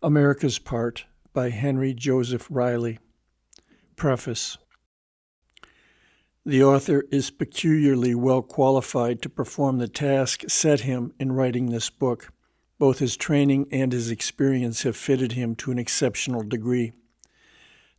America's Part by Henry Joseph Reilly. Preface. The author is peculiarly well qualified to perform the task set him in writing this book. Both his training and his experience have fitted him to an exceptional degree.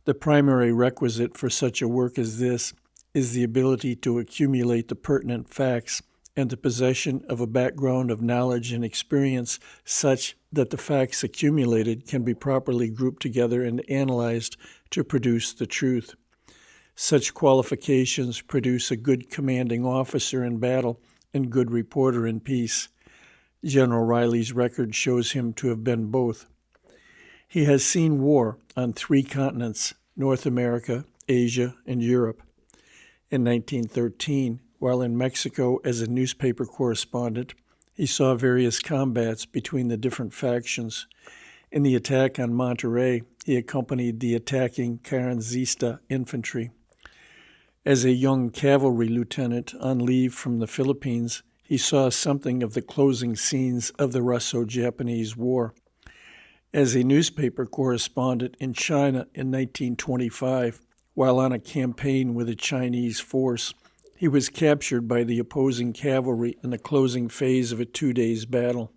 The primary requisite for such a work as this is the ability to accumulate the pertinent facts and the possession of a background of knowledge and experience such that the facts accumulated can be properly grouped together and analyzed to produce the truth. Such qualifications produce a good commanding officer in battle and good reporter in peace. General Reilly's record shows him to have been both. He has seen war on 3 continents, North America, Asia, and Europe. In 1913, while in Mexico as a newspaper correspondent, he saw various combats between the different factions. In the attack on Monterrey, he accompanied the attacking Carrancista infantry. As a young cavalry lieutenant on leave from the Philippines, he saw something of the closing scenes of the Russo-Japanese War. As a newspaper correspondent in China in 1925, while on a campaign with a Chinese force, he was captured by the opposing cavalry in the closing phase of a 2-day battle.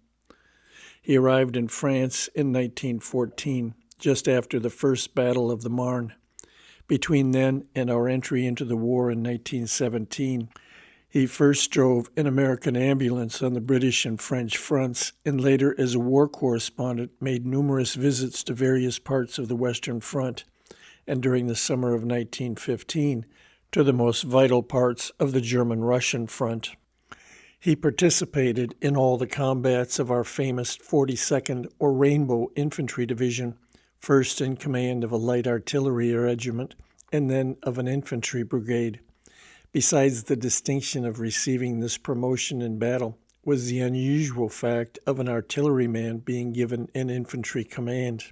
He arrived in France in 1914, just after the First Battle of the Marne. Between then and our entry into the war in 1917, he first drove an American ambulance on the British and French fronts, and later as a war correspondent made numerous visits to various parts of the Western Front, and during the summer of 1915, to the most vital parts of the German-Russian front. He participated in all the combats of our famous 42nd or Rainbow Infantry Division, first in command of a light artillery regiment and then of an infantry brigade. Besides the distinction of receiving this promotion in battle was the unusual fact of an artilleryman being given an infantry command.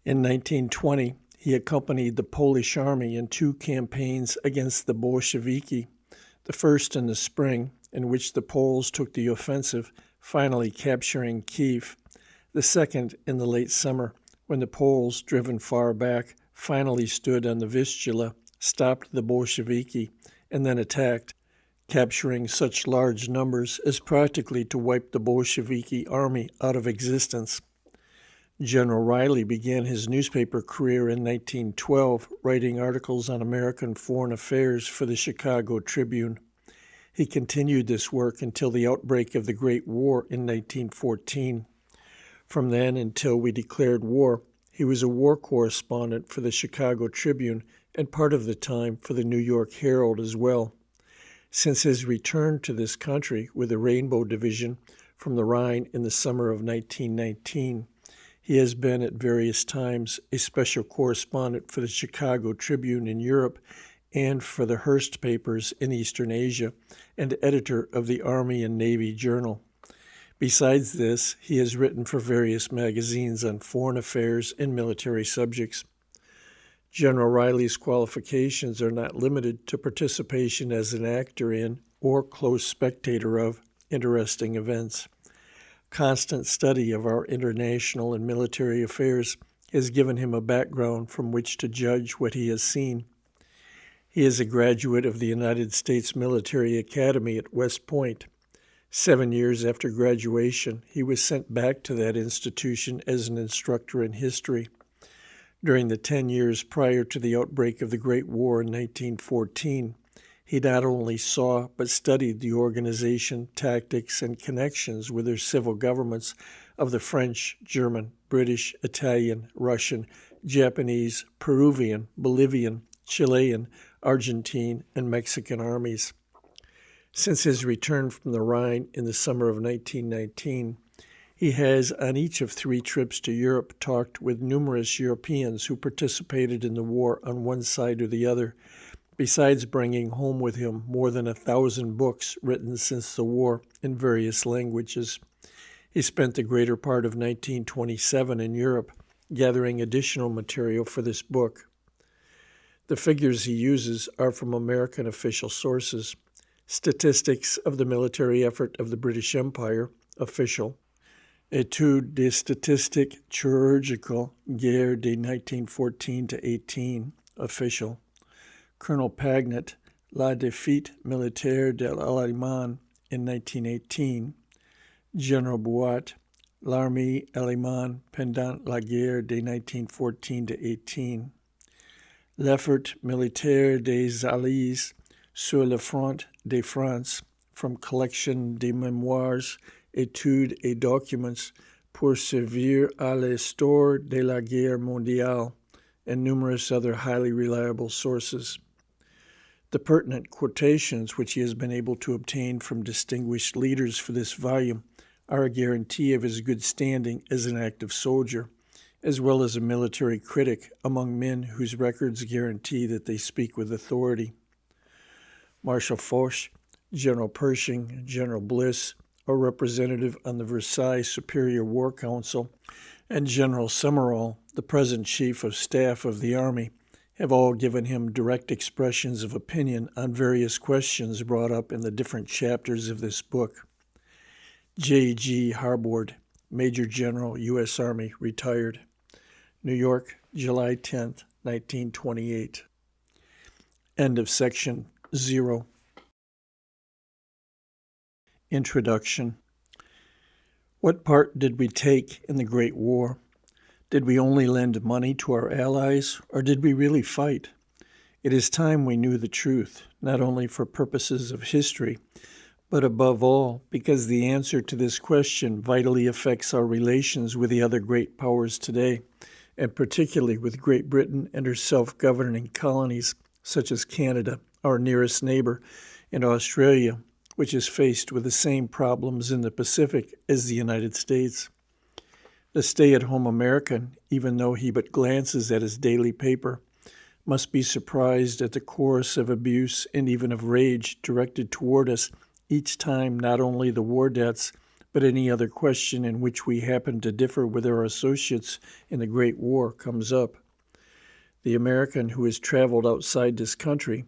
In 1920, he accompanied the Polish army in 2 campaigns against the Bolsheviki, the first in the spring, in which the Poles took the offensive, finally capturing Kiev, the second in the late summer, when the Poles, driven far back, finally stood on the Vistula, stopped the Bolsheviki, and then attacked, capturing such large numbers as practically to wipe the Bolsheviki army out of existence. General Reilly began his newspaper career in 1912, writing articles on American foreign affairs for the Chicago Tribune. He continued this work until the outbreak of the Great War in 1914. From then until we declared war, he was a war correspondent for the Chicago Tribune and part of the time for the New York Herald as well. Since his return to this country with the Rainbow Division from the Rhine in the summer of 1919, he has been at various times a special correspondent for the Chicago Tribune in Europe and for the Hearst papers in Eastern Asia, and editor of the Army and Navy Journal. Besides this, he has written for various magazines on foreign affairs and military subjects. General Reilly's qualifications are not limited to participation as an actor in or close spectator of interesting events. Constant study of our international and military affairs has given him a background from which to judge what he has seen. He is a graduate of the United States Military Academy at West Point. 7 years after graduation, he was sent back to that institution as an instructor in history. During the 10 years prior to the outbreak of the Great War in 1914, he not only saw but studied the organization, tactics, and connections with their civil governments of the French, German, British, Italian, Russian, Japanese, Peruvian, Bolivian, Chilean, Argentine, and Mexican armies. Since his return from the Rhine in the summer of 1919, he has, on each of 3 trips to Europe, talked with numerous Europeans who participated in the war on one side or the other, besides bringing home with him more than 1,000 books written since the war in various languages. He spent the greater part of 1927 in Europe, gathering additional material for this book. The figures he uses are from American official sources. Statistics of the military effort of the British Empire, official, Étude des statistiques chirurgicales, guerre de 1914 to 18, official. Colonel Pagnot, La défaite militaire de l'Allemagne in 1918. General Buat, L'armée allemande pendant la guerre de 1914 to 18. L'effort militaire des Alliés sur le front de France, from collection de memoirs, études et documents pour servir à l'histoire de la guerre mondiale, and numerous other highly reliable sources. The pertinent quotations which he has been able to obtain from distinguished leaders for this volume are a guarantee of his good standing as an active soldier, as well as a military critic among men whose records guarantee that they speak with authority. Marshal Foch, General Pershing, General Bliss, a representative on the Versailles Superior War Council, and General Summerall, the present Chief of Staff of the Army, have all given him direct expressions of opinion on various questions brought up in the different chapters of this book. J. G. Harbord, Major General, U.S. Army, retired. New York, July 10, 1928. End of section 0. Introduction. What part did we take in the Great War? Did we only lend money to our allies, or did we really fight? It is time we knew the truth, not only for purposes of history, but above all, because the answer to this question vitally affects our relations with the other great powers today, and particularly with Great Britain and her self-governing colonies, such as Canada, our nearest neighbor, and Australia, which is faced with the same problems in the Pacific as the United States. The stay-at-home American, even though he but glances at his daily paper, must be surprised at the chorus of abuse and even of rage directed toward us each time not only the war debts, but any other question in which we happen to differ with our associates in the Great War comes up. The American who has traveled outside this country,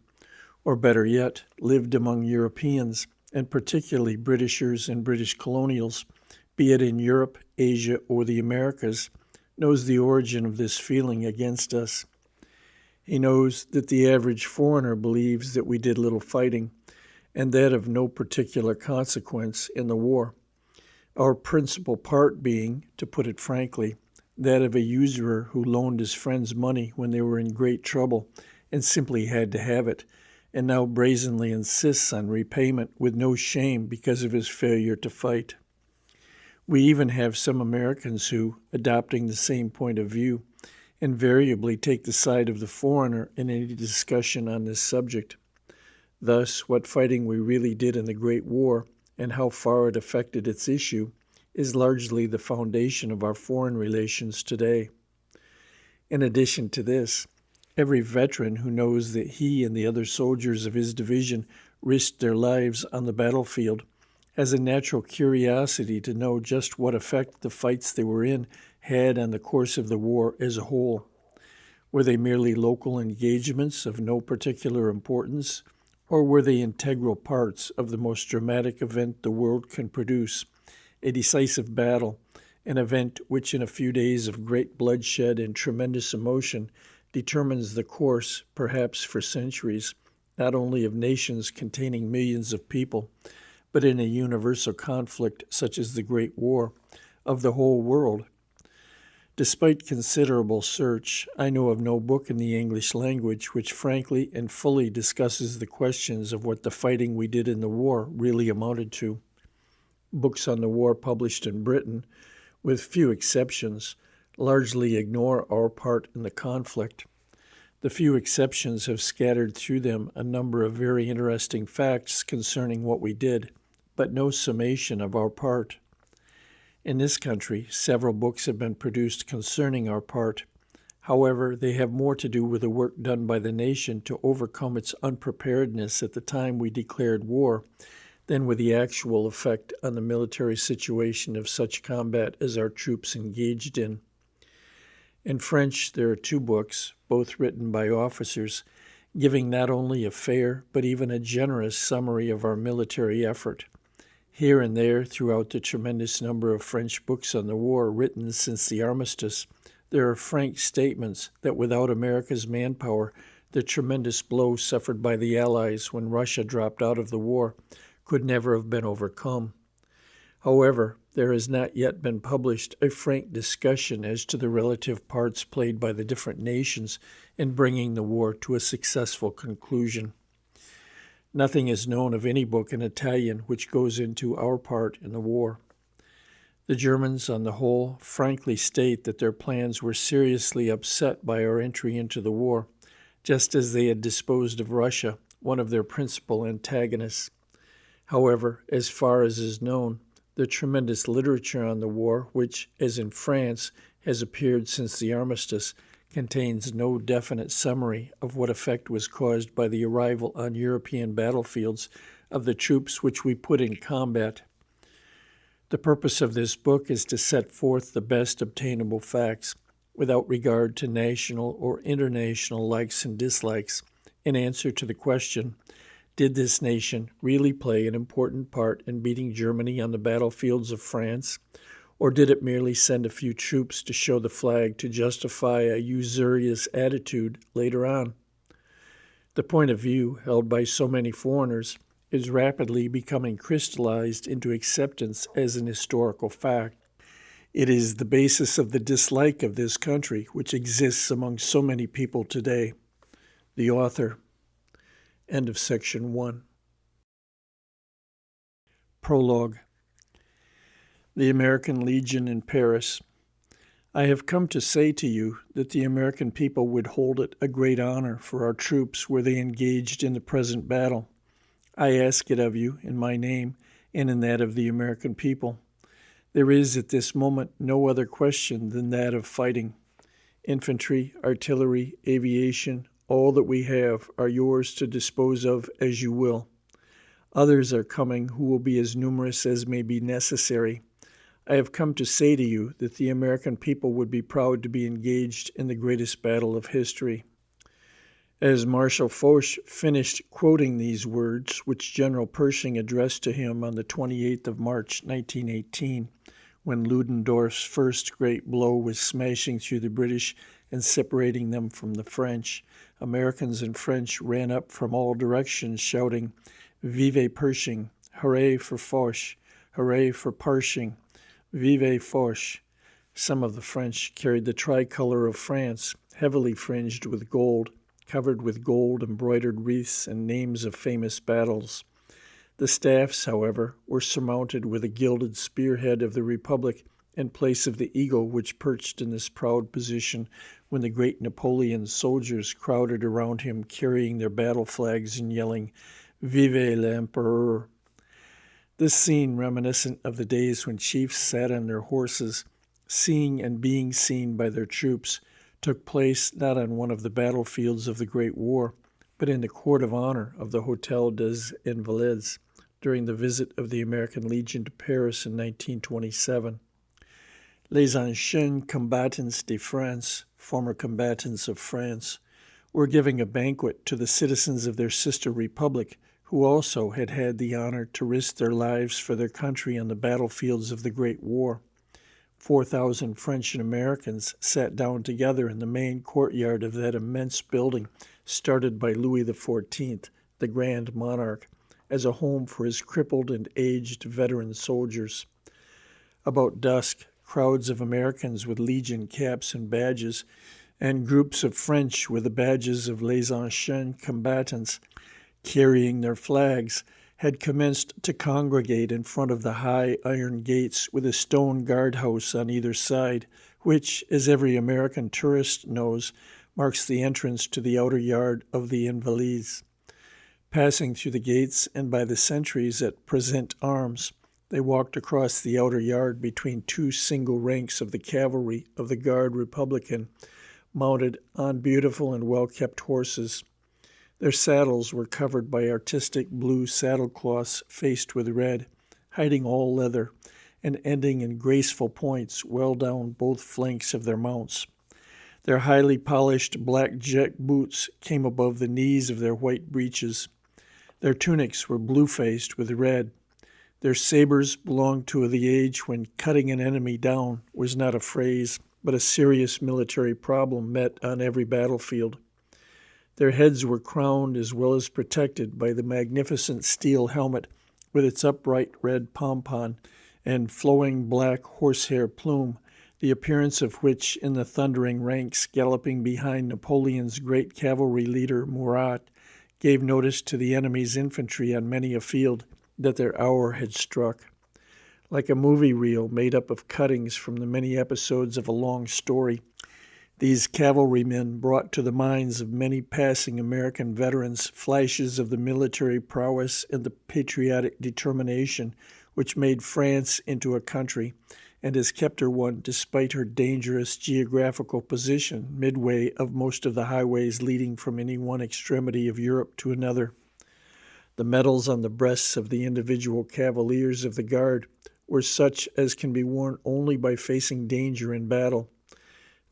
or better yet, lived among Europeans, and particularly Britishers and British colonials, be it in Europe, Asia, or the Americas, knows the origin of this feeling against us. He knows that the average foreigner believes that we did little fighting, and that of no particular consequence in the war. Our principal part being, to put it frankly, that of a usurer who loaned his friends money when they were in great trouble and simply had to have it, and now brazenly insists on repayment with no shame because of his failure to fight. We even have some Americans who, adopting the same point of view, invariably take the side of the foreigner in any discussion on this subject. Thus, what fighting we really did in the Great War and how far it affected its issue is largely the foundation of our foreign relations today. In addition to this, every veteran who knows that he and the other soldiers of his division risked their lives on the battlefield has a natural curiosity to know just what effect the fights they were in had on the course of the war as a whole. Were they merely local engagements of no particular importance, or were they integral parts of the most dramatic event the world can produce, a decisive battle, an event which in a few days of great bloodshed and tremendous emotion determines the course, perhaps for centuries, not only of nations containing millions of people, but in a universal conflict such as the Great War, of the whole world. Despite considerable search, I know of no book in the English language which frankly and fully discusses the questions of what the fighting we did in the war really amounted to. Books on the war published in Britain, with few exceptions, largely ignore our part in the conflict. The few exceptions have scattered through them a number of very interesting facts concerning what we did, but no summation of our part. In this country, several books have been produced concerning our part. However, they have more to do with the work done by the nation to overcome its unpreparedness at the time we declared war than with the actual effect on the military situation of such combat as our troops engaged in. In French, there are 2 books, both written by officers, giving not only a fair but even a generous summary of our military effort. Here and there, throughout the tremendous number of French books on the war written since the armistice, there are frank statements that without America's manpower, the tremendous blow suffered by the Allies when Russia dropped out of the war could never have been overcome. However, there has not yet been published a frank discussion as to the relative parts played by the different nations in bringing the war to a successful conclusion. Nothing is known of any book in Italian which goes into our part in the war. The Germans, on the whole, frankly state that their plans were seriously upset by our entry into the war, just as they had disposed of Russia, one of their principal antagonists. However, as far as is known, the tremendous literature on the war, which, as in France, has appeared since the armistice, contains no definite summary of what effect was caused by the arrival on European battlefields of the troops which we put in combat. The purpose of this book is to set forth the best obtainable facts, without regard to national or international likes and dislikes, in answer to the question, did this nation really play an important part in beating Germany on the battlefields of France, or did it merely send a few troops to show the flag to justify a usurious attitude later on? The point of view held by so many foreigners is rapidly becoming crystallized into acceptance as an historical fact. It is the basis of the dislike of this country which exists among so many people today. The author. End of section 1. Prologue. The American Legion in Paris. I have come to say to you that the American people would hold it a great honor for our troops were they engaged in the present battle. I ask it of you in my name and in that of the American people. There is at this moment no other question than that of fighting. Infantry, artillery, aviation, all that we have are yours to dispose of as you will. Others are coming who will be as numerous as may be necessary. I have come to say to you that the American people would be proud to be engaged in the greatest battle of history. As Marshal Foch finished quoting these words, which General Pershing addressed to him on the 28th of March, 1918, when Ludendorff's first great blow was smashing through the British and separating them from the French, Americans and French ran up from all directions shouting, "Vive Pershing! Hooray for Foch! Hooray for Pershing! Vive Foch!" Some of the French carried the tricolor of France, heavily fringed with gold, covered with gold-embroidered wreaths and names of famous battles. The staffs, however, were surmounted with a gilded spearhead of the Republic in place of the eagle which perched in this proud position when the great Napoleon's soldiers crowded around him carrying their battle flags and yelling, "Vive l'Empereur!" This scene, reminiscent of the days when chiefs sat on their horses, seeing and being seen by their troops, took place not on one of the battlefields of the Great War, but in the court of honor of the Hôtel des Invalides during the visit of the American Legion to Paris in 1927. Les anciens combattants de France, former combatants of France, were giving a banquet to the citizens of their sister republic, who also had had the honor to risk their lives for their country on the battlefields of the Great War. 4,000 French and Americans sat down together in the main courtyard of that immense building started by Louis XIV, the Grand Monarch, as a home for his crippled and aged veteran soldiers. About dusk, crowds of Americans with Legion caps and badges, and groups of French with the badges of les anciens combattants, carrying their flags, had commenced to congregate in front of the high iron gates with a stone guardhouse on either side, which, as every American tourist knows, marks the entrance to the outer yard of the Invalides. Passing through the gates and by the sentries at present arms, they walked across the outer yard between two single ranks of the cavalry of the Guard Republican, mounted on beautiful and well-kept horses. Their saddles were covered by artistic blue saddlecloths faced with red, hiding all leather, and ending in graceful points well down both flanks of their mounts. Their highly polished black jet boots came above the knees of their white breeches. Their tunics were blue-faced with red. Their sabers belonged to the age when cutting an enemy down was not a phrase, but a serious military problem met on every battlefield. Their heads were crowned as well as protected by the magnificent steel helmet with its upright red pompon and flowing black horsehair plume, the appearance of which in the thundering ranks galloping behind Napoleon's great cavalry leader Murat gave notice to the enemy's infantry on many a field that their hour had struck. Like a movie reel made up of cuttings from the many episodes of a long story, these cavalrymen brought to the minds of many passing American veterans flashes of the military prowess and the patriotic determination which made France into a country and has kept her one despite her dangerous geographical position midway of most of the highways leading from any one extremity of Europe to another. The medals on the breasts of the individual cavaliers of the Guard were such as can be worn only by facing danger in battle.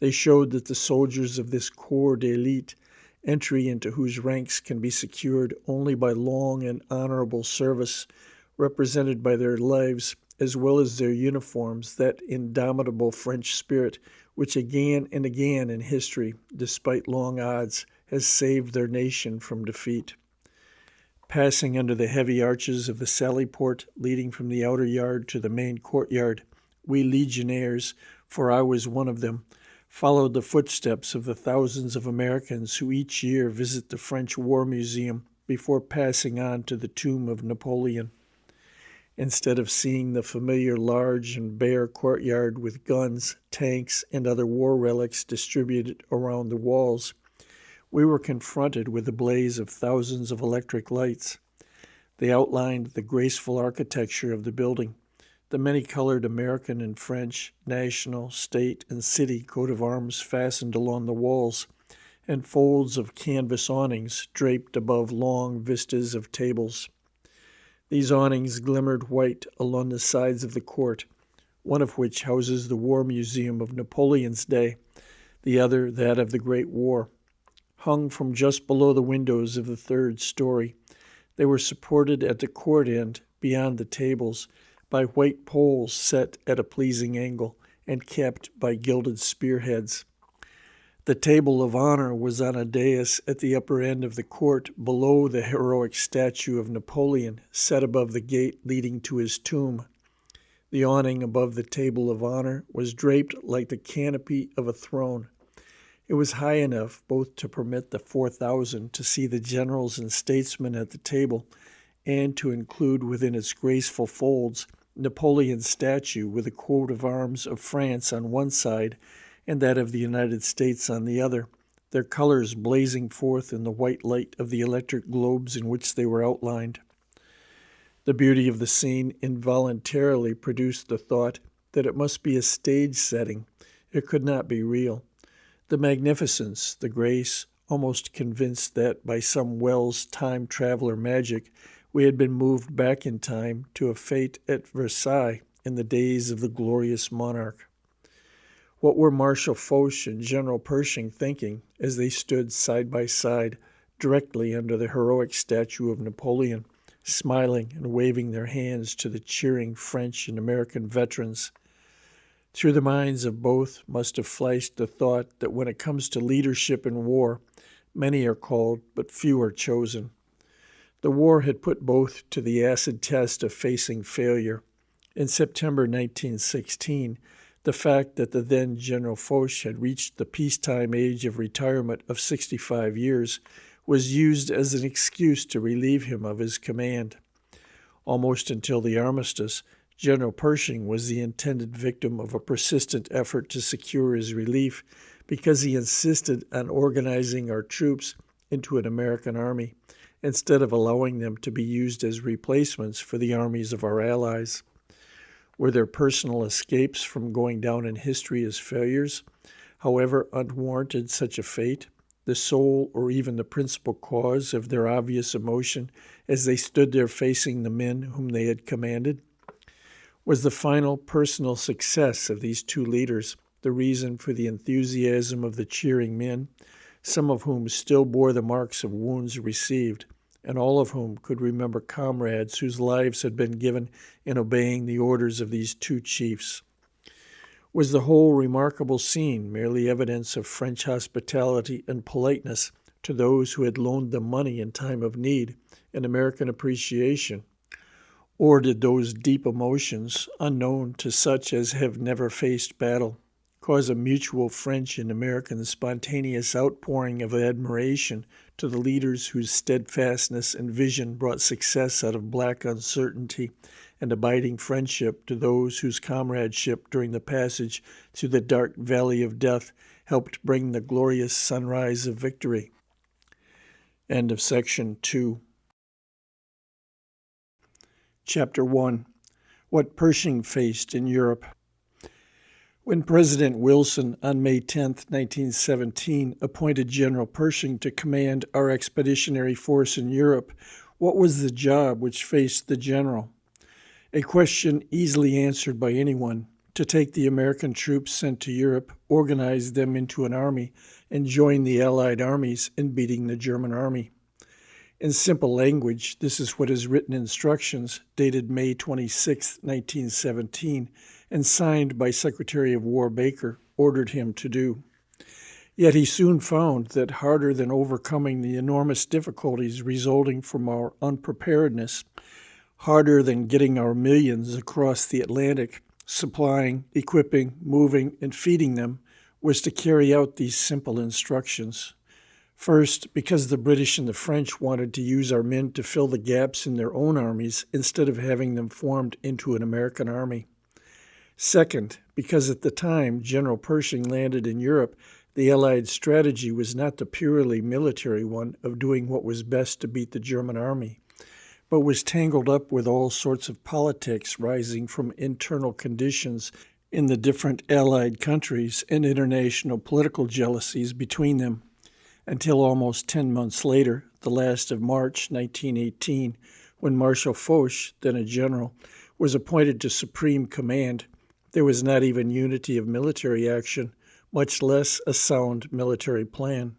They showed that the soldiers of this corps d'élite, entry into whose ranks can be secured only by long and honorable service, represented by their lives as well as their uniforms that indomitable French spirit which again and again in history, despite long odds, has saved their nation from defeat. Passing under the heavy arches of the sally-port leading from the outer yard to the main courtyard, we legionnaires, for I was one of them, followed the footsteps of the thousands of Americans who each year visit the French War Museum before passing on to the tomb of Napoleon. Instead of seeing the familiar large and bare courtyard with guns, tanks, and other war relics distributed around the walls, we were confronted with the blaze of thousands of electric lights. They outlined the graceful architecture of the building, the many-colored American and French, national, state, and city coat of arms fastened along the walls, and folds of canvas awnings draped above long vistas of tables. These awnings glimmered white along the sides of the court, one of which houses the War Museum of Napoleon's day, the other that of the Great War. Hung from just below the windows of the third story, they were supported at the court end, beyond the tables, by white poles set at a pleasing angle and capped by gilded spearheads. The table of honor was on a dais at the upper end of the court below the heroic statue of Napoleon set above the gate leading to his tomb. The awning above the table of honor was draped like the canopy of a throne. It was high enough both to permit the 4,000 to see the generals and statesmen at the table and to include within its graceful folds Napoleon's statue with the coat of arms of France on one side and that of the United States on the other, their colors blazing forth in the white light of the electric globes in which they were outlined. The beauty of the scene involuntarily produced the thought that it must be a stage setting. It could not be real. The magnificence, the grace, almost convinced that by some Wells time traveler magic we had been moved back in time to a fete at Versailles in the days of the glorious monarch. What were Marshal Foch and General Pershing thinking as they stood side by side directly under the heroic statue of Napoleon, smiling and waving their hands to the cheering French and American veterans? Through the minds of both must have flashed the thought that when it comes to leadership in war, many are called, but few are chosen. The war had put both to the acid test of facing failure. In September 1916, the fact that the then General Foch had reached the peacetime age of retirement of 65 years was used as an excuse to relieve him of his command. Almost until the armistice, General Pershing was the intended victim of a persistent effort to secure his relief because he insisted on organizing our troops into an American army instead of allowing them to be used as replacements for the armies of our allies. Were their personal escapes from going down in history as failures, however unwarranted such a fate, the sole or even the principal cause of their obvious emotion as they stood there facing the men whom they had commanded? Was the final personal success of these two leaders the reason for the enthusiasm of the cheering men, some of whom still bore the marks of wounds received, and all of whom could remember comrades whose lives had been given in obeying the orders of these two chiefs. Was the whole remarkable scene merely evidence of French hospitality and politeness to those who had loaned them money in time of need, and American appreciation? Or did those deep emotions, unknown to such as have never faced battle, cause a mutual French and American spontaneous outpouring of admiration to the leaders whose steadfastness and vision brought success out of black uncertainty, and abiding friendship to those whose comradeship during the passage through the dark valley of death helped bring the glorious sunrise of victory? End of section 2. Chapter 1. What Pershing Faced in Europe. When President Wilson, on May 10, 1917, appointed General Pershing to command our expeditionary force in Europe, what was the job which faced the general? A question easily answered by anyone: to take the American troops sent to Europe, organize them into an army, and join the Allied armies in beating the German army. In simple language, this is what his written instructions, dated May 26, 1917, and signed by Secretary of War Baker, ordered him to do. Yet he soon found that harder than overcoming the enormous difficulties resulting from our unpreparedness, harder than getting our millions across the Atlantic, supplying, equipping, moving, and feeding them, was to carry out these simple instructions. First, because the British and the French wanted to use our men to fill the gaps in their own armies instead of having them formed into an American army. Second, because at the time General Pershing landed in Europe, the Allied strategy was not the purely military one of doing what was best to beat the German army, but was tangled up with all sorts of politics rising from internal conditions in the different Allied countries and international political jealousies between them, until almost 10 months later, the last of March 1918, when Marshal Foch, then a general, was appointed to supreme command, there was not even unity of military action, much less a sound military plan.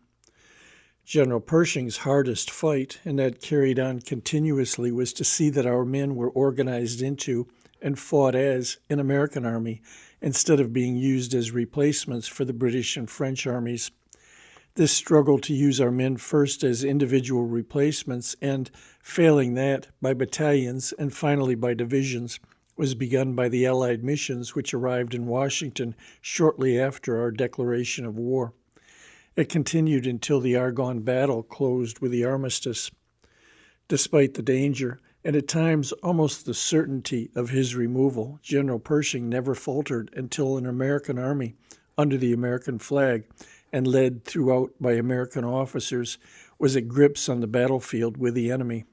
General Pershing's hardest fight, and that carried on continuously, was to see that our men were organized into and fought as an American army, instead of being used as replacements for the British and French armies. This struggle to use our men first as individual replacements and, failing that, by battalions and finally by divisions, was begun by the Allied missions which arrived in Washington shortly after our declaration of war. It continued until the Argonne battle closed with the armistice. Despite the danger, and at times almost the certainty of his removal, General Pershing never faltered until an American army, under the American flag, and led throughout by American officers, was at grips on the battlefield with the enemy.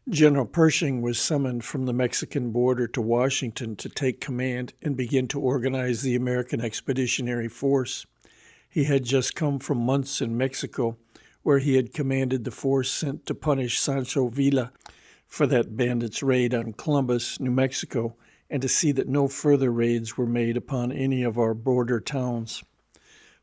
General Pershing was summoned from the Mexican border to Washington to take command and begin to organize the American Expeditionary Force. He had just come from months in Mexico, where he had commanded the force sent to punish Sancho Villa for that bandit's raid on Columbus, New Mexico, and to see that no further raids were made upon any of our border towns.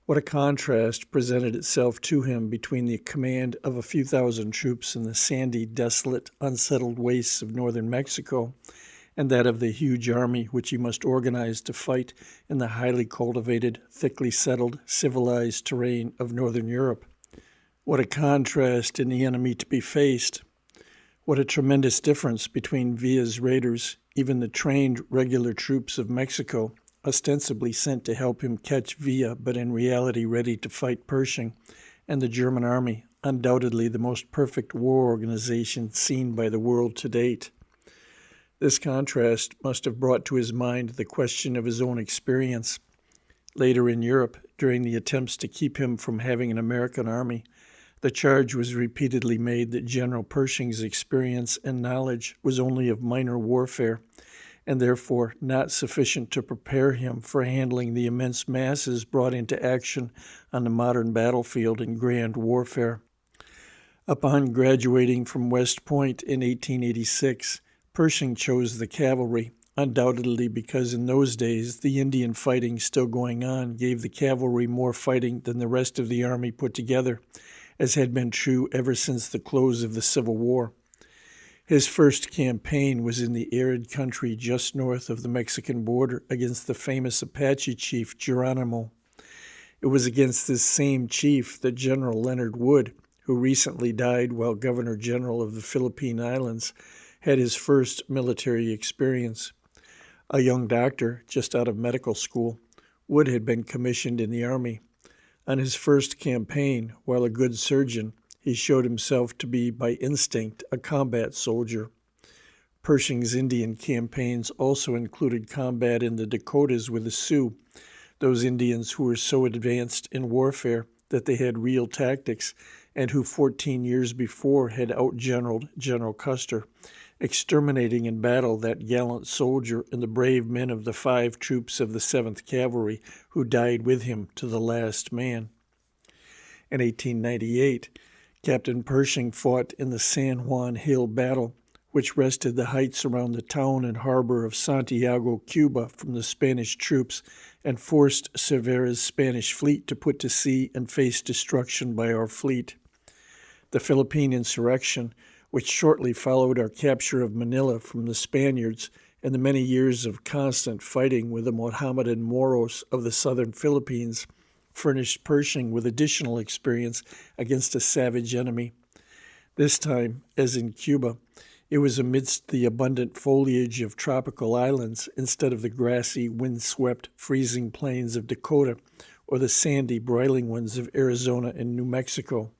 What a contrast presented itself to him between the command of a few thousand troops in the sandy, desolate, unsettled wastes of northern Mexico, and that of the huge army which he must organize to fight in the highly cultivated, thickly settled, civilized terrain of northern Europe. What a contrast in the enemy to be faced! What a tremendous difference between Villa's raiders, even the trained regular troops of Mexico, ostensibly sent to help him catch Villa, but in reality ready to fight Pershing, and the German army, undoubtedly the most perfect war organization seen by the world to date. This contrast must have brought to his mind the question of his own experience. Later in Europe, during the attempts to keep him from having an American army, the charge was repeatedly made that General Pershing's experience and knowledge was only of minor warfare, and therefore not sufficient to prepare him for handling the immense masses brought into action on the modern battlefield in grand warfare. Upon graduating from West Point in 1886, Pershing chose the cavalry, undoubtedly because in those days the Indian fighting still going on gave the cavalry more fighting than the rest of the army put together, as had been true ever since the close of the Civil War. His first campaign was in the arid country just north of the Mexican border against the famous Apache chief Geronimo. It was against this same chief that General Leonard Wood, who recently died while Governor General of the Philippine Islands, had his first military experience. A young doctor just out of medical school, Wood had been commissioned in the Army. On his first campaign, while a good surgeon, he showed himself to be by instinct a combat soldier. Pershing's Indian campaigns also included combat in the Dakotas with the Sioux, those Indians who were so advanced in warfare that they had real tactics and who 14 years before had outgeneraled General Custer, exterminating in battle that gallant soldier and the brave men of the 5 troops of the 7th Cavalry who died with him to the last man. In 1898, Captain Pershing fought in the San Juan Hill Battle, which wrested the heights around the town and harbor of Santiago, Cuba, from the Spanish troops and forced Cervera's Spanish fleet to put to sea and face destruction by our fleet. The Philippine insurrection, which shortly followed our capture of Manila from the Spaniards and the many years of constant fighting with the Mohammedan Moros of the southern Philippines, furnished Pershing with additional experience against a savage enemy. This time, as in Cuba, it was amidst the abundant foliage of tropical islands instead of the grassy, windswept, freezing plains of Dakota or the sandy, broiling ones of Arizona and New Mexico.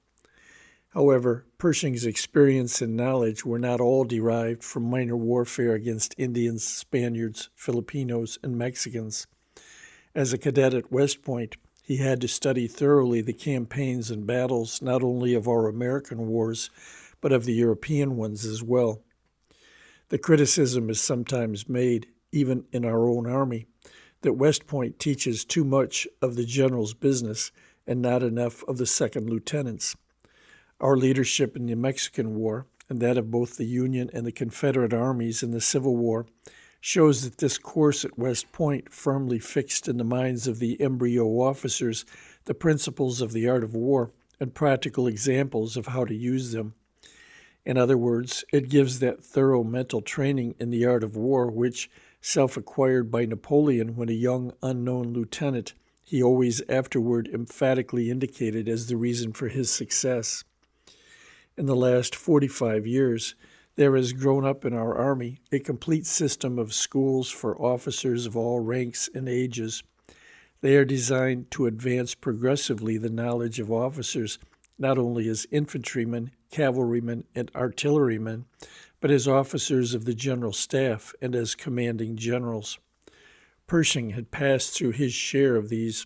However, Pershing's experience and knowledge were not all derived from minor warfare against Indians, Spaniards, Filipinos, and Mexicans. As a cadet at West Point, he had to study thoroughly the campaigns and battles not only of our American wars, but of the European ones as well. The criticism is sometimes made, even in our own Army, that West Point teaches too much of the general's business and not enough of the second lieutenants. Our leadership in the Mexican War, and that of both the Union and the Confederate armies in the Civil War, shows that this course at West Point firmly fixed in the minds of the embryo officers the principles of the art of war and practical examples of how to use them. In other words, it gives that thorough mental training in the art of war which, self-acquired by Napoleon when a young unknown lieutenant, he always afterward emphatically indicated as the reason for his success. In the last 45 years, there has grown up in our Army a complete system of schools for officers of all ranks and ages. They are designed to advance progressively the knowledge of officers, not only as infantrymen, cavalrymen, and artillerymen, but as officers of the general staff and as commanding generals. Pershing had passed through his share of these.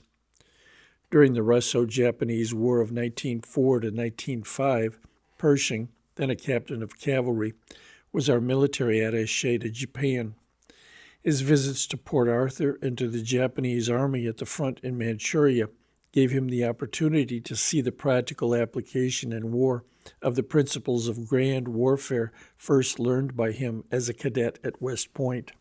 During the Russo-Japanese War of 1904 to 1905, Pershing, then a captain of cavalry, was our military attaché to Japan. His visits to Port Arthur and to the Japanese army at the front in Manchuria gave him the opportunity to see the practical application in war of the principles of grand warfare first learned by him as a cadet at West Point.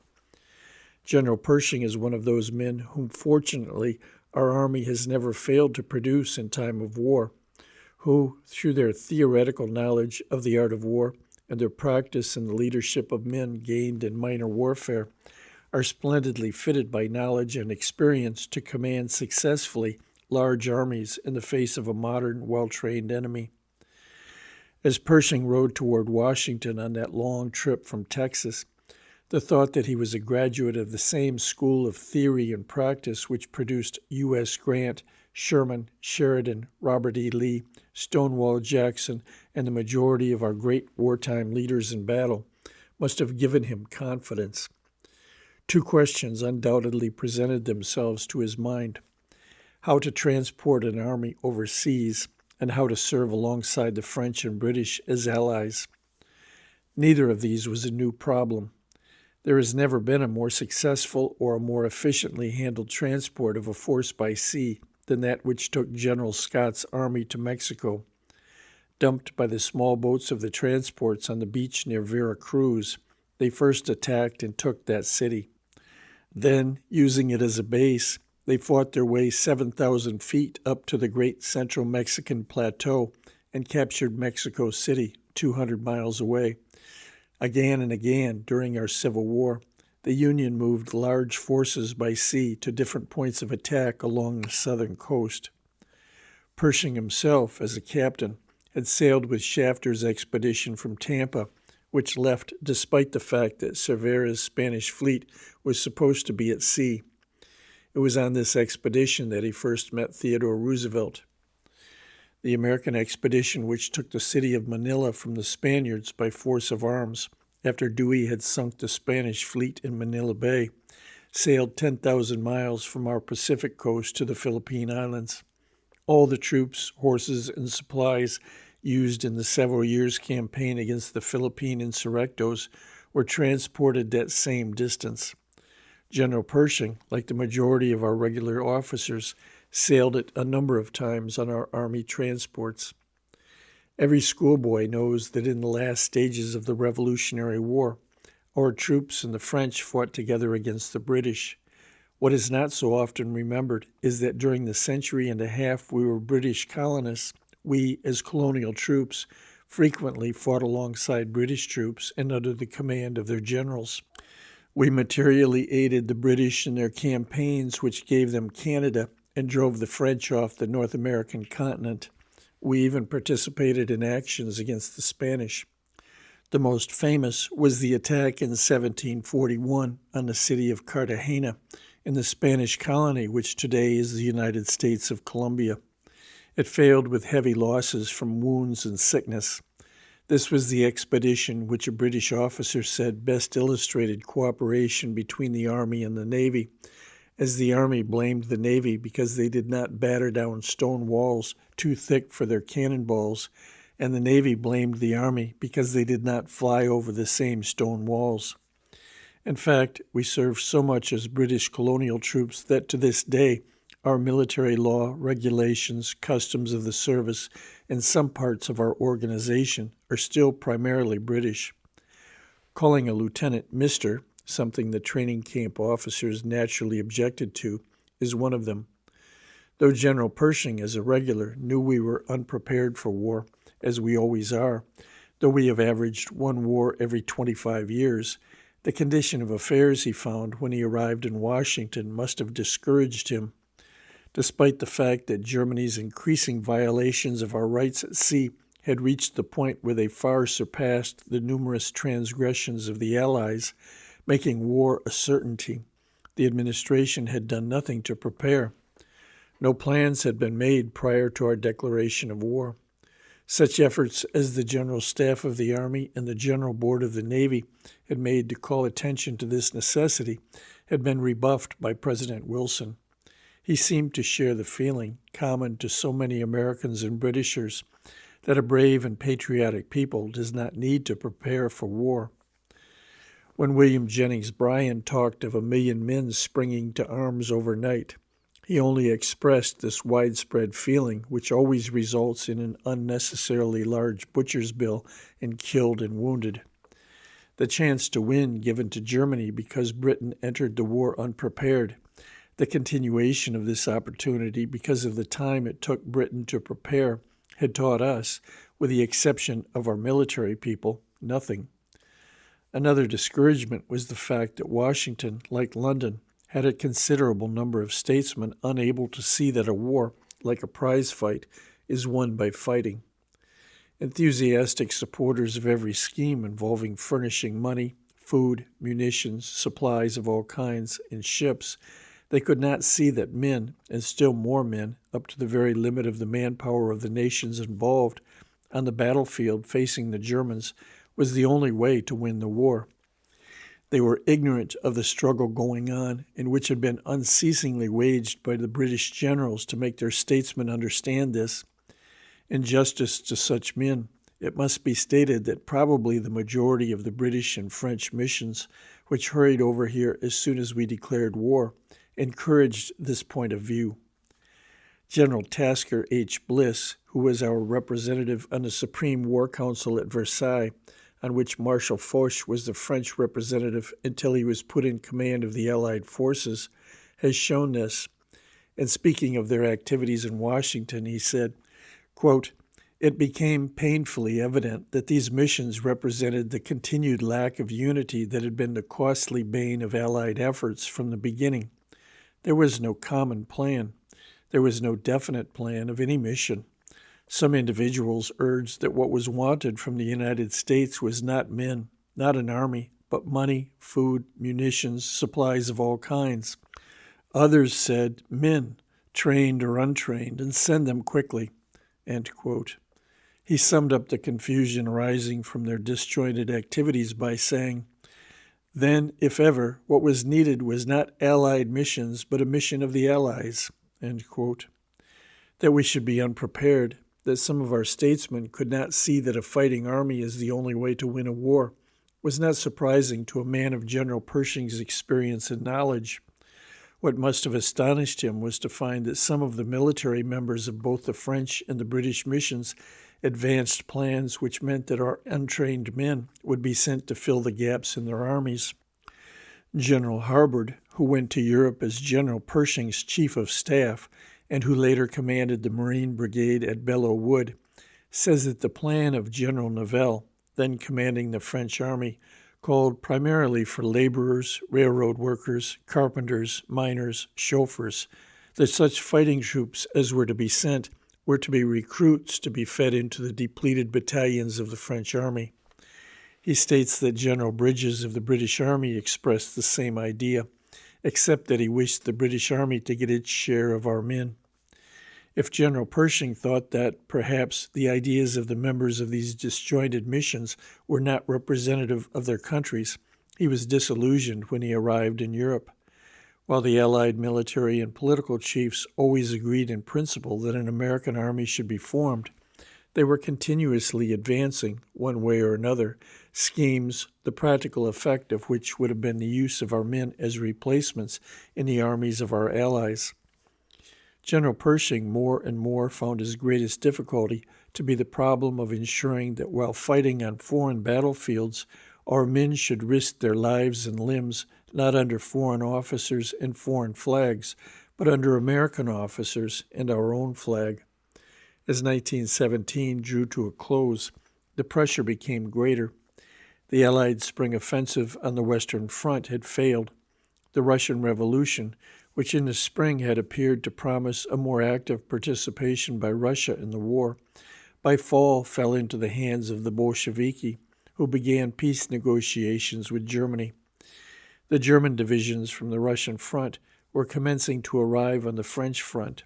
General Pershing is one of those men whom fortunately our Army has never failed to produce in time of war, who, through their theoretical knowledge of the art of war and their practice in the leadership of men gained in minor warfare, are splendidly fitted by knowledge and experience to command successfully large armies in the face of a modern, well-trained enemy. As Pershing rode toward Washington on that long trip from Texas, the thought that he was a graduate of the same school of theory and practice which produced U.S. Grant, Sherman, Sheridan, Robert E. Lee, Stonewall Jackson, and the majority of our great wartime leaders in battle must have given him confidence. 2 questions undoubtedly presented themselves to his mind: how to transport an army overseas, and how to serve alongside the French and British as allies. Neither of these was a new problem. There has never been a more successful or a more efficiently handled transport of a force by sea than that which took General Scott's army to Mexico. Dumped by the small boats of the transports on the beach near Vera Cruz, they first attacked and took that city. Then, using it as a base, they fought their way 7,000 feet up to the great central Mexican plateau and captured Mexico City, 200 miles away. Again and again during our Civil War, the Union moved large forces by sea to different points of attack along the southern coast. Pershing himself, as a captain, had sailed with Shafter's expedition from Tampa, which left despite the fact that Cervera's Spanish fleet was supposed to be at sea. It was on this expedition that he first met Theodore Roosevelt. The American expedition, which took the city of Manila from the Spaniards by force of arms after Dewey had sunk the Spanish fleet in Manila Bay, sailed 10,000 miles from our Pacific coast to the Philippine Islands. All the troops, horses, and supplies used in the several years campaign against the Philippine insurrectos were transported that same distance. General Pershing, like the majority of our regular officers, sailed it a number of times on our Army transports. Every schoolboy knows that in the last stages of the Revolutionary War, our troops and the French fought together against the British. What is not so often remembered is that during the century and a half we were British colonists, we, as colonial troops, frequently fought alongside British troops and under the command of their generals. We materially aided the British in their campaigns, which gave them Canada and drove the French off the North American continent. We even participated in actions against the Spanish. The most famous was the attack in 1741 on the city of Cartagena in the Spanish colony, which today is the United States of Colombia. It failed with heavy losses from wounds and sickness. This was the expedition which a British officer said best illustrated cooperation between the Army and the Navy, as the Army blamed the Navy because they did not batter down stone walls too thick for their cannonballs, and the Navy blamed the Army because they did not fly over the same stone walls. In fact, we served so much as British colonial troops that to this day, our military law, regulations, customs of the service, and some parts of our organization are still primarily British. Calling a lieutenant Mr., something the training camp officers naturally objected to, is one of them. Though General Pershing, as a regular, knew we were unprepared for war, as we always are, though we have averaged one war every 25 years, the condition of affairs he found when he arrived in Washington must have discouraged him. Despite the fact that Germany's increasing violations of our rights at sea had reached the point where they far surpassed the numerous transgressions of the Allies, making war a certainty, the administration had done nothing to prepare. No plans had been made prior to our declaration of war. Such efforts as the General Staff of the Army and the General Board of the Navy had made to call attention to this necessity had been rebuffed by President Wilson. He seemed to share the feeling, common to so many Americans and Britishers, that a brave and patriotic people does not need to prepare for war. When William Jennings Bryan talked of 1 million men springing to arms overnight, he only expressed this widespread feeling, which always results in an unnecessarily large butcher's bill in killed and wounded. The chance to win given to Germany because Britain entered the war unprepared, the continuation of this opportunity because of the time it took Britain to prepare, had taught us, with the exception of our military people, nothing. Another discouragement was the fact that Washington, like London, had a considerable number of statesmen unable to see that a war, like a prize fight, is won by fighting. Enthusiastic supporters of every scheme involving furnishing money, food, munitions, supplies of all kinds, and ships, they could not see that men, and still more men, up to the very limit of the manpower of the nations involved, on the battlefield facing the Germans, was the only way to win the war. They were ignorant of the struggle going on, and which had been unceasingly waged by the British generals to make their statesmen understand this. In justice to such men, it must be stated that probably the majority of the British and French missions, which hurried over here as soon as we declared war, encouraged this point of view. General Tasker H. Bliss, who was our representative on the Supreme War Council at Versailles, on which Marshal Foch was the French representative until he was put in command of the Allied forces, has shown this. And speaking of their activities in Washington, he said, quote, It became painfully evident that these missions represented the continued lack of unity that had been the costly bane of Allied efforts from the beginning. There was no common plan. There was no definite plan of any mission. Some individuals urged that what was wanted from the United States was not men, not an army, but money, food, munitions, supplies of all kinds. Others said, men, trained or untrained, and send them quickly. End quote. He summed up the confusion arising from their disjointed activities by saying, then, if ever, what was needed was not Allied missions, but a mission of the Allies. End quote. That we should be unprepared, that some of our statesmen could not see that a fighting army is the only way to win a war, was not surprising to a man of General Pershing's experience and knowledge. What must have astonished him was to find that some of the military members of both the French and the British missions advanced plans which meant that our untrained men would be sent to fill the gaps in their armies. General Harbord, who went to Europe as General Pershing's chief of staff and who later commanded the Marine Brigade at Belleau Wood, says that the plan of General Nivelle, then commanding the French army, called primarily for laborers, railroad workers, carpenters, miners, chauffeurs, that such fighting troops as were to be sent were to be recruits to be fed into the depleted battalions of the French army. He states that General Bridges of the British Army expressed the same idea, except that he wished the British Army to get its share of our men. If General Pershing thought that, perhaps, the ideas of the members of these disjointed missions were not representative of their countries, he was disillusioned when he arrived in Europe. While the Allied military and political chiefs always agreed in principle that an American army should be formed, they were continuously advancing, one way or another, schemes, the practical effect of which would have been the use of our men as replacements in the armies of our allies. General Pershing more and more found his greatest difficulty to be the problem of ensuring that while fighting on foreign battlefields, our men should risk their lives and limbs not under foreign officers and foreign flags, but under American officers and our own flag. As 1917 drew to a close, the pressure became greater. The Allied spring offensive on the Western Front had failed. The Russian Revolution, which in the spring had appeared to promise a more active participation by Russia in the war, by fall fell into the hands of the Bolsheviki, who began peace negotiations with Germany. The German divisions from the Russian front were commencing to arrive on the French front.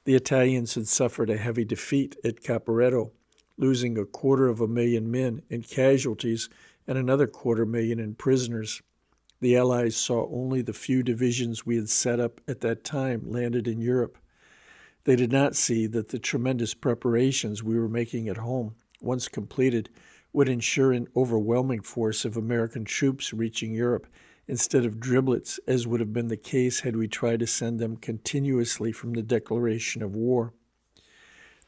The Italians had suffered a heavy defeat at Caporetto, losing 250,000 men in casualties and another 250,000 in prisoners. The Allies saw only the few divisions we had set up at that time landed in Europe. They did not see that the tremendous preparations we were making at home, once completed, would ensure an overwhelming force of American troops reaching Europe, instead of driblets, as would have been the case had we tried to send them continuously from the declaration of war.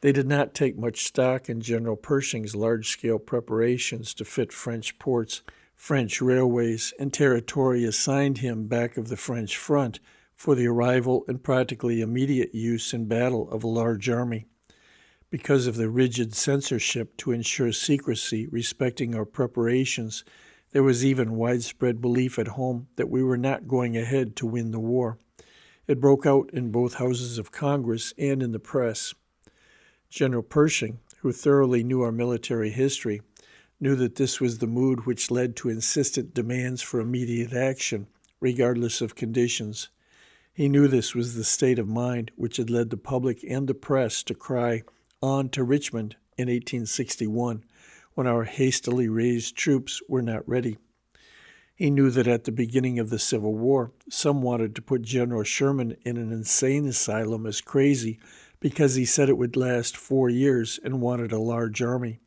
They did not take much stock in General Pershing's large-scale preparations to fit French ports, French railways, and territory assigned him back of the French front for the arrival and practically immediate use in battle of a large army. Because of the rigid censorship to ensure secrecy respecting our preparations, there was even widespread belief at home that we were not going ahead to win the war. It broke out in both houses of Congress and in the press. General Pershing, who thoroughly knew our military history, knew that this was the mood which led to insistent demands for immediate action, regardless of conditions. He knew this was the state of mind which had led the public and the press to cry, "On to Richmond," in 1861, when our hastily raised troops were not ready. He knew that at the beginning of the Civil War, some wanted to put General Sherman in an insane asylum as crazy because he said it would last 4 years and wanted a large army.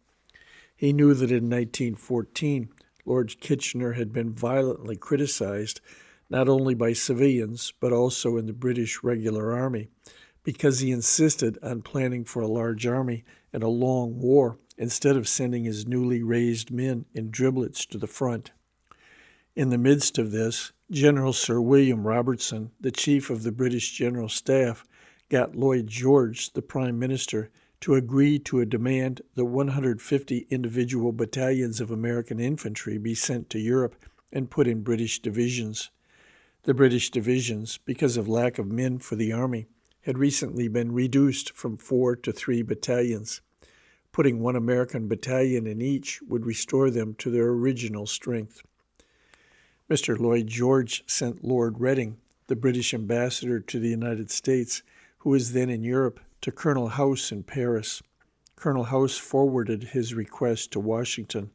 He knew that in 1914, Lord Kitchener had been violently criticized, not only by civilians, but also in the British regular army, because he insisted on planning for a large army and a long war instead of sending his newly raised men in driblets to the front. In the midst of this, General Sir William Robertson, the chief of the British General Staff, got Lloyd George, the Prime Minister, to agree to a demand that 150 individual battalions of American infantry be sent to Europe and put in British divisions. The British divisions, because of lack of men for the army, had recently been reduced from 4 to 3 battalions. Putting 1 American battalion in each would restore them to their original strength. Mr. Lloyd George sent Lord Reading, the British ambassador to the United States, who was then in Europe, to Colonel House in Paris. Colonel House forwarded his request to Washington.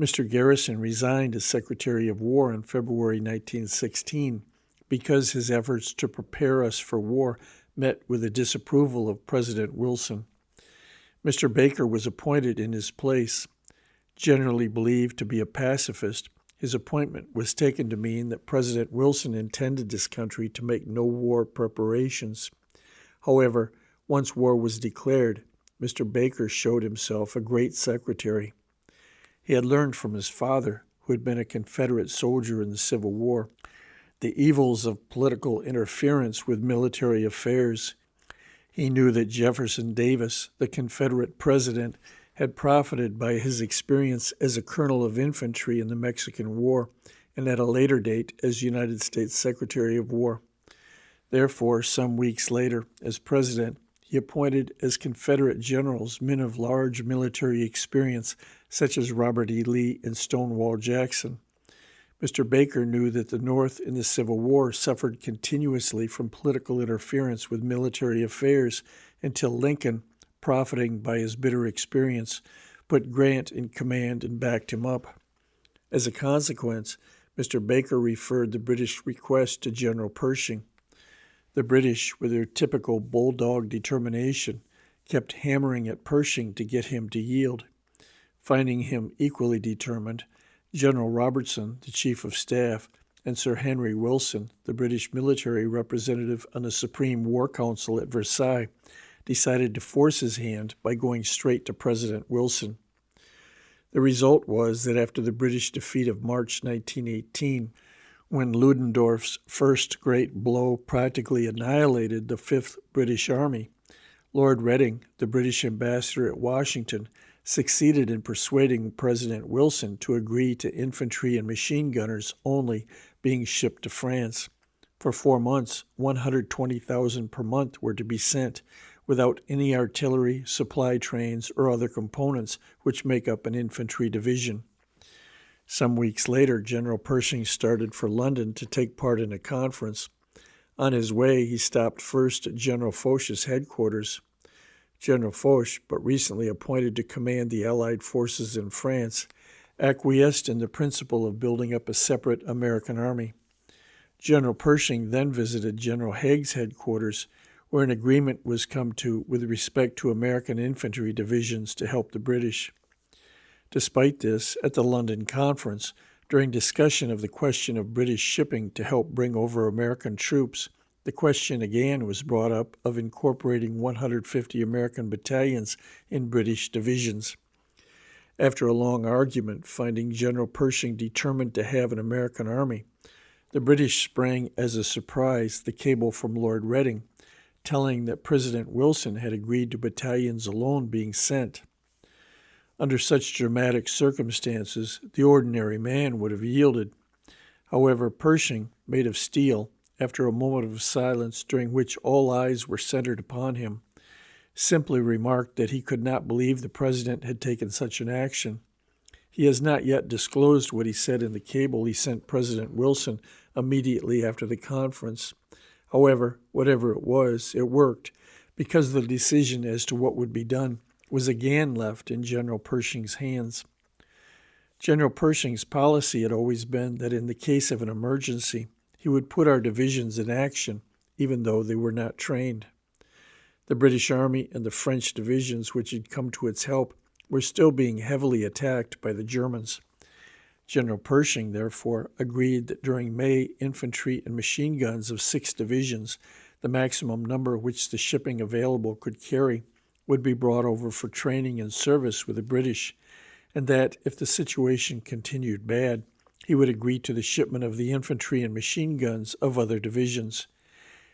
Mr. Garrison resigned as Secretary of War in February 1916 because his efforts to prepare us for war met with the disapproval of President Wilson. Mr. Baker was appointed in his place. Generally believed to be a pacifist, his appointment was taken to mean that President Wilson intended this country to make no war preparations. However, once war was declared, Mr. Baker showed himself a great secretary. He had learned from his father, who had been a Confederate soldier in the Civil War, the evils of political interference with military affairs. He knew that Jefferson Davis, the Confederate president, had profited by his experience as a colonel of infantry in the Mexican War and at a later date as United States Secretary of War. Therefore, some weeks later, as president, he appointed as Confederate generals men of large military experience, such as Robert E. Lee and Stonewall Jackson. Mr. Baker knew that the North in the Civil War suffered continuously from political interference with military affairs until Lincoln, profiting by his bitter experience, put Grant in command and backed him up. As a consequence, Mr. Baker referred the British request to General Pershing. The British, with their typical bulldog determination, kept hammering at Pershing to get him to yield. Finding him equally determined, General Robertson, the Chief of Staff, and Sir Henry Wilson, the British military representative on the Supreme War Council at Versailles, decided to force his hand by going straight to President Wilson. The result was that after the British defeat of March 1918, when Ludendorff's first great blow practically annihilated the 5th British Army, Lord Reading, the British ambassador at Washington, succeeded in persuading President Wilson to agree to infantry and machine gunners only being shipped to France. For 4 months, 120,000 per month were to be sent, without any artillery, supply trains, or other components which make up an infantry division. Some weeks later, General Pershing started for London to take part in a conference. On his way, he stopped first at General Foch's headquarters. General Foch, but recently appointed to command the Allied forces in France, acquiesced in the principle of building up a separate American army. General Pershing then visited General Haig's headquarters, where an agreement was come to with respect to American infantry divisions to help the British. Despite this, at the London conference, during discussion of the question of British shipping to help bring over American troops, the question again was brought up of incorporating 150 American battalions in British divisions. After a long argument, finding General Pershing determined to have an American army, the British sprang as a surprise the cable from Lord Reading, telling that President Wilson had agreed to battalions alone being sent. Under such dramatic circumstances, the ordinary man would have yielded. However, Pershing, made of steel, after a moment of silence during which all eyes were centered upon him, simply remarked that he could not believe the president had taken such an action. He has not yet disclosed what he said in the cable he sent President Wilson immediately after the conference. However, whatever it was, it worked, because the decision as to what would be done was again left in General Pershing's hands. General Pershing's policy had always been that in the case of an emergency, he would put our divisions in action, even though they were not trained. The British Army and the French divisions which had come to its help were still being heavily attacked by the Germans. General Pershing, therefore, agreed that during May, infantry and machine guns of 6 divisions, the maximum number which the shipping available could carry, would be brought over for training and service with the British, and that, if the situation continued bad, he would agree to the shipment of the infantry and machine guns of other divisions.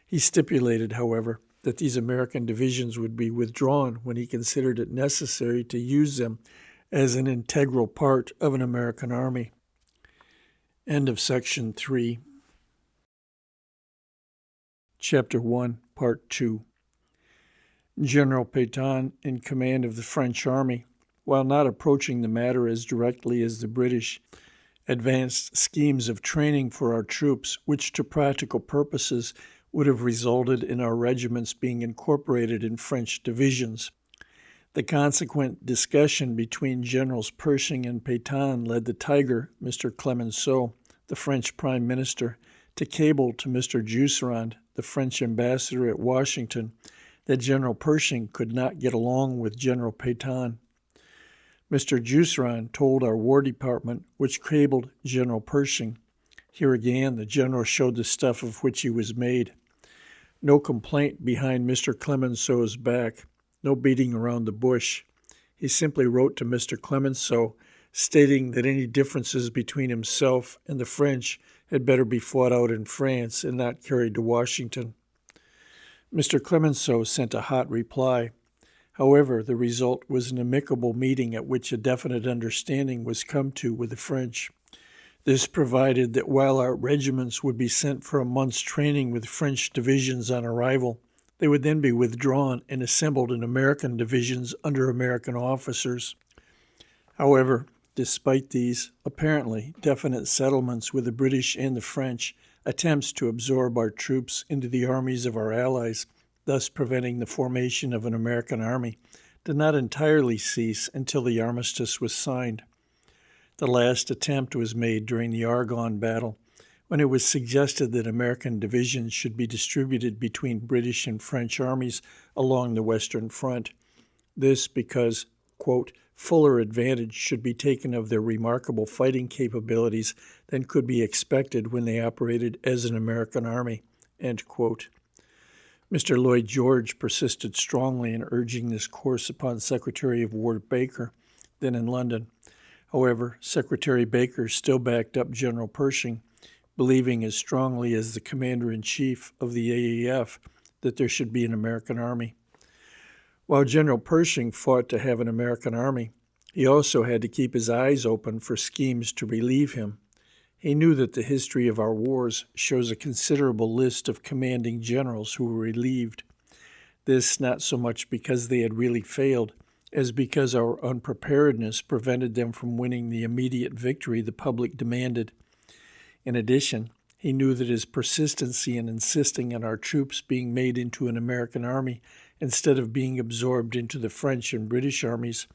He stipulated, however, that these American divisions would be withdrawn when he considered it necessary to use them as an integral part of an American army. End of Section 3. Chapter 1, Part 2. General Pétain, in command of the French army, while not approaching the matter as directly as the British, advanced schemes of training for our troops which to practical purposes would have resulted in our regiments being incorporated in French divisions. The consequent discussion between Generals Pershing and Pétain led the Tiger, Mr. Clemenceau, the French Prime Minister, to cable to Mr. Jusserand, the French ambassador at Washington, that General Pershing could not get along with General Pétain. Mr. Jusserand told our War Department, which cabled General Pershing. Here again the general showed the stuff of which he was made. No complaint behind Mr. Clemenceau's back, no beating around the bush. He simply wrote to Mr. Clemenceau, stating that any differences between himself and the French had better be fought out in France and not carried to Washington. Mr. Clemenceau sent a hot reply. However, the result was an amicable meeting at which a definite understanding was come to with the French. This provided that while our regiments would be sent for a month's training with French divisions on arrival, they would then be withdrawn and assembled in American divisions under American officers. However, despite these, apparently, definite settlements with the British and the French, attempts to absorb our troops into the armies of our allies, thus preventing the formation of an American army, did not entirely cease until the armistice was signed. The last attempt was made during the Argonne battle, when it was suggested that American divisions should be distributed between British and French armies along the Western Front. This because, quote, fuller advantage should be taken of their remarkable fighting capabilities than could be expected when they operated as an American army, end quote. Mr. Lloyd George persisted strongly in urging this course upon Secretary of War Baker, then in London. However, Secretary Baker still backed up General Pershing, believing as strongly as the Commander-in-Chief of the AAF that there should be an American army. While General Pershing fought to have an American army, he also had to keep his eyes open for schemes to relieve him. He knew that the history of our wars shows a considerable list of commanding generals who were relieved. This not so much because they had really failed, as because our unpreparedness prevented them from winning the immediate victory the public demanded. In addition, he knew that his persistency in insisting on our troops being made into an American army instead of being absorbed into the French and British armies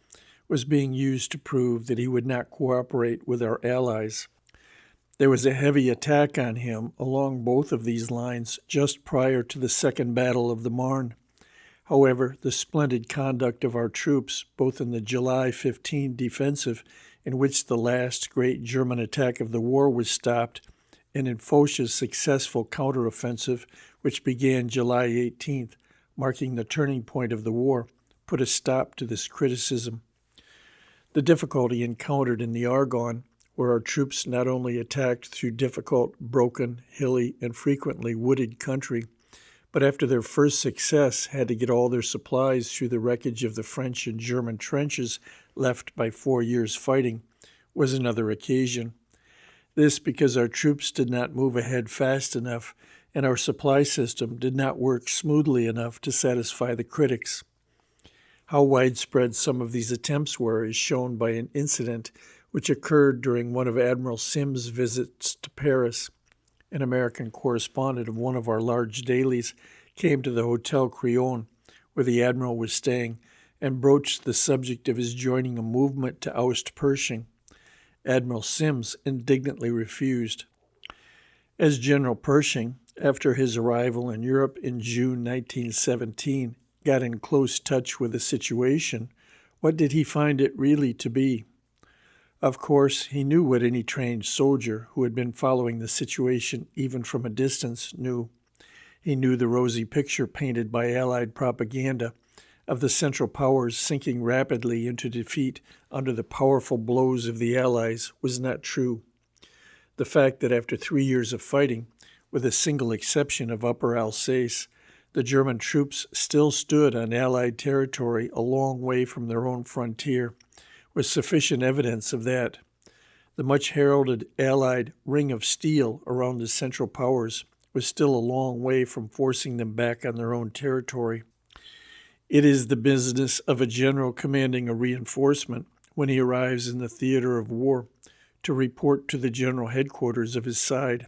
was being used to prove that he would not cooperate with our allies. There was a heavy attack on him along both of these lines just prior to the Second Battle of the Marne. However, the splendid conduct of our troops, both in the July 15 defensive, in which the last great German attack of the war was stopped, and in Foch's successful counteroffensive, which began July 18th, marking the turning point of the war, put a stop to this criticism. The difficulty encountered in the Argonne, where our troops not only attacked through difficult, broken, hilly, and frequently wooded country, but after their first success had to get all their supplies through the wreckage of the French and German trenches left by 4 years' fighting, was another occasion. This because our troops did not move ahead fast enough and our supply system did not work smoothly enough to satisfy the critics. How widespread some of these attempts were is shown by an incident which occurred during one of Admiral Sim's visits to Paris. An American correspondent of one of our large dailies came to the Hotel Crillon, where the admiral was staying, and broached the subject of his joining a movement to oust Pershing. Admiral Sims indignantly refused. As General Pershing, after his arrival in Europe in June 1917, got in close touch with the situation, what did he find it really to be? Of course, he knew what any trained soldier who had been following the situation even from a distance knew. He knew the rosy picture painted by Allied propaganda of the Central Powers sinking rapidly into defeat under the powerful blows of the Allies was not true. The fact that after 3 years of fighting, with a single exception of Upper Alsace, The German troops still stood on Allied territory a long way from their own frontier, with sufficient evidence of that. The much heralded Allied ring of steel around the Central Powers was still a long way from forcing them back on their own territory. It is the business of a general commanding a reinforcement, when he arrives in the theater of war, to report to the general headquarters of his side.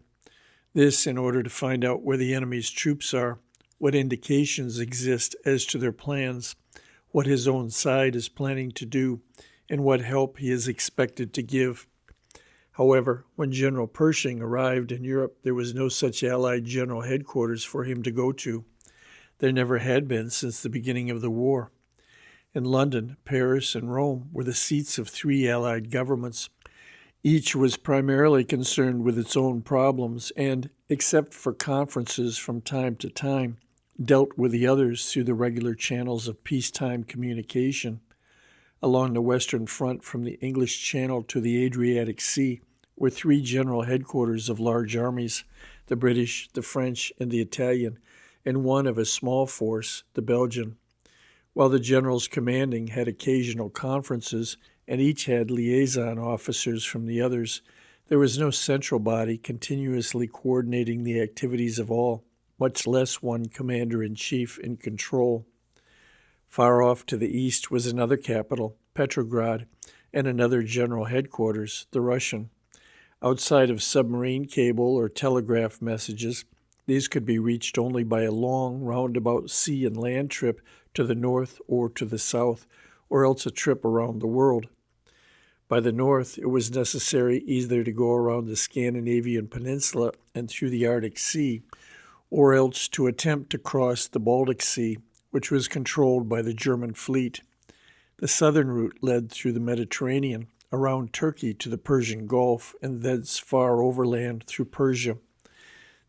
This in order to find out where the enemy's troops are, what indications exist as to their plans, what his own side is planning to do, and what help he is expected to give. However, when General Pershing arrived in Europe, there was no such Allied general headquarters for him to go to. There never had been since the beginning of the war. In London, Paris, and Rome were the seats of 3 Allied governments. Each was primarily concerned with its own problems and, except for conferences from time to time, dealt with the others through the regular channels of peacetime communication. Along the Western Front from the English Channel to the Adriatic Sea were 3 general headquarters of large armies, the British, the French, and the Italian, and one of a small force, the Belgian. While the generals commanding had occasional conferences and each had liaison officers from the others, there was no central body continuously coordinating the activities of all, much less one commander-in-chief in control. Far off to the east was another capital, Petrograd, and another general headquarters, the Russian. Outside of submarine cable or telegraph messages, these could be reached only by a long, roundabout sea and land trip to the north or to the south, or else a trip around the world. By the north, it was necessary either to go around the Scandinavian peninsula and through the Arctic Sea, or else to attempt to cross the Baltic Sea, which was controlled by the German fleet. The southern route led through the Mediterranean, around Turkey to the Persian Gulf, and thence far overland through Persia.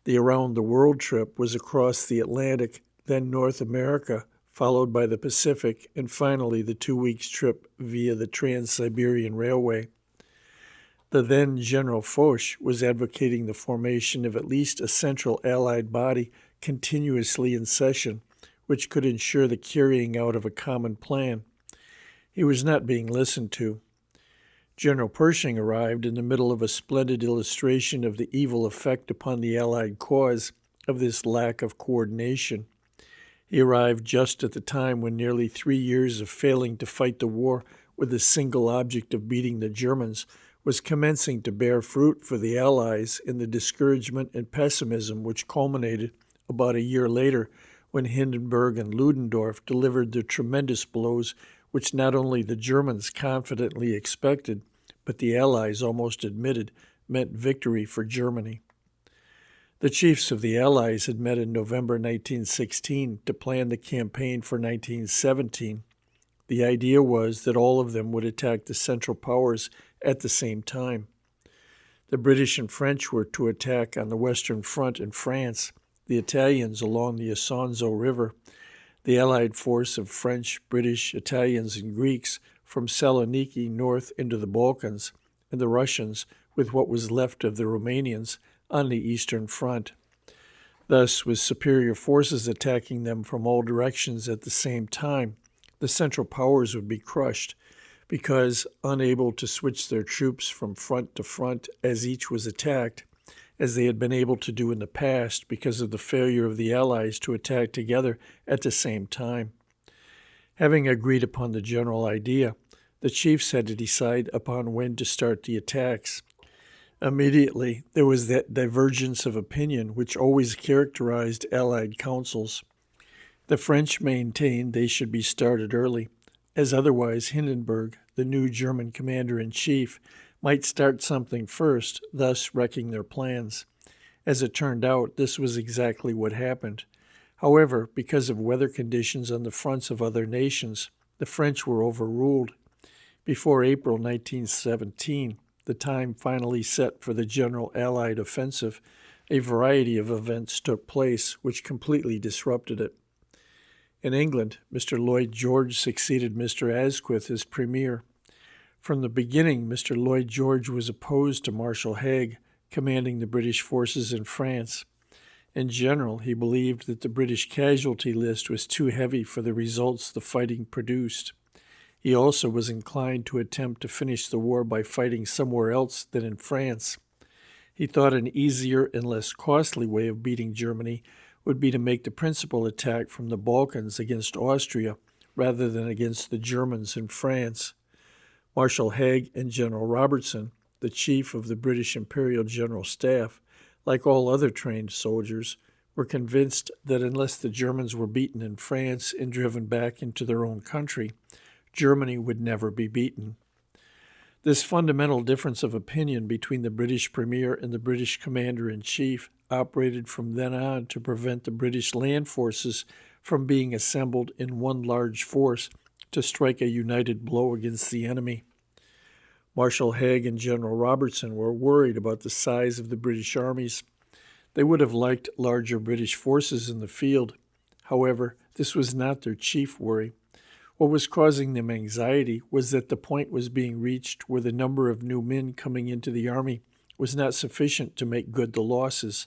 The around-the-world trip was across the Atlantic, then North America, followed by the Pacific, and finally the 2 weeks trip via the Trans-Siberian Railway. The then General Foch was advocating the formation of at least a central Allied body continuously in session, which could ensure the carrying out of a common plan. He was not being listened to. General Pershing arrived in the middle of a splendid illustration of the evil effect upon the Allied cause of this lack of coordination. He arrived just at the time when nearly 3 years of failing to fight the war with the single object of beating the Germans was commencing to bear fruit for the Allies in the discouragement and pessimism which culminated about a year later when Hindenburg and Ludendorff delivered the tremendous blows which not only the Germans confidently expected, but the Allies almost admitted meant victory for Germany. The chiefs of the Allies had met in November 1916 to plan the campaign for 1917. The idea was that all of them would attack the Central Powers at the same time. The British and French were to attack on the Western Front in France, the Italians along the Isonzo River, the Allied force of French, British, Italians, and Greeks from Saloniki north into the Balkans, and the Russians, with what was left of the Romanians, on the Eastern Front. Thus, with superior forces attacking them from all directions at the same time, the Central Powers would be crushed, because, unable to switch their troops from front to front as each was attacked, as they had been able to do in the past because of the failure of the Allies to attack together at the same time. Having agreed upon the general idea, the chiefs had to decide upon when to start the attacks. Immediately, there was that divergence of opinion which always characterized Allied councils. The French maintained they should be started early, as otherwise Hindenburg, the new German commander-in-chief, might start something first, thus wrecking their plans. As it turned out, this was exactly what happened. However, because of weather conditions on the fronts of other nations, the French were overruled. Before April 1917, the time finally set for the general Allied offensive, a variety of events took place which completely disrupted it. In England, Mr. Lloyd George succeeded Mr. Asquith as premier. From the beginning, Mr. Lloyd George was opposed to Marshal Haig, commanding the British forces in France. In general, he believed that the British casualty list was too heavy for the results the fighting produced. He also was inclined to attempt to finish the war by fighting somewhere else than in France. He thought an easier and less costly way of beating Germany would be to make the principal attack from the Balkans against Austria rather than against the Germans in France. Marshal Haig and General Robertson, the chief of the British Imperial General Staff, like all other trained soldiers, were convinced that unless the Germans were beaten in France and driven back into their own country, Germany would never be beaten. This fundamental difference of opinion between the British Premier and the British Commander-in-Chief operated from then on to prevent the British land forces from being assembled in one large force to strike a united blow against the enemy. Marshal Haig and General Robertson were worried about the size of the British armies. They would have liked larger British forces in the field. However, this was not their chief worry. What was causing them anxiety was that the point was being reached where the number of new men coming into the army was not sufficient to make good the losses.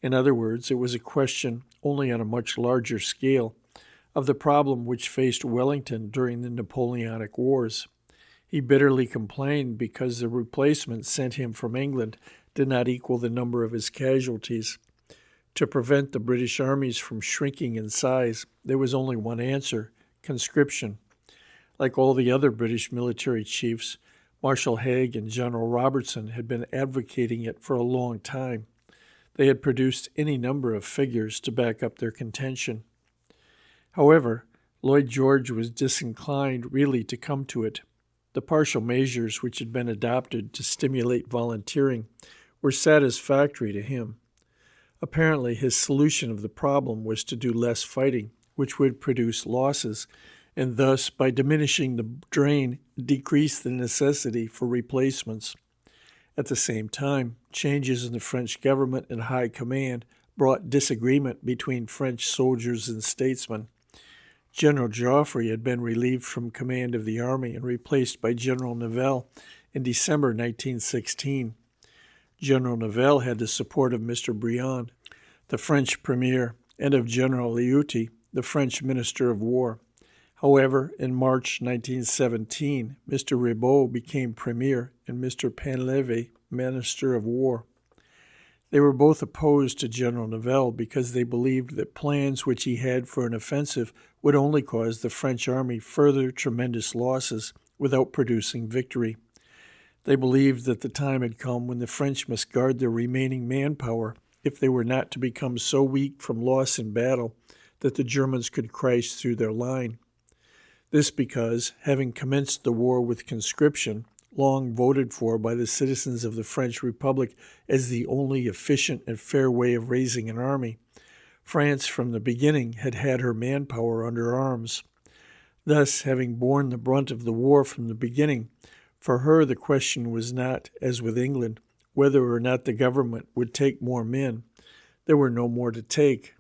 In other words, it was a question, only on a much larger scale, of the problem which faced Wellington during the Napoleonic Wars. He bitterly complained because the replacement sent him from England did not equal the number of his casualties. To prevent the British armies from shrinking in size, there was only one answer: conscription. Like all the other British military chiefs, Marshal Haig and General Robertson had been advocating it for a long time. They had produced any number of figures to back up their contention. However, Lloyd George was disinclined really to come to it. The partial measures which had been adopted to stimulate volunteering were satisfactory to him. Apparently, his solution of the problem was to do less fighting, which would produce losses, and thus, by diminishing the drain, decrease the necessity for replacements. At the same time, changes in the French government and high command brought disagreement between French soldiers and statesmen. General Joffre had been relieved from command of the army and replaced by General Nivelle in December 1916. General Nivelle had the support of Mr. Briand, the French premier, and of General Lieuty, the French Minister of War. However, in March 1917, Mr. Ribot became premier and Mr. Painlevé Minister of War. They were both opposed to General Nivelle because they believed that plans which he had for an offensive would only cause the French army further tremendous losses without producing victory. They believed that the time had come when the French must guard their remaining manpower if they were not to become so weak from loss in battle that the Germans could crash through their line. This because, having commenced the war with conscription, long voted for by the citizens of the French Republic as the only efficient and fair way of raising an army, France from the beginning had had her manpower under arms. Thus, having borne the brunt of the war from the beginning, for her the question was not, as with England, whether or not the government would take more men. There were no more to take.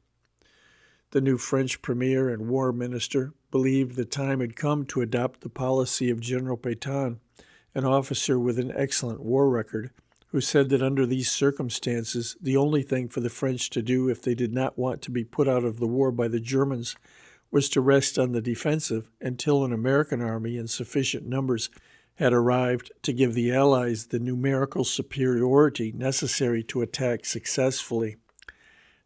The new French premier and war minister believed the time had come to adopt the policy of General Pétain, an officer with an excellent war record, who said that under these circumstances, the only thing for the French to do if they did not want to be put out of the war by the Germans was to rest on the defensive until an American army in sufficient numbers had arrived to give the Allies the numerical superiority necessary to attack successfully.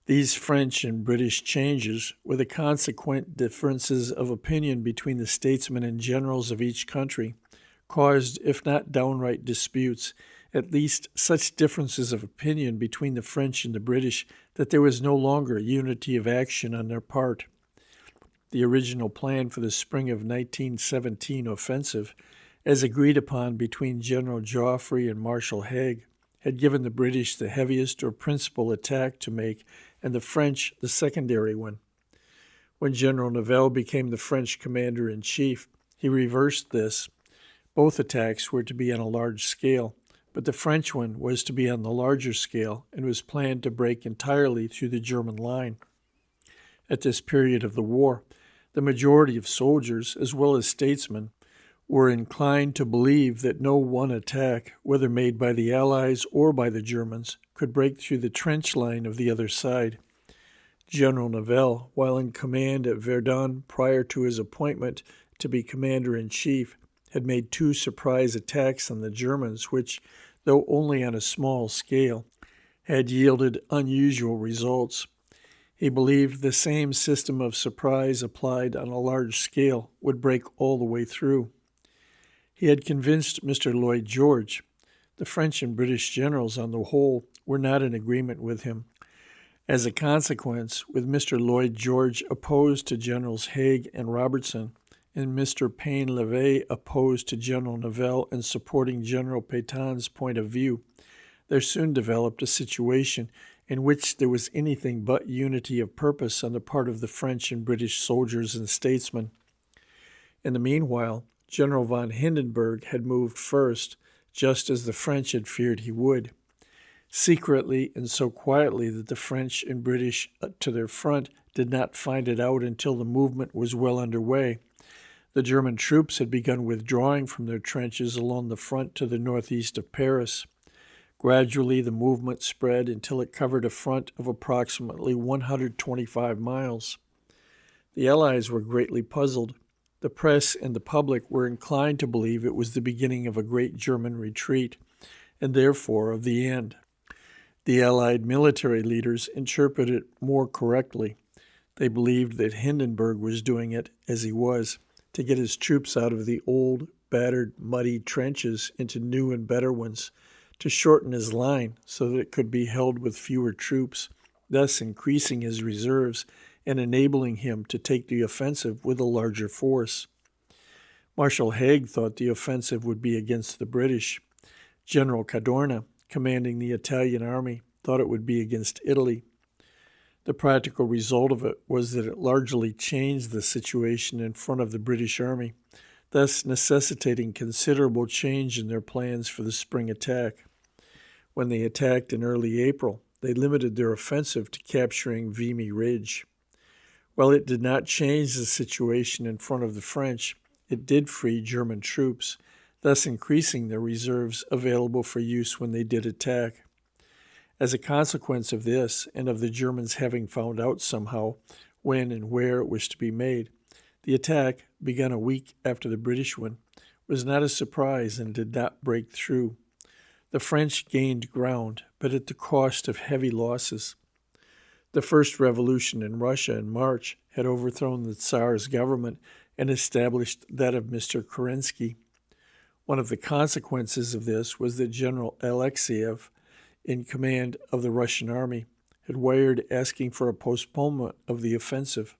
These French and British changes, with the consequent differences of opinion between the statesmen and generals of each country, caused, if not downright disputes, at least such differences of opinion between the French and the British that there was no longer unity of action on their part. The original plan for the spring of 1917 offensive, as agreed upon between General Joffre and Marshal Haig, had given the British the heaviest or principal attack to make and the French the secondary one. When General Nivelle became the French commander-in-chief, he reversed this. Both attacks were to be on a large scale, but the French one was to be on the larger scale and was planned to break entirely through the German line. At this period of the war, the majority of soldiers, as well as statesmen, were inclined to believe that no one attack, whether made by the Allies or by the Germans, could break through the trench line of the other side. General Nivelle, while in command at Verdun prior to his appointment to be commander-in-chief, had made 2 surprise attacks on the Germans which, though only on a small scale, had yielded unusual results. He believed the same system of surprise applied on a large scale would break all the way through. He had convinced Mr. Lloyd George. The French and British generals, on the whole, were not in agreement with him. As a consequence, with Mr. Lloyd George opposed to Generals Haig and Robertson, and Mr. Painlevé opposed to General Nivelle and supporting General Pétain's point of view, there soon developed a situation in which there was anything but unity of purpose on the part of the French and British soldiers and statesmen. In the meanwhile, General von Hindenburg had moved first, just as the French had feared he would. Secretly and so quietly that the French and British to their front did not find it out until the movement was well underway. The German troops had begun withdrawing from their trenches along the front to the northeast of Paris. Gradually, the movement spread until it covered a front of approximately 125 miles. The Allies were greatly puzzled. The press and the public were inclined to believe it was the beginning of a great German retreat, and therefore of the end. The Allied military leaders interpreted it more correctly. They believed that Hindenburg was doing it, as he was, to get his troops out of the old, battered, muddy trenches into new and better ones, to shorten his line so that it could be held with fewer troops, thus increasing his reserves and enabling him to take the offensive with a larger force. Marshal Haig thought the offensive would be against the British. General Cadorna, commanding the Italian army, thought it would be against Italy. The practical result of it was that it largely changed the situation in front of the British army, thus necessitating considerable change in their plans for the spring attack. When they attacked in early April, they limited their offensive to capturing Vimy Ridge. While it did not change the situation in front of the French, it did free German troops, thus increasing their reserves available for use when they did attack. As a consequence of this, and of the Germans having found out somehow when and where it was to be made, the attack, begun a week after the British one, was not a surprise and did not break through. The French gained ground, but at the cost of heavy losses. The first revolution in Russia in March had overthrown the Tsar's government and established that of Mr. Kerensky. One of the consequences of this was that General Alexeyev, in command of the Russian army, had wired asking for a postponement of the offensive.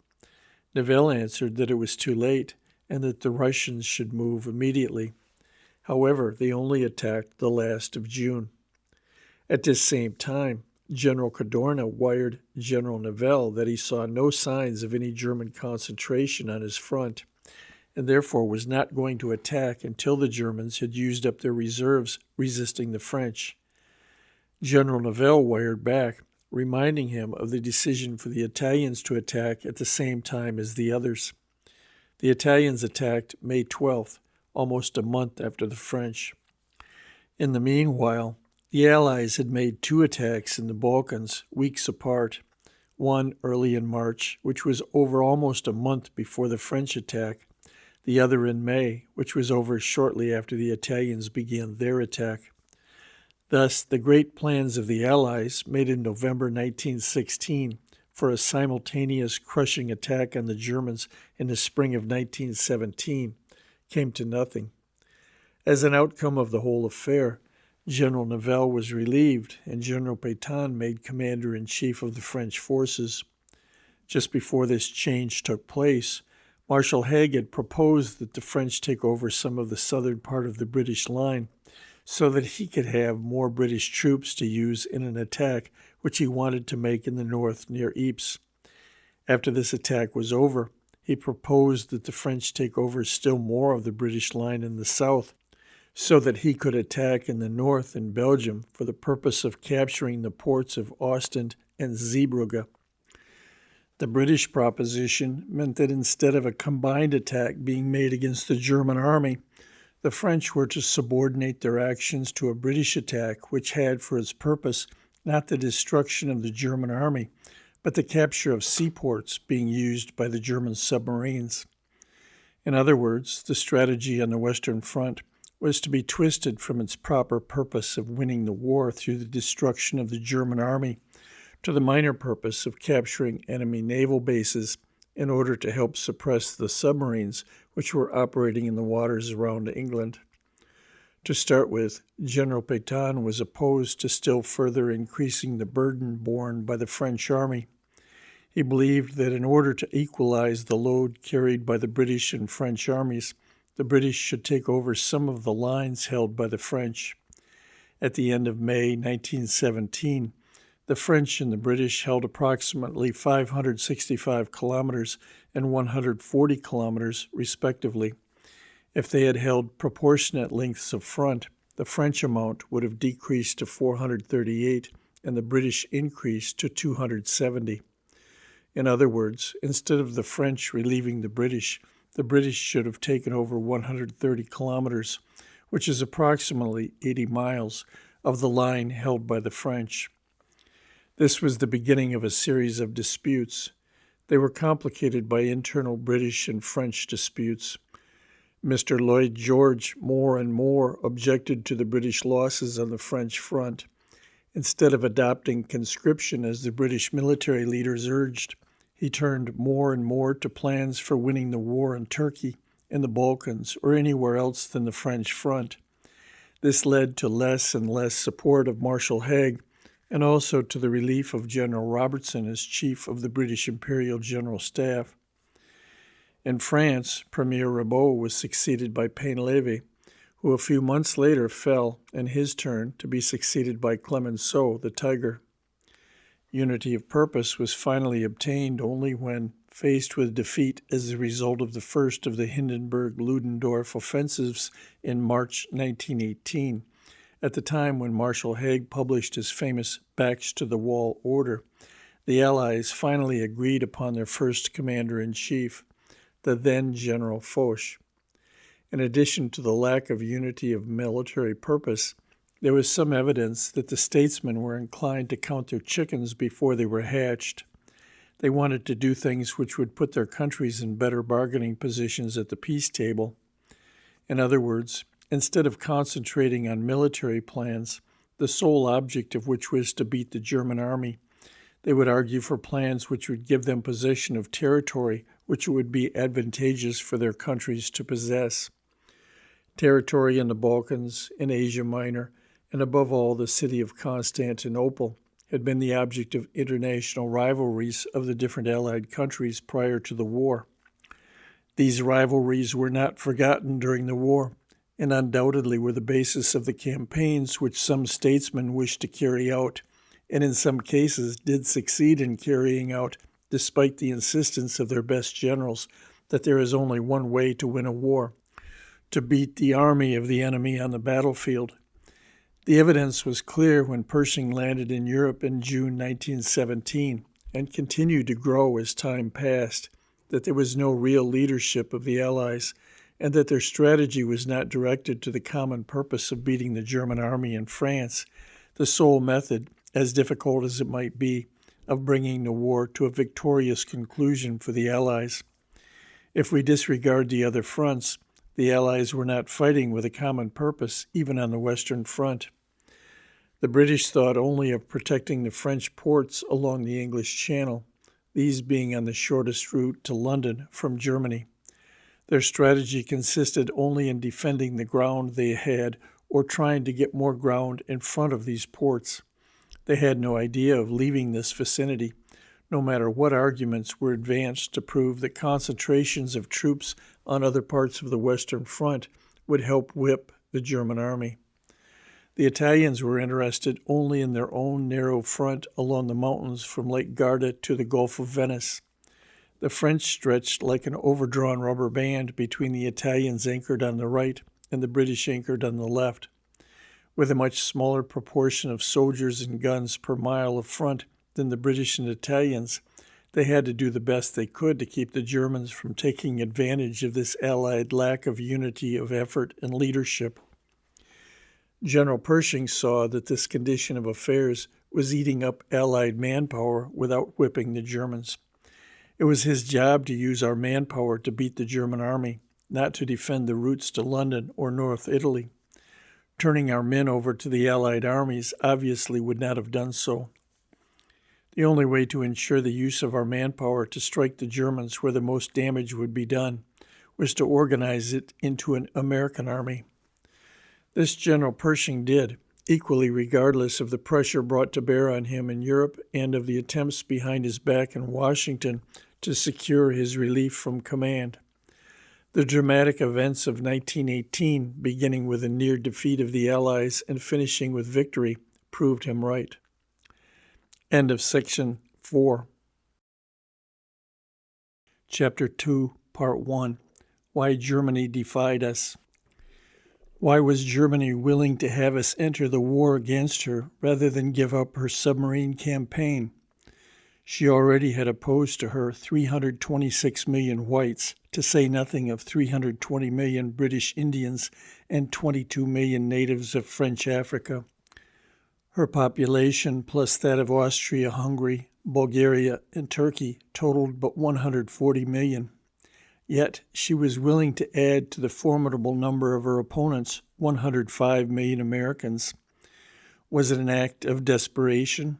Nivelle answered that it was too late and that the Russians should move immediately. However, they only attacked the last of June. At this same time, General Cadorna wired General Nivelle that he saw no signs of any German concentration on his front, and therefore was not going to attack until the Germans had used up their reserves resisting the French. General Nivelle wired back, reminding him of the decision for the Italians to attack at the same time as the others. The Italians attacked May 12th, almost a month after the French. In the meanwhile, the Allies had made 2 attacks in the Balkans, weeks apart, one early in March, which was over almost a month before the French attack, the other in May, which was over shortly after the Italians began their attack. Thus, the great plans of the Allies, made in November 1916 for a simultaneous crushing attack on the Germans in the spring of 1917, came to nothing. As an outcome of the whole affair, General Nivelle was relieved, and General Pétain made commander-in-chief of the French forces. Just before this change took place, Marshal Haig had proposed that the French take over some of the southern part of the British line, so that he could have more British troops to use in an attack which he wanted to make in the north near Ypres. After this attack was over, he proposed that the French take over still more of the British line in the south, so that he could attack in the north in Belgium for the purpose of capturing the ports of Ostend and Zeebrugge. The British proposition meant that instead of a combined attack being made against the German army, the French were to subordinate their actions to a British attack which had for its purpose not the destruction of the German army, but the capture of seaports being used by the German submarines. In other words, the strategy on the Western Front was to be twisted from its proper purpose of winning the war through the destruction of the German army to the minor purpose of capturing enemy naval bases in order to help suppress the submarines which were operating in the waters around England. To start with, General Pétain was opposed to still further increasing the burden borne by the French army. He believed that in order to equalize the load carried by the British and French armies, the British should take over some of the lines held by the French. At the end of May 1917, the French and the British held approximately 565 kilometers and 140 kilometers, respectively. If they had held proportionate lengths of front, the French amount would have decreased to 438 and the British increased to 270. In other words, instead of the French relieving the British should have taken over 130 kilometers, which is approximately 80 miles, of the line held by the French. This was the beginning of a series of disputes. They were complicated by internal British and French disputes. Mr. Lloyd George more and more objected to the British losses on the French front. Instead of adopting conscription as the British military leaders urged, he turned more and more to plans for winning the war in Turkey, in the Balkans, or anywhere else than the French front. This led to less and less support of Marshal Haig, and also to the relief of General Robertson as chief of the British Imperial General Staff. In France, Premier Ribault was succeeded by Painlevé, who a few months later fell, in his turn, to be succeeded by Clemenceau, the Tiger. Unity of purpose was finally obtained only when, faced with defeat as a result of the first of the Hindenburg-Ludendorff offensives in March 1918, at the time when Marshal Haig published his famous backs-to-the-wall order, the Allies finally agreed upon their first commander-in-chief, the then General Foch. In addition to the lack of unity of military purpose, there was some evidence that the statesmen were inclined to count their chickens before they were hatched. They wanted to do things which would put their countries in better bargaining positions at the peace table. In other words, instead of concentrating on military plans, the sole object of which was to beat the German army, they would argue for plans which would give them possession of territory which it would be advantageous for their countries to possess. Territory in the Balkans, in Asia Minor, and above all the city of Constantinople had been the object of international rivalries of the different Allied countries prior to the war. These rivalries were not forgotten during the war, and undoubtedly were the basis of the campaigns which some statesmen wished to carry out, and in some cases did succeed in carrying out, despite the insistence of their best generals that there is only one way to win a war: to beat the army of the enemy on the battlefield. The evidence was clear when Pershing landed in Europe in June 1917, and continued to grow as time passed, that there was no real leadership of the Allies, and that their strategy was not directed to the common purpose of beating the German army in France, the sole method, as difficult as it might be, of bringing the war to a victorious conclusion for the Allies. If we disregard the other fronts, the Allies were not fighting with a common purpose, even on the Western Front. The British thought only of protecting the French ports along the English Channel, these being on the shortest route to London from Germany. Their strategy consisted only in defending the ground they had or trying to get more ground in front of these ports. They had no idea of leaving this vicinity, no matter what arguments were advanced to prove that concentrations of troops on other parts of the Western Front would help whip the German army. The Italians were interested only in their own narrow front along the mountains from Lake Garda to the Gulf of Venice. The French stretched like an overdrawn rubber band between the Italians anchored on the right and the British anchored on the left. With a much smaller proportion of soldiers and guns per mile of front than the British and Italians, they had to do the best they could to keep the Germans from taking advantage of this Allied lack of unity of effort and leadership. General Pershing saw that this condition of affairs was eating up Allied manpower without whipping the Germans. It was his job to use our manpower to beat the German army, not to defend the routes to London or North Italy. Turning our men over to the Allied armies obviously would not have done so. The only way to ensure the use of our manpower to strike the Germans where the most damage would be done was to organize it into an American army. This General Pershing did, equally regardless of the pressure brought to bear on him in Europe and of the attempts behind his back in Washington to secure his relief from command. The dramatic events of 1918, beginning with a near defeat of the Allies and finishing with victory, proved him right. End of Section 4. Chapter 2, Part 1. Why Germany Defied Us. Why was Germany willing to have us enter the war against her rather than give up her submarine campaign? She already had opposed to her 326 million whites, to say nothing of 320 million British Indians and 22 million natives of French Africa. Her population, plus that of Austria-Hungary, Bulgaria, and Turkey, totaled but 140 million. Yet she was willing to add to the formidable number of her opponents 105 million Americans. Was it an act of desperation?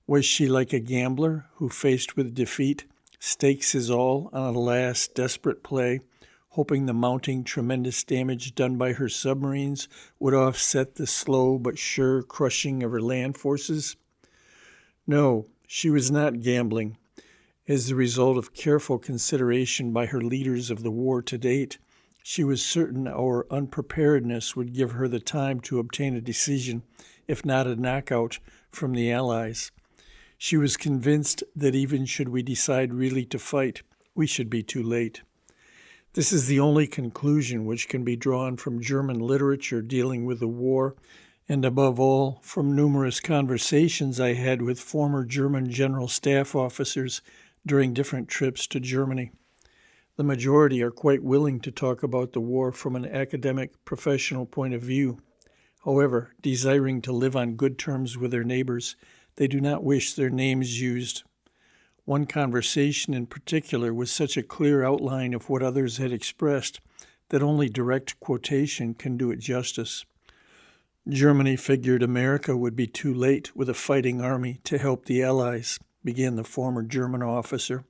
Was she like a gambler who, faced with defeat, stakes his all on a last desperate play, hoping the mounting tremendous damage done by her submarines would offset the slow but sure crushing of her land forces? No, she was not gambling. As the result of careful consideration by her leaders of the war to date, she was certain our unpreparedness would give her the time to obtain a decision, if not a knockout, from the Allies. She was convinced that even should we decide really to fight, we should be too late. This is the only conclusion which can be drawn from German literature dealing with the war, and above all, from numerous conversations I had with former German general staff officers during different trips to Germany. The majority are quite willing to talk about the war from an academic, professional point of view. However, desiring to live on good terms with their neighbors, they do not wish their names used. One conversation in particular was such a clear outline of what others had expressed that only direct quotation can do it justice. Germany figured America would be too late with a fighting army to help the Allies, began the former German officer.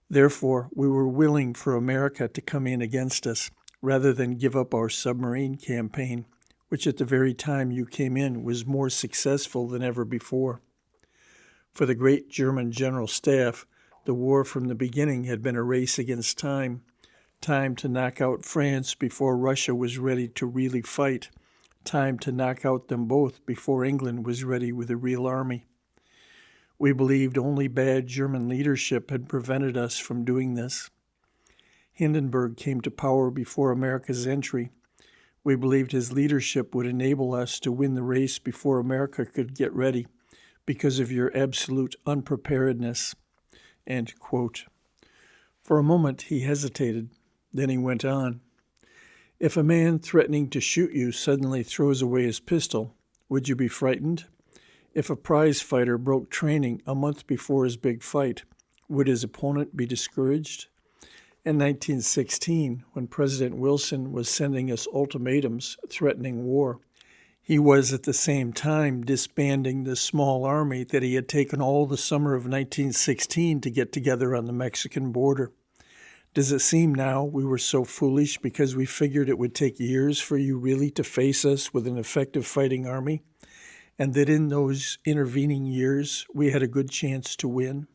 Therefore, we were willing for America to come in against us, rather than give up our submarine campaign, which at the very time you came in was more successful than ever before. For the great German General Staff, the war from the beginning had been a race against time to knock out France before Russia was ready to really fight, time to knock out them both before England was ready with a real army. We believed only bad German leadership had prevented us from doing this. Hindenburg came to power before America's entry. We believed his leadership would enable us to win the race before America could get ready, because of your absolute unpreparedness." End quote. For a moment he hesitated. Then he went on. "If a man threatening to shoot you suddenly throws away his pistol, would you be frightened? If a prize fighter broke training a month before his big fight, would his opponent be discouraged? In 1916, when President Wilson was sending us ultimatums threatening war, he was at the same time disbanding the small army that he had taken all the summer of 1916 to get together on the Mexican border. Does it seem now we were so foolish because we figured it would take years for you really to face us with an effective fighting army, and that in those intervening years we had a good chance to win?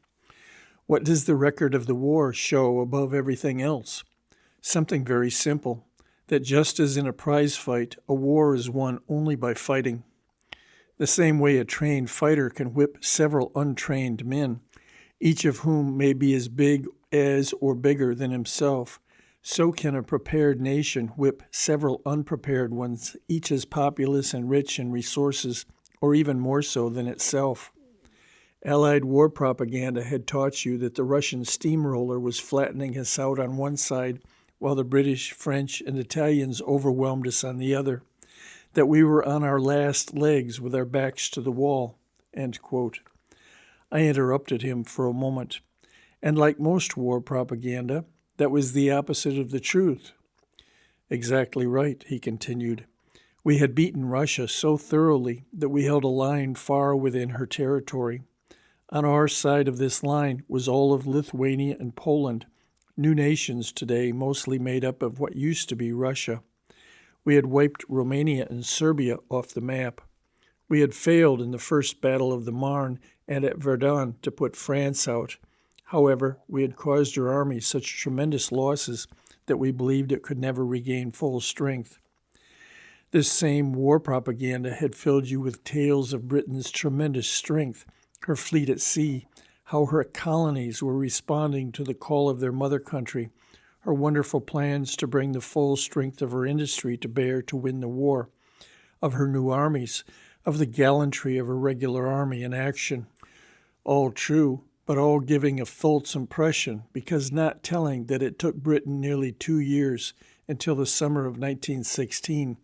What does the record of the war show above everything else? Something very simple, that just as in a prize fight, a war is won only by fighting. The same way a trained fighter can whip several untrained men, each of whom may be as big as or bigger than himself, so can a prepared nation whip several unprepared ones, each as populous and rich in resources, or even more so than itself. Allied war propaganda had taught you that the Russian steamroller was flattening us out on one side, while the British, French, and Italians overwhelmed us on the other, that we were on our last legs with our backs to the wall, End quote. I interrupted him for a moment. And like most war propaganda, that was the opposite of the truth. Exactly right, he continued. We had beaten Russia so thoroughly that we held a line far within her territory. On our side of this line was all of Lithuania and Poland, new nations today mostly made up of what used to be Russia. We had wiped Romania and Serbia off the map. We had failed in the First Battle of the Marne and at Verdun to put France out. However, we had caused her army such tremendous losses that we believed it could never regain full strength. This same war propaganda had filled you with tales of Britain's tremendous strength, her fleet at sea, how her colonies were responding to the call of their mother country, her wonderful plans to bring the full strength of her industry to bear to win the war, of her new armies, of the gallantry of her regular army in action. All true, but all giving a false impression because not telling that it took Britain nearly 2 years until the summer of 1916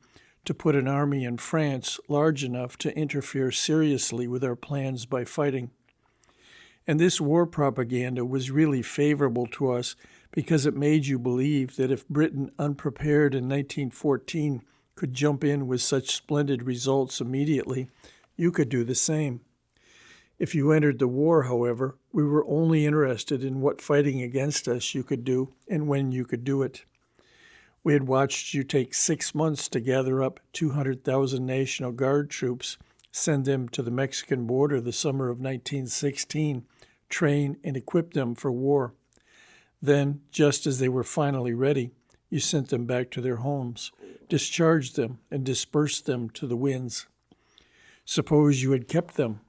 to put an army in France large enough to interfere seriously with our plans by fighting. And this war propaganda was really favorable to us because it made you believe that if Britain, unprepared in 1914, could jump in with such splendid results immediately, you could do the same. If you entered the war, however, we were only interested in what fighting against us you could do and when you could do it. We had watched you take 6 months to gather up 200,000 National Guard troops, send them to the Mexican border the summer of 1916, train and equip them for war. Then, just as they were finally ready, you sent them back to their homes, discharged them, and dispersed them to the winds. Suppose you had kept them.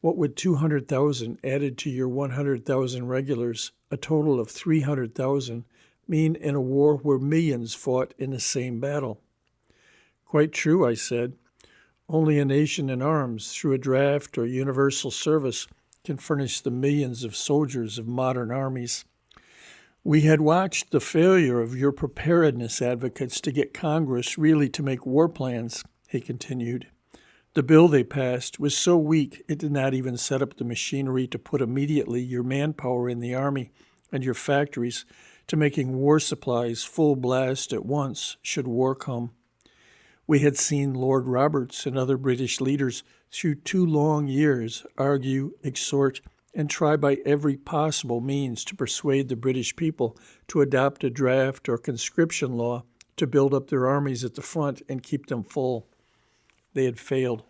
What would 200,000 added to your 100,000 regulars, a total of 300,000, mean in a war where millions fought in the same battle? Quite true, I said. Only a nation in arms, through a draft or universal service, can furnish the millions of soldiers of modern armies. We had watched the failure of your preparedness advocates to get Congress really to make war plans, he continued. The bill they passed was so weak it did not even set up the machinery to put immediately your manpower in the army and your factories to making war supplies full blast at once should war come. We had seen Lord Roberts and other British leaders through 2 long years argue, exhort, and try by every possible means to persuade the British people to adopt a draft or conscription law to build up their armies at the front and keep them full. They had failed.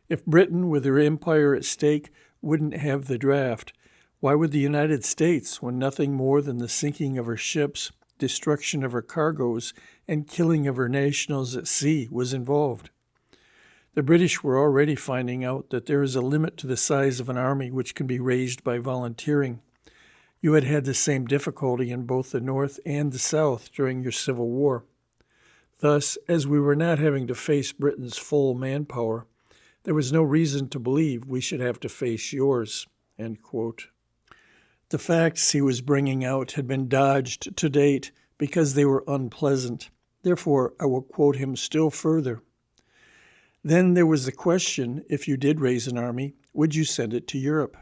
If Britain, with her empire at stake, wouldn't have the draft, why would the United States, when nothing more than the sinking of her ships, destruction of her cargoes, and killing of her nationals at sea was involved? The British were already finding out that there is a limit to the size of an army which can be raised by volunteering. You had had the same difficulty in both the North and the South during your Civil War. Thus, as we were not having to face Britain's full manpower, there was no reason to believe we should have to face yours." End quote. The facts he was bringing out had been dodged to date because they were unpleasant. Therefore, I will quote him still further. "Then there was the question, if you did raise an army, would you send it to Europe?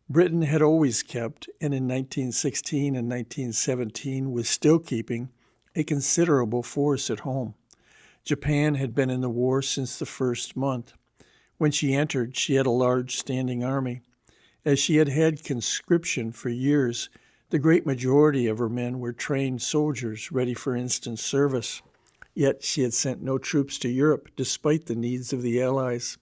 Britain had always kept, and in 1916 and 1917 was still keeping, a considerable force at home. Japan had been in the war since the first month. When she entered, she had a large standing army. As she had had conscription for years, the great majority of her men were trained soldiers ready for instant service. Yet she had sent no troops to Europe despite the needs of the Allies.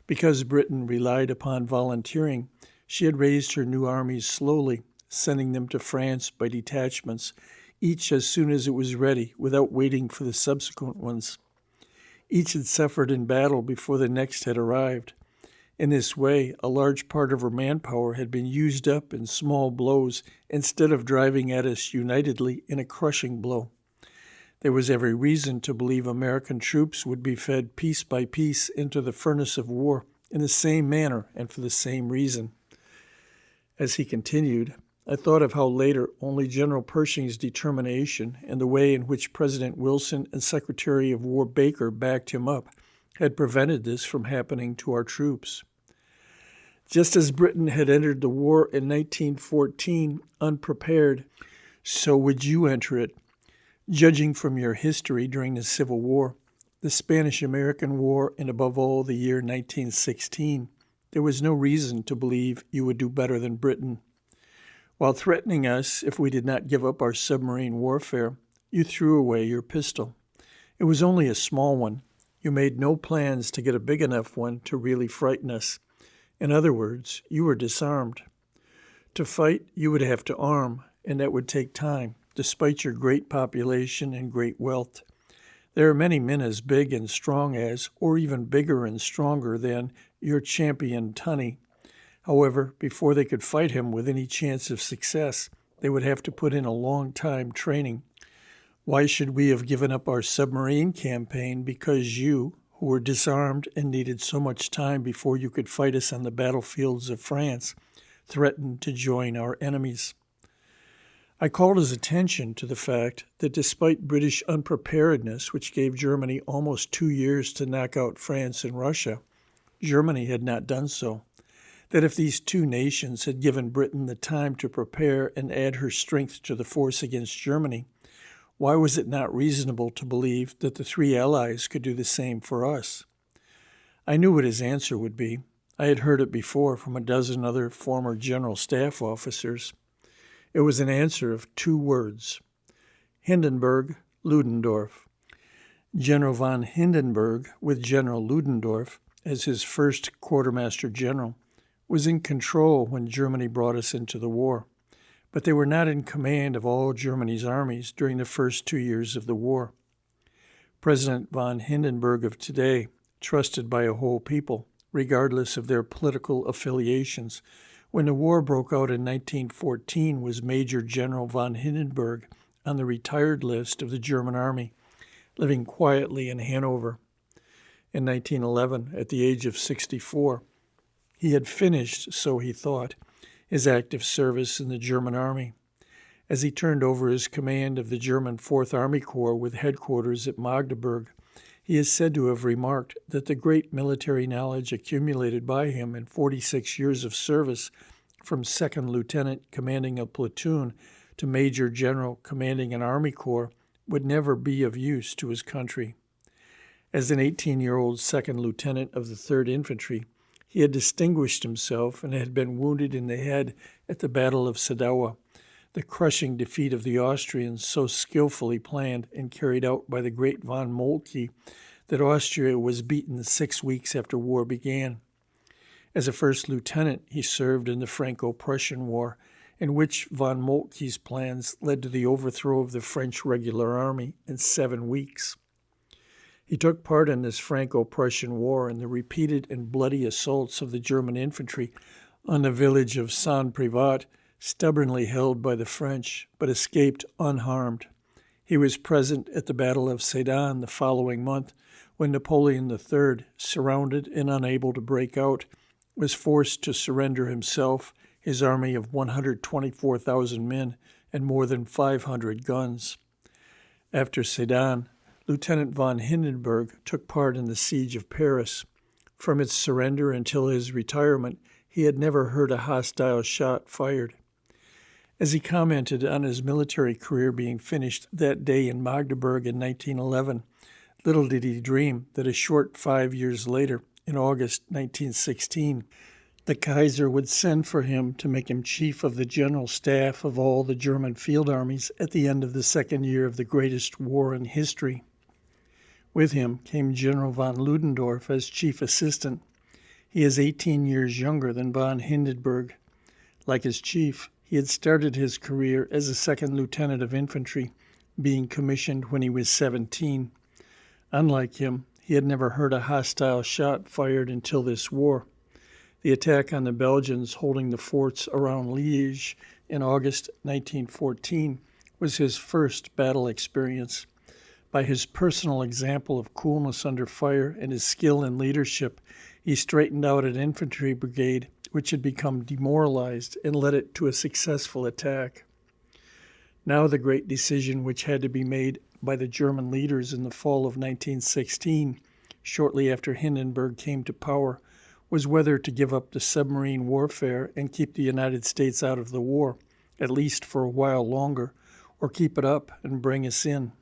Because Britain relied upon volunteering, she had raised her new armies slowly, sending them to France by detachments, each as soon as it was ready, without waiting for the subsequent ones. Each had suffered in battle before the next had arrived. In this way, a large part of her manpower had been used up in small blows instead of driving at us unitedly in a crushing blow. There was every reason to believe American troops would be fed piece by piece into the furnace of war in the same manner and for the same reason." As he continued, I thought of how later only General Pershing's determination and the way in which President Wilson and Secretary of War Baker backed him up had prevented this from happening to our troops. Just as Britain had entered the war in 1914 unprepared, so would you enter it. Judging from your history during the Civil War, the Spanish-American War, and above all the year 1916, there was no reason to believe you would do better than Britain. While threatening us if we did not give up our submarine warfare, you threw away your pistol. It was only a small one. You made no plans to get a big enough one to really frighten us. In other words, you were disarmed. To fight, you would have to arm, and that would take time, despite your great population and great wealth. There are many men as big and strong as, or even bigger and stronger than, your champion Tunney. However, before they could fight him with any chance of success, they would have to put in a long time training. Why should we have given up our submarine campaign because you, who were disarmed and needed so much time before you could fight us on the battlefields of France, threatened to join our enemies? I called his attention to the fact that despite British unpreparedness, which gave Germany almost 2 years to knock out France and Russia, Germany had not done so. That if these two nations had given Britain the time to prepare and add her strength to the force against Germany, why was it not reasonable to believe that the three allies could do the same for us? I knew what his answer would be. I had heard it before from a dozen other former general staff officers. It was an answer of 2 words: Hindenburg, Ludendorff. General von Hindenburg, with General Ludendorff as his first quartermaster general, was in control when Germany brought us into the war, but they were not in command of all Germany's armies during the first 2 years of the war. President von Hindenburg of today, trusted by a whole people, regardless of their political affiliations, when the war broke out in 1914, was Major General von Hindenburg on the retired list of the German army, living quietly in Hanover. In 1911, at the age of 64, he had finished, so he thought, his active service in the German army. As he turned over his command of the German Fourth Army Corps with headquarters at Magdeburg, he is said to have remarked that the great military knowledge accumulated by him in 46 years of service, from second lieutenant commanding a platoon to major general commanding an army corps, would never be of use to his country. As an 18-year-old second lieutenant of the 3rd Infantry, he had distinguished himself and had been wounded in the head at the Battle of Sadowa, the crushing defeat of the Austrians so skillfully planned and carried out by the great von Moltke that Austria was beaten 6 weeks after war began. As a first lieutenant, he served in the Franco-Prussian War, in which von Moltke's plans led to the overthrow of the French regular army in 7 weeks. He took part in this Franco-Prussian War and the repeated and bloody assaults of the German infantry on the village of Saint-Privat, stubbornly held by the French, but escaped unharmed. He was present at the Battle of Sedan the following month, when Napoleon III, surrounded and unable to break out, was forced to surrender himself, his army of 124,000 men, and more than 500 guns. After Sedan, Lieutenant von Hindenburg took part in the siege of Paris. From its surrender until his retirement, he had never heard a hostile shot fired. As he commented on his military career being finished that day in Magdeburg in 1911, little did he dream that a short 5 years later, in August 1916, the Kaiser would send for him to make him chief of the general staff of all the German field armies at the end of the second year of the greatest war in history. With him came General von Ludendorff as chief assistant. He is 18 years younger than von Hindenburg. Like his chief, he had started his career as a second lieutenant of infantry, being commissioned when he was 17. Unlike him, he had never heard a hostile shot fired until this war. The attack on the Belgians holding the forts around Liège in August 1914 was his first battle experience. By his personal example of coolness under fire and his skill in leadership, he straightened out an infantry brigade which had become demoralized and led it to a successful attack. Now the great decision which had to be made by the German leaders in the fall of 1916, shortly after Hindenburg came to power, was whether to give up the submarine warfare and keep the United States out of the war, at least for a while longer, or keep it up and bring us in.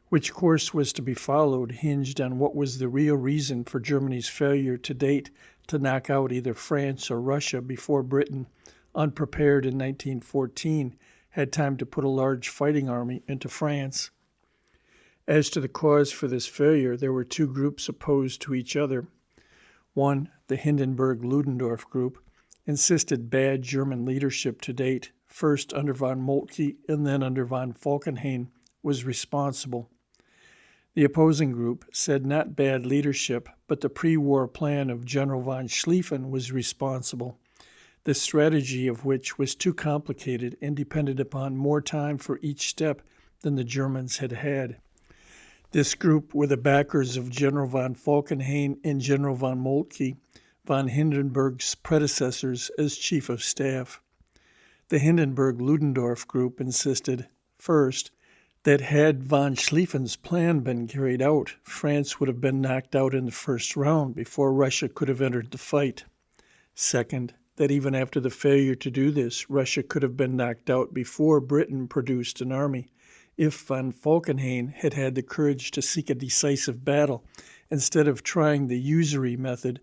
Which course was to be followed hinged on what was the real reason for Germany's failure to date to knock out either France or Russia before Britain, unprepared in 1914, had time to put a large fighting army into France. As to the cause for this failure, there were two groups opposed to each other. One, the Hindenburg-Ludendorff group, insisted bad German leadership to date, first under von Moltke and then under von Falkenhayn, was responsible. The opposing group said not bad leadership, but the pre-war plan of General von Schlieffen was responsible, the strategy of which was too complicated and depended upon more time for each step than the Germans had had. This group were the backers of General von Falkenhayn and General von Moltke, von Hindenburg's predecessors as Chief of Staff. The Hindenburg-Ludendorff group insisted, first, that had von Schlieffen's plan been carried out, France would have been knocked out in the first round before Russia could have entered the fight. Second, that even after the failure to do this, Russia could have been knocked out before Britain produced an army, if von Falkenhayn had had the courage to seek a decisive battle instead of trying the usury method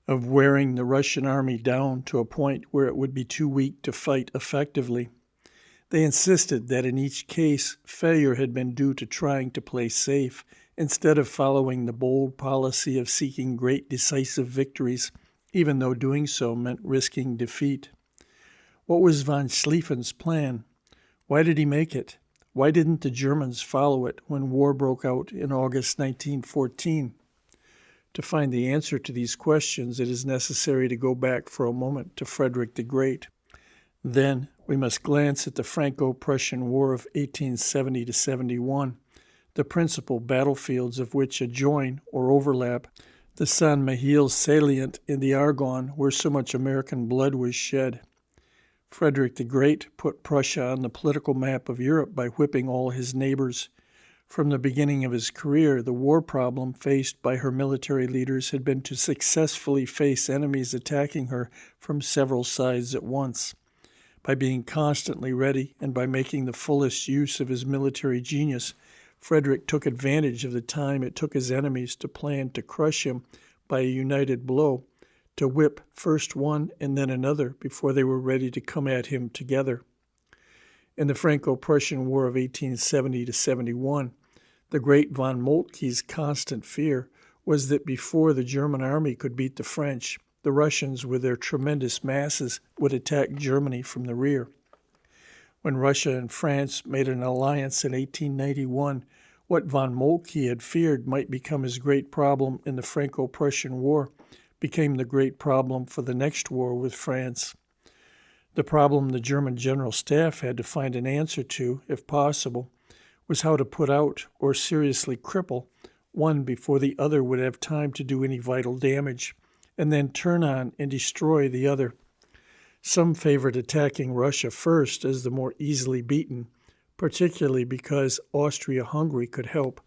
of wearing the Russian army down to a point where it would be too weak to fight effectively. They insisted that in each case, failure had been due to trying to play safe instead of following the bold policy of seeking great decisive victories, even though doing so meant risking defeat. What was von Schlieffen's plan? Why did he make it? Why didn't the Germans follow it when war broke out in August 1914? To find the answer to these questions, it is necessary to go back for a moment to Frederick the Great. Then we must glance at the Franco-Prussian War of 1870-71, the principal battlefields of which adjoin or overlap the Saint-Mihiel salient in the Argonne where so much American blood was shed. Frederick the Great put Prussia on the political map of Europe by whipping all his neighbors. From the beginning of his career, the war problem faced by her military leaders had been to successfully face enemies attacking her from several sides at once. By being constantly ready and by making the fullest use of his military genius, Frederick took advantage of the time it took his enemies to plan to crush him by a united blow, to whip first one and then another before they were ready to come at him together. In the Franco-Prussian War of 1870-71, the great von Moltke's constant fear was that before the German army could beat the French, the Russians, with their tremendous masses, would attack Germany from the rear. When Russia and France made an alliance in 1891, what von Moltke had feared might become his great problem in the Franco-Prussian War became the great problem for the next war with France. The problem the German General Staff had to find an answer to, if possible, was how to put out or seriously cripple one before the other would have time to do any vital damage, and then turn on and destroy the other. Some favored attacking Russia first as the more easily beaten, particularly because Austria-Hungary could help,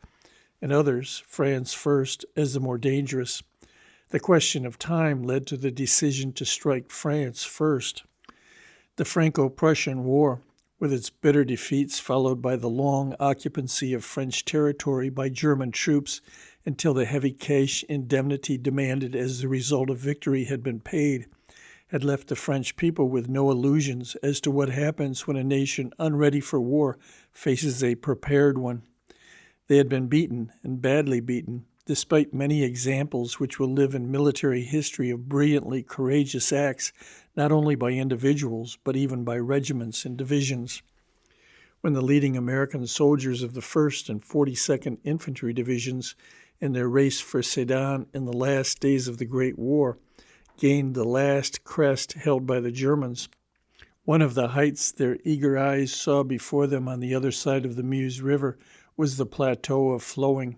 and others, France first, as the more dangerous. The question of time led to the decision to strike France first. The Franco-Prussian War, with its bitter defeats followed by the long occupancy of French territory by German troops until the heavy cash indemnity demanded as the result of victory had been paid, had left the French people with no illusions as to what happens when a nation unready for war faces a prepared one. They had been beaten, and badly beaten, despite many examples which will live in military history of brilliantly courageous acts, not only by individuals, but even by regiments and divisions. When the leading American soldiers of the 1st and 42nd Infantry Divisions, in their race for Sedan in the last days of the Great War, gained the last crest held by the Germans, one of the heights their eager eyes saw before them on the other side of the Meuse River was the plateau of Flowing.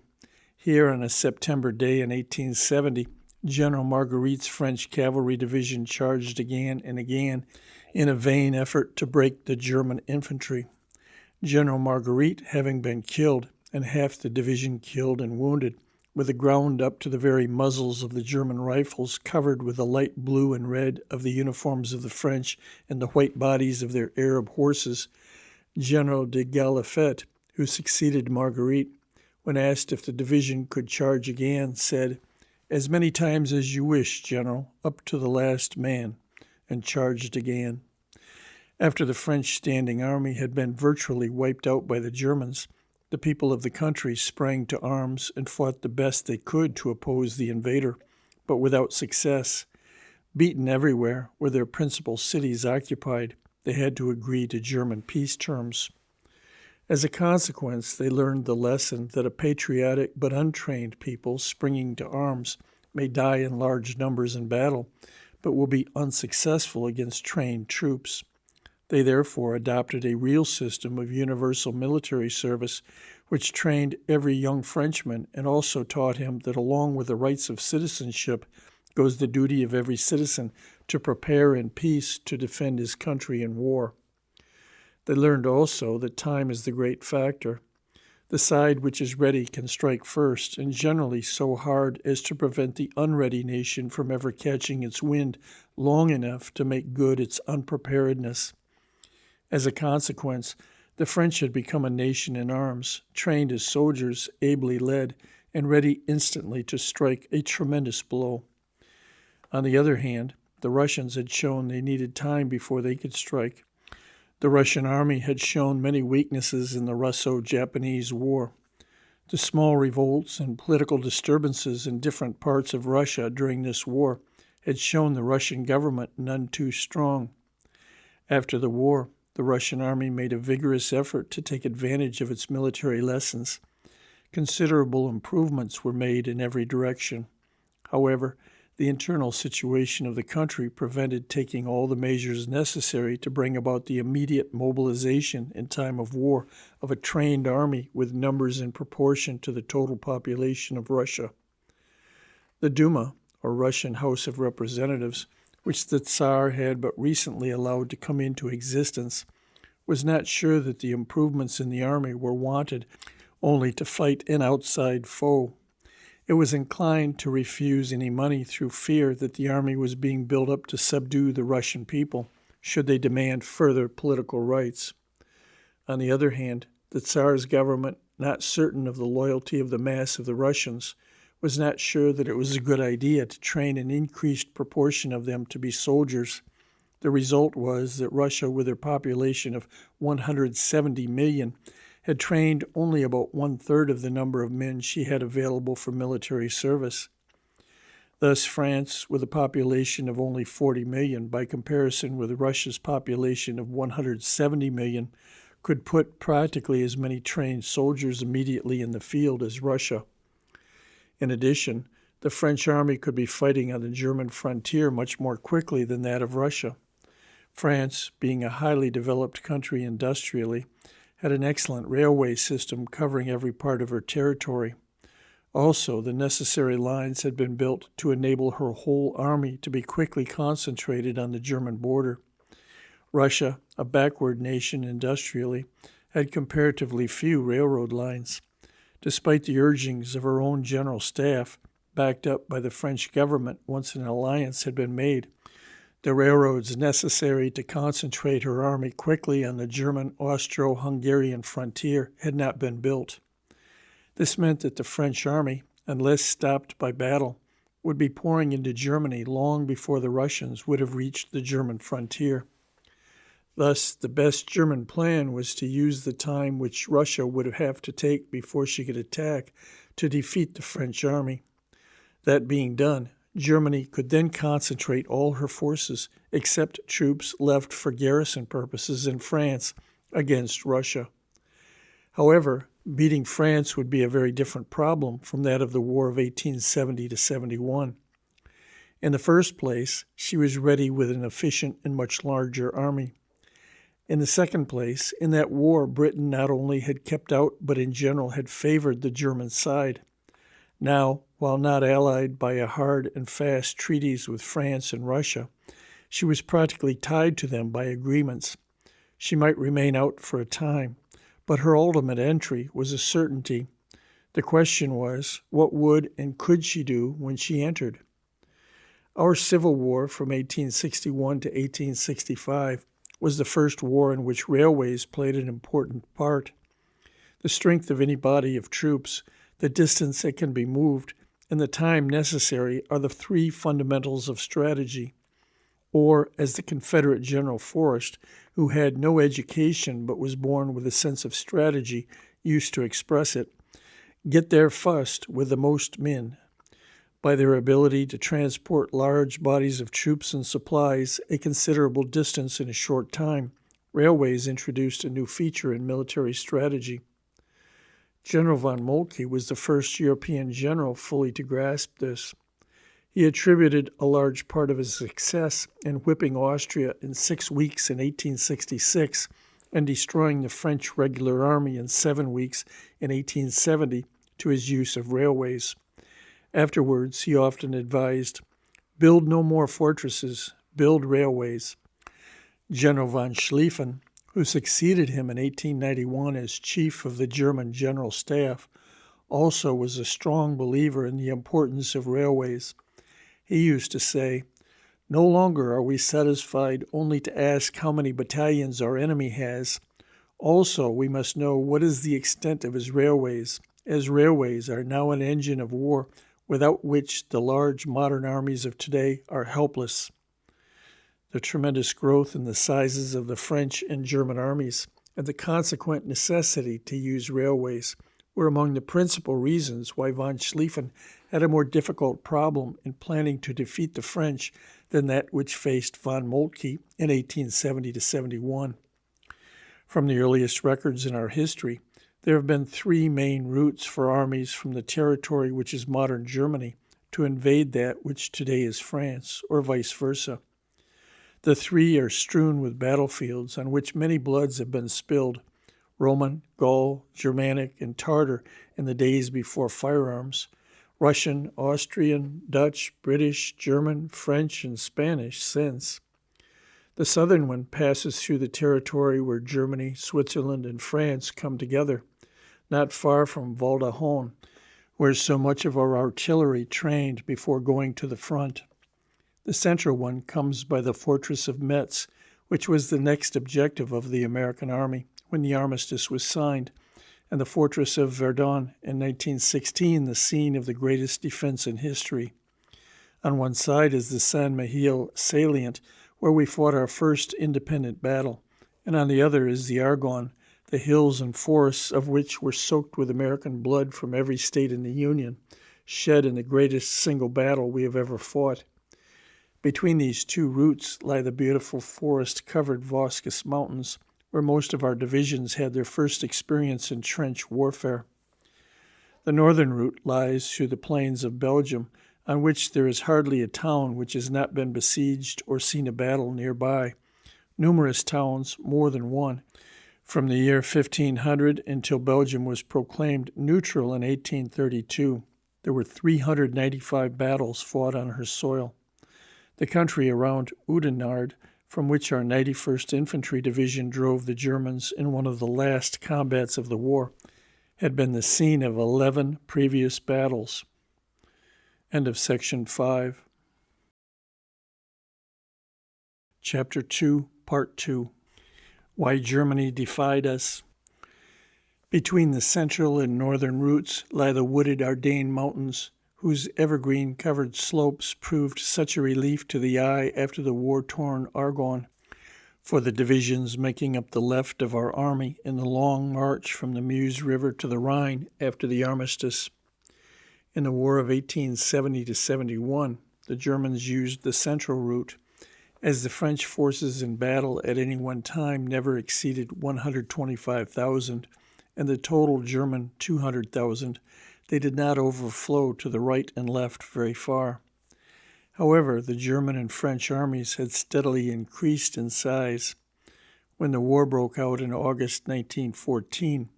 Here, on a September day in 1870, General Marguerite's French cavalry division charged again and again in a vain effort to break the German infantry. General Marguerite, having been killed, and half the division killed and wounded, with the ground up to the very muzzles of the German rifles covered with the light blue and red of the uniforms of the French and the white bodies of their Arab horses, General de Galifet, who succeeded Marguerite, when asked if the division could charge again, said, "As many times as you wish, General, up to the last man," and charged again. After the French standing army had been virtually wiped out by the Germans, the people of the country sprang to arms and fought the best they could to oppose the invader, but without success. Beaten everywhere where their principal cities occupied, they had to agree to German peace terms. As a consequence, they learned the lesson that a patriotic but untrained people springing to arms may die in large numbers in battle, but will be unsuccessful against trained troops. They therefore adopted a real system of universal military service, which trained every young Frenchman and also taught him that along with the rights of citizenship goes the duty of every citizen to prepare in peace to defend his country in war. They learned also that time is the great factor. The side which is ready can strike first, and generally so hard as to prevent the unready nation from ever catching its wind long enough to make good its unpreparedness. As a consequence, the French had become a nation in arms, trained as soldiers, ably led, and ready instantly to strike a tremendous blow. On the other hand, the Russians had shown they needed time before they could strike. The Russian army had shown many weaknesses in the Russo-Japanese War. The small revolts and political disturbances in different parts of Russia during this war had shown the Russian government none too strong. After the war, the Russian army made a vigorous effort to take advantage of its military lessons. Considerable improvements were made in every direction. However, the internal situation of the country prevented taking all the measures necessary to bring about the immediate mobilization in time of war of a trained army with numbers in proportion to the total population of Russia. The Duma, or Russian House of Representatives, which the Tsar had but recently allowed to come into existence, was not sure that the improvements in the army were wanted only to fight an outside foe. It was inclined to refuse any money through fear that the army was being built up to subdue the Russian people, should they demand further political rights. On the other hand, the Tsar's government, not certain of the loyalty of the mass of the Russians, was not sure that it was a good idea to train an increased proportion of them to be soldiers. The result was that Russia, with her population of 170 million, had trained only about one-third of the number of men she had available for military service. Thus, France, with a population of only 40 million, by comparison with Russia's population of 170 million, could put practically as many trained soldiers immediately in the field as Russia. In addition, the French army could be fighting on the German frontier much more quickly than that of Russia. France, being a highly developed country industrially, had an excellent railway system covering every part of her territory. Also, the necessary lines had been built to enable her whole army to be quickly concentrated on the German border. Russia, a backward nation industrially, had comparatively few railroad lines. Despite the urgings of her own general staff, backed up by the French government once an alliance had been made, the railroads necessary to concentrate her army quickly on the German-Austro-Hungarian frontier had not been built. This meant that the French army, unless stopped by battle, would be pouring into Germany long before the Russians would have reached the German frontier. Thus, the best German plan was to use the time which Russia would have to take before she could attack to defeat the French army. That being done, Germany could then concentrate all her forces, except troops left for garrison purposes in France, against Russia. However, beating France would be a very different problem from that of the War of 1870-71. In the first place, she was ready with an efficient and much larger army. In the second place, in that war, Britain not only had kept out, but in general had favored the German side. Now, while not allied by a hard and fast treaties with France and Russia, she was practically tied to them by agreements. She might remain out for a time, but her ultimate entry was a certainty. The question was, what would and could she do when she entered? Our Civil War from 1861 to 1865 was the first war in which railways played an important part. The strength of any body of troops, the distance that can be moved, and the time necessary are the three fundamentals of strategy. Or, as the Confederate General Forrest, who had no education but was born with a sense of strategy, used to express it, get there first with the most men. By their ability to transport large bodies of troops and supplies a considerable distance in a short time, railways introduced a new feature in military strategy. General von Moltke was the first European general fully to grasp this. He attributed a large part of his success in whipping Austria in 6 weeks in 1866 and destroying the French regular army in 7 weeks in 1870 to his use of railways. Afterwards, he often advised, build no more fortresses, build railways. General von Schlieffen, who succeeded him in 1891 as chief of the German General Staff, also was a strong believer in the importance of railways. He used to say, no longer are we satisfied only to ask how many battalions our enemy has. Also, we must know what is the extent of his railways, as railways are now an engine of war without which the large modern armies of today are helpless. The tremendous growth in the sizes of the French and German armies and the consequent necessity to use railways were among the principal reasons why von Schlieffen had a more difficult problem in planning to defeat the French than that which faced von Moltke in 1870-71. From the earliest records in our history, there have been 3 main routes for armies from the territory which is modern Germany to invade that which today is France, or vice versa. The 3 are strewn with battlefields on which many bloods have been spilled, Roman, Gaul, Germanic, and Tartar in the days before firearms, Russian, Austrian, Dutch, British, German, French, and Spanish since. The southern one passes through the territory where Germany, Switzerland, and France come together, not far from Val d'Ahon, where so much of our artillery trained before going to the front. The central one comes by the fortress of Metz, which was the next objective of the American army when the armistice was signed, and the fortress of Verdun in 1916, the scene of the greatest defense in history. On one side is the Saint-Mihiel salient, where we fought our first independent battle, and on the other is the Argonne, the hills and forests of which were soaked with American blood from every state in the Union, shed in the greatest single battle we have ever fought. Between these 2 routes lie the beautiful forest-covered Vosges Mountains, where most of our divisions had their first experience in trench warfare. The northern route lies through the plains of Belgium, on which there is hardly a town which has not been besieged or seen a battle nearby. Numerous towns, more than one. From the year 1500 until Belgium was proclaimed neutral in 1832, there were 395 battles fought on her soil. The country around Oudenarde, from which our 91st Infantry Division drove the Germans in one of the last combats of the war, had been the scene of 11 previous battles. End of Section 5. Chapter 2, Part 2. Why Germany Defied Us. Between the central and northern routes lie the wooded Ardennes Mountains, whose evergreen-covered slopes proved such a relief to the eye after the war-torn Argonne, for the divisions making up the left of our army in the long march from the Meuse River to the Rhine after the armistice. In the War of 1870-71, the Germans used the central route, as the French forces in battle at any one time never exceeded 125,000, and the total German 200,000, they did not overflow to the right and left very far. However, the German and French armies had steadily increased in size. When the war broke out in August 1914,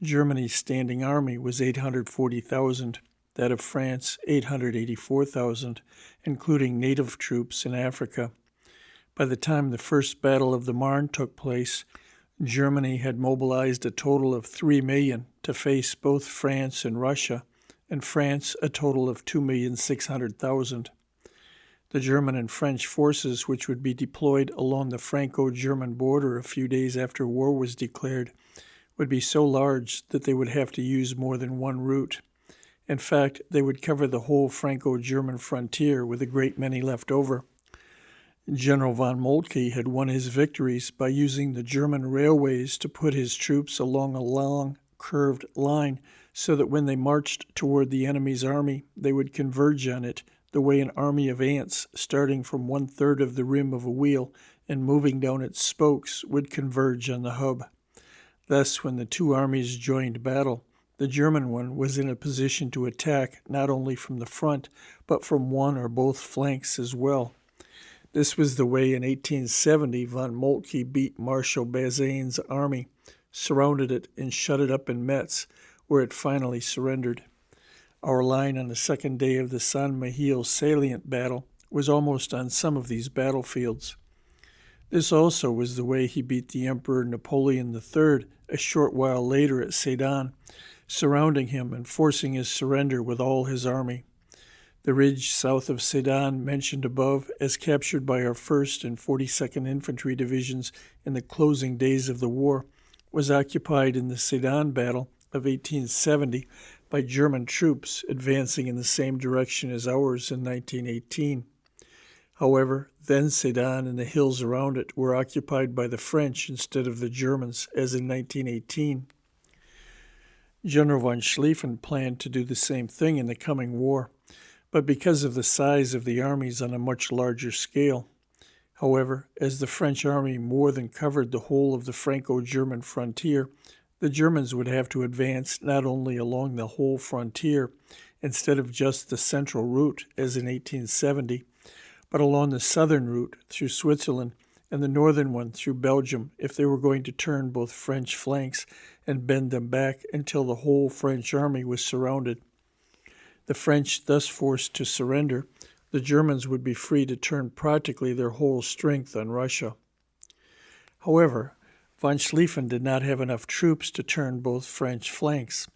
Germany's standing army was 840,000, that of France 884,000, including native troops in Africa. By the time the First Battle of the Marne took place, Germany had mobilized a total of 3 million to face both France and Russia, and France a total of 2,600,000. The German and French forces, which would be deployed along the Franco-German border a few days after war was declared, would be so large that they would have to use more than one route. In fact, they would cover the whole Franco-German frontier with a great many left over. General von Moltke had won his victories by using the German railways to put his troops along a long, curved line so that when they marched toward the enemy's army, they would converge on it, the way an army of ants, starting from 1/3 of the rim of a wheel and moving down its spokes, would converge on the hub. Thus, when the two armies joined battle, the German one was in a position to attack not only from the front, but from one or both flanks as well. This was the way in 1870 von Moltke beat Marshal Bazaine's army, surrounded it, and shut it up in Metz, where it finally surrendered. Our line on the second day of the San Mihiel salient battle was almost on some of these battlefields. This also was the way he beat the Emperor Napoleon III a short while later at Sedan, surrounding him and forcing his surrender with all his army. The ridge south of Sedan, mentioned above, as captured by our 1st and 42nd Infantry Divisions in the closing days of the war, was occupied in the Sedan Battle of 1870 by German troops advancing in the same direction as ours in 1918. However, then Sedan and the hills around it were occupied by the French instead of the Germans, as in 1918. General von Schlieffen planned to do the same thing in the coming war, but because of the size of the armies on a much larger scale. However, as the French army more than covered the whole of the Franco-German frontier, the Germans would have to advance not only along the whole frontier, instead of just the central route, as in 1870, but along the southern route through Switzerland and the northern one through Belgium if they were going to turn both French flanks and bend them back until the whole French army was surrounded. The French thus forced to surrender, the Germans would be free to turn practically their whole strength on Russia. However, von Schlieffen did not have enough troops to turn both French flanks.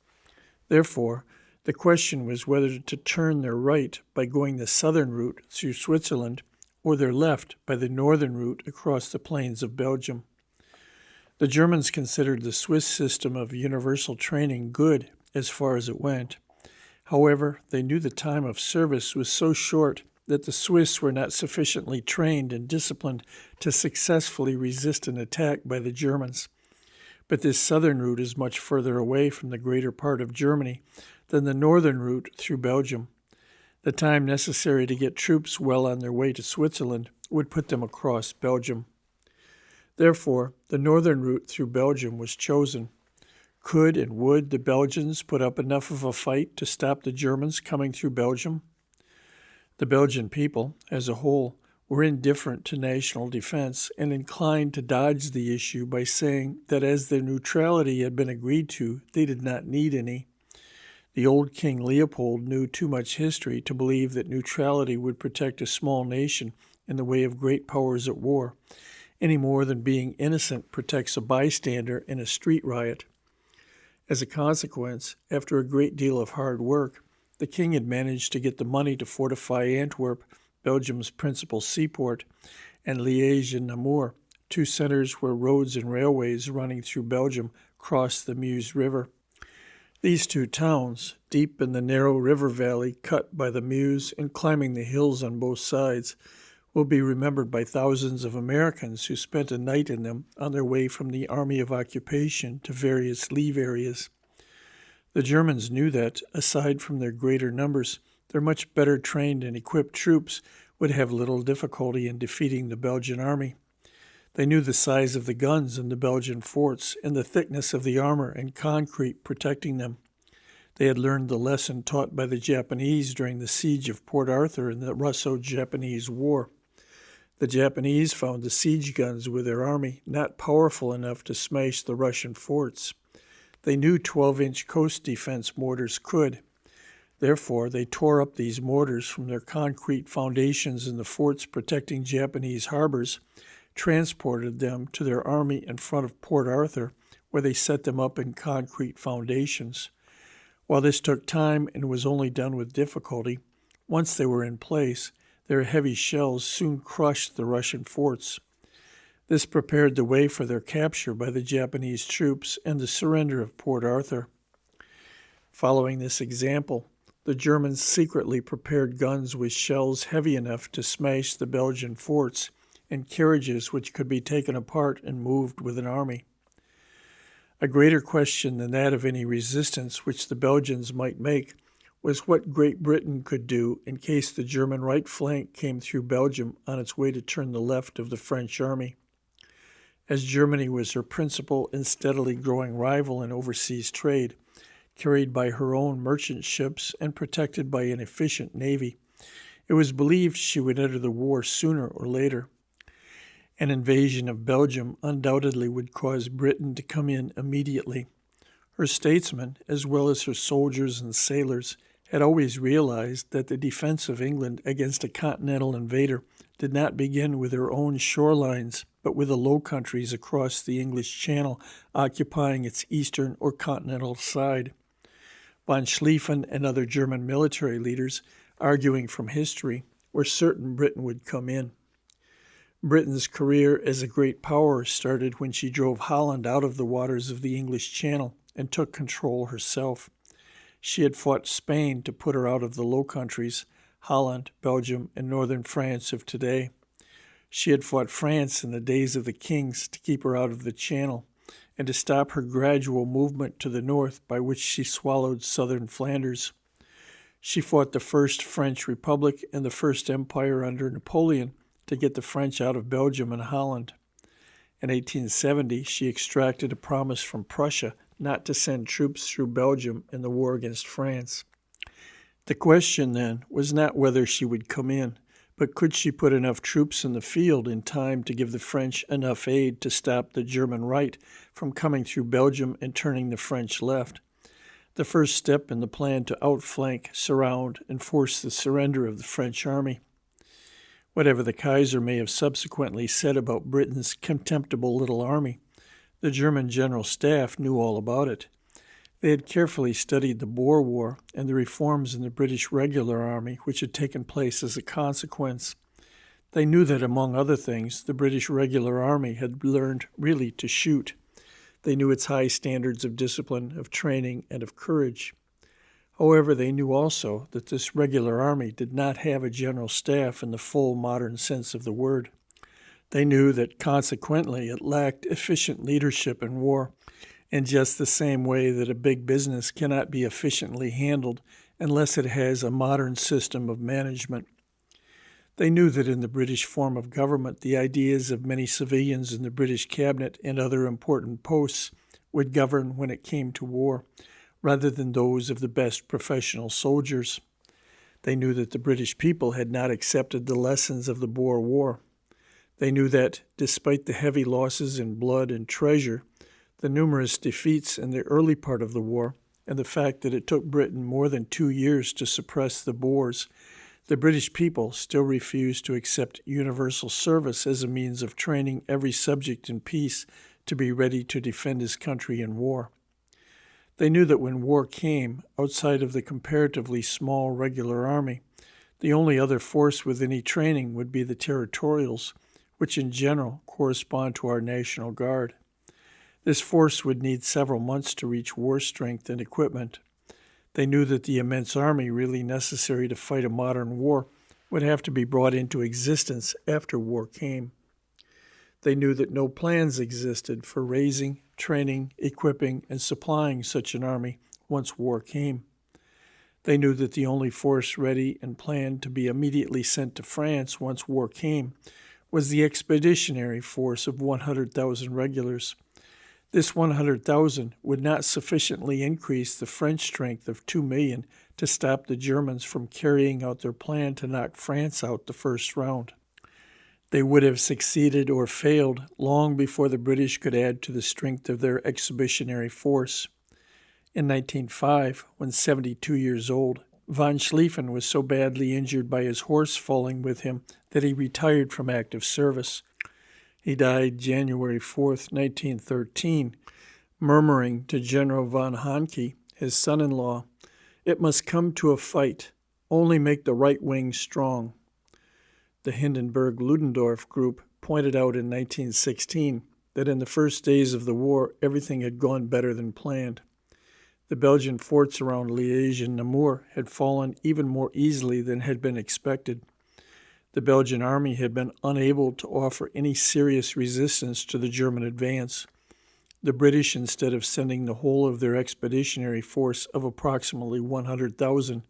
Therefore, the question was whether to turn their right by going the southern route through Switzerland or their left by the northern route across the plains of Belgium. The Germans considered the Swiss system of universal training good as far as it went. However, they knew the time of service was so short that the Swiss were not sufficiently trained and disciplined to successfully resist an attack by the Germans. But this southern route is much further away from the greater part of Germany than the northern route through Belgium. The time necessary to get troops well on their way to Switzerland would put them across Belgium. Therefore, the northern route through Belgium was chosen. Could and would the Belgians put up enough of a fight to stop the Germans coming through Belgium? The Belgian people, as a whole, were indifferent to national defense and inclined to dodge the issue by saying that as their neutrality had been agreed to, they did not need any. The old King Leopold knew too much history to believe that neutrality would protect a small nation in the way of great powers at war, any more than being innocent protects a bystander in a street riot. As a consequence, after a great deal of hard work, the king had managed to get the money to fortify Antwerp, Belgium's principal seaport, and Liège and Namur, two centers where roads and railways running through Belgium crossed the Meuse River. These two towns, deep in the narrow river valley cut by the Meuse and climbing the hills on both sides, will be remembered by thousands of Americans who spent a night in them on their way from the Army of Occupation to various leave areas. The Germans knew that, aside from their greater numbers, their much better trained and equipped troops would have little difficulty in defeating the Belgian army. They knew the size of the guns in the Belgian forts and the thickness of the armor and concrete protecting them. They had learned the lesson taught by the Japanese during the siege of Port Arthur in the Russo-Japanese War. The Japanese found the siege guns with their army not powerful enough to smash the Russian forts. They knew 12-inch coast defense mortars could. Therefore, they tore up these mortars from their concrete foundations in the forts protecting Japanese harbors, transported them to their army in front of Port Arthur, where they set them up in concrete foundations. While this took time and was only done with difficulty, once they were in place, their heavy shells soon crushed the Russian forts. This prepared the way for their capture by the Japanese troops and the surrender of Port Arthur. Following this example, the Germans secretly prepared guns with shells heavy enough to smash the Belgian forts and carriages which could be taken apart and moved with an army. A greater question than that of any resistance which the Belgians might make was what Great Britain could do in case the German right flank came through Belgium on its way to turn the left of the French army. As Germany was her principal and steadily growing rival in overseas trade, carried by her own merchant ships and protected by an efficient navy, it was believed she would enter the war sooner or later. An invasion of Belgium undoubtedly would cause Britain to come in immediately. Her statesmen, as well as her soldiers and sailors, had always realized that the defense of England against a continental invader did not begin with her own shorelines, but with the Low Countries across the English Channel occupying its eastern or continental side. Von Schlieffen and other German military leaders, arguing from history, were certain Britain would come in. Britain's career as a great power started when she drove Holland out of the waters of the English Channel and took control herself. She had fought Spain to put her out of the Low Countries, Holland, Belgium, and northern France of today. She had fought France in the days of the kings to keep her out of the Channel and to stop her gradual movement to the north by which she swallowed southern Flanders. She fought the First French Republic and the First Empire under Napoleon to get the French out of Belgium and Holland. In 1870, she extracted a promise from Prussia not to send troops through Belgium in the war against France. The question then was not whether she would come in, but could she put enough troops in the field in time to give the French enough aid to stop the German right from coming through Belgium and turning the French left, the first step in the plan to outflank, surround, and force the surrender of the French army. Whatever the Kaiser may have subsequently said about Britain's contemptible little army, the German General Staff knew all about it. They had carefully studied the Boer War and the reforms in the British regular army which had taken place as a consequence. They knew that, among other things, the British regular army had learned really to shoot. They knew its high standards of discipline, of training, and of courage. However, they knew also that this regular army did not have a general staff in the full modern sense of the word. They knew that, consequently, it lacked efficient leadership in war, in just the same way that a big business cannot be efficiently handled unless it has a modern system of management. They knew that in the British form of government, the ideas of many civilians in the British cabinet and other important posts would govern when it came to war, rather than those of the best professional soldiers. They knew that the British people had not accepted the lessons of the Boer War. They knew that, despite the heavy losses in blood and treasure, the numerous defeats in the early part of the war, and the fact that it took Britain more than 2 years to suppress the Boers, the British people still refused to accept universal service as a means of training every subject in peace to be ready to defend his country in war. They knew that when war came, outside of the comparatively small regular army, the only other force with any training would be the territorials, which in general correspond to our National Guard. This force would need several months to reach war strength and equipment. They knew that the immense army really necessary to fight a modern war would have to be brought into existence after war came. They knew that no plans existed for raising, training, equipping, and supplying such an army once war came. They knew that the only force ready and planned to be immediately sent to France once war came was the expeditionary force of 100,000 regulars. This 100,000 would not sufficiently increase the French strength of 2 million to stop the Germans from carrying out their plan to knock France out the first round. They would have succeeded or failed long before the British could add to the strength of their expeditionary force. In 1905, when 72 years old, von Schlieffen was so badly injured by his horse falling with him that he retired from active service. He died January 4th, 1913, murmuring to General von Hahnke, his son-in-law, "It must come to a fight. Only make the right wing strong." The Hindenburg-Ludendorff group pointed out in 1916 that in the first days of the war everything had gone better than planned. The Belgian forts around Liège and Namur had fallen even more easily than had been expected. The Belgian army had been unable to offer any serious resistance to the German advance. The British, instead of sending the whole of their expeditionary force of approximately 100,000,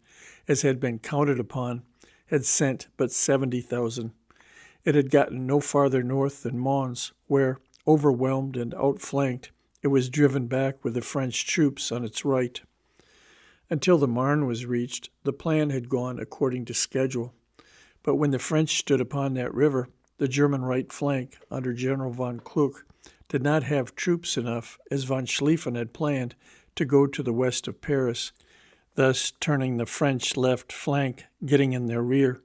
as had been counted upon, had sent but 70,000. It had gotten no farther north than Mons, where, overwhelmed and outflanked, it was driven back with the French troops on its right. Until the Marne was reached, the plan had gone according to schedule. But when the French stood upon that river, the German right flank, under General von Kluck, did not have troops enough, as von Schlieffen had planned, to go to the west of Paris, thus turning the French left flank, getting in their rear,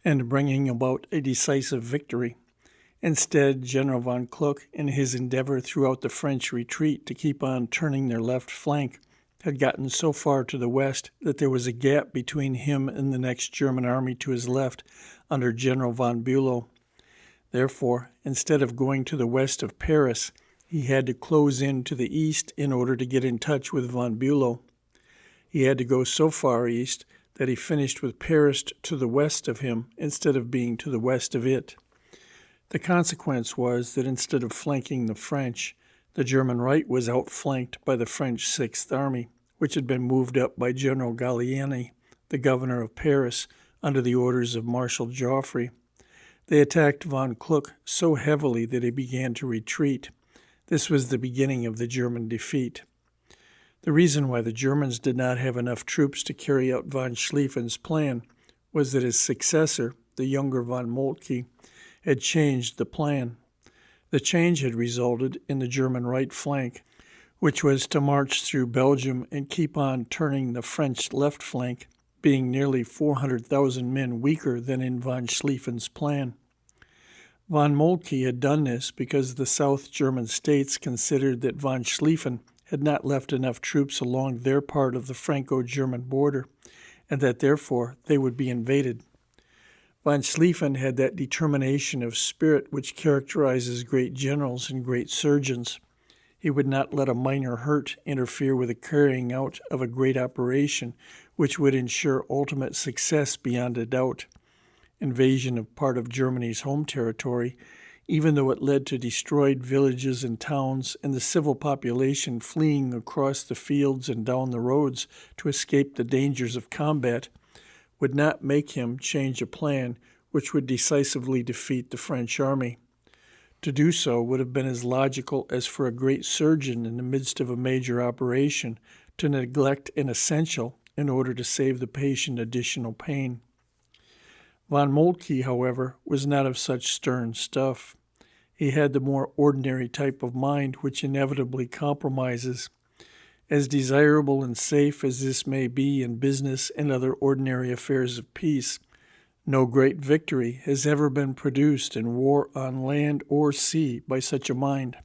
and bringing about a decisive victory. Instead, General von Kluck, in his endeavor throughout the French retreat to keep on turning their left flank, had gotten so far to the west that there was a gap between him and the next German army to his left under General von Bülow. Therefore, instead of going to the west of Paris, he had to close in to the east in order to get in touch with von Bülow. He had to go so far east that he finished with Paris to the west of him instead of being to the west of it. The consequence was that instead of flanking the French, the German right was outflanked by the French Sixth Army, which had been moved up by General Gallieni, the governor of Paris, under the orders of Marshal Joffre. They attacked von Kluck so heavily that he began to retreat. This was the beginning of the German defeat. The reason why the Germans did not have enough troops to carry out von Schlieffen's plan was that his successor, the younger von Moltke, had changed the plan. The change had resulted in the German right flank, which was to march through Belgium and keep on turning the French left flank, being nearly 400,000 men weaker than in von Schlieffen's plan. Von Moltke had done this because the South German states considered that von Schlieffen had not left enough troops along their part of the Franco-German border, and that therefore they would be invaded. Von Schlieffen had that determination of spirit which characterizes great generals and great surgeons. He would not let a minor hurt interfere with the carrying out of a great operation which would ensure ultimate success beyond a doubt. Invasion of part of Germany's home territory, even though it led to destroyed villages and towns and the civil population fleeing across the fields and down the roads to escape the dangers of combat, would not make him change a plan which would decisively defeat the French army. To do so would have been as logical as for a great surgeon in the midst of a major operation to neglect an essential in order to save the patient additional pain. Von Moltke, however, was not of such stern stuff. He had the more ordinary type of mind which inevitably compromises. As desirable and safe as this may be in business and other ordinary affairs of peace, no great victory has ever been produced in war on land or sea by such a mind.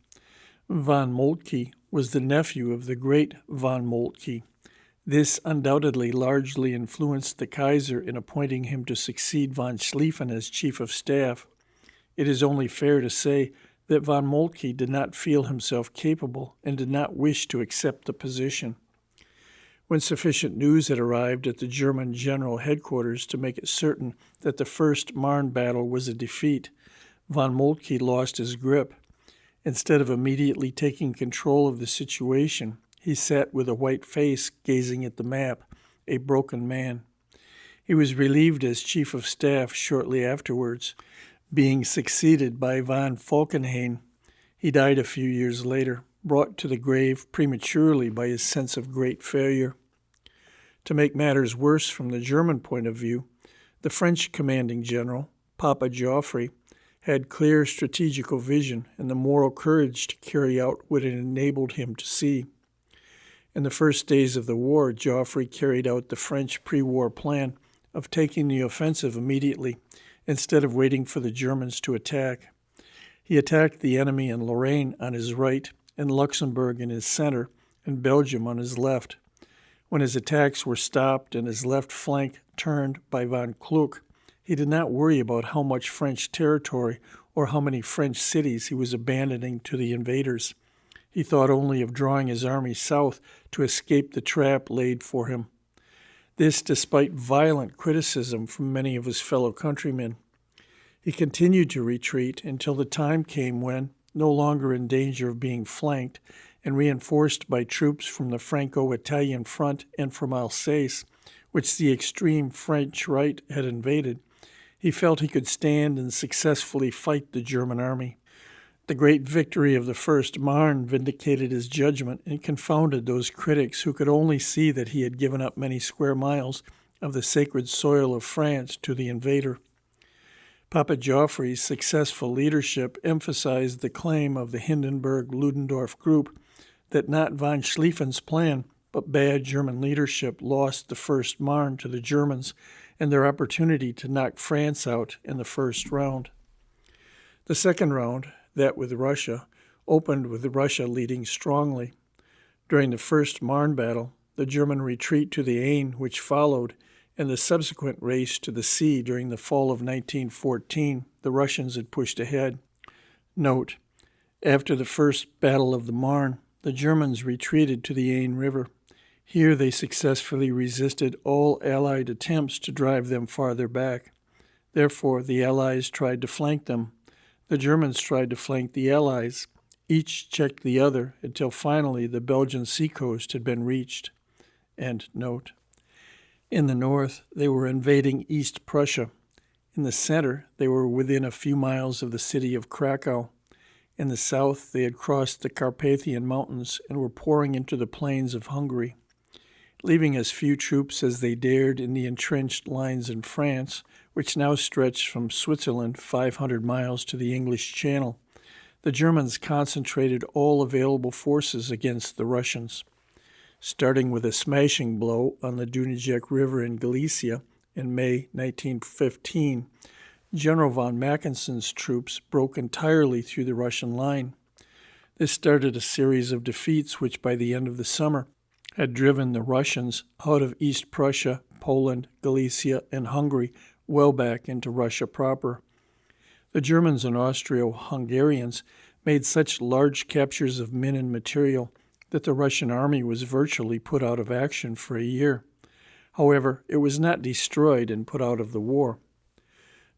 Von Moltke was the nephew of the great von Moltke. This undoubtedly largely influenced the Kaiser in appointing him to succeed von Schlieffen as chief of staff. It is only fair to say that von Moltke did not feel himself capable and did not wish to accept the position. When sufficient news had arrived at the German general headquarters to make it certain that the first Marne battle was a defeat, von Moltke lost his grip. Instead of immediately taking control of the situation, he sat with a white face gazing at the map, a broken man. He was relieved as chief of staff shortly afterwards, being succeeded by von Falkenhayn. He died a few years later, brought to the grave prematurely by his sense of great failure. To make matters worse from the German point of view, the French commanding general, Papa Joffre, had clear strategical vision and the moral courage to carry out what it enabled him to see. In the first days of the war, Joffre carried out the French pre-war plan of taking the offensive immediately, instead of waiting for the Germans to attack. He attacked the enemy in Lorraine on his right and Luxembourg in his center and Belgium on his left. When his attacks were stopped and his left flank turned by von Kluck, he did not worry about how much French territory or how many French cities he was abandoning to the invaders. He thought only of drawing his army south to escape the trap laid for him. This despite violent criticism from many of his fellow countrymen. He continued to retreat until the time came when, no longer in danger of being flanked, and reinforced by troops from the Franco-Italian front and from Alsace, which the extreme French right had invaded, he felt he could stand and successfully fight the German army. The great victory of the First Marne vindicated his judgment and confounded those critics who could only see that he had given up many square miles of the sacred soil of France to the invader. Papa Joffre's successful leadership emphasized the claim of the Hindenburg-Ludendorff group that not von Schlieffen's plan, but bad German leadership lost the First Marne to the Germans and their opportunity to knock France out in the first round. The second round, that with Russia, opened with Russia leading strongly. During the First Marne battle, the German retreat to the Aisne, which followed, and the subsequent race to the sea during the fall of 1914, the Russians had pushed ahead. Note: after the First Battle of the Marne, the Germans retreated to the Aisne River. Here they successfully resisted all Allied attempts to drive them farther back. Therefore, the Allies tried to flank them. The Germans tried to flank the Allies. Each checked the other until finally the Belgian seacoast had been reached. End note. In the north, they were invading East Prussia. In the center, they were within a few miles of the city of Krakow. In the south, they had crossed the Carpathian Mountains and were pouring into the plains of Hungary. Leaving as few troops as they dared in the entrenched lines in France, which now stretched from Switzerland 500 miles to the English Channel, the Germans concentrated all available forces against the Russians. Starting with a smashing blow on the Dunajec River in Galicia in May 1915, General von Mackensen's troops broke entirely through the Russian line. This started a series of defeats which by the end of the summer had driven the Russians out of East Prussia, Poland, Galicia, and Hungary well back into Russia proper. The Germans and Austro-Hungarians made such large captures of men and material that the Russian army was virtually put out of action for a year. However, it was not destroyed and put out of the war.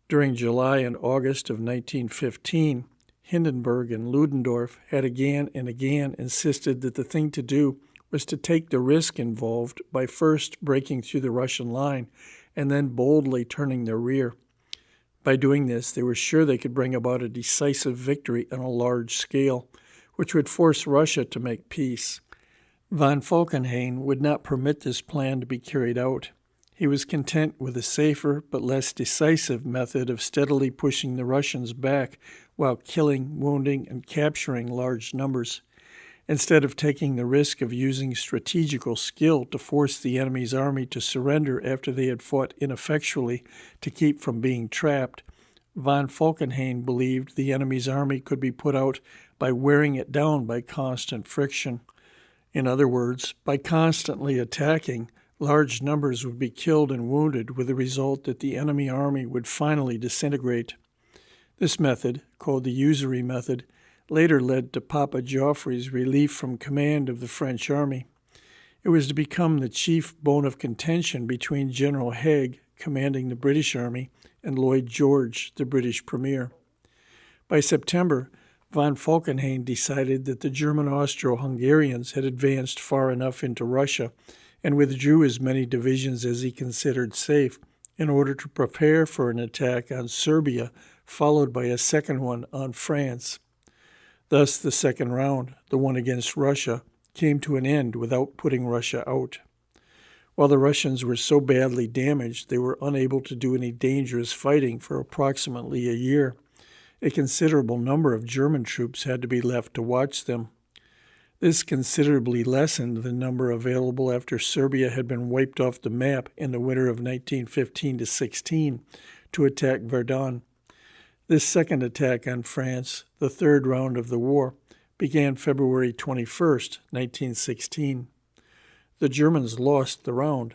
During July and August of 1915, Hindenburg and Ludendorff had again and again insisted that the thing to do was to take the risk involved by first breaking through the Russian line and then boldly turning their rear. By doing this, they were sure they could bring about a decisive victory on a large scale, which would force Russia to make peace. Von Falkenhayn would not permit this plan to be carried out. He was content with a safer but less decisive method of steadily pushing the Russians back while killing, wounding, and capturing large numbers. Instead of taking the risk of using strategical skill to force the enemy's army to surrender after they had fought ineffectually to keep from being trapped, von Falkenhayn believed the enemy's army could be put out by wearing it down by constant friction. In other words, by constantly attacking, large numbers would be killed and wounded with the result that the enemy army would finally disintegrate. This method, called the usury method, later led to Papa Joffre's relief from command of the French army. It was to become the chief bone of contention between General Haig, commanding the British army, and Lloyd George, the British premier. By September, von Falkenhayn decided that the German Austro-Hungarians had advanced far enough into Russia and withdrew as many divisions as he considered safe in order to prepare for an attack on Serbia, followed by a second one on France. Thus, the second round, the one against Russia, came to an end without putting Russia out. While the Russians were so badly damaged they were unable to do any dangerous fighting for approximately a year, a considerable number of German troops had to be left to watch them. This considerably lessened the number available after Serbia had been wiped off the map in the winter of 1915-16 to attack Verdun. This second attack on France, the third round of the war, began February 21st, 1916. The Germans lost the round.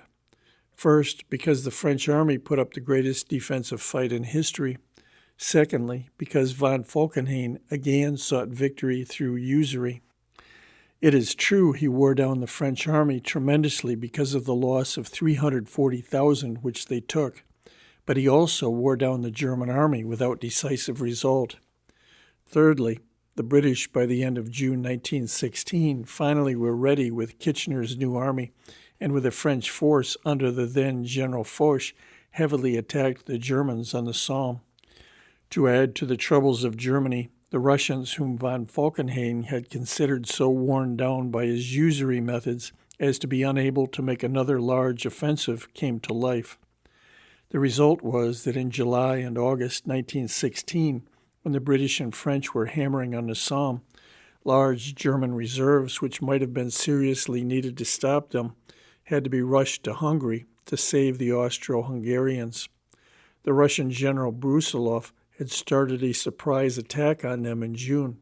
First, because the French army put up the greatest defensive fight in history. Secondly, because von Falkenhayn again sought victory through usury. It is true he wore down the French army tremendously because of the loss of 340,000 which they took, but he also wore down the German army without decisive result. Thirdly, the British, by the end of June 1916, finally were ready with Kitchener's new army, and with a French force under the then General Foch, heavily attacked the Germans on the Somme. To add to the troubles of Germany, the Russians, whom von Falkenhayn had considered so worn down by his usury methods as to be unable to make another large offensive, came to life. The result was that in July and August 1916, when the British and French were hammering on the Somme, large German reserves, which might have been seriously needed to stop them, had to be rushed to Hungary to save the Austro-Hungarians. The Russian General Brusilov had started a surprise attack on them in June.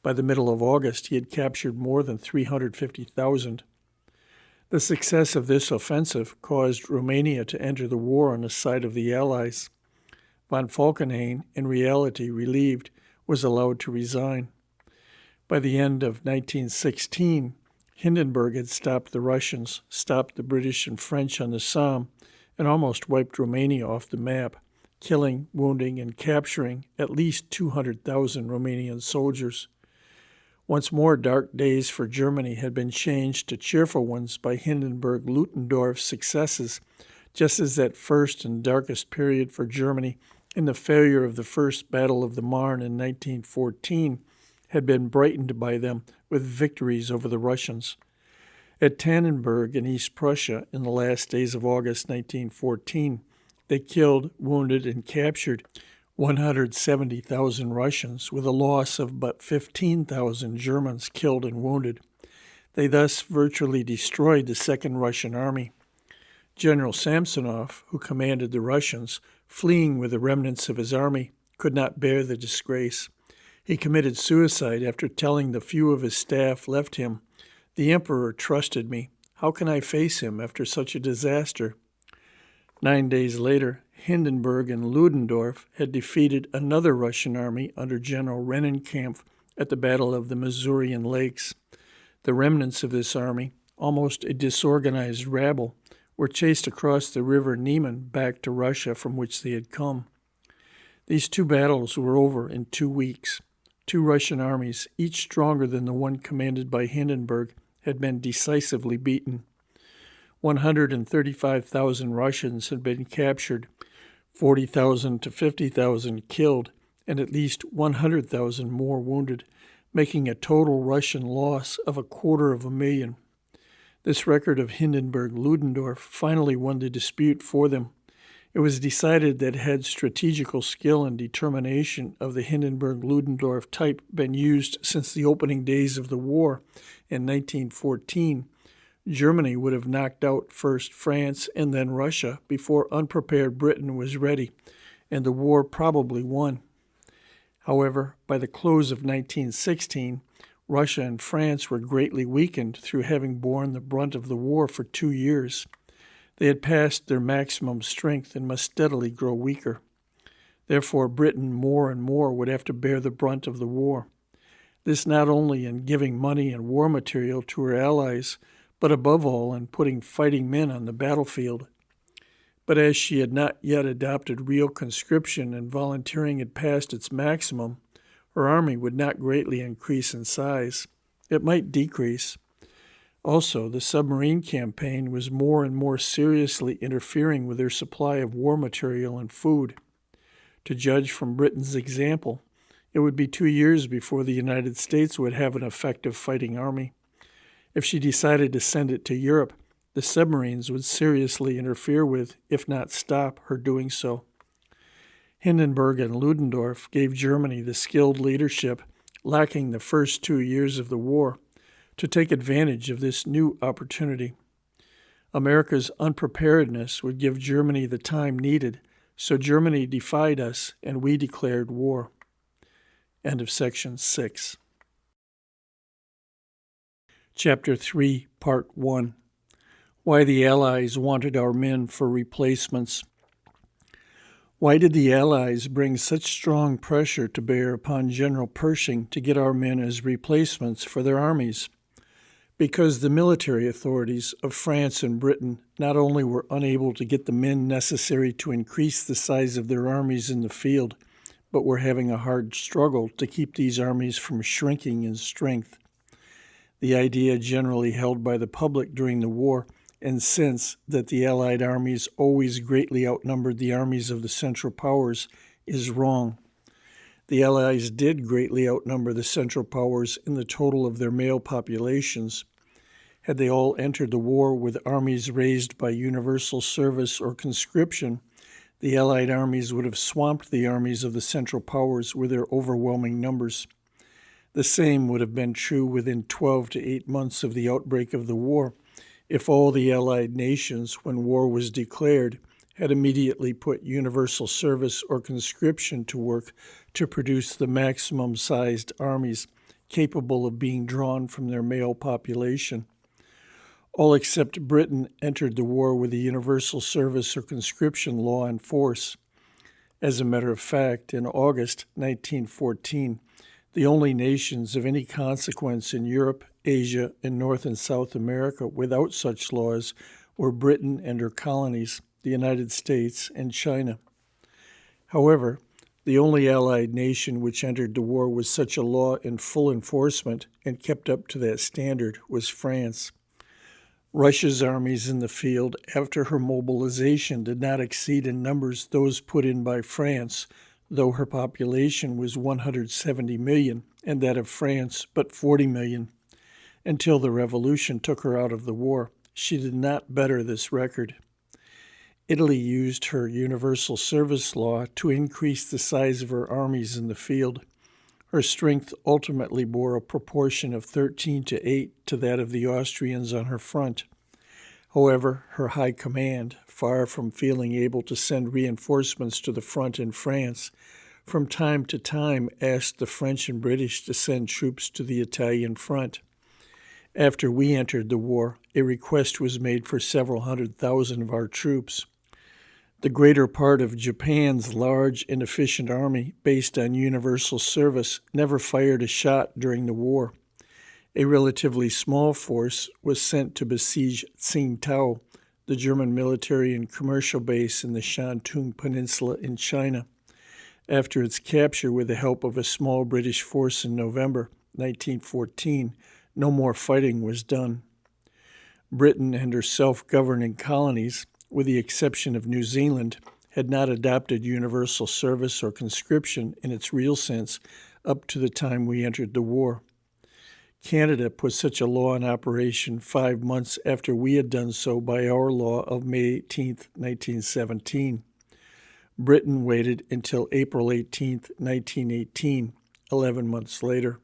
By the middle of August, he had captured more than 350,000. The success of this offensive caused Romania to enter the war on the side of the Allies. Von Falkenhayn, in reality relieved, was allowed to resign. By the end of 1916, Hindenburg had stopped the Russians, stopped the British and French on the Somme, and almost wiped Romania off the map, killing, wounding, and capturing at least 200,000 Romanian soldiers. Once more, dark days for Germany had been changed to cheerful ones by Hindenburg-Ludendorff's successes, just as that first and darkest period for Germany in the failure of the First Battle of the Marne in 1914 had been brightened by them with victories over the Russians. At Tannenberg in East Prussia in the last days of August 1914, they killed, wounded, and captured 170,000 Russians, with a loss of but 15,000 Germans killed and wounded. They thus virtually destroyed the Second Russian Army. General Samsonov, who commanded the Russians, fleeing with the remnants of his army, could not bear the disgrace. He committed suicide after telling the few of his staff left him, "The Emperor trusted me. How can I face him after such a disaster?" 9 days later, Hindenburg and Ludendorff had defeated another Russian army under General Rennenkampf at the Battle of the Masurian Lakes. The remnants of this army, almost a disorganized rabble, were chased across the river Niemen back to Russia from which they had come. These two battles were over in 2 weeks. Two Russian armies, each stronger than the one commanded by Hindenburg, had been decisively beaten. 135,000 Russians had been captured, 40,000 to 50,000 killed, and at least 100,000 more wounded, making a total Russian loss of 250,000. This record of Hindenburg-Ludendorff finally won the dispute for them. It was decided that had strategical skill and determination of the Hindenburg-Ludendorff type been used since the opening days of the war in 1914, Germany would have knocked out first France and then Russia before unprepared Britain was ready, and the war probably won. However, by the close of 1916, Russia and France were greatly weakened through having borne the brunt of the war for 2 years. They had passed their maximum strength and must steadily grow weaker. Therefore, Britain more and more would have to bear the brunt of the war. This not only in giving money and war material to her allies, but above all in putting fighting men on the battlefield. But as she had not yet adopted real conscription and volunteering had passed its maximum, her army would not greatly increase in size. It might decrease. Also, the submarine campaign was more and more seriously interfering with their supply of war material and food. To judge from Britain's example, it would be 2 years before the United States would have an effective fighting army. If she decided to send it to Europe, the submarines would seriously interfere with, if not stop, her doing so. Hindenburg and Ludendorff gave Germany the skilled leadership, lacking the first 2 years of the war, to take advantage of this new opportunity. America's unpreparedness would give Germany the time needed So Germany defied us, and we declared war. End of section 6. Chapter 3, Part 1. Why the Allies wanted our men for replacements. Why did the Allies bring such strong pressure to bear upon General Pershing to get our men as replacements for their armies? Because the military authorities of France and Britain not only were unable to get the men necessary to increase the size of their armies in the field, but were having a hard struggle to keep these armies from shrinking in strength. The idea generally held by the public during the war and since that the Allied armies always greatly outnumbered the armies of the Central Powers is wrong. The Allies did greatly outnumber the Central Powers in the total of their male populations. Had they all entered the war with armies raised by universal service or conscription, the Allied armies would have swamped the armies of the Central Powers with their overwhelming numbers. The same would have been true within 12 to 8 months of the outbreak of the war, if all the Allied nations, when war was declared, had immediately put universal service or conscription to work to produce the maximum-sized armies capable of being drawn from their male population. All except Britain entered the war with a universal service or conscription law in force. As a matter of fact, in August 1914, the only nations of any consequence in Europe, Asia, and North and South America without such laws were Britain and her colonies, the United States, and China. However, the only Allied nation which entered the war with such a law in full enforcement and kept up to that standard was France. Russia's armies in the field after her mobilization did not exceed in numbers those put in by France, though her population was 170 million and that of France but 40 million. Until the revolution took her out of the war, she did not better this record. Italy used her universal service law to increase the size of her armies in the field. Her strength ultimately bore a proportion of 13 to 8 to that of the Austrians on her front. However, her high command, far from feeling able to send reinforcements to the front in France, from time to time asked the French and British to send troops to the Italian front. After we entered the war, a request was made for several 100,000 of our troops. The greater part of Japan's large and efficient army, based on universal service, never fired a shot during the war. A relatively small force was sent to besiege Tsingtao, the German military and commercial base in the Shantung Peninsula in China. After its capture with the help of a small British force in November 1914, no more fighting was done. Britain and her self-governing colonies, with the exception of New Zealand, had not adopted universal service or conscription in its real sense up to the time we entered the war. Canada put such a law in operation 5 months after we had done so by our law of May 18, 1917. Britain waited until April 18, 1918, 11 months later.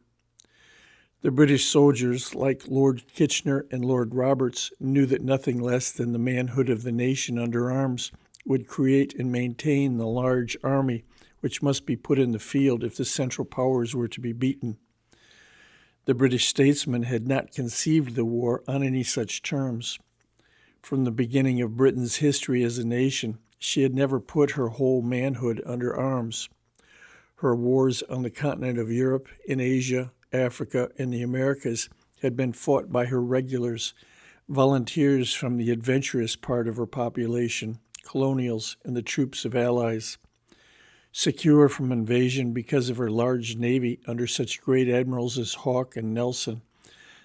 The British soldiers, like Lord Kitchener and Lord Roberts, knew that nothing less than the manhood of the nation under arms would create and maintain the large army which must be put in the field if the Central Powers were to be beaten. The British statesmen had not conceived the war on any such terms. From the beginning of Britain's history as a nation, she had never put her whole manhood under arms. Her wars on the continent of Europe, in Asia, Africa, and the Americas had been fought by her regulars, volunteers from the adventurous part of her population, colonials, and the troops of allies. Secure from invasion because of her large navy under such great admirals as Hawke and Nelson,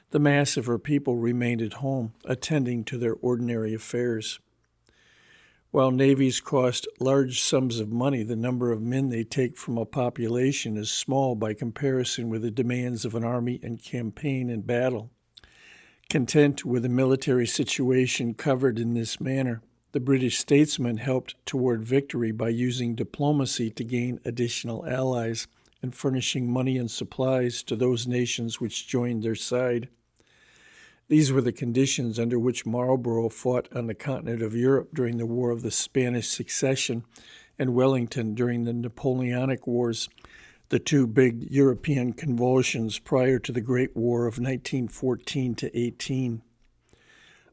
the mass of her people remained at home, attending to their ordinary affairs. While navies cost large sums of money, the number of men they take from a population is small by comparison with the demands of an army and campaign and battle. Content with a military situation covered in this manner, the British statesmen helped toward victory by using diplomacy to gain additional allies and furnishing money and supplies to those nations which joined their side. These were the conditions under which Marlborough fought on the continent of Europe during the War of the Spanish Succession and Wellington during the Napoleonic Wars, the two big European convulsions prior to the Great War of 1914 to 18.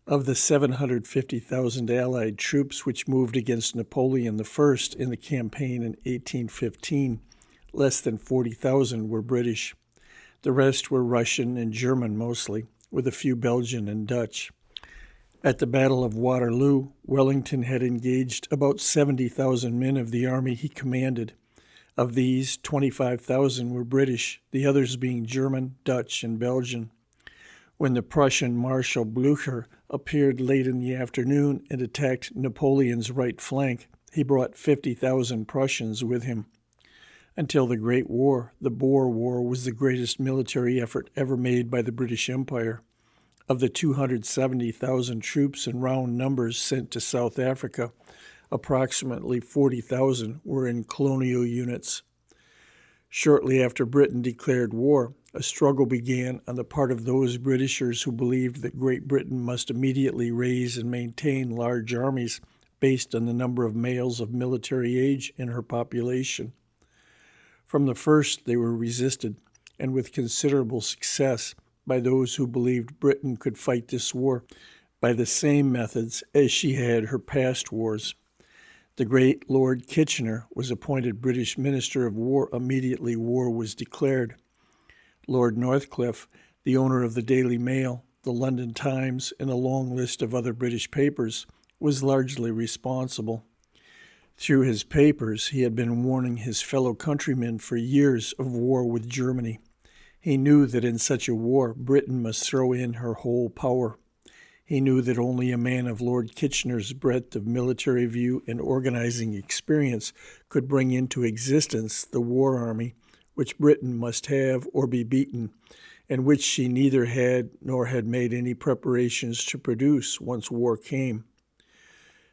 Of the 750,000 Allied troops which moved against Napoleon I in the campaign in 1815, less than 40,000 were British. The rest were Russian and German mostly, with a few Belgian and Dutch. At the Battle of Waterloo, Wellington had engaged about 70,000 men of the army he commanded. Of these, 25,000 were British, the others being German, Dutch, and Belgian. When the Prussian Marshal Blücher appeared late in the afternoon and attacked Napoleon's right flank, he brought 50,000 Prussians with him. Until the Great War, the Boer War was the greatest military effort ever made by the British Empire. Of the 270,000 troops in round numbers sent to South Africa, approximately 40,000 were in colonial units. Shortly after Britain declared war, a struggle began on the part of those Britishers who believed that Great Britain must immediately raise and maintain large armies based on the number of males of military age in her population. From the first, they were resisted, and with considerable success, by those who believed Britain could fight this war by the same methods as she had her past wars. The great Lord Kitchener was appointed British Minister of War immediately war was declared. Lord Northcliffe, the owner of the Daily Mail, the London Times, and a long list of other British papers, was largely responsible. Through his papers, he had been warning his fellow countrymen for years of war with Germany. He knew that in such a war, Britain must throw in her whole power. He knew that only a man of Lord Kitchener's breadth of military view and organizing experience could bring into existence the war army, which Britain must have or be beaten, and which she neither had nor had made any preparations to produce once war came.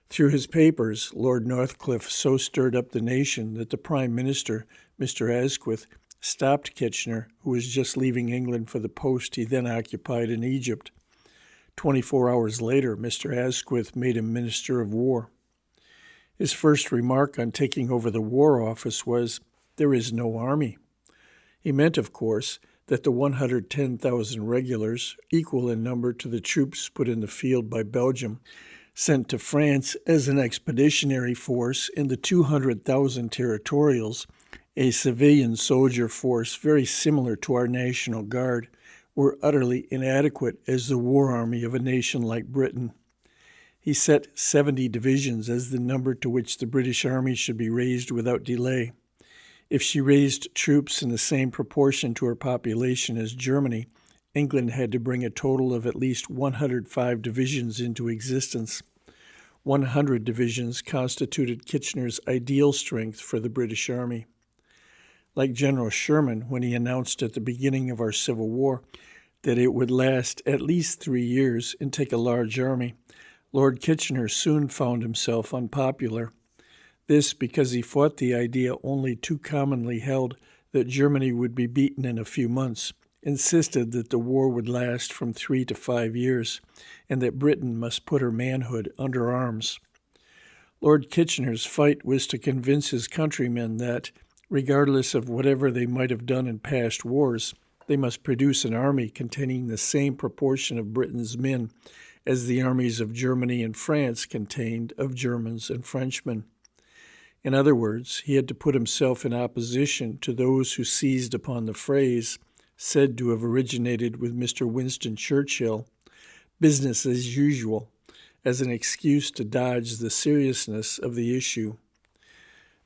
Through his papers, Lord Northcliffe so stirred up the nation that the Prime Minister, Mr. Asquith, stopped Kitchener, who was just leaving England for the post he then occupied in Egypt. 24 hours later, Mr. Asquith made him Minister of War. His first remark on taking over the War Office was, "There is no army." He meant, of course, that the 110,000 regulars, equal in number to the troops put in the field by Belgium, sent to France as an expeditionary force, and the 200,000 territorials, a civilian soldier force very similar to our National Guard, were utterly inadequate as the war army of a nation like Britain. He set 70 divisions as the number to which the British Army should be raised without delay. If she raised troops in the same proportion to her population as Germany, England had to bring a total of at least 105 divisions into existence. 100 divisions constituted Kitchener's ideal strength for the British Army. Like General Sherman when he announced at the beginning of our Civil War that it would last at least 3 years and take a large army, Lord Kitchener soon found himself unpopular. This because he fought the idea only too commonly held that Germany would be beaten in a few months, insisted that the war would last from 3 to 5 years, and that Britain must put her manhood under arms. Lord Kitchener's fight was to convince his countrymen that, regardless of whatever they might have done in past wars, they must produce an army containing the same proportion of Britain's men as the armies of Germany and France contained of Germans and Frenchmen. In other words, he had to put himself in opposition to those who seized upon the phrase, said to have originated with Mr. Winston Churchill, "business as usual," as an excuse to dodge the seriousness of the issue.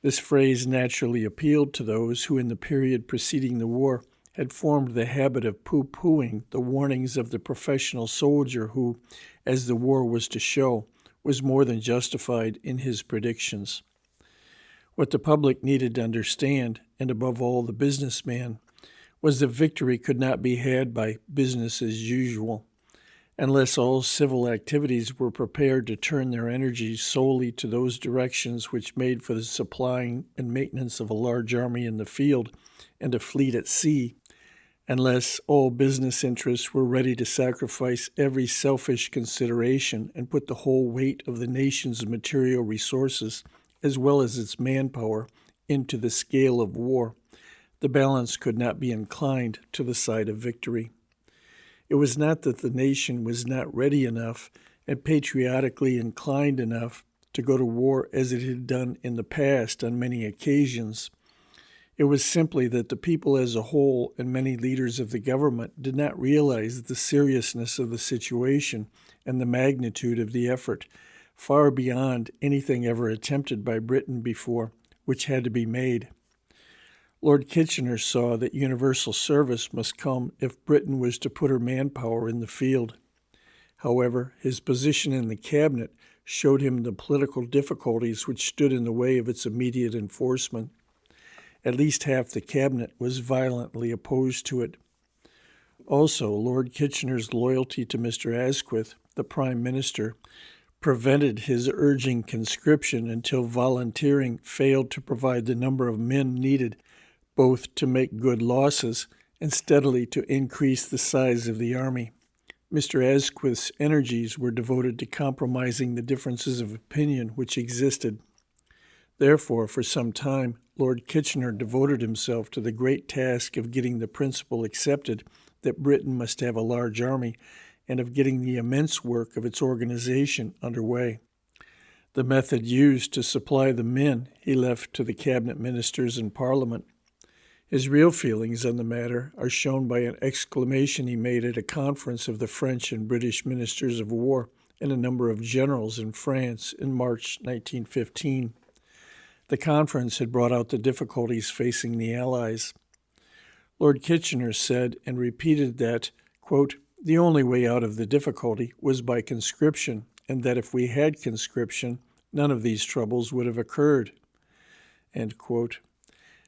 This phrase naturally appealed to those who in the period preceding the war had formed the habit of pooh-poohing the warnings of the professional soldier who, as the war was to show, was more than justified in his predictions. What the public needed to understand, and above all the businessman, was that victory could not be had by business as usual. Unless all civil activities were prepared to turn their energies solely to those directions which made for the supplying and maintenance of a large army in the field and a fleet at sea, unless all business interests were ready to sacrifice every selfish consideration and put the whole weight of the nation's material resources as well as its manpower, into the scale of war, the balance could not be inclined to the side of victory. It was not that the nation was not ready enough and patriotically inclined enough to go to war as it had done in the past on many occasions. It was simply that the people as a whole and many leaders of the government did not realize the seriousness of the situation and the magnitude of the effort, far beyond anything ever attempted by Britain before, which had to be made. Lord Kitchener saw that universal service must come if Britain was to put her manpower in the field. However, his position in the cabinet showed him the political difficulties which stood in the way of its immediate enforcement. At least half the cabinet was violently opposed to it. Also, Lord Kitchener's loyalty to Mr. Asquith, the Prime Minister, prevented his urging conscription until volunteering failed to provide the number of men needed both to make good losses and steadily to increase the size of the army. Mr. Asquith's energies were devoted to compromising the differences of opinion which existed. Therefore, for some time, Lord Kitchener devoted himself to the great task of getting the principle accepted that Britain must have a large army and of getting the immense work of its organization underway. The method used to supply the men he left to the cabinet ministers and Parliament. His real feelings on the matter are shown by an exclamation he made at a conference of the French and British ministers of war and a number of generals in France in March 1915. The conference had brought out the difficulties facing the Allies. Lord Kitchener said and repeated that, quote, the only way out of the difficulty was by conscription, and that if we had conscription, none of these troubles would have occurred, end quote.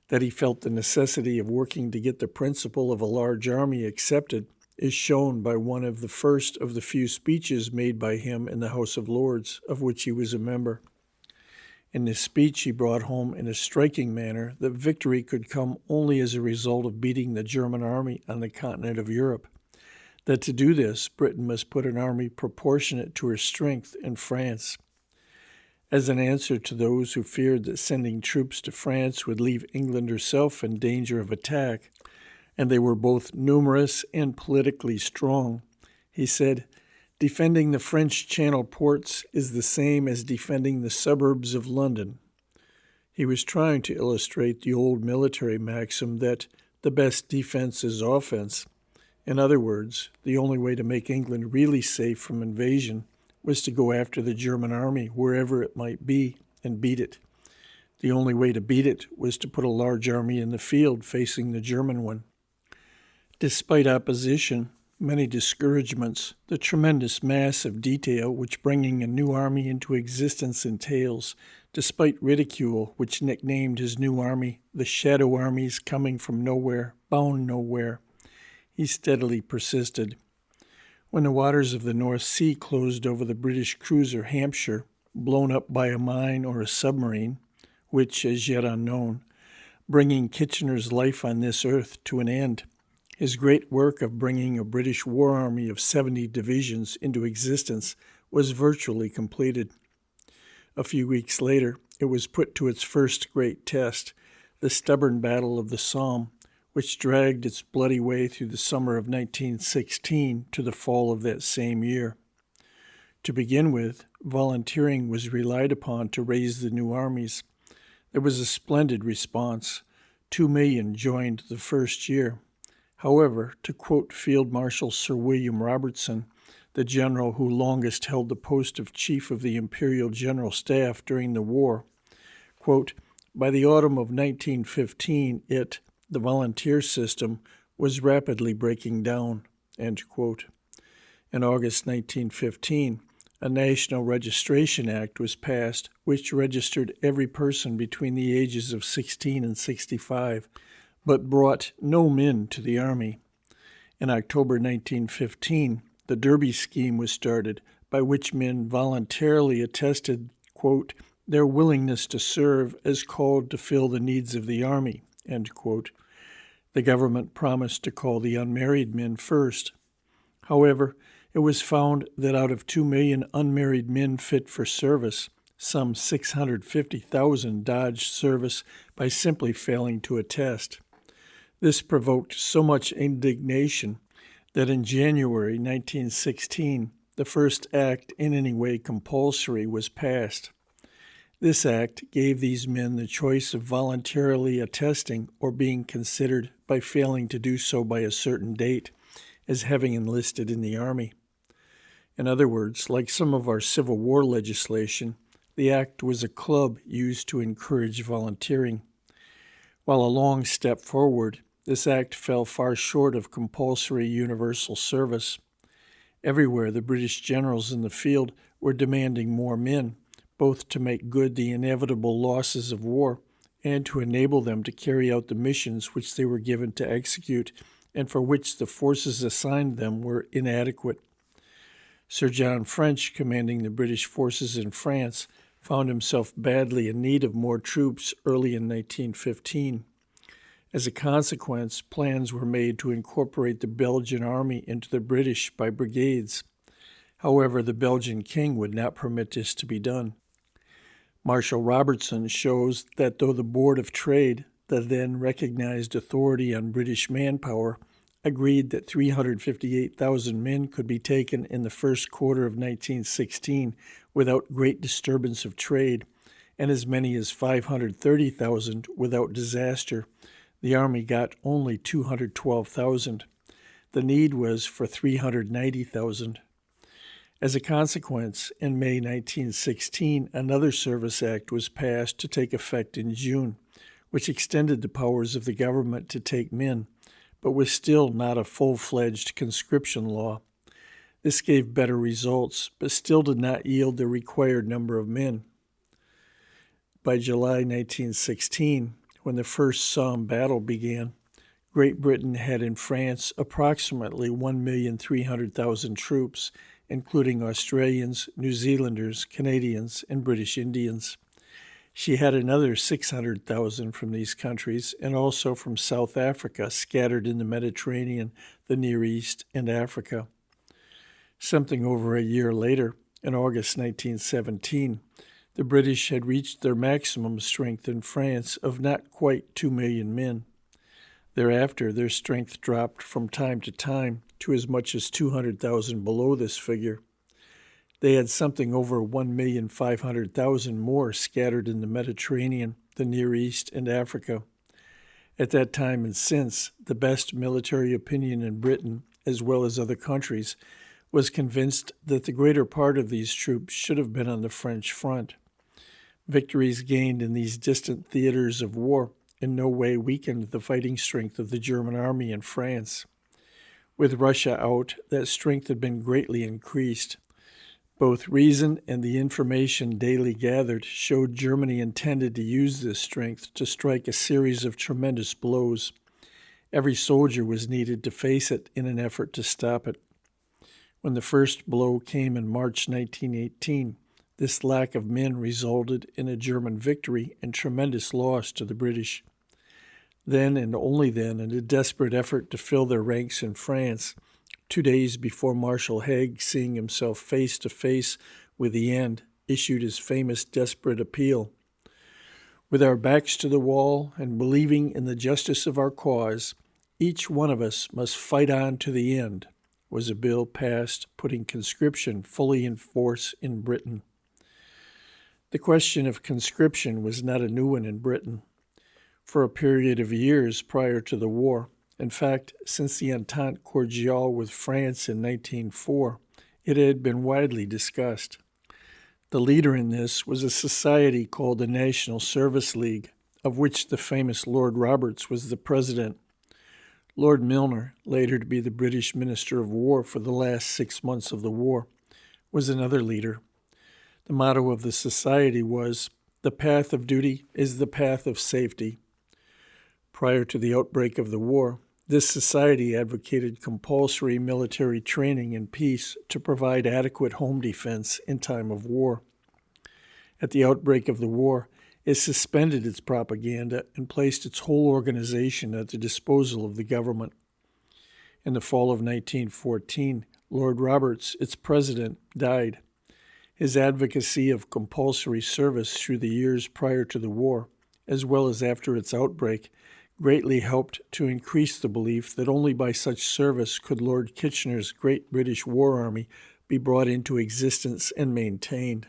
That he felt the necessity of working to get the principle of a large army accepted is shown by one of the first of the few speeches made by him in the House of Lords, of which he was a member. In this speech, he brought home in a striking manner that victory could come only as a result of beating the German army on the continent of Europe, that to do this, Britain must put an army proportionate to her strength in France. As an answer to those who feared that sending troops to France would leave England herself in danger of attack, and they were both numerous and politically strong, he said, defending the French Channel ports is the same as defending the suburbs of London. He was trying to illustrate the old military maxim that the best defense is offense. In other words, the only way to make England really safe from invasion was to go after the German army wherever it might be and beat it. The only way to beat it was to put a large army in the field facing the German one. Despite opposition, many discouragements, the tremendous mass of detail which bringing a new army into existence entails, despite ridicule which nicknamed his new army the shadow armies coming from nowhere, bound nowhere, he steadily persisted. When the waters of the North Sea closed over the British cruiser Hampshire, blown up by a mine or a submarine, which as yet unknown, bringing Kitchener's life on this earth to an end, his great work of bringing a British war army of 70 divisions into existence was virtually completed. A few weeks later, it was put to its first great test, the stubborn Battle of the Somme, which dragged its bloody way through the summer of 1916 to the fall of that same year. To begin with, volunteering was relied upon to raise the new armies. There was a splendid response. 2 million joined the first year. However, to quote Field Marshal Sir William Robertson, the general who longest held the post of Chief of the Imperial General Staff during the war, quote, by the autumn of 1915, the volunteer system, was rapidly breaking down, end quote. In August 1915, a National Registration Act was passed which registered every person between the ages of 16 and 65, but brought no men to the Army. In October 1915, the Derby scheme was started, by which men voluntarily attested, quote, their willingness to serve as called to fill the needs of the Army, end quote. The government promised to call the unmarried men first. However, it was found that out of 2 million unmarried men fit for service, Some 650,000 dodged service by simply failing to attest. This provoked so much indignation that in January 1916, the first act in any way compulsory was passed. This act gave these men the choice of voluntarily attesting or being considered, by failing to do so by a certain date, as having enlisted in the Army. In other words, like some of our Civil War legislation, the act was a club used to encourage volunteering. While a long step forward, this act fell far short of compulsory universal service. Everywhere the British generals in the field were demanding more men, both to make good the inevitable losses of war and to enable them to carry out the missions which they were given to execute and for which the forces assigned them were inadequate. Sir John French, commanding the British forces in France, found himself badly in need of more troops early in 1915. As a consequence, plans were made to incorporate the Belgian army into the British by brigades. However, the Belgian king would not permit this to be done. Marshal Robertson shows that though the Board of Trade, the then recognized authority on British manpower, agreed that 358,000 men could be taken in the first quarter of 1916 without great disturbance of trade, and as many as 530,000 without disaster, the Army got only 212,000. The need was for 390,000. As a consequence, in May 1916, another Service Act was passed to take effect in June, which extended the powers of the government to take men, but was still not a full-fledged conscription law. This gave better results, but still did not yield the required number of men. By July 1916, when the first Somme battle began, Great Britain had in France approximately 1,300,000 troops, including Australians, New Zealanders, Canadians, and British Indians. She had another 600,000 from these countries and also from South Africa scattered in the Mediterranean, the Near East, and Africa. Something over a year later, in August 1917, the British had reached their maximum strength in France of not quite 2 million men. Thereafter, their strength dropped from time to time to as much as 200,000 below this figure. They had something over 1,500,000 more scattered in the Mediterranean, the Near East, and Africa. At that time and since, the best military opinion in Britain, as well as other countries, was convinced that the greater part of these troops should have been on the French front. Victories gained in these distant theaters of war in no way weakened the fighting strength of the German army in France. With Russia out, that strength had been greatly increased. Both reason and the information daily gathered showed Germany intended to use this strength to strike a series of tremendous blows. Every soldier was needed to face it in an effort to stop it. When the first blow came in March 1918, this lack of men resulted in a German victory and tremendous loss to the British. Then and only then, in a desperate effort to fill their ranks in France, 2 days before Marshal Haig, seeing himself face to face with the end, issued his famous desperate appeal. With our backs to the wall and believing in the justice of our cause, each one of us must fight on to the end, was a bill passed putting conscription fully in force in Britain. The question of conscription was not a new one in Britain. For a period of years prior to the war, in fact, since the Entente Cordiale with France in 1904, it had been widely discussed. The leader in this was a society called the National Service League, of which the famous Lord Roberts was the president. Lord Milner, later to be the British Minister of War for the last 6 months of the war, was another leader. The motto of the society was, "The path of duty is the path of safety." Prior to the outbreak of the war, this society advocated compulsory military training in peace to provide adequate home defense in time of war. At the outbreak of the war, it suspended its propaganda and placed its whole organization at the disposal of the government. In the fall of 1914, Lord Roberts, its president, died. His advocacy of compulsory service through the years prior to the war, as well as after its outbreak, greatly helped to increase the belief that only by such service could Lord Kitchener's great British War Army be brought into existence and maintained.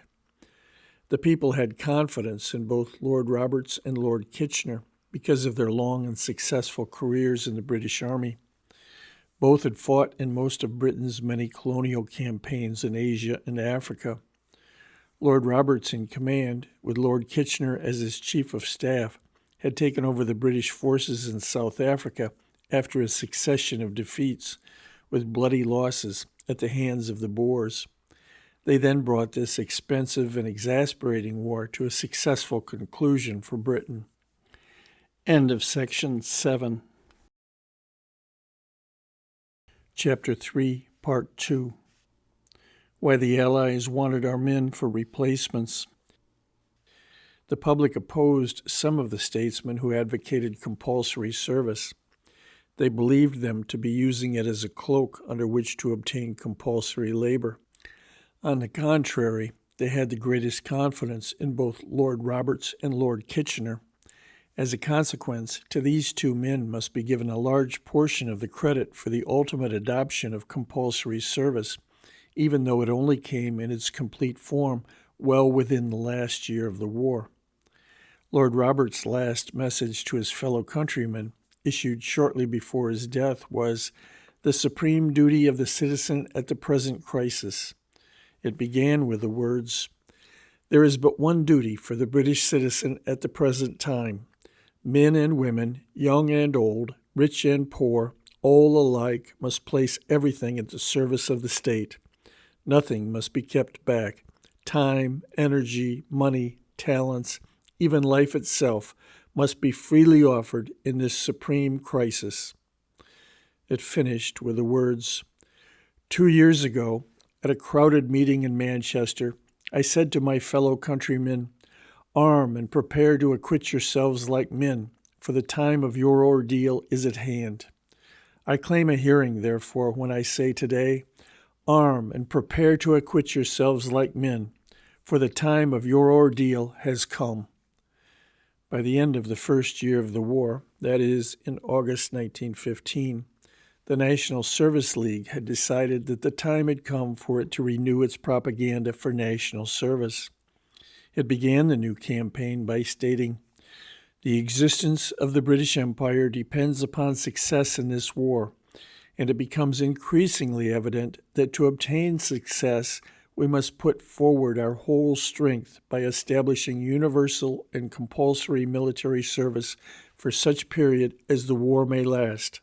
The people had confidence in both Lord Roberts and Lord Kitchener because of their long and successful careers in the British Army. Both had fought in most of Britain's many colonial campaigns in Asia and Africa. Lord Roberts in command, with Lord Kitchener as his chief of staff, had taken over the British forces in South Africa after a succession of defeats, with bloody losses at the hands of the Boers. They then brought this expensive and exasperating war to a successful conclusion for Britain. End of section 7. Chapter 3, Part 2. Why the Allies wanted our men for replacements. The public opposed some of the statesmen who advocated compulsory service. They believed them to be using it as a cloak under which to obtain compulsory labor. On the contrary, they had the greatest confidence in both Lord Roberts and Lord Kitchener. As a consequence, to these two men must be given a large portion of the credit for the ultimate adoption of compulsory service, even though it only came in its complete form well within the last year of the war. Lord Roberts' last message to his fellow countrymen, issued shortly before his death, was the supreme duty of the citizen at the present crisis. It began with the words, "There is but one duty for the British citizen at the present time. Men and women, young and old, rich and poor, all alike must place everything at the service of the state. Nothing must be kept back. Time, energy, money, talents, even life itself must be freely offered in this supreme crisis." It finished with the words, "2 years ago, at a crowded meeting in Manchester, I said to my fellow countrymen, 'Arm and prepare to acquit yourselves like men, for the time of your ordeal is at hand.' I claim a hearing, therefore, when I say today, 'Arm and prepare to acquit yourselves like men, for the time of your ordeal has come.'" By the end of the first year of the war, that is, in August 1915, the National Service League had decided that the time had come for it to renew its propaganda for national service. It began the new campaign by stating, "The existence of the British Empire depends upon success in this war, and it becomes increasingly evident that to obtain success we must put forward our whole strength by establishing universal and compulsory military service for such period as the war may last."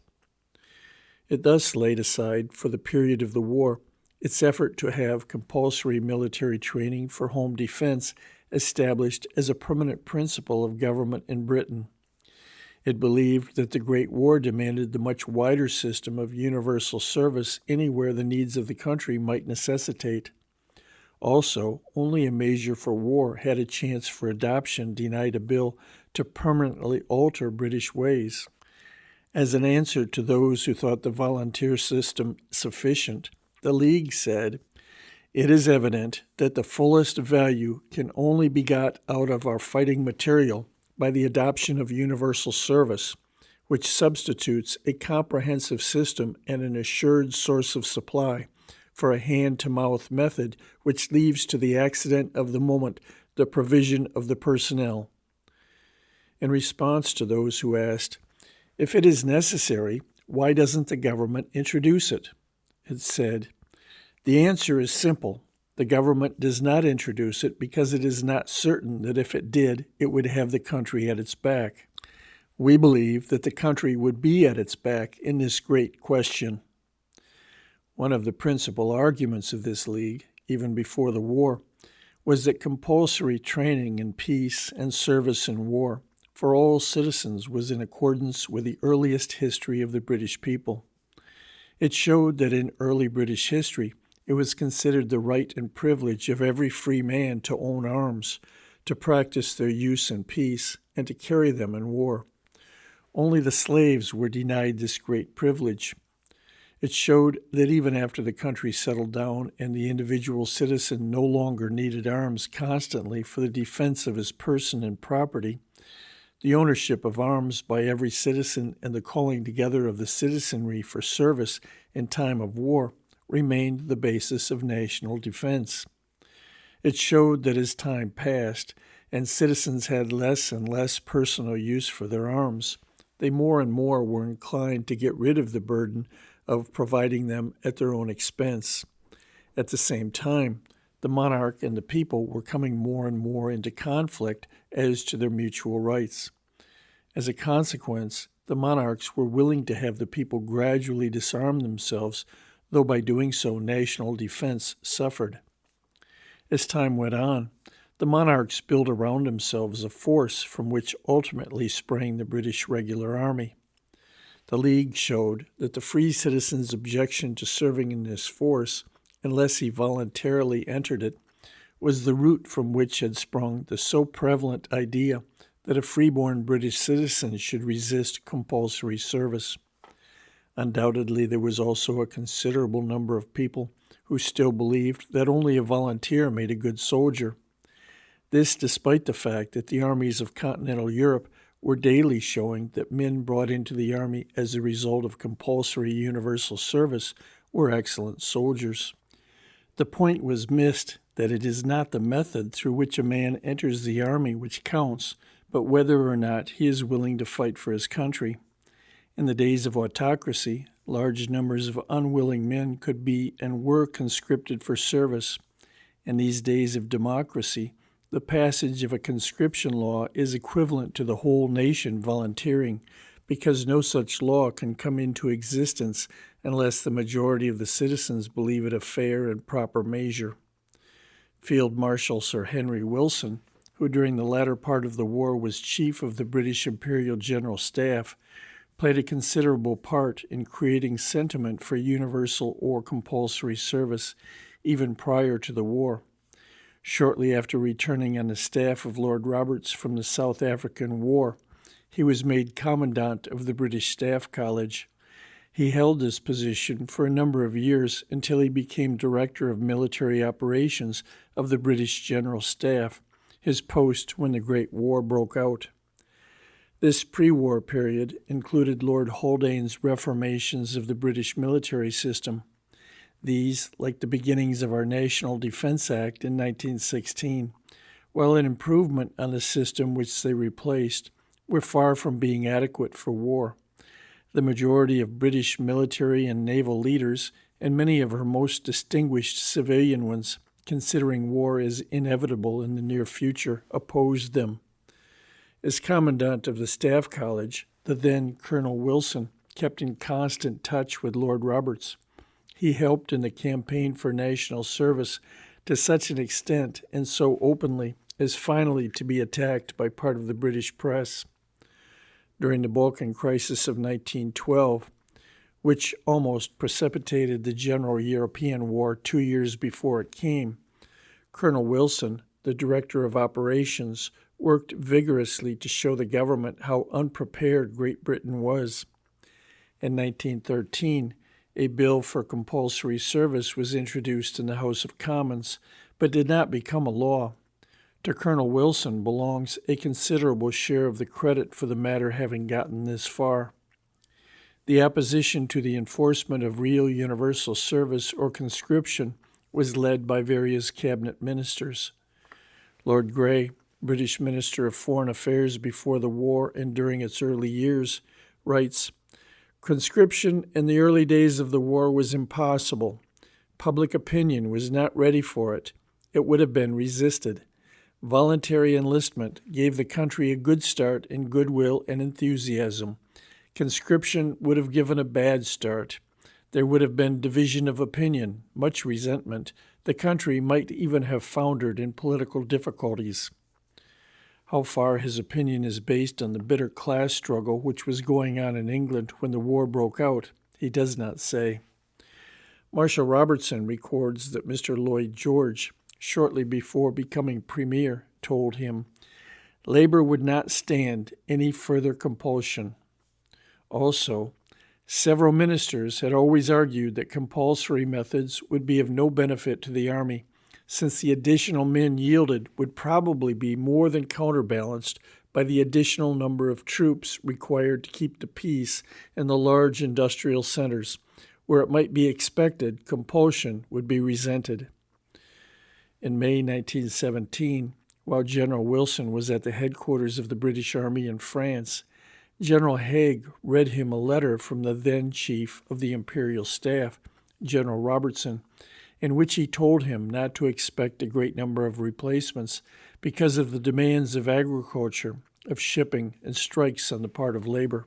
It thus laid aside, for the period of the war, its effort to have compulsory military training for home defense established as a permanent principle of government in Britain. It believed that the Great War demanded the much wider system of universal service anywhere the needs of the country might necessitate. Also, only a measure for war had a chance for adoption denied a bill to permanently alter British ways. As an answer to those who thought the volunteer system sufficient, the League said, "It is evident that the fullest value can only be got out of our fighting material by the adoption of universal service, which substitutes a comprehensive system and an assured source of supply for a hand-to-mouth method which leaves to the accident of the moment the provision of the personnel." In response to those who asked, "If it is necessary, why doesn't the government introduce it?" it said, "The answer is simple. The government does not introduce it because it is not certain that if it did, it would have the country at its back. We believe that the country would be at its back in this great question." One of the principal arguments of this league, even before the war, was that compulsory training in peace and service in war for all citizens was in accordance with the earliest history of the British people. It showed that in early British history, it was considered the right and privilege of every free man to own arms, to practice their use in peace, and to carry them in war. Only the slaves were denied this great privilege. It showed that even after the country settled down and the individual citizen no longer needed arms constantly for the defense of his person and property, the ownership of arms by every citizen and the calling together of the citizenry for service in time of war remained the basis of national defense. It showed that as time passed and citizens had less and less personal use for their arms, they more and more were inclined to get rid of the burden of providing them at their own expense. At the same time, the monarch and the people were coming more and more into conflict as to their mutual rights. As a consequence, the monarchs were willing to have the people gradually disarm themselves, though by doing so national defense suffered. As time went on, the monarchs built around themselves a force from which ultimately sprang the British regular army. The League showed that the free citizen's objection to serving in this force, unless he voluntarily entered it, was the root from which had sprung the so prevalent idea that a freeborn British citizen should resist compulsory service. Undoubtedly, there was also a considerable number of people who still believed that only a volunteer made a good soldier. This despite the fact that the armies of continental Europe were daily showing that men brought into the army as a result of compulsory universal service were excellent soldiers. The point was missed that it is not the method through which a man enters the army which counts, but whether or not he is willing to fight for his country. In the days of autocracy, large numbers of unwilling men could be and were conscripted for service. In these days of democracy, the passage of a conscription law is equivalent to the whole nation volunteering, because no such law can come into existence unless the majority of the citizens believe it a fair and proper measure. Field Marshal Sir Henry Wilson, who during the latter part of the war was chief of the British Imperial General Staff, played a considerable part in creating sentiment for universal or compulsory service even prior to the war. Shortly after returning on the staff of Lord Roberts from the South African War, he was made Commandant of the British Staff College. He held this position for a number of years until he became Director of Military Operations of the British General Staff, his post when the Great War broke out. This pre-war period included Lord Haldane's reformations of the British military system. These, like the beginnings of our National Defense Act in 1916, while an improvement on the system which they replaced, were far from being adequate for war. The majority of British military and naval leaders, and many of her most distinguished civilian ones, considering war as inevitable in the near future, opposed them. As Commandant of the Staff College, the then Colonel Wilson kept in constant touch with Lord Roberts. He helped in the campaign for national service to such an extent and so openly as finally to be attacked by part of the British press. During the Balkan crisis of 1912, which almost precipitated the general European war 2 years before it came, Colonel Wilson, the Director of Operations, worked vigorously to show the government how unprepared Great Britain was. In 1913, a bill for compulsory service was introduced in the House of Commons, but did not become a law. To Colonel Wilson belongs a considerable share of the credit for the matter having gotten this far. The opposition to the enforcement of real universal service or conscription was led by various cabinet ministers. Lord Grey, British Minister of Foreign Affairs before the war and during its early years, writes, "Conscription in the early days of the war was impossible. Public opinion was not ready for it. It would have been resisted. Voluntary enlistment gave the country a good start in goodwill and enthusiasm. Conscription would have given a bad start. There would have been division of opinion, much resentment. The country might even have foundered in political difficulties." How far his opinion is based on the bitter class struggle which was going on in England when the war broke out, he does not say. Marshal Robertson records that Mr. Lloyd George, shortly before becoming Premier, told him, "Labor would not stand any further compulsion." Also, Several ministers had always argued that compulsory methods would be of no benefit to the Army, since the additional men yielded would probably be more than counterbalanced by the additional number of troops required to keep the peace in the large industrial centers, where it might be expected compulsion would be resented. In May 1917, while General Wilson was at the headquarters of the British Army in France, General Haig read him a letter from the then Chief of the Imperial Staff, General Robertson, in which he told him not to expect a great number of replacements because of the demands of agriculture, of shipping, and strikes on the part of labor.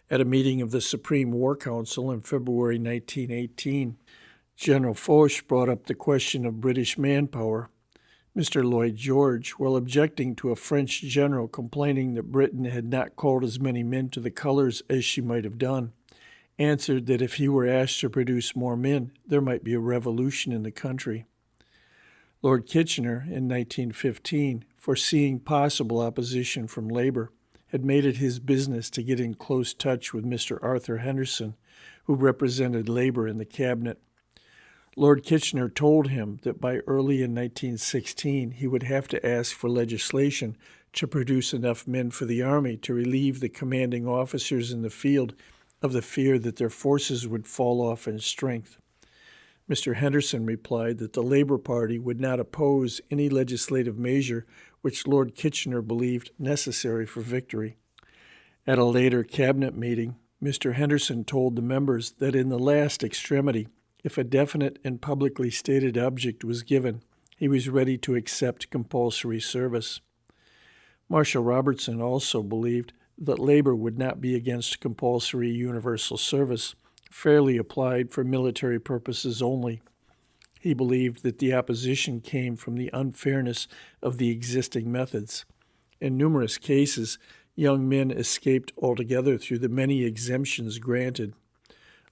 At a meeting of the Supreme War Council in February 1918, General Foch brought up the question of British manpower. Mr. Lloyd George, while objecting to a French general complaining that Britain had not called as many men to the colors as she might have done, answered that if he were asked to produce more men, there might be a revolution in the country. Lord Kitchener, in 1915, foreseeing possible opposition from labor, had made it his business to get in close touch with Mr. Arthur Henderson, who represented labor in the cabinet. Lord Kitchener told him that by early in 1916 he would have to ask for legislation to produce enough men for the Army to relieve the commanding officers in the field of the fear that their forces would fall off in strength. Mr. Henderson replied that the Labor Party would not oppose any legislative measure which Lord Kitchener believed necessary for victory. At a later cabinet meeting, Mr. Henderson told the members that in the last extremity, if a definite and publicly stated object was given, he was ready to accept compulsory service. Marshal Robertson also believed that labor would not be against compulsory universal service, fairly applied for military purposes only. He believed that the opposition came from the unfairness of the existing methods. In numerous cases, young men escaped altogether through the many exemptions granted.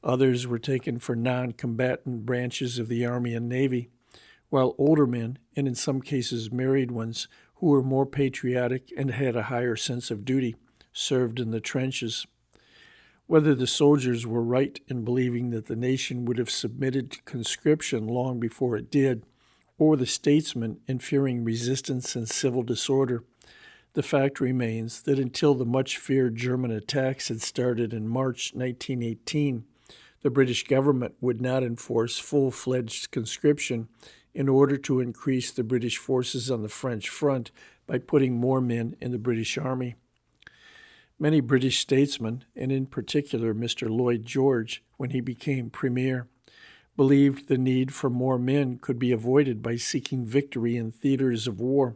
Others were taken for non-combatant branches of the Army and Navy, while older men, and in some cases married ones, who were more patriotic and had a higher sense of duty, served in the trenches. Whether the soldiers were right in believing that the nation would have submitted to conscription long before it did, or the statesmen in fearing resistance and civil disorder, the fact remains that until the much-feared German attacks had started in March 1918, the British government would not enforce full-fledged conscription in order to increase the British forces on the French front by putting more men in the British Army. Many British statesmen, and in particular Mr. Lloyd George, when he became Premier, believed the need for more men could be avoided by seeking victory in theaters of war,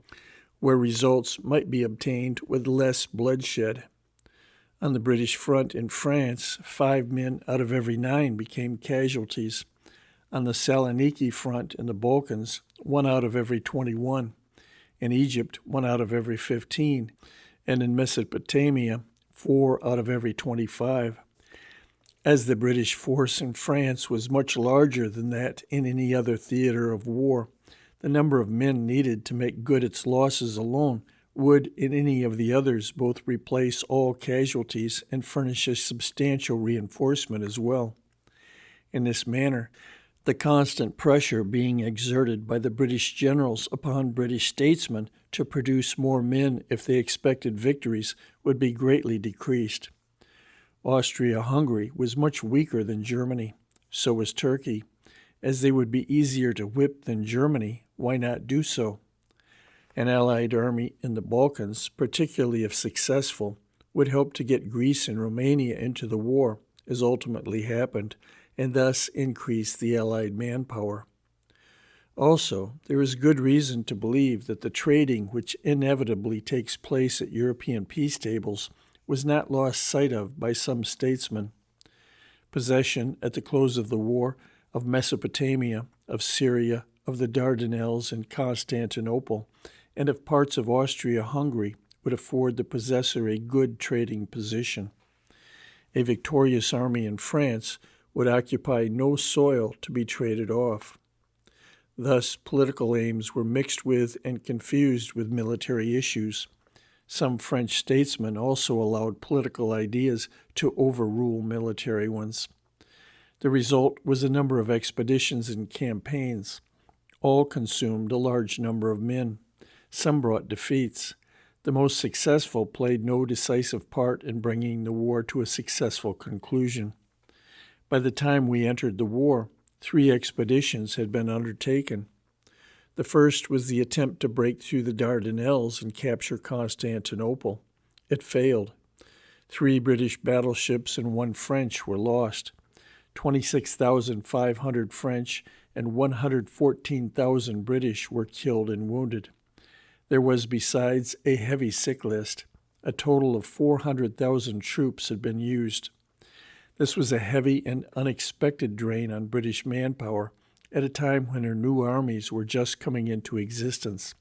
where results might be obtained with less bloodshed. On the British front in France, 5 men out of every 9 became casualties. On the Saloniki front in the Balkans, 1 out of every 21. In Egypt, 1 out of every 15. And in Mesopotamia, 4 out of every 25. As the British force in France was much larger than that in any other theater of war, the number of men needed to make good its losses alone would, in any of the others, both replace all casualties and furnish a substantial reinforcement as well. In this manner, the constant pressure being exerted by the British generals upon British statesmen to produce more men if they expected victories would be greatly decreased. Austria-Hungary was much weaker than Germany. So was Turkey. As they would be easier to whip than Germany, why not do so? An Allied army in the Balkans, particularly if successful, would help to get Greece and Romania into the war, as ultimately happened, and thus increase the Allied manpower. Also, there is good reason to believe that the trading which inevitably takes place at European peace tables was not lost sight of by some statesmen. Possession, at the close of the war, of Mesopotamia, of Syria, of the Dardanelles and Constantinople, and of parts of Austria-Hungary would afford the possessor a good trading position. A victorious army in France would occupy no soil to be traded off. Thus, political aims were mixed with and confused with military issues. Some French statesmen also allowed political ideas to overrule military ones. The result was a number of expeditions and campaigns. All consumed a large number of men. Some brought defeats. The most successful played no decisive part in bringing the war to a successful conclusion. By the time we entered the war, 3 expeditions had been undertaken. The first was the attempt to break through the Dardanelles and capture Constantinople. It failed. 3 British battleships and 1 French were lost. 26,500 French and 114,000 British were killed and wounded. There was, besides, a heavy sick list. A total of 400,000 troops had been used. This was a heavy and unexpected drain on British manpower at a time when her new armies were just coming into existence.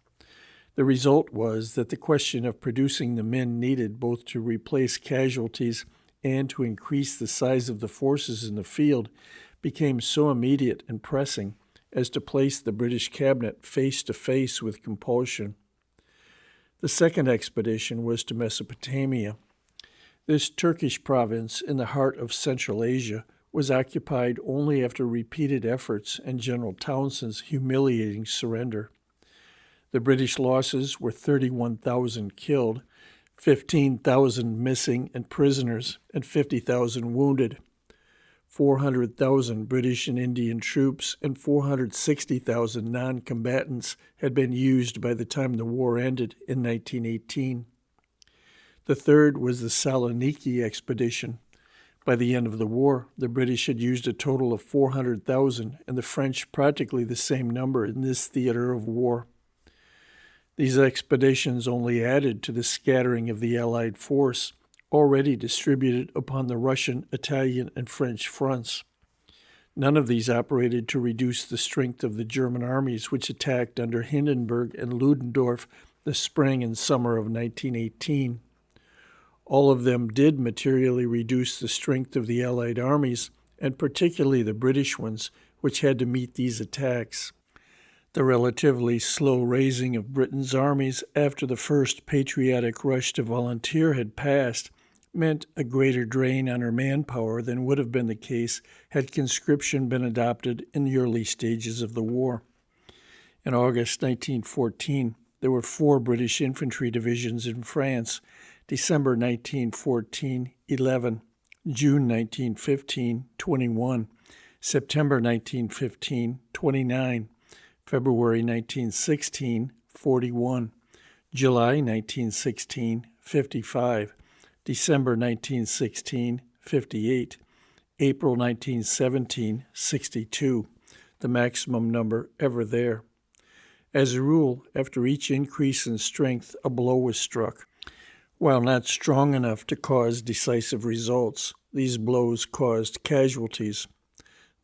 The result was that the question of producing the men needed both to replace casualties and to increase the size of the forces in the field became so immediate and pressing as to place the British cabinet face to face with compulsion. The second expedition was to Mesopotamia. This Turkish province in the heart of Central Asia was occupied only after repeated efforts and General Townshend's humiliating surrender. The British losses were 31,000 killed, 15,000 missing and prisoners, and 50,000 wounded. 400,000 British and Indian troops and 460,000 non-combatants had been used by the time the war ended in 1918. The third was the Saloniki expedition. By the end of the war, the British had used a total of 400,000 and the French practically the same number in this theater of war. These expeditions only added to the scattering of the Allied force, already distributed upon the Russian, Italian, and French fronts. None of these operated to reduce the strength of the German armies which attacked under Hindenburg and Ludendorff the spring and summer of 1918. All of them did materially reduce the strength of the Allied armies, and particularly the British ones, which had to meet these attacks. The relatively slow raising of Britain's armies after the first patriotic rush to volunteer had passed meant a greater drain on her manpower than would have been the case had conscription been adopted in the early stages of the war. In August 1914, there were 4 British infantry divisions in France. December 1914, 11, June 1915, 21, September 1915, 29, February 1916, 41, July 1916, 55, December 1916, 58, April 1917, 62, the maximum number ever there. As a rule, after each increase in strength, a blow was struck. While not strong enough to cause decisive results, these blows caused casualties.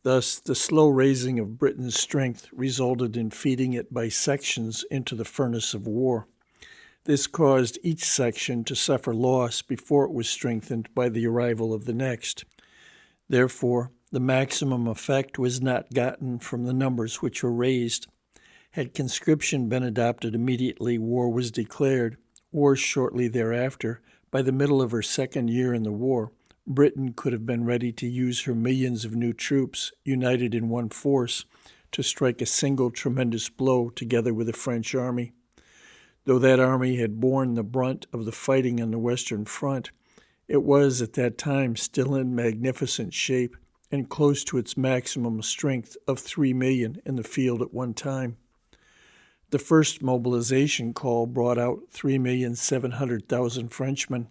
Thus, the slow raising of Britain's strength resulted in feeding it by sections into the furnace of war. This caused each section to suffer loss before it was strengthened by the arrival of the next. Therefore, the maximum effect was not gotten from the numbers which were raised. Had conscription been adopted immediately war was declared, or shortly thereafter, by the middle of her second year in the war, Britain could have been ready to use her millions of new troops, united in one force, to strike a single tremendous blow together with the French army. Though that army had borne the brunt of the fighting on the Western Front, it was at that time still in magnificent shape and close to its maximum strength of 3 million in the field at one time. The first mobilization call brought out 3,700,000 Frenchmen,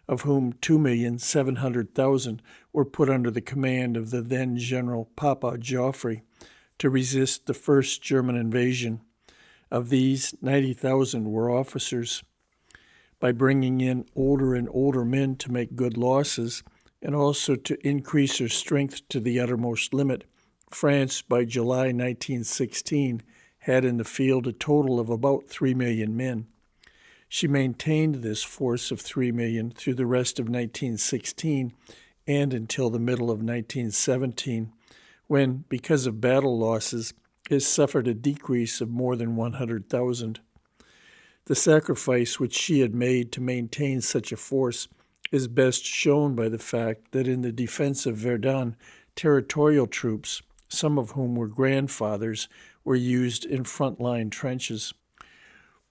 of whom 2,700,000 were put under the command of the then General Papa Joffre to resist the first German invasion. Of these, 90,000 were officers. By bringing in older and older men to make good losses, and also to increase her strength to the uttermost limit, France, by July 1916, had in the field a total of about 3 million men. She maintained this force of 3 million through the rest of 1916 and until the middle of 1917, when, because of battle losses, it suffered a decrease of more than 100,000. The sacrifice which she had made to maintain such a force is best shown by the fact that in the defense of Verdun, territorial troops, some of whom were grandfathers, were used in front-line trenches.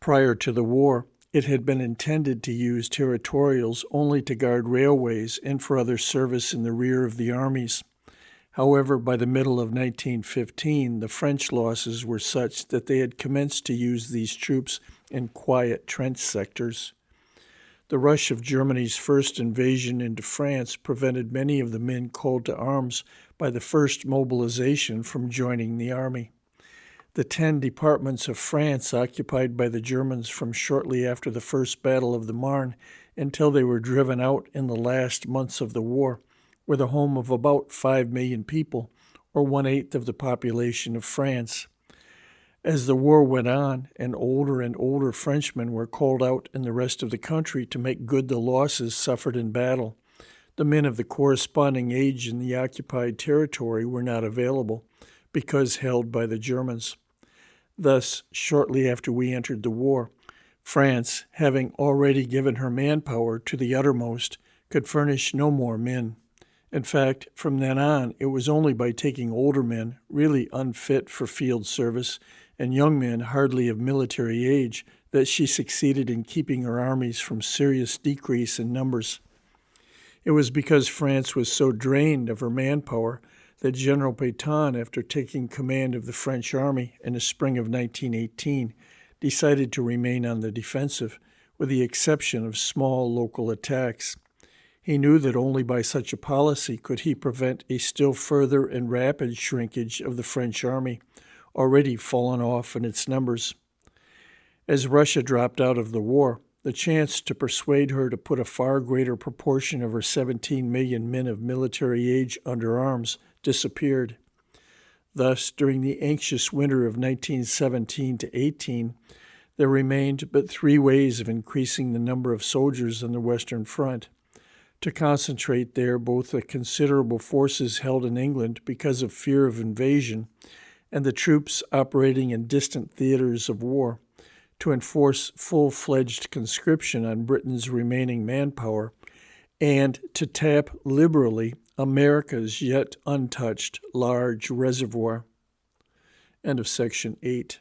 Prior to the war, it had been intended to use territorials only to guard railways and for other service in the rear of the armies. However, by the middle of 1915, the French losses were such that they had commenced to use these troops in quiet trench sectors. The rush of Germany's first invasion into France prevented many of the men called to arms by the first mobilization from joining the army. The 10 departments of France occupied by the Germans from shortly after the First Battle of the Marne until they were driven out in the last months of the war were the home of about 5 million people, or 1/8 of the population of France. As the war went on, and older Frenchmen were called out in the rest of the country to make good the losses suffered in battle, the men of the corresponding age in the occupied territory were not available, because held by the Germans. Thus, shortly after we entered the war, France, having already given her manpower to the uttermost, could furnish no more men. In fact, from then on, it was only by taking older men, really unfit for field service, and young men hardly of military age, that she succeeded in keeping her armies from serious decrease in numbers. It was because France was so drained of her manpower that General Pétain, after taking command of the French army in the spring of 1918, decided to remain on the defensive, with the exception of small local attacks. He knew that only by such a policy could he prevent a still further and rapid shrinkage of the French army, already fallen off in its numbers. As Russia dropped out of the war, the chance to persuade her to put a far greater proportion of her 17 million men of military age under arms disappeared. Thus, during the anxious winter of 1917-18, there remained but 3 ways of increasing the number of soldiers on the Western Front: to concentrate there both the considerable forces held in England because of fear of invasion and the troops operating in distant theaters of war, to enforce full-fledged conscription on Britain's remaining manpower, and to tap liberally America's yet untouched large reservoir. End of section 8.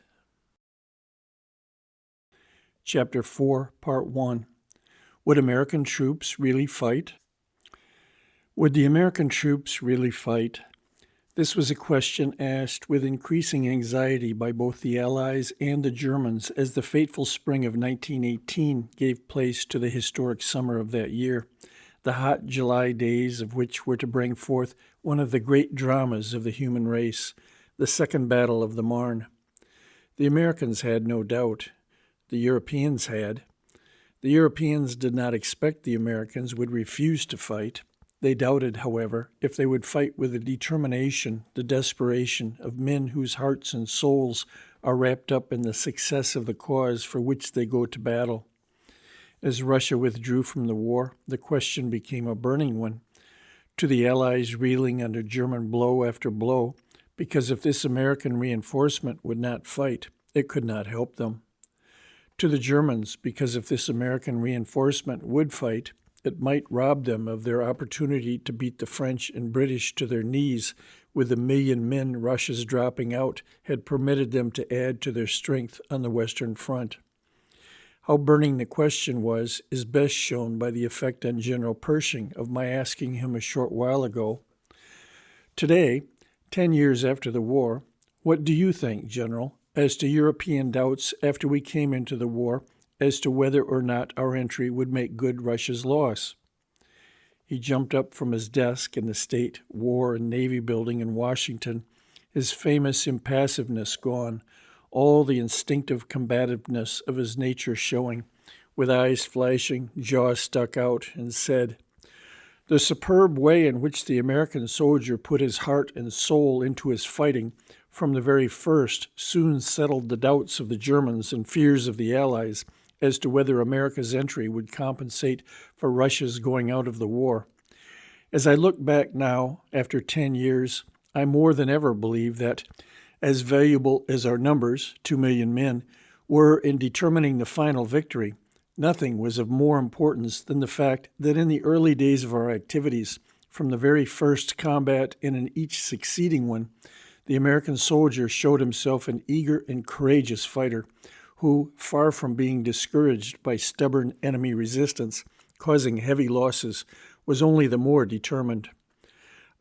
Chapter 4, Part 1. Would American troops really fight? Would the American troops really fight? This was a question asked with increasing anxiety by both the Allies and the Germans as the fateful spring of 1918 gave place to the historic summer of that year, the hot July days of which were to bring forth one of the great dramas of the human race, the Second Battle of the Marne. The Americans had no doubt. The Europeans had. The Europeans did not expect the Americans would refuse to fight. They doubted, however, if they would fight with the determination, the desperation of men whose hearts and souls are wrapped up in the success of the cause for which they go to battle. As Russia withdrew from the war, the question became a burning one. To the Allies reeling under German blow after blow, because if this American reinforcement would not fight, it could not help them. To the Germans, because if this American reinforcement would fight, it might rob them of their opportunity to beat the French and British to their knees, with the 1 million men Russia's dropping out had permitted them to add to their strength on the Western Front. How burning the question was is best shown by the effect on General Pershing of my asking him a short while ago, "Today, 10 years after the war, what do you think, General, as to European doubts after we came into the war as to whether or not our entry would make good Russia's loss?" He jumped up from his desk in the State, War, and Navy building in Washington, his famous impassiveness gone, all the instinctive combativeness of his nature showing, with eyes flashing, jaw stuck out, and said, "The superb way in which the American soldier put his heart and soul into his fighting from the very first soon settled the doubts of the Germans and fears of the Allies as to whether America's entry would compensate for Russia's going out of the war. As I look back now, after 10 years, I more than ever believe that, as valuable as our numbers, 2 million men, were in determining the final victory, nothing was of more importance than the fact that in the early days of our activities, from the very first combat and in each succeeding one, the American soldier showed himself an eager and courageous fighter who, far from being discouraged by stubborn enemy resistance, causing heavy losses, was only the more determined.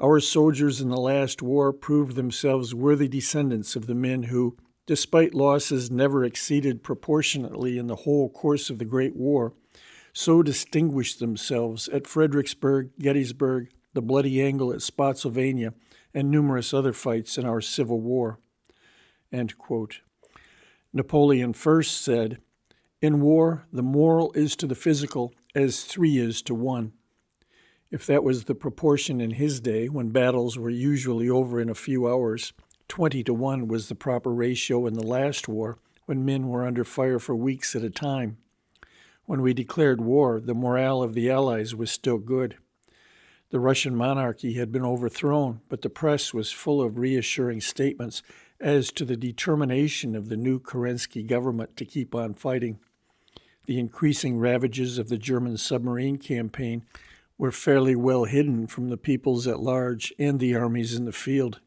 Our soldiers in the last war proved themselves worthy descendants of the men who, despite losses never exceeded proportionately in the whole course of the Great War, so distinguished themselves at Fredericksburg, Gettysburg, the Bloody Angle at Spotsylvania, and numerous other fights in our Civil War." End quote. Napoleon first said, "In war, the moral is to the physical as 3 is to 1. If that was the proportion in his day, when battles were usually over in a few hours, 20 to 1 was the proper ratio in the last war, when men were under fire for weeks at a time. When we declared war, the morale of the Allies was still good. The Russian monarchy had been overthrown, but the press was full of reassuring statements as to the determination of the new Kerensky government to keep on fighting. The increasing ravages of the German submarine campaign were fairly well hidden from the peoples at large and the armies in the field.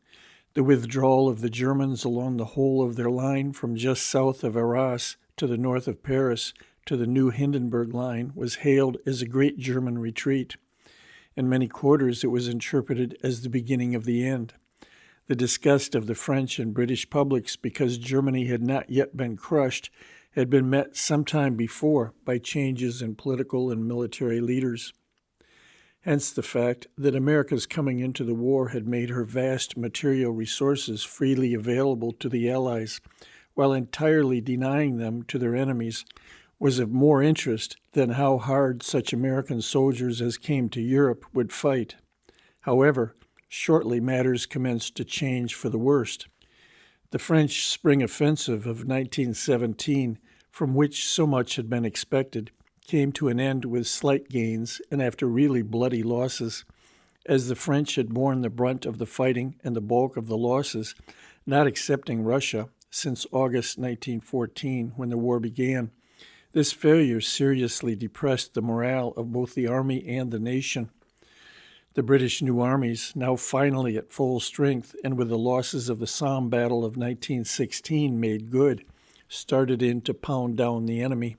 The withdrawal of the Germans along the whole of their line from just south of Arras to the north of Paris to the new Hindenburg line was hailed as a great German retreat. In many quarters it was interpreted as the beginning of the end. The disgust of the French and British publics because Germany had not yet been crushed had been met some time before by changes in political and military leaders. Hence the fact that America's coming into the war had made her vast material resources freely available to the Allies, while entirely denying them to their enemies, was of more interest than how hard such American soldiers as came to Europe would fight. However, shortly matters commenced to change for the worst. The French spring offensive of 1917, from which so much had been expected, came to an end with slight gains and after really bloody losses. As the French had borne the brunt of the fighting and the bulk of the losses, not excepting Russia, since August 1914, when the war began, this failure seriously depressed the morale of both the army and the nation. The British new armies, now finally at full strength and with the losses of the Somme Battle of 1916 made good, started in to pound down the enemy.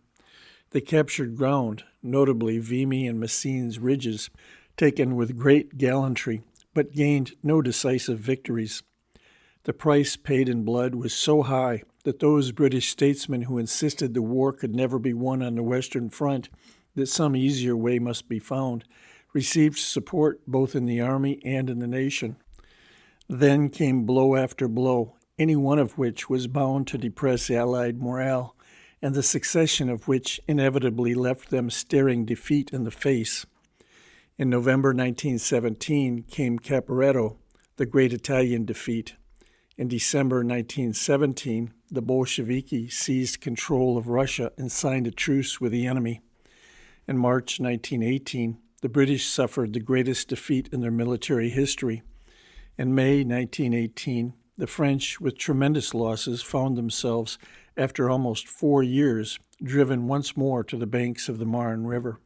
They captured ground, notably Vimy and Messines ridges, taken with great gallantry, but gained no decisive victories. The price paid in blood was so high that those British statesmen who insisted the war could never be won on the Western Front, that some easier way must be found, received support both in the army and in the nation. Then came blow after blow, any one of which was bound to depress Allied morale, and the succession of which inevitably left them staring defeat in the face. In November 1917 came Caporetto, the great Italian defeat. In December 1917, the Bolsheviki seized control of Russia and signed a truce with the enemy. In March 1918, the British suffered the greatest defeat in their military history. In May 1918, the French, with tremendous losses, found themselves, after almost 4 years, driven once more to the banks of the Marne River.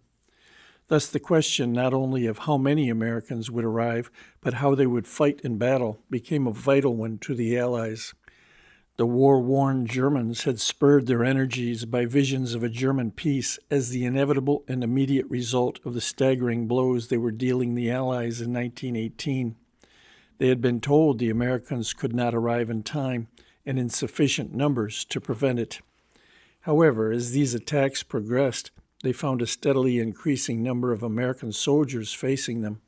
Thus the question not only of how many Americans would arrive, but how they would fight in battle, became a vital one to the Allies. The war-worn Germans had spurred their energies by visions of a German peace as the inevitable and immediate result of the staggering blows they were dealing the Allies in 1918. They had been told the Americans could not arrive in time and in sufficient numbers to prevent it. However, as these attacks progressed, they found a steadily increasing number of American soldiers facing them.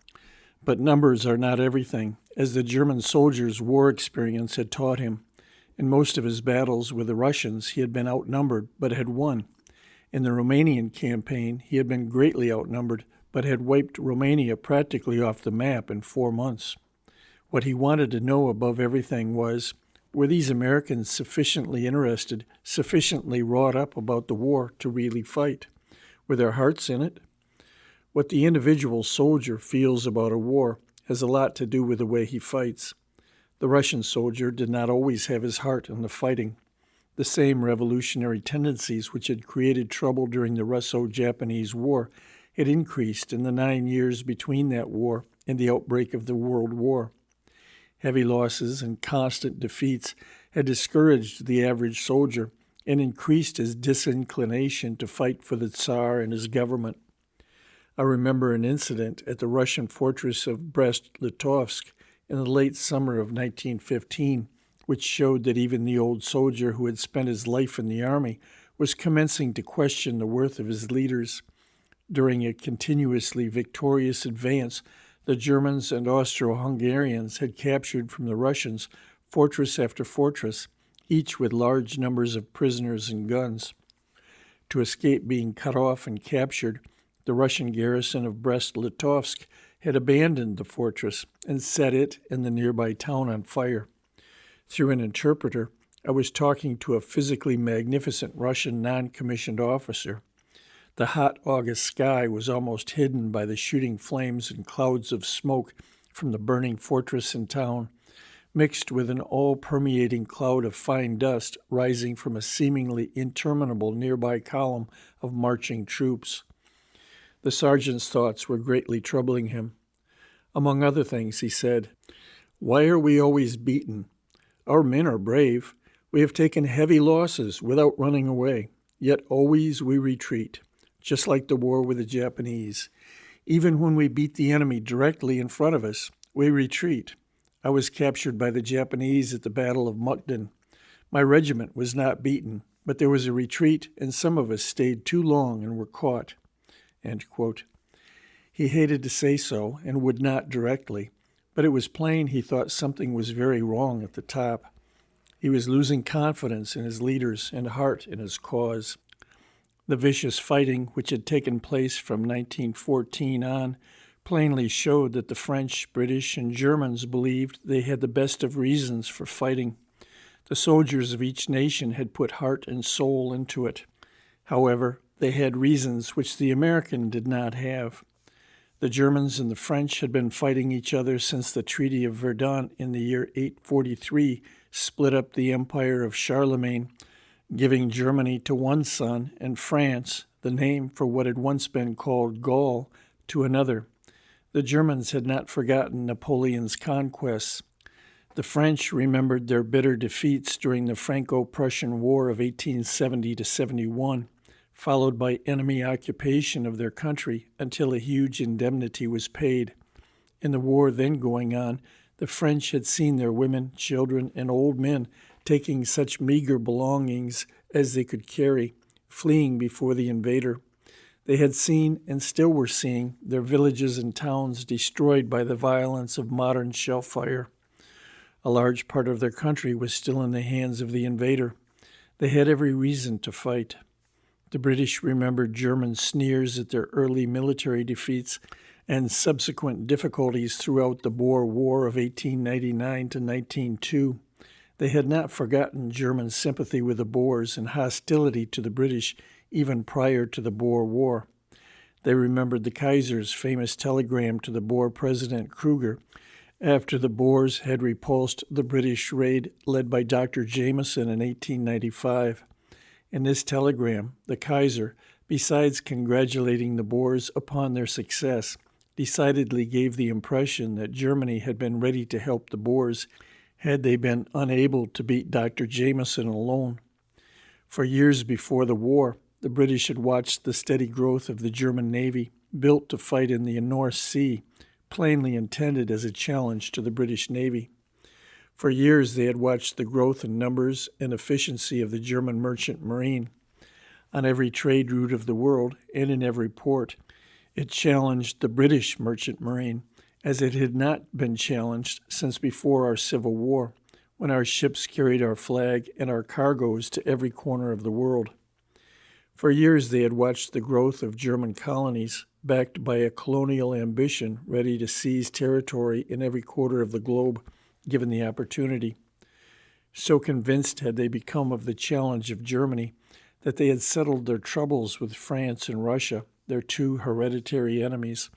But numbers are not everything, as the German soldier's war experience had taught him. In most of his battles with the Russians, he had been outnumbered, but had won. In the Romanian campaign, he had been greatly outnumbered, but had wiped Romania practically off the map in 4 months. What he wanted to know above everything was, were these Americans sufficiently interested, sufficiently wrought up about the war to really fight? Were their hearts in it? What the individual soldier feels about a war has a lot to do with the way he fights. The Russian soldier did not always have his heart in the fighting. The same revolutionary tendencies which had created trouble during the Russo-Japanese War had increased in the 9 years between that war and the outbreak of the World War. Heavy losses and constant defeats had discouraged the average soldier and increased his disinclination to fight for the Tsar and his government. I remember an incident at the Russian fortress of Brest-Litovsk in the late summer of 1915, which showed that even the old soldier who had spent his life in the army was commencing to question the worth of his leaders. During a continuously victorious advance, the Germans and Austro-Hungarians had captured from the Russians fortress after fortress, each with large numbers of prisoners and guns. To escape being cut off and captured, the Russian garrison of Brest-Litovsk had abandoned the fortress and set it and the nearby town on fire. Through an interpreter, I was talking to a physically magnificent Russian non-commissioned officer. The hot August sky was almost hidden by the shooting flames and clouds of smoke from the burning fortress and town, mixed with an all-permeating cloud of fine dust rising from a seemingly interminable nearby column of marching troops. The sergeant's thoughts were greatly troubling him. Among other things, he said, "Why are we always beaten? Our men are brave. We have taken heavy losses without running away, yet always we retreat, just like the war with the Japanese. Even when we beat the enemy directly in front of us, we retreat. I was captured by the Japanese at the Battle of Mukden. My regiment was not beaten, but there was a retreat, and some of us stayed too long and were caught." End quote. He hated to say so and would not directly, but it was plain he thought something was very wrong at the top. He was losing confidence in his leaders and heart in his cause. The vicious fighting which had taken place from 1914 on plainly showed that the French, British, and Germans believed they had the best of reasons for fighting. The soldiers of each nation had put heart and soul into it. However, they had reasons which the American did not have. The Germans and the French had been fighting each other since the Treaty of Verdun in the year 843 split up the empire of Charlemagne, giving Germany to one son and France, the name for what had once been called Gaul, to another. The Germans had not forgotten Napoleon's conquests. The French remembered their bitter defeats during the Franco-Prussian War of 1870-71, followed by enemy occupation of their country until a huge indemnity was paid. In the war then going on, the French had seen their women, children, and old men taking such meager belongings as they could carry, fleeing before the invader. They had seen, and still were seeing, their villages and towns destroyed by the violence of modern shell fire. A large part of their country was still in the hands of the invader. They had every reason to fight. The British remembered German sneers at their early military defeats and subsequent difficulties throughout the Boer War of 1899 to 1902. They had not forgotten German sympathy with the Boers and hostility to the British even prior to the Boer War. They remembered the Kaiser's famous telegram to the Boer President Kruger after the Boers had repulsed the British raid led by Dr. Jameson in 1895. In this telegram, the Kaiser, besides congratulating the Boers upon their success, decidedly gave the impression that Germany had been ready to help the Boers had they been unable to beat Dr. Jameson alone. For years before the war, the British had watched the steady growth of the German Navy, built to fight in the North Sea, plainly intended as a challenge to the British Navy. For years they had watched the growth in numbers and efficiency of the German merchant marine. On every trade route of the world and in every port, it challenged the British merchant marine, as it had not been challenged since before our Civil War, when our ships carried our flag and our cargoes to every corner of the world. For years they had watched the growth of German colonies, backed by a colonial ambition ready to seize territory in every quarter of the globe, given the opportunity. So convinced had they become of the challenge of Germany that they had settled their troubles with France and Russia, their two hereditary enemies,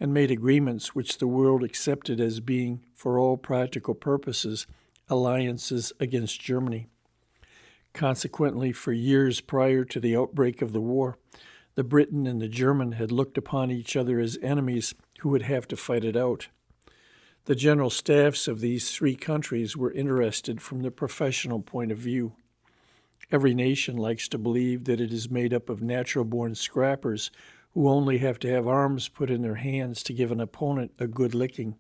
and made agreements which the world accepted as being, for all practical purposes, alliances against Germany. Consequently, for years prior to the outbreak of the war, the Briton and the German had looked upon each other as enemies who would have to fight it out. The general staffs of these three countries were interested from the professional point of view. Every nation likes to believe that it is made up of natural-born scrappers who only have to have arms put in their hands to give an opponent a good licking.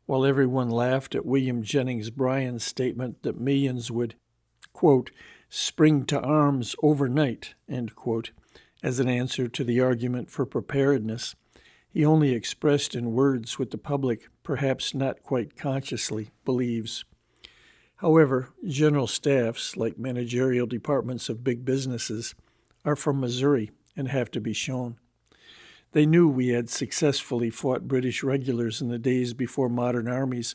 While everyone laughed at William Jennings Bryan's statement that millions would, quote, spring to arms overnight, end quote, as an answer to the argument for preparedness, he only expressed in words what the public, perhaps not quite consciously, believes. However, general staffs, like managerial departments of big businesses, are from Missouri and have to be shown. They knew we had successfully fought British regulars in the days before modern armies,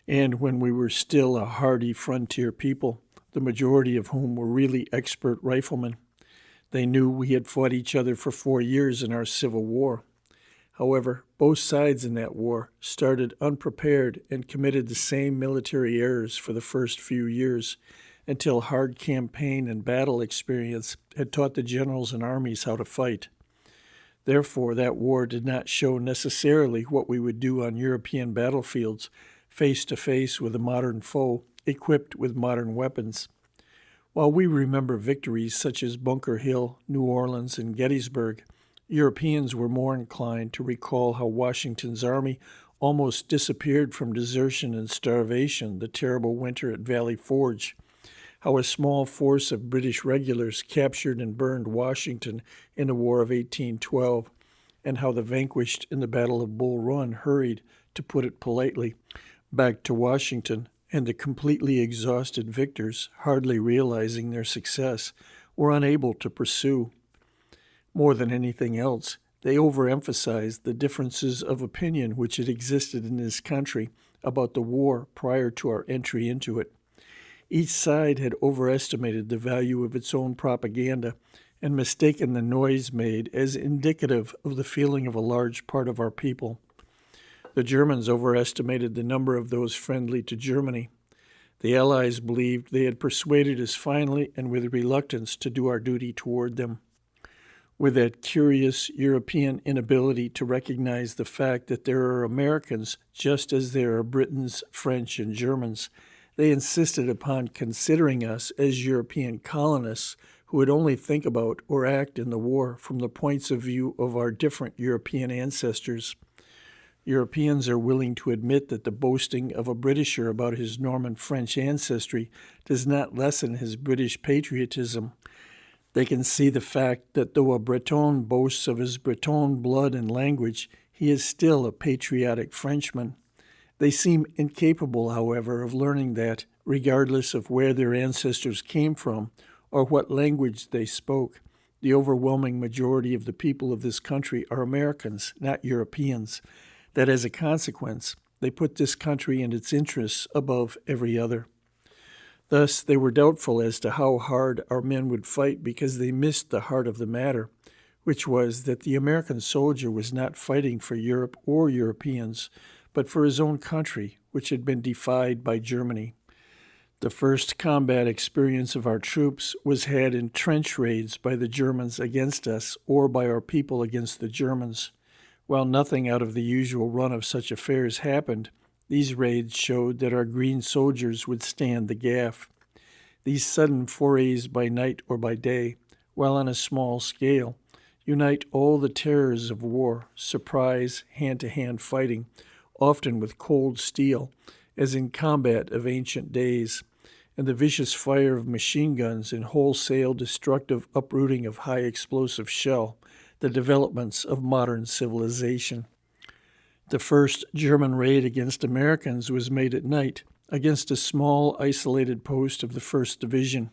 and when we were still a hardy frontier people, the majority of whom were really expert riflemen. They knew we had fought each other for 4 years in our Civil War. However, both sides in that war started unprepared and committed the same military errors for the first few years until hard campaign and battle experience had taught the generals and armies how to fight. Therefore, that war did not show necessarily what we would do on European battlefields, face to face with a modern foe, equipped with modern weapons. While we remember victories such as Bunker Hill, New Orleans, and Gettysburg, Europeans were more inclined to recall how Washington's army almost disappeared from desertion and starvation the terrible winter at Valley Forge, how a small force of British regulars captured and burned Washington in the War of 1812, and how the vanquished in the Battle of Bull Run hurried, to put it politely, back to Washington, and the completely exhausted victors, hardly realizing their success, were unable to pursue. More than anything else, they overemphasized the differences of opinion which had existed in this country about the war prior to our entry into it. Each side had overestimated the value of its own propaganda and mistaken the noise made as indicative of the feeling of a large part of our people. The Germans overestimated the number of those friendly to Germany. The Allies believed they had persuaded us finally and with reluctance to do our duty toward them. With that curious European inability to recognize the fact that there are Americans just as there are Britons, French, and Germans, they insisted upon considering us as European colonists who would only think about or act in the war from the points of view of our different European ancestors. Europeans are willing to admit that the boasting of a Britisher about his Norman French ancestry does not lessen his British patriotism. They can see the fact that though a Breton boasts of his Breton blood and language, he is still a patriotic Frenchman. They seem incapable, however, of learning that, regardless of where their ancestors came from or what language they spoke, the overwhelming majority of the people of this country are Americans, not Europeans, that as a consequence, they put this country and its interests above every other. Thus, they were doubtful as to how hard our men would fight because they missed the heart of the matter, which was that the American soldier was not fighting for Europe or Europeans, but for his own country, which had been defied by Germany. The first combat experience of our troops was had in trench raids by the Germans against us or by our people against the Germans. While nothing out of the usual run of such affairs happened, these raids showed that our green soldiers would stand the gaff. These sudden forays by night or by day, while on a small scale, unite all the terrors of war, surprise, hand-to-hand fighting, often with cold steel, as in combat of ancient days, and the vicious fire of machine guns and wholesale destructive uprooting of high-explosive shell, the developments of modern civilization. The first German raid against Americans was made at night, against a small, isolated post of the 1st Division.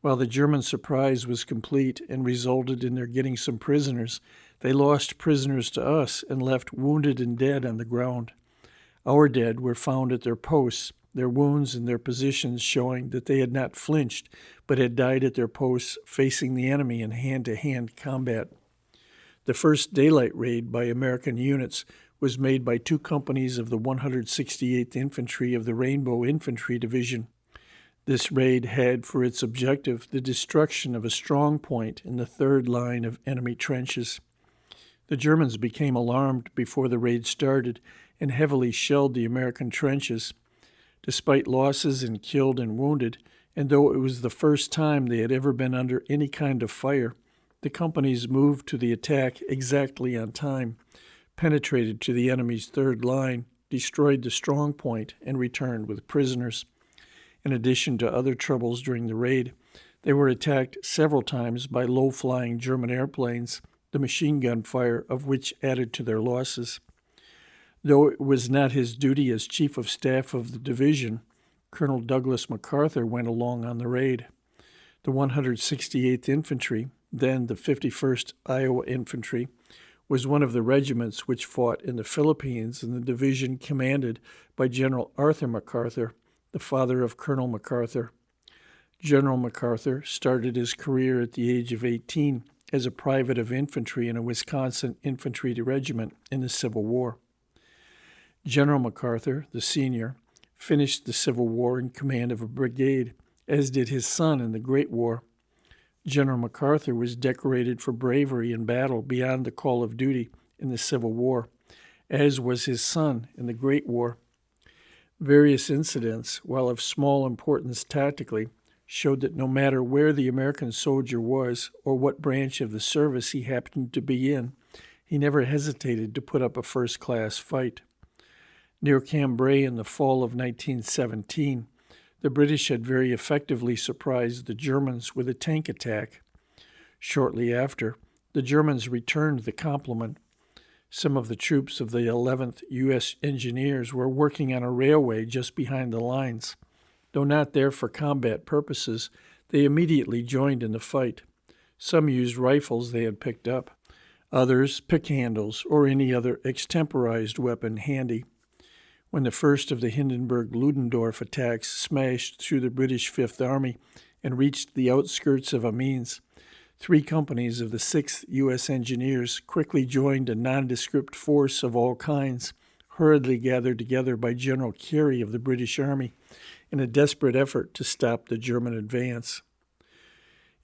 While the German surprise was complete and resulted in their getting some prisoners, they lost prisoners to us and left wounded and dead on the ground. Our dead were found at their posts, their wounds and their positions showing that they had not flinched, but had died at their posts facing the enemy in hand-to-hand combat. The first daylight raid by American units was made by 2 companies of the 168th Infantry of the Rainbow Infantry Division. This raid had for its objective the destruction of a strong point in the third line of enemy trenches. The Germans became alarmed before the raid started and heavily shelled the American trenches. Despite losses in killed and wounded, and though it was the first time they had ever been under any kind of fire, the companies moved to the attack exactly on time, penetrated to the enemy's third line, destroyed the strong point, and returned with prisoners. In addition to other troubles during the raid, they were attacked several times by low-flying German airplanes, the machine gun fire of which added to their losses. Though it was not his duty as Chief of Staff of the division, Colonel Douglas MacArthur went along on the raid. The 168th Infantry, then the 51st Iowa Infantry, was one of the regiments which fought in the Philippines in the division commanded by General Arthur MacArthur, the father of Colonel MacArthur. General MacArthur started his career at the age of 18 as a private of infantry in a Wisconsin infantry regiment in the Civil War. General MacArthur, the senior, finished the Civil War in command of a brigade, as did his son in the Great War. General MacArthur was decorated for bravery in battle beyond the call of duty in the Civil War, as was his son in the Great War. Various incidents, while of small importance tactically, showed that no matter where the American soldier was or what branch of the service he happened to be in, he never hesitated to put up a first-class fight. Near Cambrai in the fall of 1917, the British had very effectively surprised the Germans with a tank attack. Shortly after, the Germans returned the compliment. Some of the troops of the 11th U.S. Engineers were working on a railway just behind the lines. Though not there for combat purposes, they immediately joined in the fight. Some used rifles they had picked up. Others pick handles or any other extemporized weapon handy. When the first of the Hindenburg-Ludendorff attacks smashed through the British Fifth Army and reached the outskirts of Amiens, 3 companies of the 6th U.S. Engineers quickly joined a nondescript force of all kinds, hurriedly gathered together by General Carey of the British Army in a desperate effort to stop the German advance.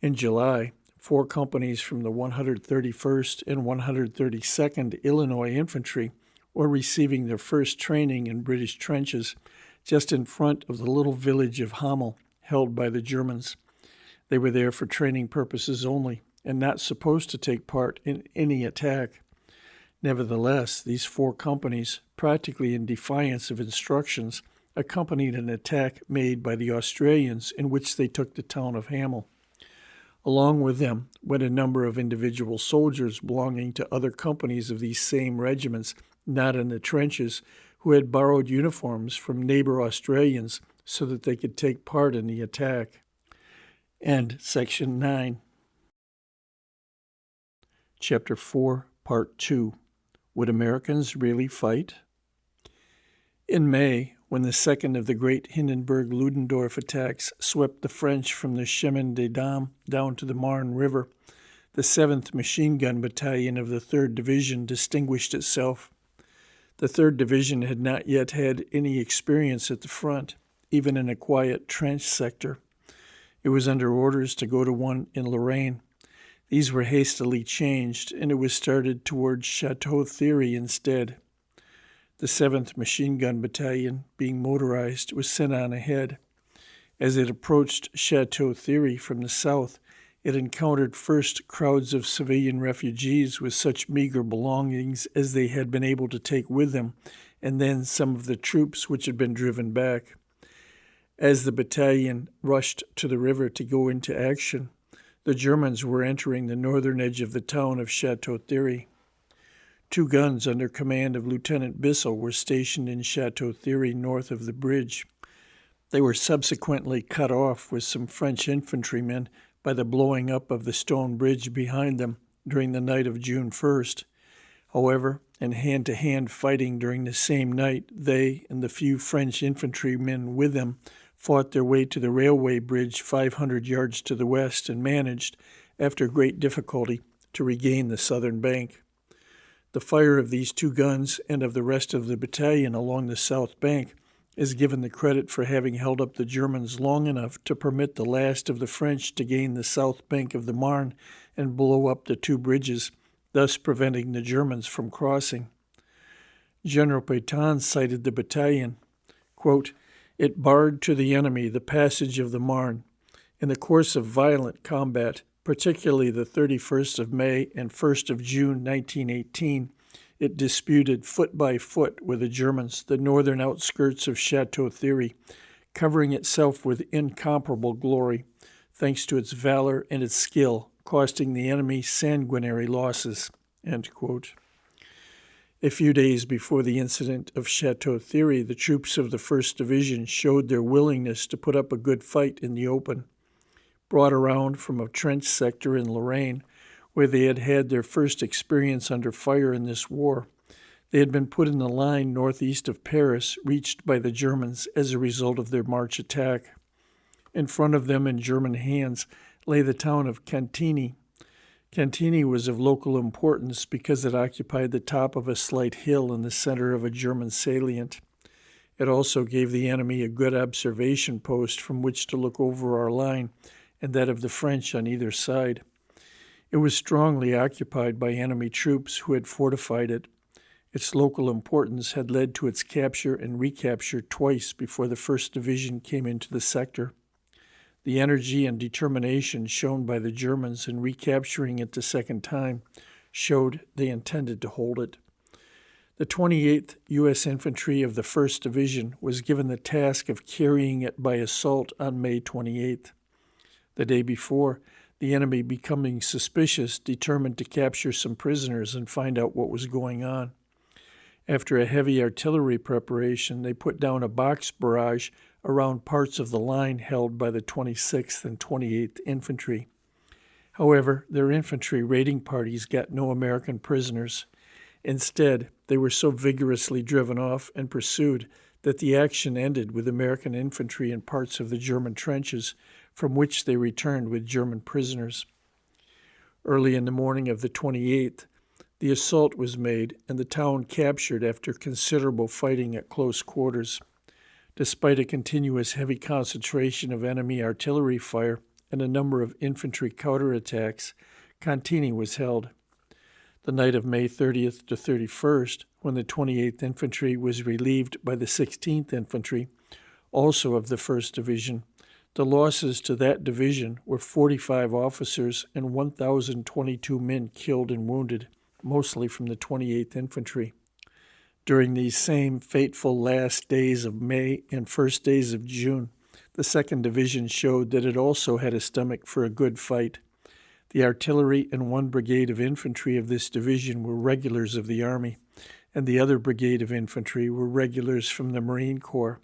In July, 4 companies from the 131st and 132nd Illinois Infantry were receiving their first training in British trenches just in front of the little village of Hamel, held by the Germans. They were there for training purposes only and not supposed to take part in any attack. Nevertheless, these 4 companies, practically in defiance of instructions, accompanied an attack made by the Australians in which they took the town of Hamel. Along with them went a number of individual soldiers belonging to other companies of these same regiments, not in the trenches, who had borrowed uniforms from neighbor Australians so that they could take part in the attack. End Section 9. Chapter 4, Part 2. Would Americans really fight? In May, when the second of the great Hindenburg-Ludendorff attacks swept the French from the Chemin des Dames down to the Marne River, the 7th Machine Gun Battalion of the 3rd Division distinguished itself. The 3rd Division had not yet had any experience at the front, even in a quiet trench sector. It was under orders to go to one in Lorraine. These were hastily changed, and it was started towards Chateau Thierry instead. The 7th Machine Gun Battalion, being motorized, was sent on ahead. As it approached Chateau Thierry from the south, it encountered first crowds of civilian refugees with such meager belongings as they had been able to take with them, and then some of the troops which had been driven back. As the battalion rushed to the river to go into action, the Germans were entering the northern edge of the town of Chateau Thierry. 2 guns under command of Lieutenant Bissell were stationed in Chateau Thierry north of the bridge. They were subsequently cut off with some French infantrymen by the blowing up of the stone bridge behind them during the night of June 1st. However, in hand-to-hand fighting during the same night, they and the few French infantrymen with them fought their way to the railway bridge 500 yards to the west and managed, after great difficulty, to regain the southern bank. The fire of these 2 guns and of the rest of the battalion along the south bank is given the credit for having held up the Germans long enough to permit the last of the French to gain the south bank of the Marne and blow up the two bridges, thus preventing the Germans from crossing. General Pétain cited the battalion, quote, "It barred to the enemy the passage of the Marne. In the course of violent combat, particularly the 31st of May and 1st of June 1918, it disputed foot by foot with the Germans the northern outskirts of Chateau Thierry, covering itself with incomparable glory, thanks to its valor and its skill, costing the enemy sanguinary losses." End quote. A few days before the incident of Chateau Thierry, the troops of the 1st Division showed their willingness to put up a good fight in the open. Brought around from a trench sector in Lorraine, where they had had their first experience under fire in this war, they had been put in the line northeast of Paris, reached by the Germans as a result of their March attack. In front of them, in German hands, lay the town of Cantigny. Cantigny was of local importance because it occupied the top of a slight hill in the center of a German salient. It also gave the enemy a good observation post from which to look over our line and that of the French on either side. It was strongly occupied by enemy troops who had fortified it. Its local importance had led to its capture and recapture twice before the 1st Division came into the sector. The energy and determination shown by the Germans in recapturing it the second time showed they intended to hold it. The 28th U.S. Infantry of the 1st Division was given the task of carrying it by assault on May 28th. The day before, the enemy, becoming suspicious, determined to capture some prisoners and find out what was going on. After a heavy artillery preparation, they put down a box barrage around parts of the line held by the 26th and 28th Infantry. However, their infantry raiding parties got no American prisoners. Instead, they were so vigorously driven off and pursued that the action ended with American infantry in parts of the German trenches, from which they returned with German prisoners. Early in the morning of the 28th, the assault was made and the town captured after considerable fighting at close quarters. Despite a continuous heavy concentration of enemy artillery fire and a number of infantry counterattacks, Cantigny was held. The night of May 30th to 31st, when the 28th Infantry was relieved by the 16th Infantry, also of the 1st Division, the losses to that division were 45 officers and 1,022 men killed and wounded, mostly from the 28th Infantry. During these same fateful last days of May and first days of June, the 2nd Division showed that it also had a stomach for a good fight. The artillery and one brigade of infantry of this division were regulars of the Army, and the other brigade of infantry were regulars from the Marine Corps.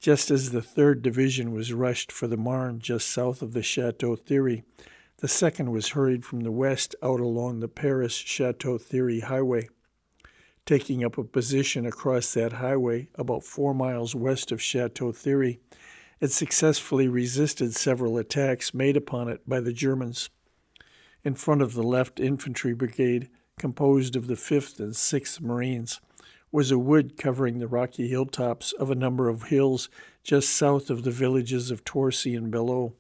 Just as the 3rd Division was rushed for the Marne just south of the Chateau Thierry, the 2nd was hurried from the west out along the Paris-Chateau Thierry highway. Taking up a position across that highway about 4 miles west of Chateau Thierry, it successfully resisted several attacks made upon it by the Germans. In front of the left infantry brigade, composed of the 5th and 6th Marines, was a wood covering the rocky hilltops of a number of hills just south of the villages of Torcy and Belleau,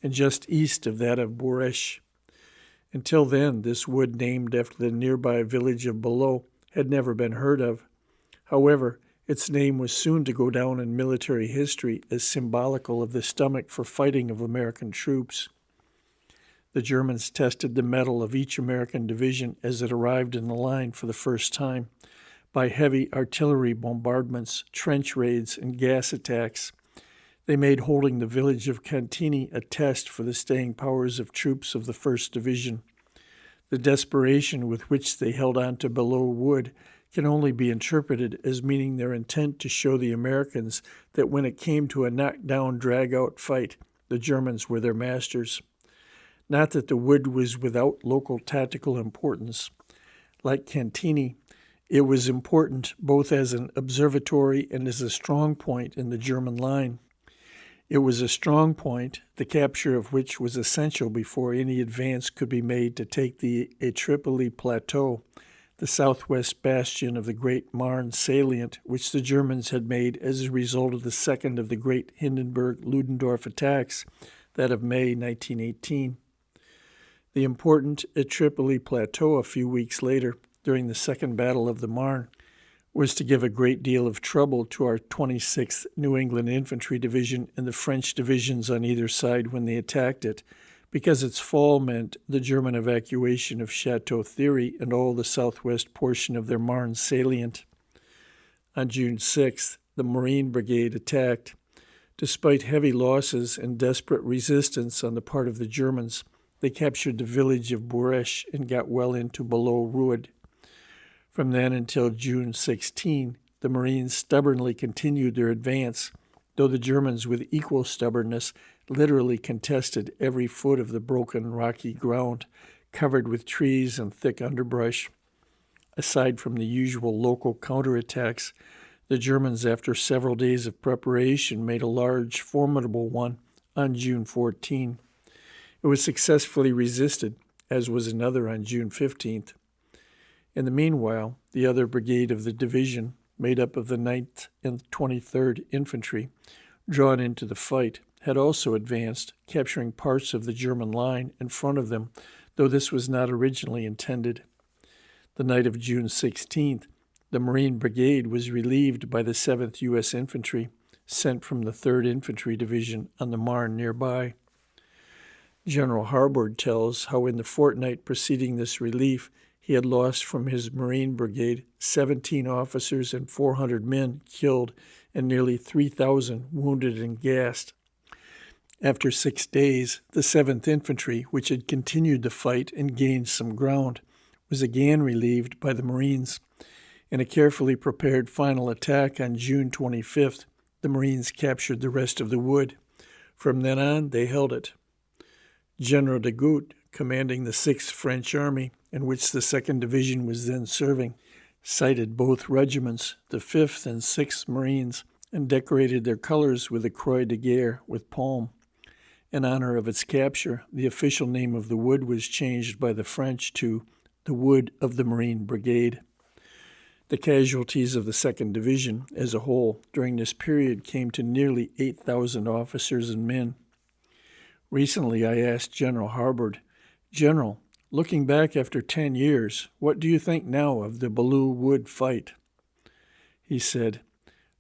and just east of that of Bourèche. Until then, this wood, named after the nearby village of Belleau, had never been heard of. However, its name was soon to go down in military history as symbolical of the stomach for fighting of American troops. The Germans tested the mettle of each American division as it arrived in the line for the first time by heavy artillery bombardments, trench raids, and gas attacks. They made holding the village of Cantigny a test for the staying powers of troops of the 1st Division. The desperation with which they held on to Belleau Wood can only be interpreted as meaning their intent to show the Americans that when it came to a knock-down, drag-out fight, the Germans were their masters. Not that the wood was without local tactical importance. Like Cantigny, it was important both as an observatory and as a strong point in the German line. It was a strong point, the capture of which was essential before any advance could be made to take the Tripoli Plateau, the southwest bastion of the Great Marne salient, which the Germans had made as a result of the second of the great Hindenburg-Ludendorff attacks, that of May 1918. The important Tripoli Plateau a few weeks later, during the Second Battle of the Marne, was to give a great deal of trouble to our 26th New England Infantry Division and the French divisions on either side when they attacked it, because its fall meant the German evacuation of Chateau Thierry and all the southwest portion of their Marne salient. On June 6th, the Marine Brigade attacked. Despite heavy losses and desperate resistance on the part of the Germans, they captured the village of Bourèche and got well into below Rued. From then until June 16, the Marines stubbornly continued their advance, though the Germans, with equal stubbornness, literally contested every foot of the broken rocky ground, covered with trees and thick underbrush. Aside from the usual local counterattacks, the Germans, after several days of preparation, made a large, formidable one on June 14. It was successfully resisted, as was another on June 15th. In the meanwhile, the other brigade of the division, made up of the 9th and 23rd Infantry, drawn into the fight, had also advanced, capturing parts of the German line in front of them, though this was not originally intended. The night of June 16th, the Marine Brigade was relieved by the 7th U.S. Infantry, sent from the 3rd Infantry Division on the Marne nearby. General Harbord tells how in the fortnight preceding this relief, he had lost from his Marine Brigade 17 officers and 400 men killed and nearly 3,000 wounded and gassed. After 6 days, the 7th Infantry, which had continued the fight and gained some ground, was again relieved by the Marines. In a carefully prepared final attack on June 25th, the Marines captured the rest of the wood. From then on, they held it. General de Goutte, commanding the 6th French Army, in which the 2nd Division was then serving, cited both regiments, the 5th and 6th Marines, and decorated their colors with the Croix de Guerre with palm. In honor of its capture, the official name of the wood was changed by the French to the Wood of the Marine Brigade. The casualties of the 2nd Division as a whole during this period came to nearly 8,000 officers and men. Recently, I asked General Harbord, "General, looking back after 10 years, what do you think now of the Belleau Wood fight?" He said,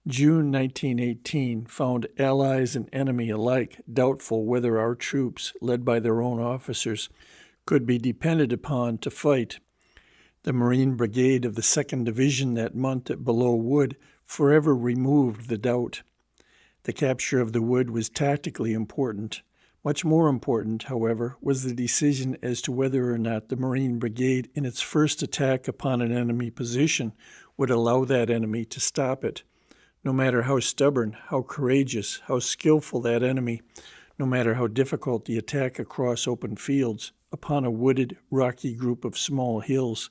"June 1918 found allies and enemy alike doubtful whether our troops, led by their own officers, could be depended upon to fight. The Marine Brigade of the 2nd Division that month at Belleau Wood forever removed the doubt. The capture of the wood was tactically important. Much more important, however, was the decision as to whether or not the Marine Brigade, in its first attack upon an enemy position, would allow that enemy to stop it. No matter how stubborn, how courageous, how skillful that enemy, no matter how difficult the attack across open fields, upon a wooded, rocky group of small hills,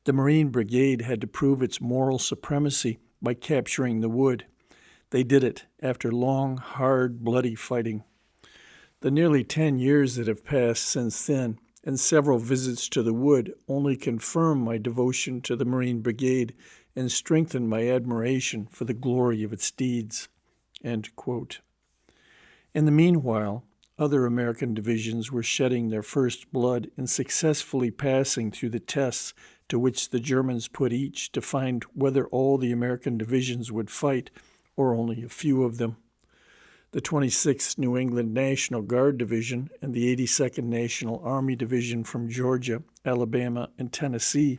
the Marine Brigade had to prove its moral supremacy by capturing the wood. They did it after long, hard, bloody fighting. The nearly 10 years that have passed since then, and several visits to the wood, only confirm my devotion to the Marine Brigade and strengthen my admiration for the glory of its deeds." End quote. In the meanwhile, other American divisions were shedding their first blood and successfully passing through the tests to which the Germans put each to find whether all the American divisions would fight or only a few of them. The 26th New England National Guard Division and the 82nd National Army Division from Georgia, Alabama, and Tennessee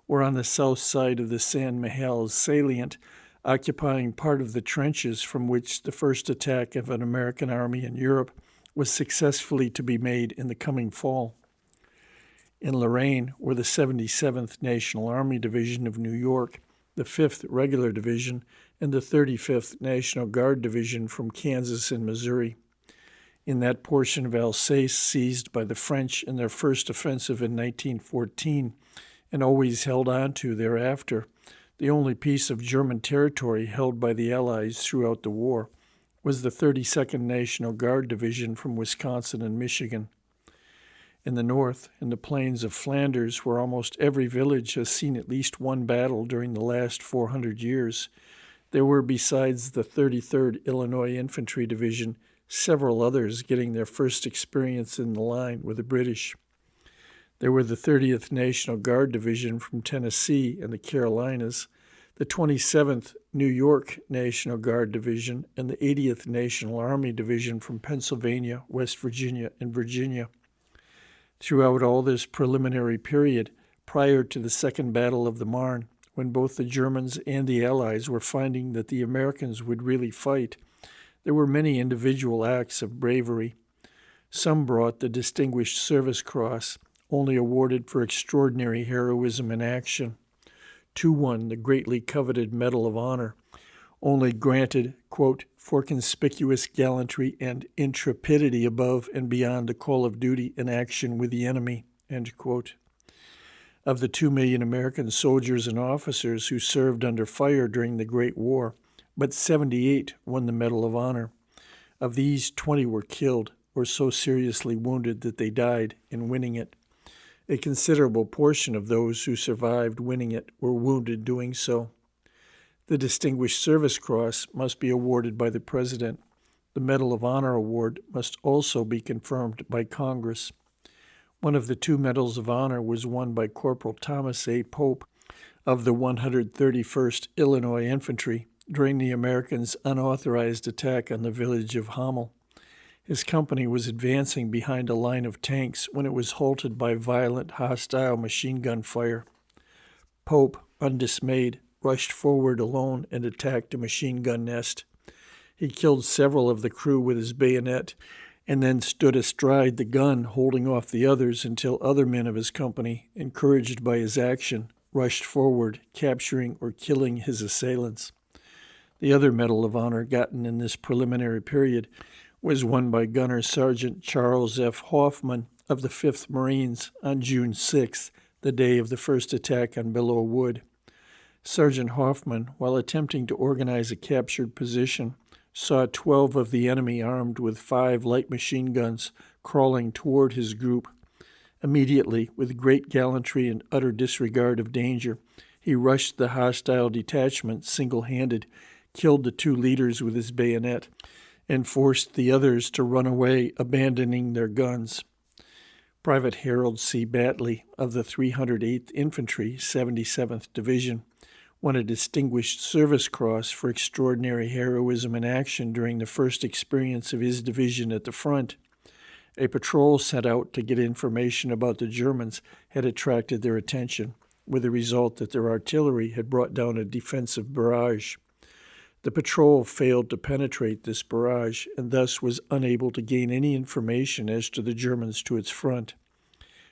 were on the south side of the San Miguel salient, occupying part of the trenches from which the first attack of an American army in Europe was successfully to be made in the coming fall. In Lorraine were the 77th National Army Division of New York, the 5th Regular Division, and the 35th National Guard Division from Kansas and Missouri. In that portion of Alsace seized by the French in their first offensive in 1914, and always held on to thereafter, the only piece of German territory held by the Allies throughout the war, was the 32nd National Guard Division from Wisconsin and Michigan. In the north, in the plains of Flanders, where almost every village has seen at least one battle during the last 400 years, there were, besides the 33rd Illinois Infantry Division, several others getting their first experience in the line with the British. There were the 30th National Guard Division from Tennessee and the Carolinas, the 27th New York National Guard Division, and the 80th National Army Division from Pennsylvania, West Virginia, and Virginia. Throughout all this preliminary period, prior to the Second Battle of the Marne, when both the Germans and the Allies were finding that the Americans would really fight, there were many individual acts of bravery. Some brought the Distinguished Service Cross, only awarded for extraordinary heroism in action. Two won the greatly coveted Medal of Honor, only granted, quote, for conspicuous gallantry and intrepidity above and beyond the call of duty in action with the enemy, end quote. Of the 2 million American soldiers and officers who served under fire during the Great War, but 78 won the Medal of Honor. Of these, 20 were killed or so seriously wounded that they died in winning it. A considerable portion of those who survived winning it were wounded doing so. The Distinguished Service Cross must be awarded by the President. The Medal of Honor award must also be confirmed by Congress. One of the two Medals of Honor was won by Corporal Thomas A. Pope of the 131st Illinois Infantry during the Americans' unauthorized attack on the village of Hamel. His company was advancing behind a line of tanks when it was halted by violent hostile machine gun fire. Pope, undismayed, rushed forward alone and attacked a machine gun nest. He killed several of the crew with his bayonet and then stood astride the gun, holding off the others until other men of his company, encouraged by his action, rushed forward, capturing or killing his assailants. The other Medal of Honor gotten in this preliminary period was won by Gunner Sergeant Charles F. Hoffman of the 5th Marines on June 6th, the day of the first attack on Belleau Wood. Sergeant Hoffman, while attempting to organize a captured position, saw 12 of the enemy armed with 5 light machine guns crawling toward his group. Immediately, with great gallantry and utter disregard of danger, he rushed the hostile detachment single-handed, killed the 2 leaders with his bayonet, and forced the others to run away, abandoning their guns. Private Harold C. Batley of the 308th Infantry, 77th Division, won a Distinguished Service Cross for extraordinary heroism in action during the first experience of his division at the front. A patrol sent out to get information about the Germans had attracted their attention, with the result that their artillery had brought down a defensive barrage. The patrol failed to penetrate this barrage and thus was unable to gain any information as to the Germans to its front.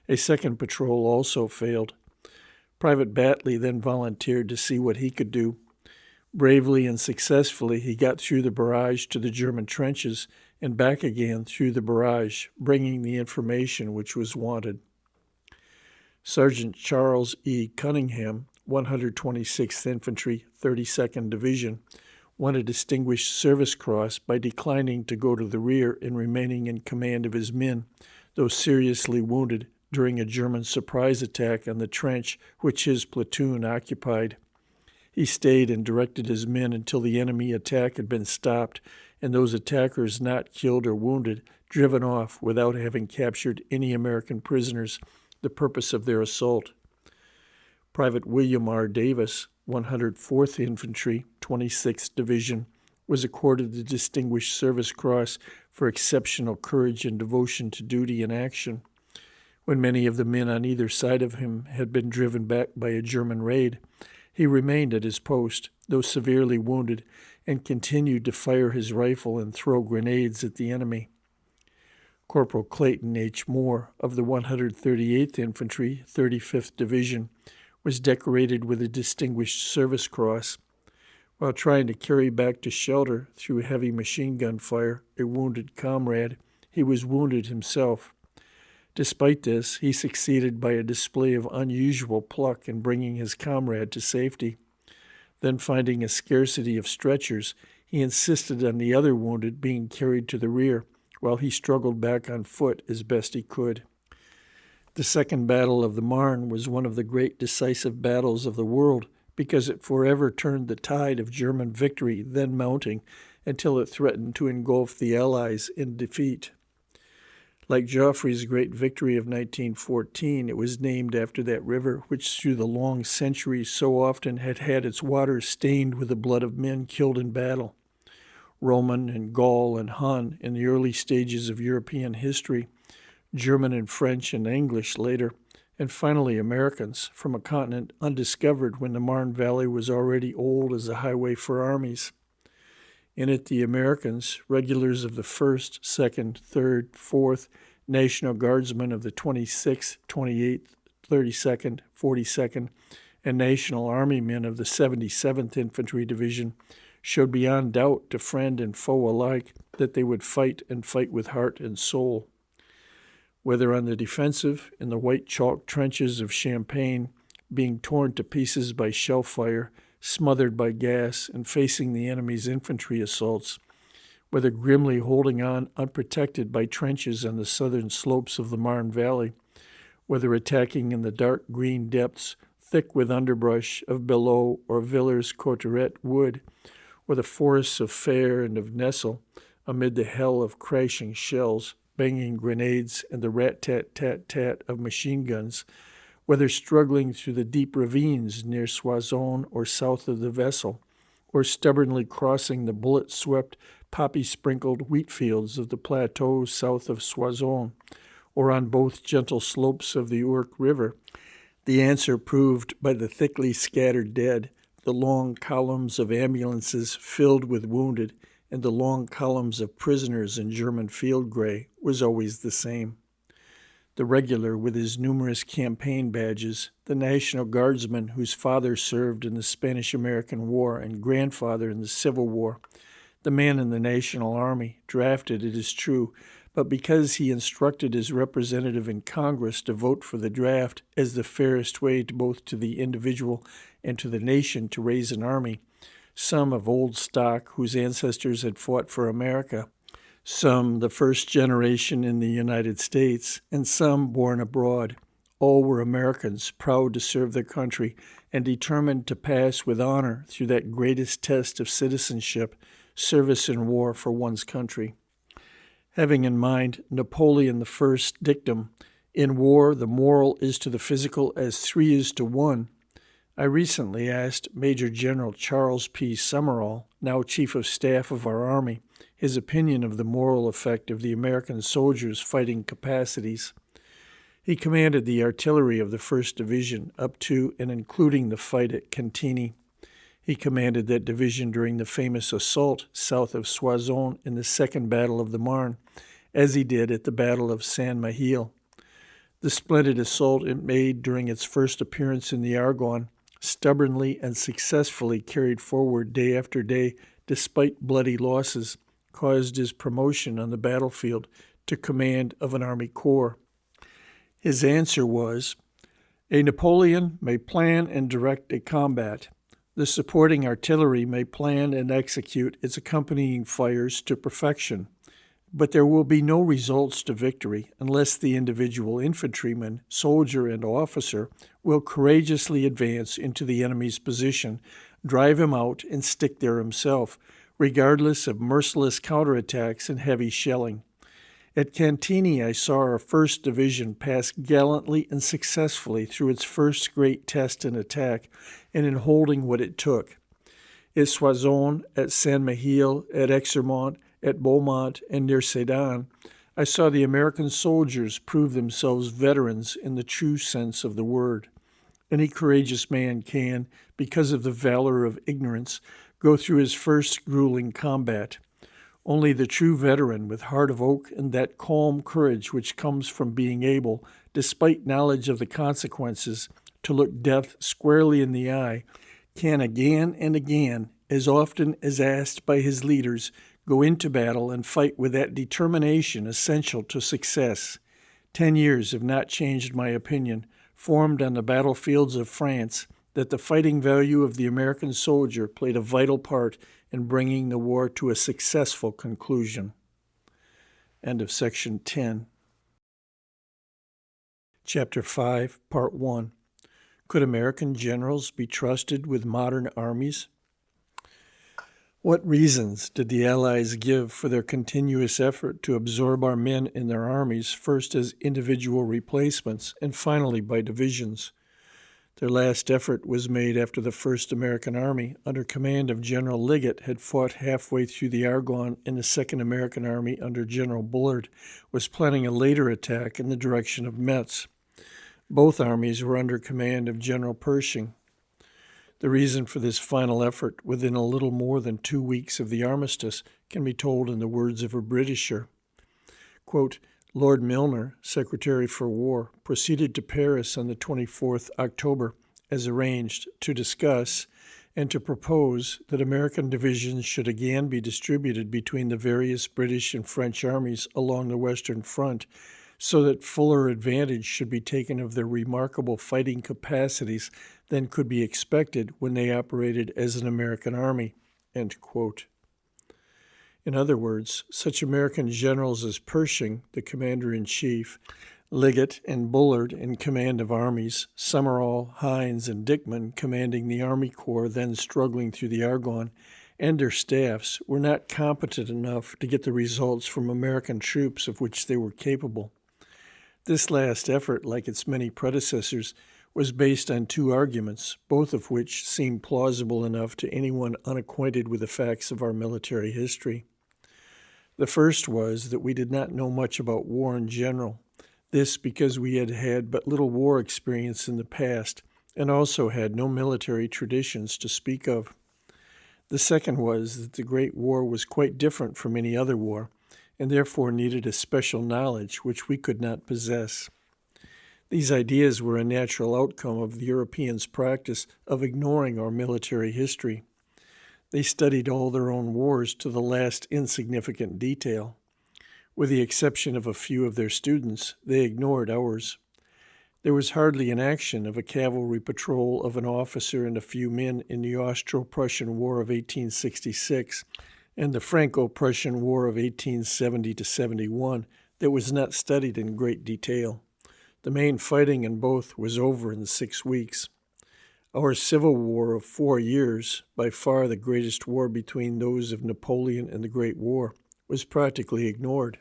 A second patrol also failed. Private Batley then volunteered to see what he could do. Bravely and successfully, he got through the barrage to the German trenches and back again through the barrage, bringing the information which was wanted. Sergeant Charles E. Cunningham, 126th Infantry, 32nd Division, won a Distinguished Service Cross by declining to go to the rear and remaining in command of his men, though seriously wounded during a German surprise attack on the trench which his platoon occupied. He stayed and directed his men until the enemy attack had been stopped and those attackers not killed or wounded driven off without having captured any American prisoners, the purpose of their assault. Private William R. Davis, 104th Infantry, 26th Division, was accorded the Distinguished Service Cross for exceptional courage and devotion to duty and action. When many of the men on either side of him had been driven back by a German raid, he remained at his post, though severely wounded, and continued to fire his rifle and throw grenades at the enemy. Corporal Clayton H. Moore of the 138th Infantry, 35th Division, was decorated with a Distinguished Service Cross. While trying to carry back to shelter through heavy machine gun fire a wounded comrade, he was wounded himself. Despite this, he succeeded by a display of unusual pluck in bringing his comrade to safety. Then, finding a scarcity of stretchers, he insisted on the other wounded being carried to the rear, while he struggled back on foot as best he could. The Second Battle of the Marne was one of the great decisive battles of the world because it forever turned the tide of German victory then mounting until it threatened to engulf the Allies in defeat. Like Joffre's great victory of 1914, it was named after that river which through the long centuries so often had had its waters stained with the blood of men killed in battle. Roman and Gaul and Hun in the early stages of European history, German and French and English later, and finally Americans from a continent undiscovered when the Marne Valley was already old as a highway for armies. In it, the Americans, regulars of the 1st, 2nd, 3rd, 4th, National Guardsmen of the 26th, 28th, 32nd, 42nd, and National Army men of the 77th Infantry Division, showed beyond doubt to friend and foe alike that they would fight and fight with heart and soul. Whether on the defensive, in the white chalk trenches of Champagne, being torn to pieces by shell fire, smothered by gas, and facing the enemy's infantry assaults, whether grimly holding on unprotected by trenches on the southern slopes of the Marne Valley, whether attacking in the dark green depths, thick with underbrush of Belleau or Villers-Cotterêts wood, or the forests of Fère and of Nesle, amid the hell of crashing shells, banging grenades, and the rat-tat-tat-tat of machine guns, whether struggling through the deep ravines near Soissons or south of the Vesle, or stubbornly crossing the bullet-swept, poppy-sprinkled wheat fields of the plateau south of Soissons, or on both gentle slopes of the Ourcq River, the answer proved by the thickly scattered dead, the long columns of ambulances filled with wounded, and the long columns of prisoners in German field gray was always the same. The regular with his numerous campaign badges, the National Guardsman whose father served in the Spanish-American War and grandfather in the Civil War, the man in the National Army, drafted, it is true, but because he instructed his representative in Congress to vote for the draft as the fairest way to both to the individual and to the nation to raise an army, some of old stock whose ancestors had fought for America, some the first generation in the United States, and some born abroad. All were Americans, proud to serve their country and determined to pass with honor through that greatest test of citizenship, service in war for one's country. Having in mind Napoleon I's dictum, "In war the moral is to the physical as 3 is to 1," I recently asked Major General Charles P. Summerall, now Chief of Staff of our Army, his opinion of the moral effect of the American soldiers' fighting capacities. He commanded the artillery of the 1st Division up to and including the fight at Cantigny. He commanded that division during the famous assault south of Soissons in the Second Battle of the Marne, as he did at the Battle of Saint-Mihiel. The splendid assault it made during its first appearance in the Argonne, stubbornly and successfully carried forward day after day despite bloody losses, caused his promotion on the battlefield to command of an army corps. His answer was, "A Napoleon may plan and direct a combat. The supporting artillery may plan and execute its accompanying fires to perfection. But there will be no results to victory unless the individual infantryman, soldier, and officer will courageously advance into the enemy's position, drive him out, and stick there himself, regardless of merciless counterattacks and heavy shelling. At Cantigny, I saw our 1st Division pass gallantly and successfully through its first great test and attack, and in holding what it took. At Soissons, at Saint-Mihiel, at Exermont, at Beaumont, and near Sedan, I saw the American soldiers prove themselves veterans in the true sense of the word. Any courageous man can, because of the valor of ignorance, go through his first grueling combat. Only the true veteran with heart of oak and that calm courage which comes from being able, despite knowledge of the consequences, to look death squarely in the eye, can again and again, as often as asked by his leaders, go into battle and fight with that determination essential to success. 10 years have not changed my opinion, formed on the battlefields of France, that the fighting value of the American soldier played a vital part in bringing the war to a successful conclusion. End of section 10. Chapter 5, Part 1. Could American generals be trusted with modern armies? What reasons did the Allies give for their continuous effort to absorb our men in their armies, first as individual replacements and finally by divisions? Their last effort was made after the 1st American Army, under command of General Liggett, had fought halfway through the Argonne, and the 2nd American Army, under General Bullard, was planning a later attack in the direction of Metz. Both armies were under command of General Pershing. The reason for this final effort, within a little more than 2 weeks of the armistice, can be told in the words of a Britisher. Quote, Lord Milner, Secretary for War, proceeded to Paris on the 24th October, as arranged, to discuss and to propose that American divisions should again be distributed between the various British and French armies along the Western Front, so that fuller advantage should be taken of their remarkable fighting capacities than could be expected when they operated as an American army. End quote. In other words, such American generals as Pershing, the commander-in-chief, Liggett and Bullard in command of armies, Summerall, Hines, and Dickman commanding the Army Corps then struggling through the Argonne, and their staffs were not competent enough to get the results from American troops of which they were capable. This last effort, like its many predecessors, was based on two arguments, both of which seem plausible enough to anyone unacquainted with the facts of our military history. The first was that we did not know much about war in general, this because we had had but little war experience in the past and also had no military traditions to speak of. The second was that the Great War was quite different from any other war, and therefore needed a special knowledge which we could not possess. These ideas were a natural outcome of the Europeans' practice of ignoring our military history. They studied all their own wars to the last insignificant detail. With the exception of a few of their students, they ignored ours. There was hardly an action of a cavalry patrol of an officer and a few men in the Austro-Prussian War of 1866 and the Franco-Prussian War of 1870-71 that was not studied in great detail. The main fighting in both was over in 6 weeks. Our Civil War of 4 years, by far the greatest war between those of Napoleon and the Great War, was practically ignored.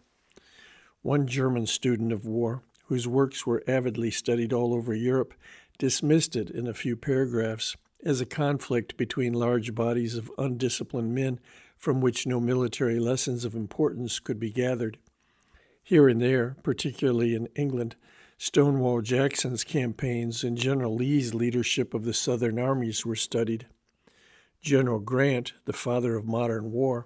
One German student of war, whose works were avidly studied all over Europe, dismissed it in a few paragraphs as a conflict between large bodies of undisciplined men from which no military lessons of importance could be gathered. Here and there, particularly in England, Stonewall Jackson's campaigns and General Lee's leadership of the Southern armies were studied. General Grant, the father of modern war,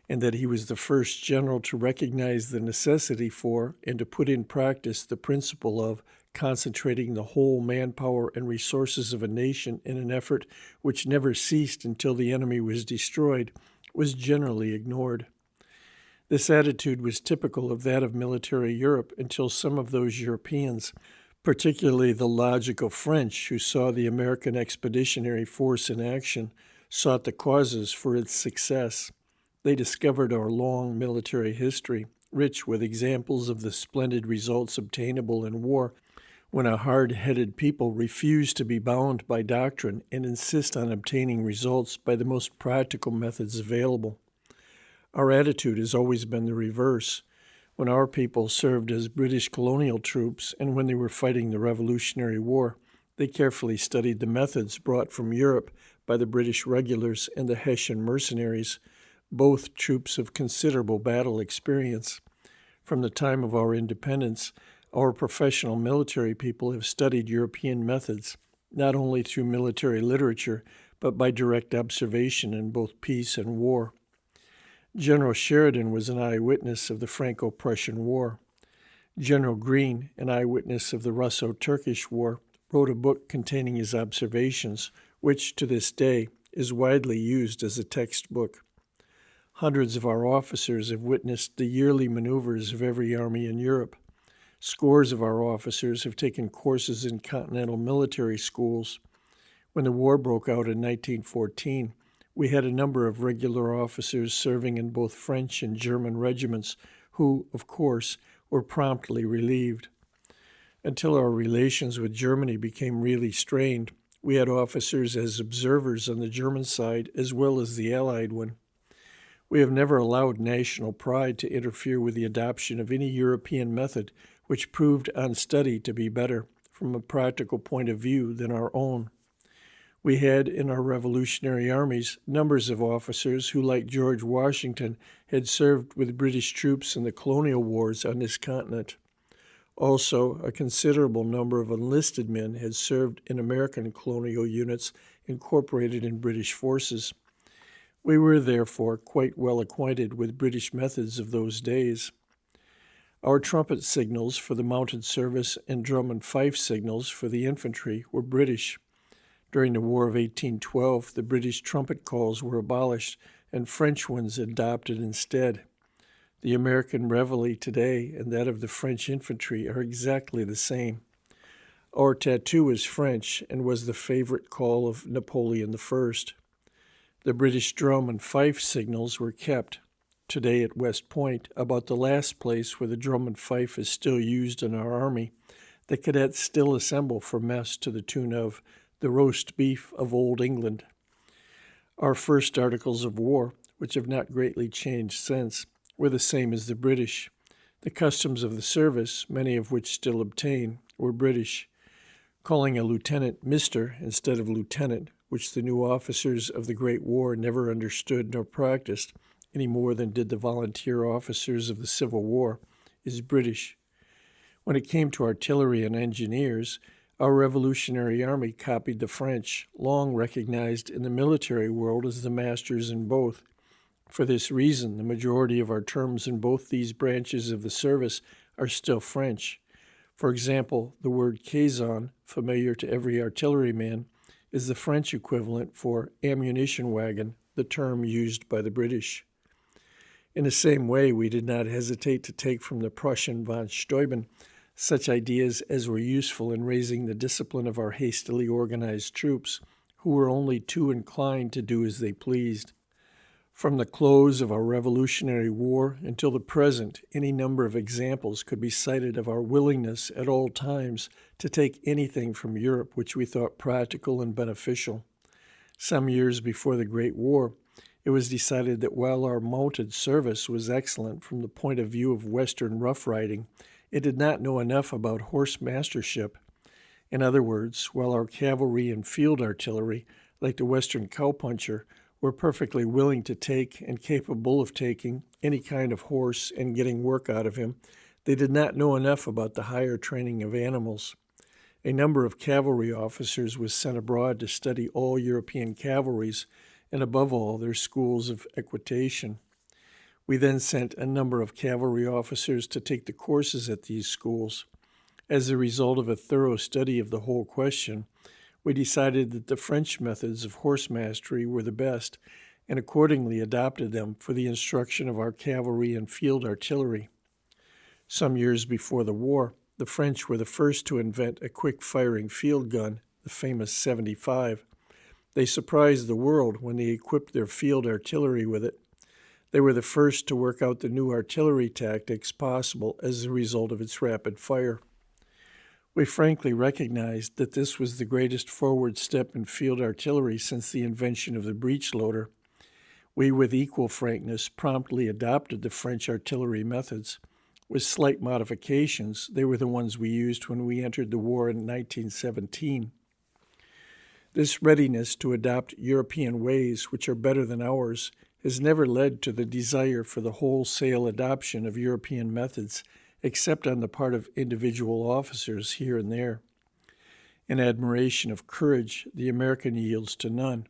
and that he was the first general to recognize the necessity for and to put in practice the principle of concentrating the whole manpower and resources of a nation in an effort which never ceased until the enemy was destroyed, was generally ignored. This attitude was typical of that of military Europe until some of those Europeans, particularly the logical French who saw the American expeditionary force in action, sought the causes for its success. They discovered our long military history, rich with examples of the splendid results obtainable in war, when a hard-headed people refuse to be bound by doctrine and insist on obtaining results by the most practical methods available. Our attitude has always been the reverse. When our people served as British colonial troops and when they were fighting the Revolutionary War, they carefully studied the methods brought from Europe by the British regulars and the Hessian mercenaries, both troops of considerable battle experience. From the time of our independence, our professional military people have studied European methods, not only through military literature, but by direct observation in both peace and war. General Sheridan was an eyewitness of the Franco-Prussian War. General Greene, an eyewitness of the Russo-Turkish War, wrote a book containing his observations, which, to this day, is widely used as a textbook. Hundreds of our officers have witnessed the yearly maneuvers of every army in Europe. Scores of our officers have taken courses in continental military schools. When the war broke out in 1914, we had a number of regular officers serving in both French and German regiments who, of course, were promptly relieved. Until our relations with Germany became really strained, we had officers as observers on the German side as well as the Allied one. We have never allowed national pride to interfere with the adoption of any European method which proved on study to be better from a practical point of view than our own. We had in our revolutionary armies numbers of officers who, like George Washington, had served with British troops in the colonial wars on this continent. Also, a considerable number of enlisted men had served in American colonial units incorporated in British forces. We were therefore quite well acquainted with British methods of those days. Our trumpet signals for the mounted service and drum and fife signals for the infantry were British. During the War of 1812, the British trumpet calls were abolished and French ones adopted instead. The American reveille today and that of the French infantry are exactly the same. Our tattoo is French and was the favorite call of Napoleon I. The British drum and fife signals were kept, today at West Point, about the last place where the drum and fife is still used in our army. The cadets still assemble for mess to the tune of "The Roast Beef of Old England." Our first articles of war, which have not greatly changed since, were the same as the British. The customs of the service, many of which still obtain, were British. Calling a lieutenant Mr. instead of lieutenant, which the new officers of the Great War never understood nor practiced, any more than did the volunteer officers of the Civil War, is British. When it came to artillery and engineers, our Revolutionary Army copied the French, long recognized in the military world as the masters in both. For this reason, the majority of our terms in both these branches of the service are still French. For example, the word caisson, familiar to every artilleryman, is the French equivalent for ammunition wagon, the term used by the British. In the same way, we did not hesitate to take from the Prussian von Steuben such ideas as were useful in raising the discipline of our hastily organized troops, who were only too inclined to do as they pleased. From the close of our Revolutionary War until the present, any number of examples could be cited of our willingness at all times to take anything from Europe which we thought practical and beneficial. Some years before the Great War, it was decided that while our mounted service was excellent from the point of view of Western rough riding, it did not know enough about horse mastership. In other words, while our cavalry and field artillery, like the Western cowpuncher, were perfectly willing to take and capable of taking any kind of horse and getting work out of him, they did not know enough about the higher training of animals. A number of cavalry officers was sent abroad to study all European cavalries, and above all, their schools of equitation. We then sent a number of cavalry officers to take the courses at these schools. As a result of a thorough study of the whole question, we decided that the French methods of horse mastery were the best, and accordingly adopted them for the instruction of our cavalry and field artillery. Some years before the war, the French were the first to invent a quick-firing field gun, the famous 75. They surprised the world when they equipped their field artillery with it. They were the first to work out the new artillery tactics possible as a result of its rapid fire. We frankly recognized that this was the greatest forward step in field artillery since the invention of the breech loader. We, with equal frankness, promptly adopted the French artillery methods. With slight modifications, they were the ones we used when we entered the war in 1917. This readiness to adopt European ways, which are better than ours, has never led to the desire for the wholesale adoption of European methods, except on the part of individual officers here and there. In admiration of courage, the American yields to none.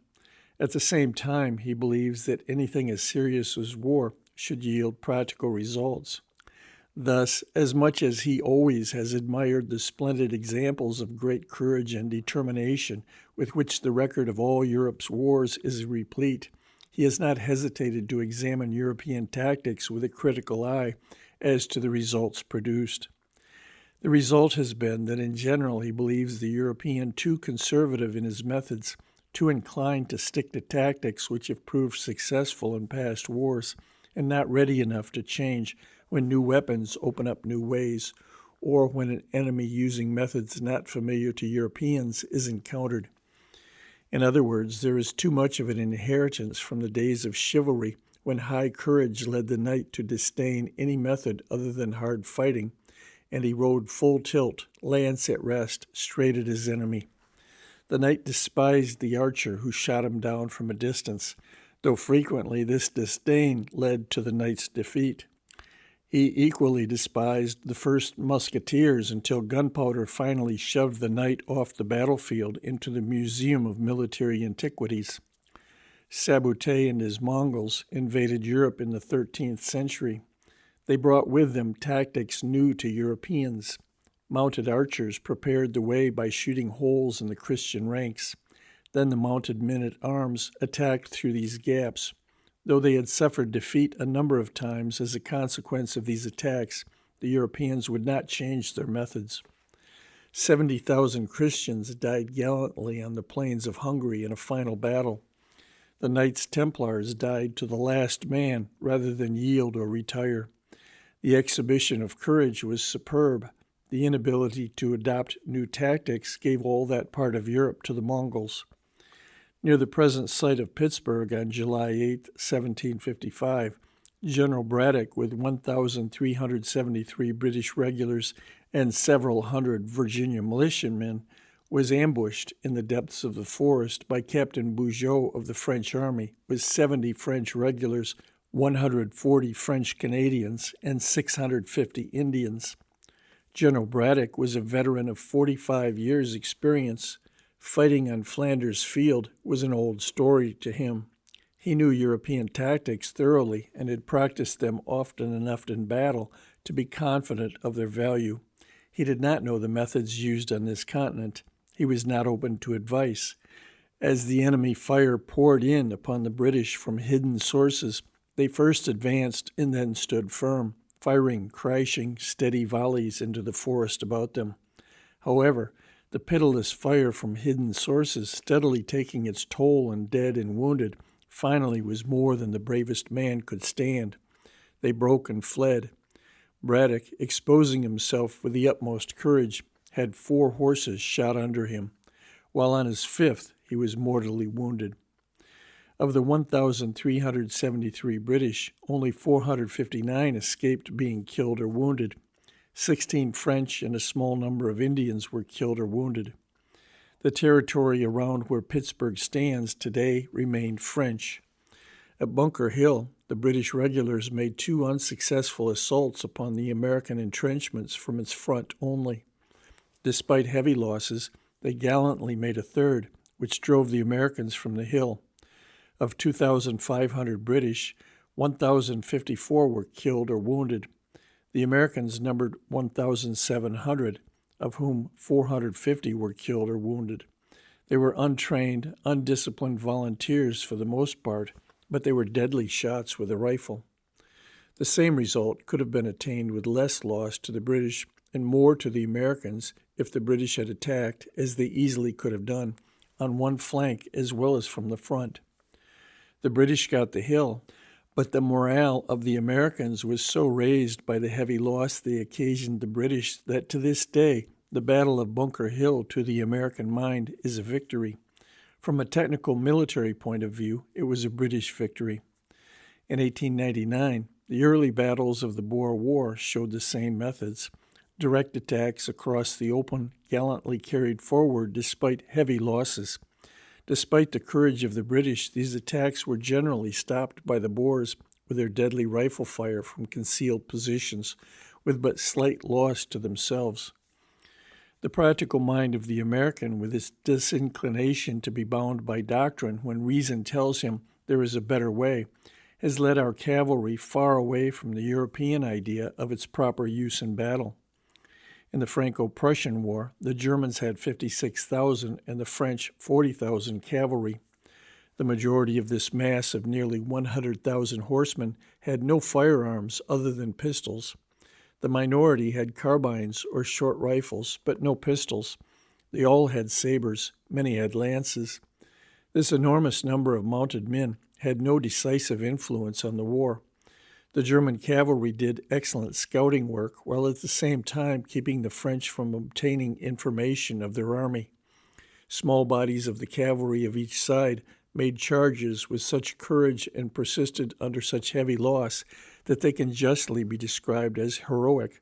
At the same time, he believes that anything as serious as war should yield practical results. Thus, as much as he always has admired the splendid examples of great courage and determination with which the record of all Europe's wars is replete, he has not hesitated to examine European tactics with a critical eye as to the results produced. The result has been that in general he believes the European too conservative in his methods, too inclined to stick to tactics which have proved successful in past wars, and not ready enough to change when new weapons open up new ways, or when an enemy using methods not familiar to Europeans is encountered. In other words, there is too much of an inheritance from the days of chivalry when high courage led the knight to disdain any method other than hard fighting, and he rode full tilt, lance at rest, straight at his enemy. The knight despised the archer who shot him down from a distance, though frequently this disdain led to the knight's defeat. He equally despised the first musketeers until gunpowder finally shoved the knight off the battlefield into the Museum of Military Antiquities. Saboté and his Mongols invaded Europe in the 13th century. They brought with them tactics new to Europeans. Mounted archers prepared the way by shooting holes in the Christian ranks. Then the mounted men-at-arms attacked through these gaps. Though they had suffered defeat a number of times as a consequence of these attacks, the Europeans would not change their methods. 70,000 Christians died gallantly on the plains of Hungary in a final battle. The Knights Templars died to the last man rather than yield or retire. The exhibition of courage was superb. The inability to adopt new tactics gave all that part of Europe to the Mongols. Near the present site of Pittsburgh on July 8, 1755, General Braddock, with 1,373 British regulars and several hundred Virginia militiamen, was ambushed in the depths of the forest by Captain Bugeaud of the French army, with 70 French regulars, 140 French Canadians, and 650 Indians. General Braddock was a veteran of 45 years' experience. Fighting on Flanders Field was an old story to him. He knew European tactics thoroughly and had practiced them often enough in battle to be confident of their value. He did not know the methods used on this continent. He was not open to advice. As the enemy fire poured in upon the British from hidden sources, they first advanced and then stood firm, firing crashing, steady volleys into the forest about them. However, the pitiless fire from hidden sources, steadily taking its toll on dead and wounded, finally was more than the bravest man could stand. They broke and fled. Braddock, exposing himself with the utmost courage, had 4 horses shot under him, while on his 5th he was mortally wounded. Of the 1,373 British, only 459 escaped being killed or wounded. 16 French and a small number of Indians were killed or wounded. The territory around where Pittsburgh stands today remained French. At Bunker Hill, the British regulars made 2 unsuccessful assaults upon the American entrenchments from its front only. Despite heavy losses, they gallantly made a 3rd, which drove the Americans from the hill. Of 2,500 British, 1,054 were killed or wounded. The Americans numbered 1,700, of whom 450 were killed or wounded. They were untrained, undisciplined volunteers for the most part, but they were deadly shots with a rifle. The same result could have been attained with less loss to the British and more to the Americans if the British had attacked, as they easily could have done, on one flank as well as from the front. The British got the hill, but the morale of the Americans was so raised by the heavy loss they occasioned the British that to this day the Battle of Bunker Hill to the American mind is a victory. From a technical military point of view, it was a British victory. In 1899, the early battles of the Boer War showed the same methods. Direct attacks across the open gallantly carried forward despite heavy losses. Despite the courage of the British, these attacks were generally stopped by the Boers with their deadly rifle fire from concealed positions, with but slight loss to themselves. The practical mind of the American, with its disinclination to be bound by doctrine when reason tells him there is a better way, has led our cavalry far away from the European idea of its proper use in battle. In the Franco-Prussian War, the Germans had 56,000 and the French 40,000 cavalry. The majority of this mass of nearly 100,000 horsemen had no firearms other than pistols. The minority had carbines or short rifles, but no pistols. They all had sabers, many had lances. This enormous number of mounted men had no decisive influence on the war. The German cavalry did excellent scouting work, while at the same time keeping the French from obtaining information of their army. Small bodies of the cavalry of each side made charges with such courage and persisted under such heavy loss that they can justly be described as heroic.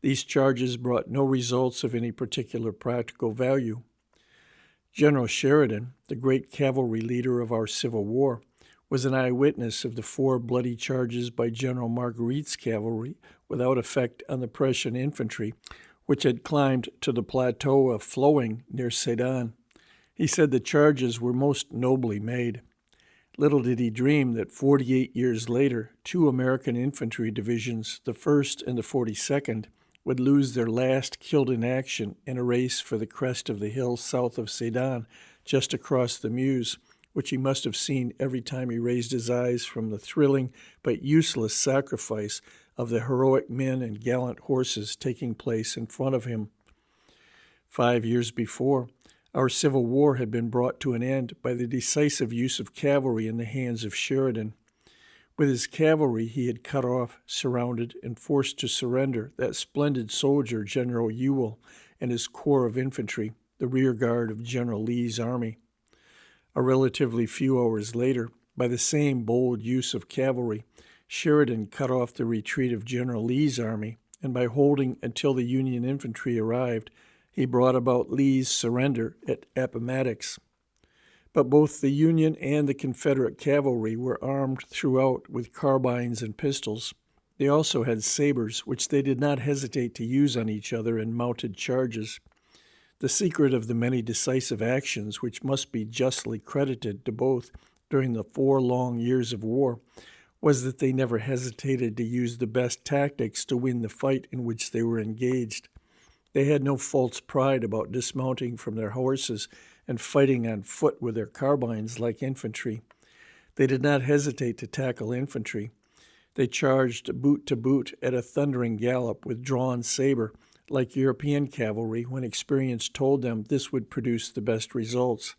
These charges brought no results of any particular practical value. General Sheridan, the great cavalry leader of our Civil War, was an eyewitness of the 4 bloody charges by General Marguerite's cavalry without effect on the Prussian infantry, which had climbed to the plateau of Flowing near Sedan. He said the charges were most nobly made. Little did he dream that 48 years later, 2 American infantry divisions, the 1st and the 42nd, would lose their last killed in action in a race for the crest of the hill south of Sedan, just across the Meuse, which he must have seen every time he raised his eyes from the thrilling but useless sacrifice of the heroic men and gallant horses taking place in front of him. 5 years before, our Civil War had been brought to an end by the decisive use of cavalry in the hands of Sheridan. With his cavalry, he had cut off, surrounded, and forced to surrender that splendid soldier, General Ewell, and his corps of infantry, the rear guard of General Lee's army. A relatively few hours later, by the same bold use of cavalry, Sheridan cut off the retreat of General Lee's army, and by holding until the Union infantry arrived, he brought about Lee's surrender at Appomattox. But both the Union and the Confederate cavalry were armed throughout with carbines and pistols. They also had sabers, which they did not hesitate to use on each other in mounted charges. The secret of the many decisive actions which must be justly credited to both during the 4 long years of war was that they never hesitated to use the best tactics to win the fight in which they were engaged. They had no false pride about dismounting from their horses and fighting on foot with their carbines like infantry. They did not hesitate to tackle infantry. They charged boot to boot at a thundering gallop with drawn saber, like European cavalry when experience told them this would produce the best results.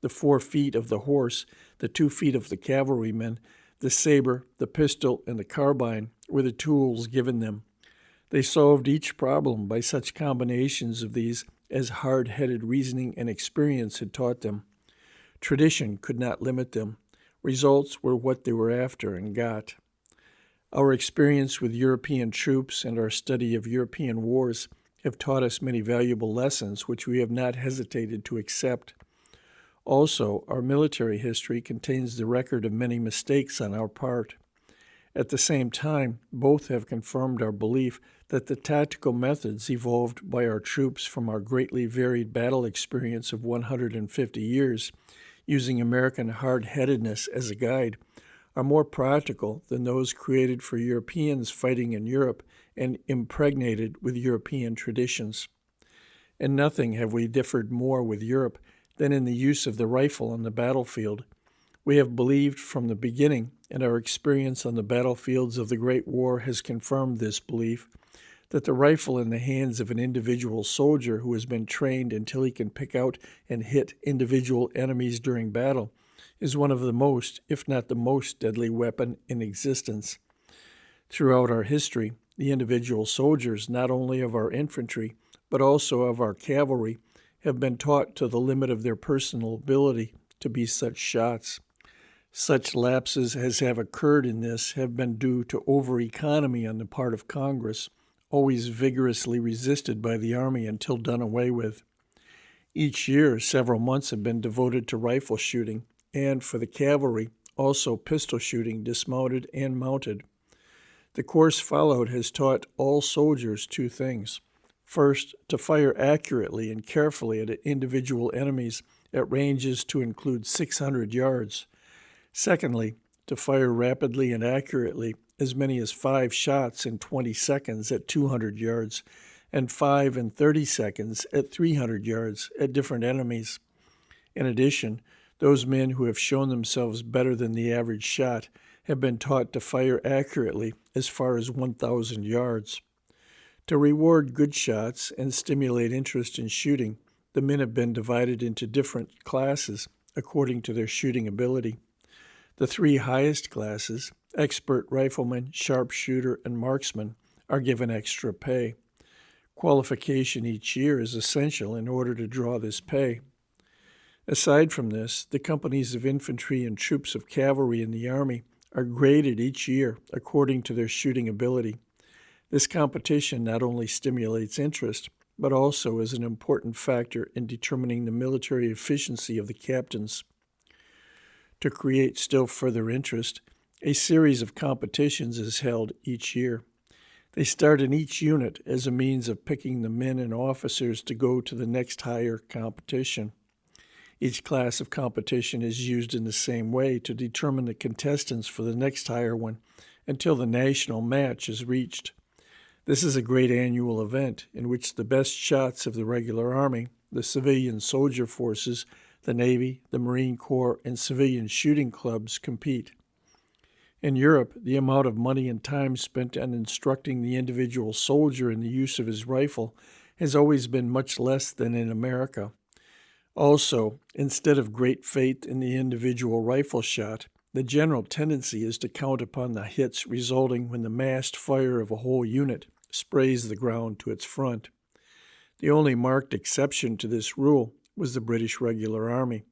The 4 feet of the horse, the 2 feet of the cavalryman, the saber, the pistol, and the carbine were the tools given them. They solved each problem by such combinations of these as hard-headed reasoning and experience had taught them. Tradition could not limit them. Results were what they were after and got. Our experience with European troops and our study of European wars have taught us many valuable lessons which we have not hesitated to accept. Also, our military history contains the record of many mistakes on our part. At the same time, both have confirmed our belief that the tactical methods evolved by our troops from our greatly varied battle experience of 150 years, using American hard-headedness as a guide, are more practical than those created for Europeans fighting in Europe and impregnated with European traditions. In nothing have we differed more with Europe than in the use of the rifle on the battlefield. We have believed from the beginning, and our experience on the battlefields of the Great War has confirmed this belief, that the rifle in the hands of an individual soldier who has been trained until he can pick out and hit individual enemies during battle is one of the most, if not the most, deadly weapon in existence. Throughout our history, the individual soldiers, not only of our infantry, but also of our cavalry, have been taught to the limit of their personal ability to be such shots. Such lapses as have occurred in this have been due to over-economy on the part of Congress, always vigorously resisted by the Army until done away with. Each year, several months have been devoted to rifle shooting, and for the cavalry, also pistol shooting, dismounted and mounted. The course followed has taught all soldiers 2 things. First, to fire accurately and carefully at individual enemies at ranges to include 600 yards. Secondly, to fire rapidly and accurately as many as 5 shots in 20 seconds at 200 yards and 5 in 30 seconds at 300 yards at different enemies. In addition, those men who have shown themselves better than the average shot have been taught to fire accurately as far as 1,000 yards. To reward good shots and stimulate interest in shooting, the men have been divided into different classes according to their shooting ability. The 3 highest classes, Expert riflemen, sharpshooter, and marksmen are given extra pay. Qualification each year is essential in order to draw this pay. Aside from this, the companies of infantry and troops of cavalry in the Army are graded each year according to their shooting ability. This competition not only stimulates interest, but also is an important factor in determining the military efficiency of the captains. To create still further interest, a series of competitions is held each year. They start in each unit as a means of picking the men and officers to go to the next higher competition. Each class of competition is used in the same way to determine the contestants for the next higher one until the national match is reached. This is a great annual event in which the best shots of the regular Army, the civilian soldier forces, the Navy, the Marine Corps, and civilian shooting clubs compete. In Europe, the amount of money and time spent on instructing the individual soldier in the use of his rifle has always been much less than in America. Also, instead of great faith in the individual rifle shot, the general tendency is to count upon the hits resulting when the massed fire of a whole unit sprays the ground to its front. The only marked exception to this rule was the British Regular Army,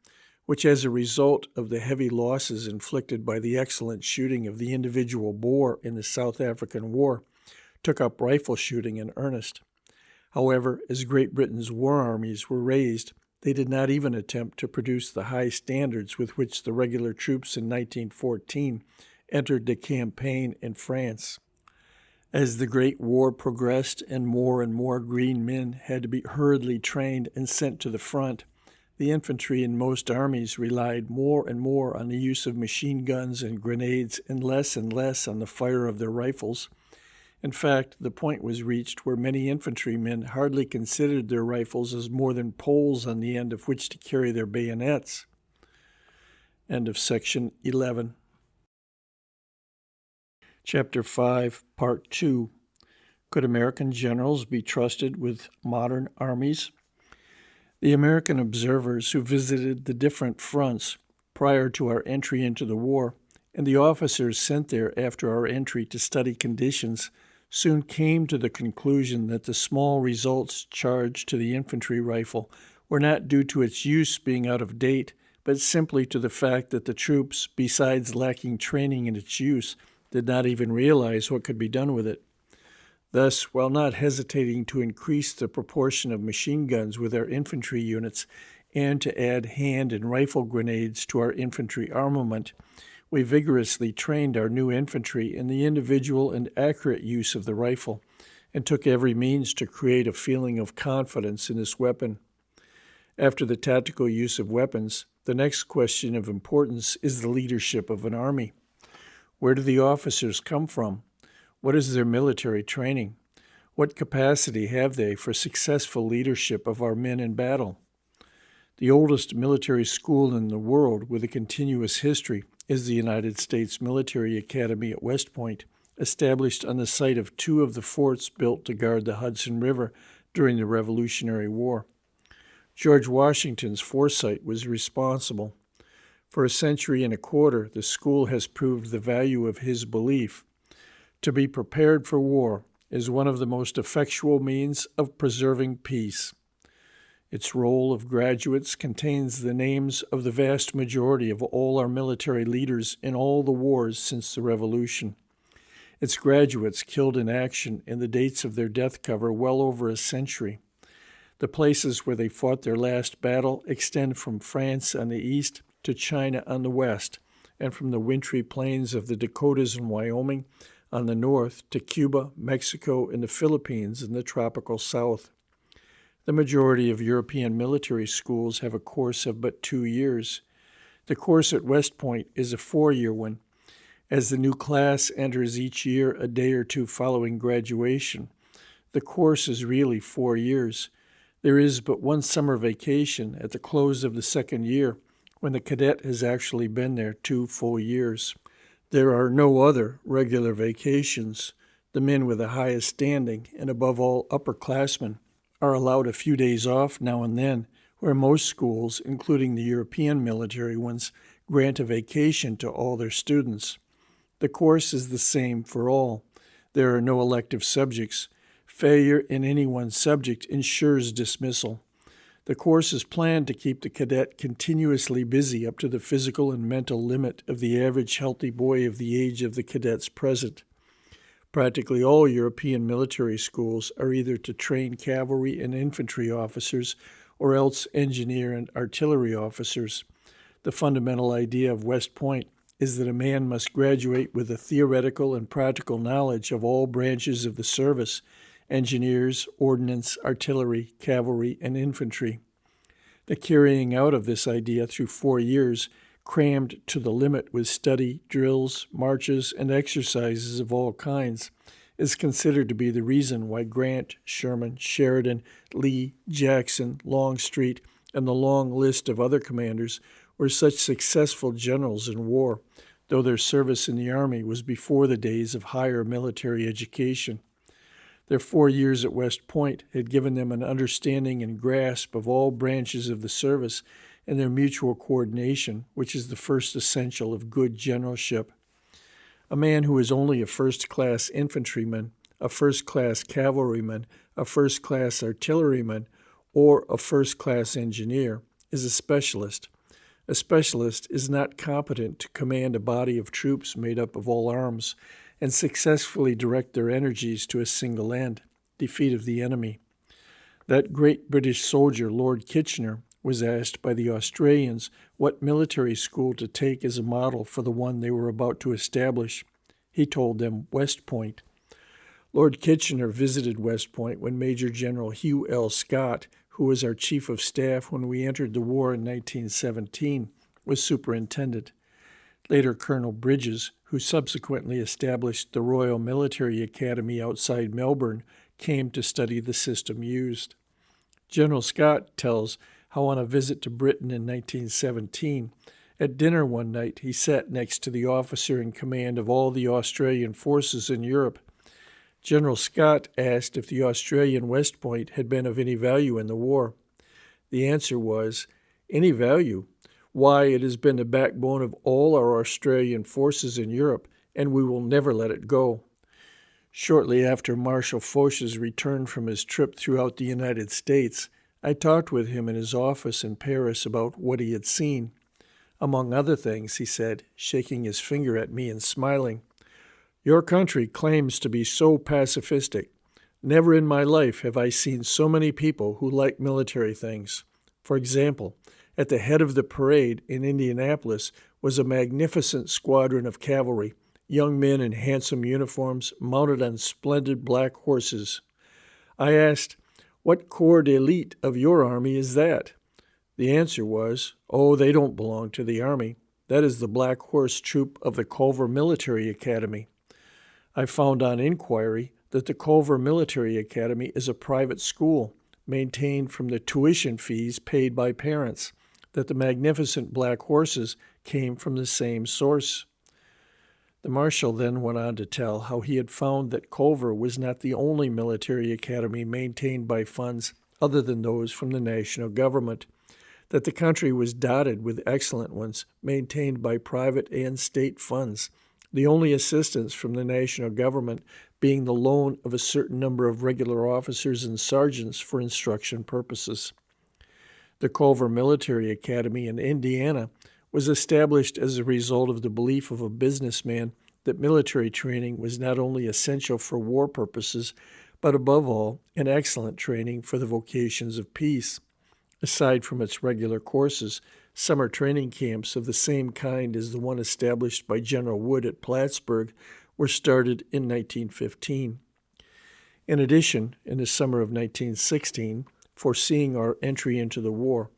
which as a result of the heavy losses inflicted by the excellent shooting of the individual Boer in the South African War, took up rifle shooting in earnest. However, as Great Britain's war armies were raised, they did not even attempt to produce the high standards with which the regular troops in 1914 entered the campaign in France. As the Great War progressed and more green men had to be hurriedly trained and sent to the front, the infantry in most armies relied more and more on the use of machine guns and grenades and less on the fire of their rifles. In fact, the point was reached where many infantrymen hardly considered their rifles as more than poles on the end of which to carry their bayonets. End of section 11. Chapter 5, Part 2. Could American generals be trusted with modern armies? The American observers who visited the different fronts prior to our entry into the war, and the officers sent there after our entry to study conditions, soon came to the conclusion that the small results charged to the infantry rifle were not due to its use being out of date, but simply to the fact that the troops, besides lacking training in its use, did not even realize what could be done with it. Thus, while not hesitating to increase the proportion of machine guns with our infantry units and to add hand and rifle grenades to our infantry armament, we vigorously trained our new infantry in the individual and accurate use of the rifle, and took every means to create a feeling of confidence in this weapon. After the tactical use of weapons, the next question of importance is the leadership of an army. Where do the officers come from? What is their military training? What capacity have they for successful leadership of our men in battle? The oldest military school in the world with a continuous history is the United States Military Academy at West Point, established on the site of two of the forts built to guard the Hudson River during the Revolutionary War. George Washington's foresight was responsible. For a century and a quarter, the school has proved the value of his belief. To be prepared for war is one of the most effectual means of preserving peace. Its roll of graduates contains the names of the vast majority of all our military leaders in all the wars since the Revolution. Its graduates killed in action and the dates of their death cover well over a century. The places where they fought their last battle extend from France on the east to China on the west, and from the wintry plains of the Dakotas and Wyoming on the north to Cuba, Mexico, and the Philippines in the tropical south. The majority of European military schools have a course of but 2 years. The course at West Point is a 4-year one. As the new class enters each year a day or two following graduation, the course is really 4 years. There is but one summer vacation at the close of the second year, when the cadet has actually been there 2 full years. There are no other regular vacations. The men with the highest standing, and above all upperclassmen, are allowed a few days off now and then, where most schools, including the European military ones, grant a vacation to all their students. The course is the same for all. There are no elective subjects. Failure in any one subject ensures dismissal. The course is planned to keep the cadet continuously busy up to the physical and mental limit of the average healthy boy of the age of the cadets present. Practically all European military schools are either to train cavalry and infantry officers or else engineer and artillery officers. The fundamental idea of West Point is that a man must graduate with a theoretical and practical knowledge of all branches of the service: engineers, ordnance, artillery, cavalry, and infantry. The carrying out of this idea through 4 years, crammed to the limit with study, drills, marches, and exercises of all kinds, is considered to be the reason why Grant, Sherman, Sheridan, Lee, Jackson, Longstreet, and the long list of other commanders were such successful generals in war, though their service in the Army was before the days of higher military education. Their 4 years at West Point had given them an understanding and grasp of all branches of the service and their mutual coordination, which is the first essential of good generalship. A man who is only a first-class infantryman, a first-class cavalryman, a first-class artilleryman, or a first-class engineer is a specialist. A specialist is not competent to command a body of troops made up of all arms and successfully direct their energies to a single end: defeat of the enemy. That great British soldier, Lord Kitchener, was asked by the Australians what military school to take as a model for the one they were about to establish. He told them West Point. Lord Kitchener visited West Point when Major General Hugh L. Scott, who was our chief of staff when we entered the war in 1917, was superintendent. Later, Colonel Bridges, who subsequently established the Royal Military Academy outside Melbourne, came to study the system used. General Scott tells how on a visit to Britain in 1917, at dinner one night he sat next to the officer in command of all the Australian forces in Europe. General Scott asked if the Australian West Point had been of any value in the war. The answer was, "Any value? Why, it has been the backbone of all our Australian forces in Europe, and we will never let it go." Shortly after Marshal Foch's return from his trip throughout the United States, I talked with him in his office in Paris about what he had seen. Among other things, he said, shaking his finger at me and smiling, "Your country claims to be so pacifistic. Never in my life have I seen so many people who like military things. For example, at the head of the parade in Indianapolis was a magnificent squadron of cavalry, young men in handsome uniforms, mounted on splendid black horses. I asked, 'What corps d'élite of your army is that?' The answer was, 'Oh, they don't belong to the army. That is the Black Horse Troop of the Culver Military Academy.' I found on inquiry that the Culver Military Academy is a private school, maintained from the tuition fees paid by parents, that the magnificent black horses came from the same source." The marshal then went on to tell how he had found that Culver was not the only military academy maintained by funds other than those from the national government, that the country was dotted with excellent ones maintained by private and state funds, the only assistance from the national government being the loan of a certain number of regular officers and sergeants for instruction purposes. The Culver Military Academy in Indiana was established as a result of the belief of a businessman that military training was not only essential for war purposes, but above all, an excellent training for the vocations of peace. Aside from its regular courses, summer training camps of the same kind as the one established by General Wood at Plattsburgh were started in 1915. In addition, in the summer of 1916, foreseeing our entry into the war,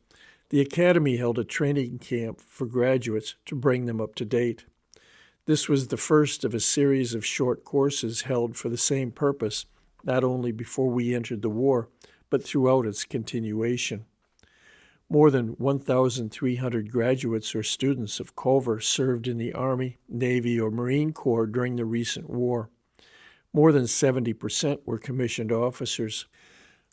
the Academy held a training camp for graduates to bring them up to date. This was the first of a series of short courses held for the same purpose, not only before we entered the war, but throughout its continuation. More than 1,300 graduates or students of Culver served in the Army, Navy, or Marine Corps during the recent war. More than 70% were commissioned officers.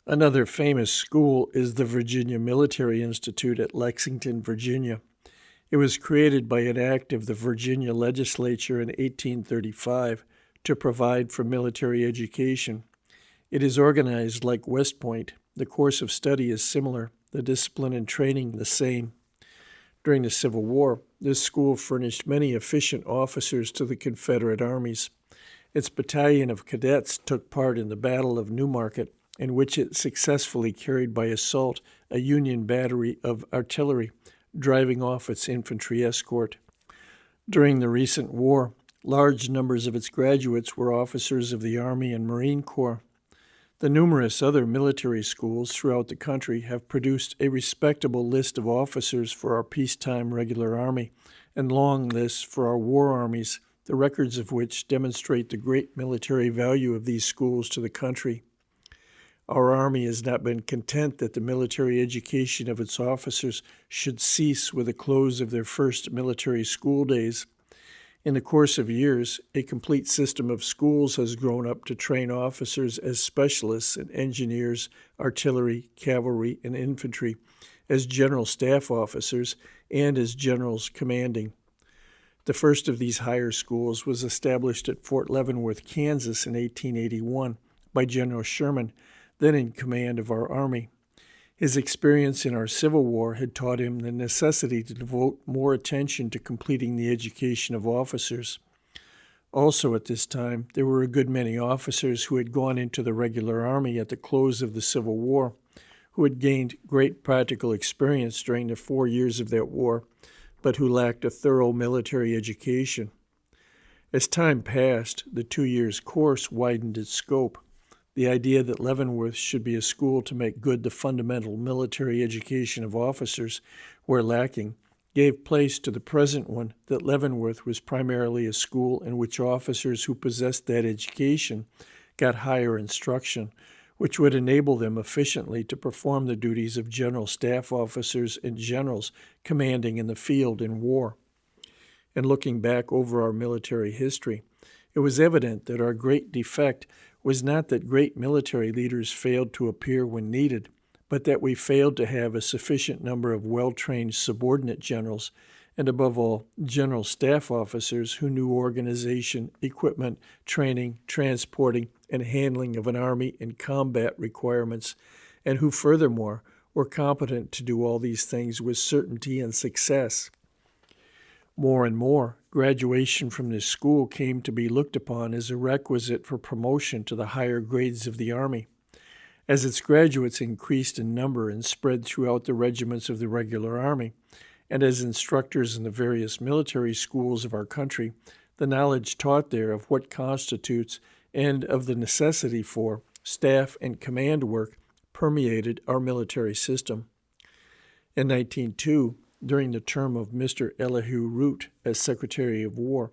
Another famous school is the Virginia Military Institute at Lexington, Virginia. It was created by an act of the Virginia legislature in 1835 to provide for military education. It is organized like West Point. The course of study is similar, the discipline and training the same. During the Civil War, this school furnished many efficient officers to the Confederate armies. Its battalion of cadets took part in the Battle of Newmarket, in which it successfully carried by assault a Union battery of artillery, driving off its infantry escort. During the recent war, large numbers of its graduates were officers of the Army and Marine Corps. The numerous other military schools throughout the country have produced a respectable list of officers for our peacetime regular army and long lists for our war armies, the records of which demonstrate the great military value of these schools to the country. Our Army has not been content that the military education of its officers should cease with the close of their first military school days. In the course of years, a complete system of schools has grown up to train officers as specialists in engineers, artillery, cavalry, and infantry, as general staff officers, and as generals commanding. The first of these higher schools was established at Fort Leavenworth, Kansas in 1881 by General Sherman, then in command of our Army. His experience in our Civil War had taught him the necessity to devote more attention to completing the education of officers. Also at this time, there were a good many officers who had gone into the regular Army at the close of the Civil War, who had gained great practical experience during the 4 years of that war, but who lacked a thorough military education. As time passed, the 2 years course widened its scope. The idea that Leavenworth should be a school to make good the fundamental military education of officers, where lacking, gave place to the present one that Leavenworth was primarily a school in which officers who possessed that education got higher instruction, which would enable them efficiently to perform the duties of general staff officers and generals commanding in the field in war. And looking back over our military history, it was evident that our great defect was not that great military leaders failed to appear when needed, but that we failed to have a sufficient number of well-trained subordinate generals, and above all, general staff officers who knew organization, equipment, training, transporting, and handling of an army and combat requirements, and who furthermore were competent to do all these things with certainty and success. More and more, graduation from this school came to be looked upon as a requisite for promotion to the higher grades of the Army. As its graduates increased in number and spread throughout the regiments of the regular Army, and as instructors in the various military schools of our country, the knowledge taught there of what constitutes and of the necessity for staff and command work permeated our military system. In 1902, during the term of Mr. Elihu Root as Secretary of War,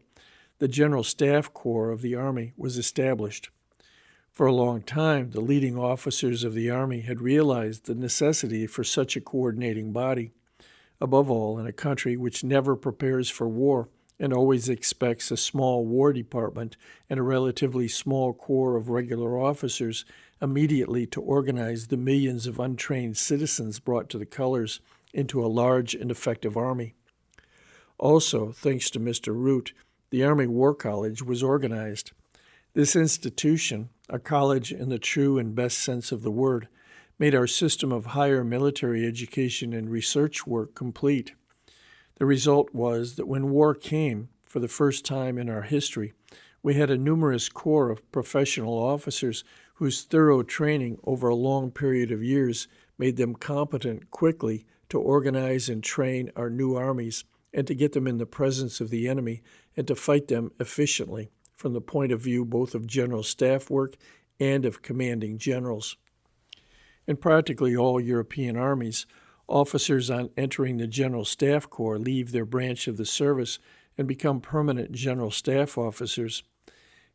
the General Staff Corps of the Army was established. For a long time, the leading officers of the Army had realized the necessity for such a coordinating body, above all in a country which never prepares for war and always expects a small War Department and a relatively small corps of regular officers immediately to organize the millions of untrained citizens brought to the colors into a large and effective army. Also, thanks to Mr. Root, the Army War College was organized. This institution, a college in the true and best sense of the word, made our system of higher military education and research work complete. The result was that when war came, for the first time in our history, we had a numerous corps of professional officers whose thorough training over a long period of years made them competent quickly to organize and train our new armies and to get them in the presence of the enemy and to fight them efficiently from the point of view both of general staff work and of commanding generals. In practically all European armies, officers on entering the General Staff Corps leave their branch of the service and become permanent general staff officers.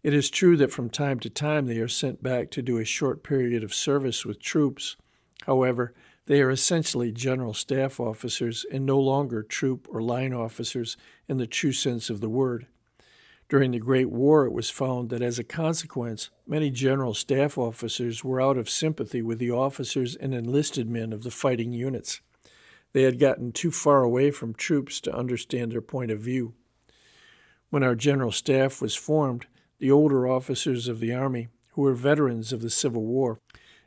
It is true that from time to time they are sent back to do a short period of service with troops. However, they are essentially general staff officers and no longer troop or line officers in the true sense of the word. During the Great War, it was found that as a consequence, many general staff officers were out of sympathy with the officers and enlisted men of the fighting units. They had gotten too far away from troops to understand their point of view. When our general staff was formed, the older officers of the Army, who were veterans of the Civil War,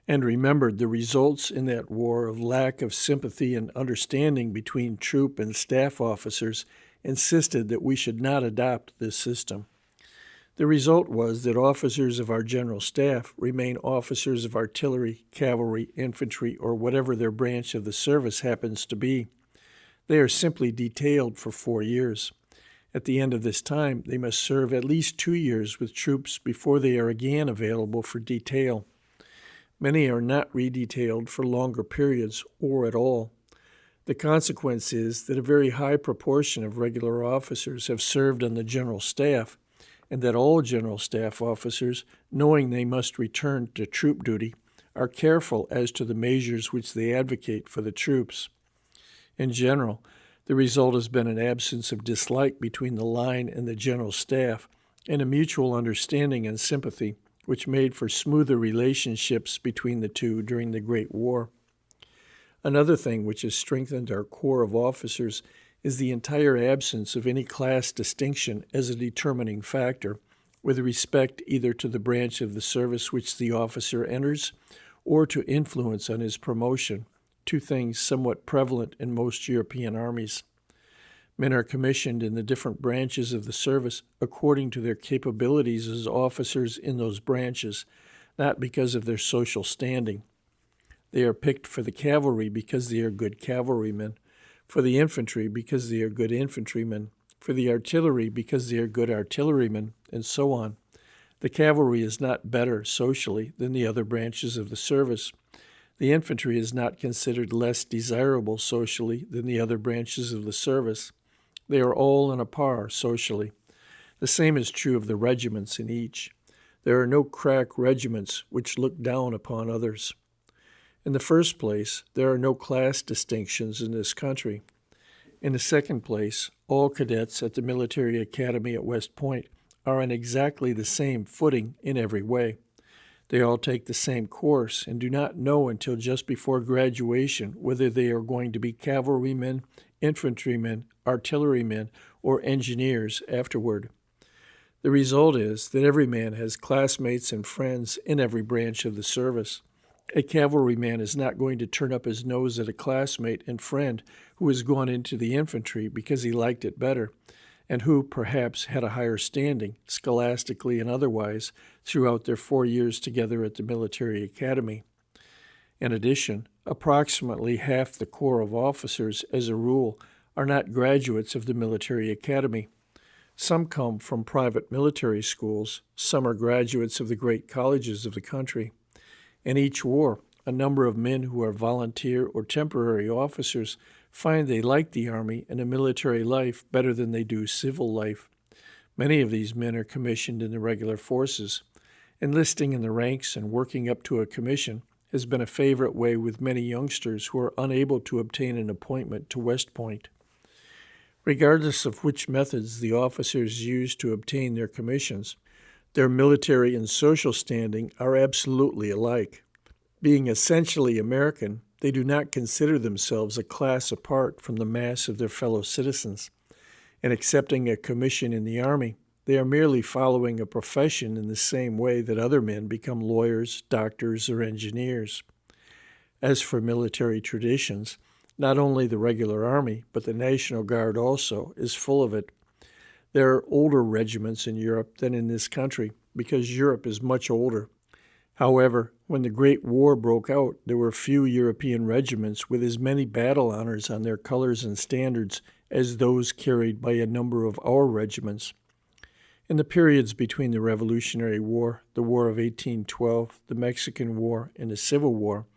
and remembered the results in that war of lack of sympathy and understanding between troop and staff officers, insisted that we should not adopt this system. The result was that officers of our general staff remain officers of artillery, cavalry, infantry, or whatever their branch of the service happens to be. They are simply detailed for 4 years. At the end of this time, they must serve at least 2 years with troops before they are again available for detail. Many are not redetailed for longer periods or at all. The consequence is that a very high proportion of regular officers have served on the general staff, and that all general staff officers, knowing they must return to troop duty, are careful as to the measures which they advocate for the troops. In general, the result has been an absence of dislike between the line and the general staff, and a mutual understanding and sympathy, which made for smoother relationships between the two during the Great War. Another thing which has strengthened our corps of officers is the entire absence of any class distinction as a determining factor, with respect either to the branch of the service which the officer enters or to influence on his promotion, two things somewhat prevalent in most European armies. Men are commissioned in the different branches of the service according to their capabilities as officers in those branches, not because of their social standing. They are picked for the cavalry because they are good cavalrymen, for the infantry because they are good infantrymen, for the artillery because they are good artillerymen, and so on. The cavalry is not better socially than the other branches of the service. The infantry is not considered less desirable socially than the other branches of the service. They are all on a par socially. The same is true of the regiments in each. There are no crack regiments which look down upon others. In the first place, there are no class distinctions in this country. In the second place, all cadets at the military academy at West Point are on exactly the same footing in every way. They all take the same course and do not know until just before graduation whether they are going to be cavalrymen, infantrymen, artillerymen, or engineers afterward. The result is that every man has classmates and friends in every branch of the service. A cavalryman is not going to turn up his nose at a classmate and friend who has gone into the infantry because he liked it better, and who perhaps had a higher standing, scholastically and otherwise, throughout their 4 years together at the military academy. In addition, approximately half the corps of officers, as a rule, are not graduates of the military academy. Some come from private military schools, some are graduates of the great colleges of the country. In each war, a number of men who are volunteer or temporary officers find they like the Army and a military life better than they do civil life. Many of these men are commissioned in the regular forces. Enlisting in the ranks and working up to a commission has been a favorite way with many youngsters who are unable to obtain an appointment to West Point. Regardless of which methods the officers use to obtain their commissions, their military and social standing are absolutely alike. Being essentially American, they do not consider themselves a class apart from the mass of their fellow citizens. In accepting a commission in the Army, they are merely following a profession in the same way that other men become lawyers, doctors, or engineers. As for military traditions, not only the regular Army, but the National Guard also, is full of it. There are older regiments in Europe than in this country, because Europe is much older. However, when the Great War broke out, there were few European regiments with as many battle honors on their colors and standards as those carried by a number of our regiments. In the periods between the Revolutionary War, the War of 1812, the Mexican War, and the Civil War,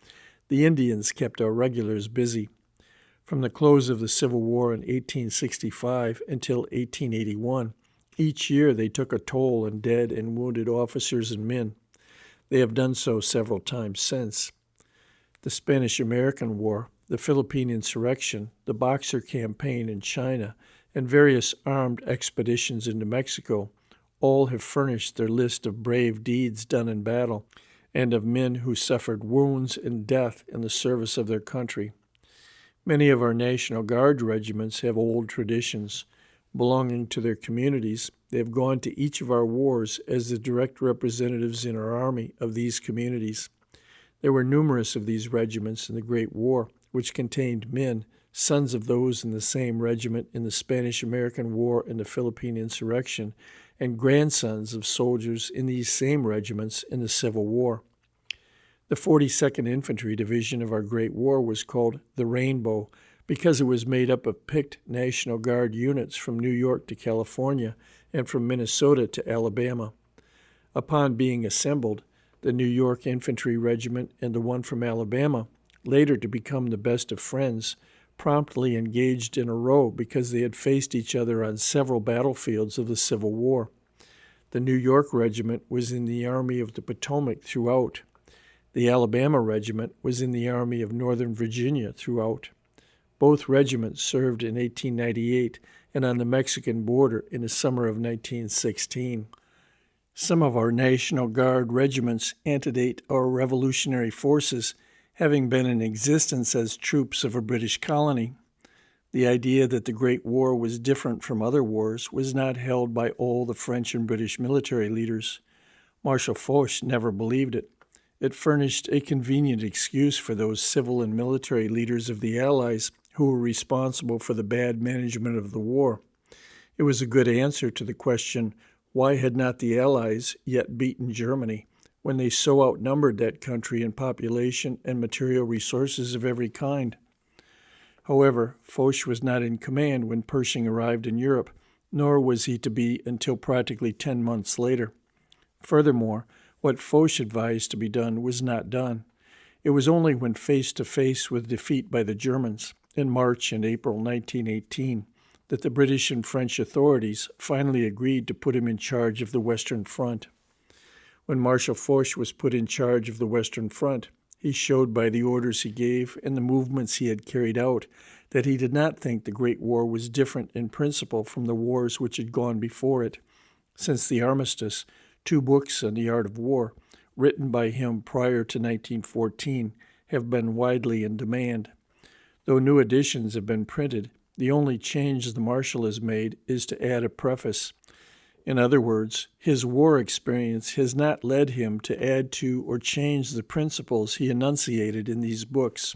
the Indians kept our regulars busy. From the close of the Civil War in 1865 until 1881, each year they took a toll in dead and wounded officers and men. They have done so several times since. The Spanish-American War, the Philippine insurrection, the Boxer campaign in China, and various armed expeditions into Mexico all have furnished their list of brave deeds done in battle and of men who suffered wounds and death in the service of their country. Many of our National Guard regiments have old traditions. Belonging to their communities, they have gone to each of our wars as the direct representatives in our Army of these communities. There were numerous of these regiments in the Great War, which contained men, sons of those in the same regiment in the Spanish-American War and the Philippine Insurrection, and grandsons of soldiers in these same regiments in the Civil War. The 42nd Infantry Division of our Great War was called the Rainbow because it was made up of picked National Guard units from New York to California and from Minnesota to Alabama. Upon being assembled, the New York Infantry Regiment and the one from Alabama, later to become the best of friends, promptly engaged in a row because they had faced each other on several battlefields of the Civil War. The New York Regiment was in the Army of the Potomac throughout. The Alabama Regiment was in the Army of Northern Virginia throughout. Both regiments served in 1898 and on the Mexican border in the summer of 1916. Some of our National Guard regiments antedate our Revolutionary forces, having been in existence as troops of a British colony. The idea that the Great War was different from other wars was not held by all the French and British military leaders. Marshal Foch never believed it. It furnished a convenient excuse for those civil and military leaders of the Allies who were responsible for the bad management of the war. It was a good answer to the question, why had not the Allies yet beaten Germany, when they so outnumbered that country in population and material resources of every kind? However, Foch was not in command when Pershing arrived in Europe, nor was he to be until practically 10 months later. Furthermore, what Foch advised to be done was not done. It was only when face to face with defeat by the Germans in March and April 1918 that the British and French authorities finally agreed to put him in charge of the Western Front. When Marshal Foch was put in charge of the Western Front, he showed by the orders he gave and the movements he had carried out that he did not think the Great War was different in principle from the wars which had gone before it. Since the armistice, 2 books on the art of war, written by him prior to 1914, have been widely in demand. Though new editions have been printed, the only change the Marshal has made is to add a preface. In other words, his war experience has not led him to add to or change the principles he enunciated in these books.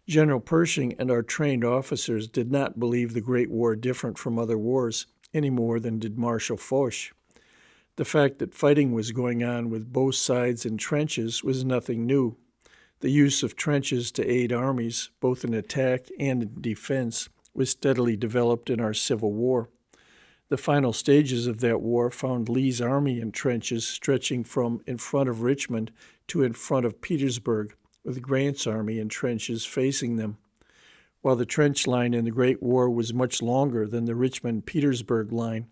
General Pershing and our trained officers did not believe the Great War different from other wars, any more than did Marshal Foch. The fact that fighting was going on with both sides in trenches was nothing new. The use of trenches to aid armies, both in attack and in defense, was steadily developed in our Civil War. The final stages of that war found Lee's army in trenches stretching from in front of Richmond to in front of Petersburg, with Grant's army in trenches facing them. While the trench line in the Great War was much longer than the Richmond-Petersburg line,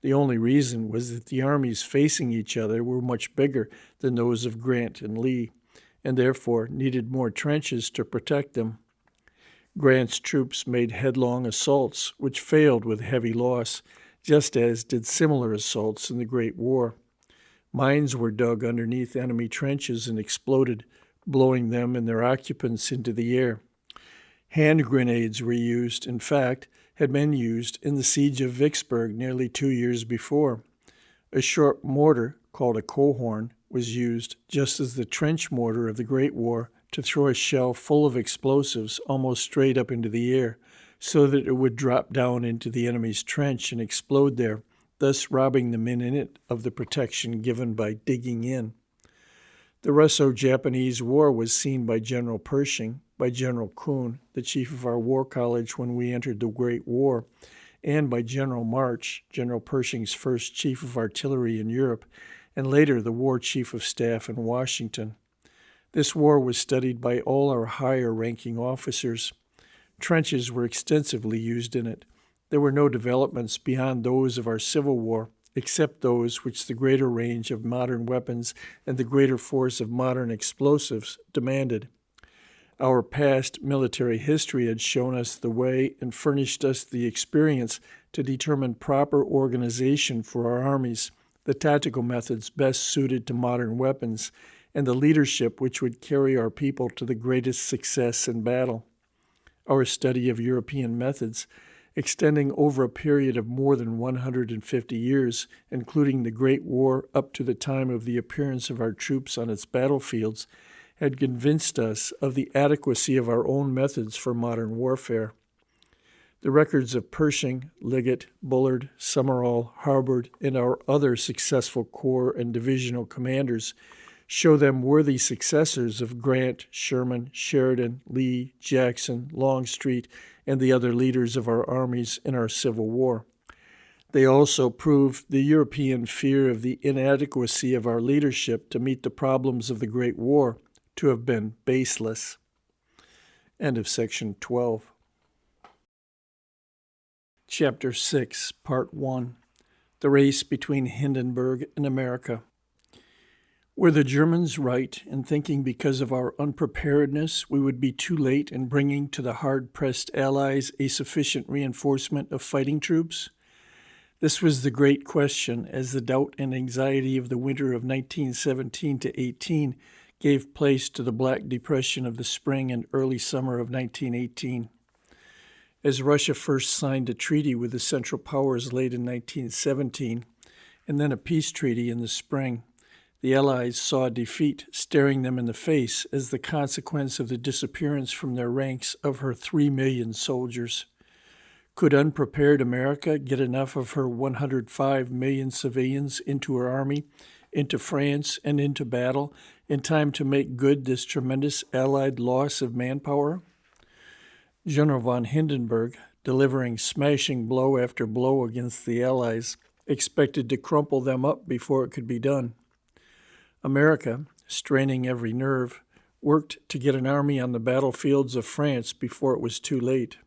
the only reason was that the armies facing each other were much bigger than those of Grant and Lee, and therefore needed more trenches to protect them. Grant's troops made headlong assaults, which failed with heavy loss, just as did similar assaults in the Great War. Mines were dug underneath enemy trenches and exploded, blowing them and their occupants into the air. Hand grenades were used, in fact, had been used in the siege of Vicksburg nearly 2 years before. A short mortar, called a coehorn, was used, just as the trench mortar of the Great War, to throw a shell full of explosives almost straight up into the air, so that it would drop down into the enemy's trench and explode there, thus robbing the men in it of the protection given by digging in. The Russo-Japanese War was seen by General Pershing, by General Kuhn, the chief of our War College when we entered the Great War, and by General March, General Pershing's first chief of artillery in Europe, and later the War Chief of Staff in Washington. This war was studied by all our higher-ranking officers. Trenches were extensively used in it. There were no developments beyond those of our Civil War, except those which the greater range of modern weapons and the greater force of modern explosives demanded. Our past military history had shown us the way and furnished us the experience to determine proper organization for our armies, the tactical methods best suited to modern weapons, and the leadership which would carry our people to the greatest success in battle. our study of European methods, extending over a period of more than 150 years, including the Great War up to the time of the appearance of our troops on its battlefields, had convinced us of the adequacy of our own methods for modern warfare. The records of Pershing, Liggett, Bullard, Summerall, Harbord, and our other successful corps and divisional commanders show them worthy successors of Grant, Sherman, Sheridan, Lee, Jackson, Longstreet, and the other leaders of our armies in our Civil War. They also prove the European fear of the inadequacy of our leadership to meet the problems of the Great War to have been baseless. End of section 12. Chapter 6, Part 1. The Race Between Hindenburg and America. Were the Germans right in thinking because of our unpreparedness we would be too late in bringing to the hard-pressed Allies a sufficient reinforcement of fighting troops? This was the great question as the doubt and anxiety of the winter of 1917-18 gave place to the Black Depression of the spring and early summer of 1918. As Russia first signed a treaty with the Central Powers late in 1917, and then a peace treaty in the spring, the Allies saw defeat staring them in the face as the consequence of the disappearance from their ranks of her 3 million soldiers. Could unprepared America get enough of her 105 million civilians into her army, into France, and into battle in time to make good this tremendous Allied loss of manpower? General von Hindenburg, delivering smashing blow after blow against the Allies, expected to crumple them up before it could be done. America, straining every nerve, worked to get an army on the battlefields of France before it was too late.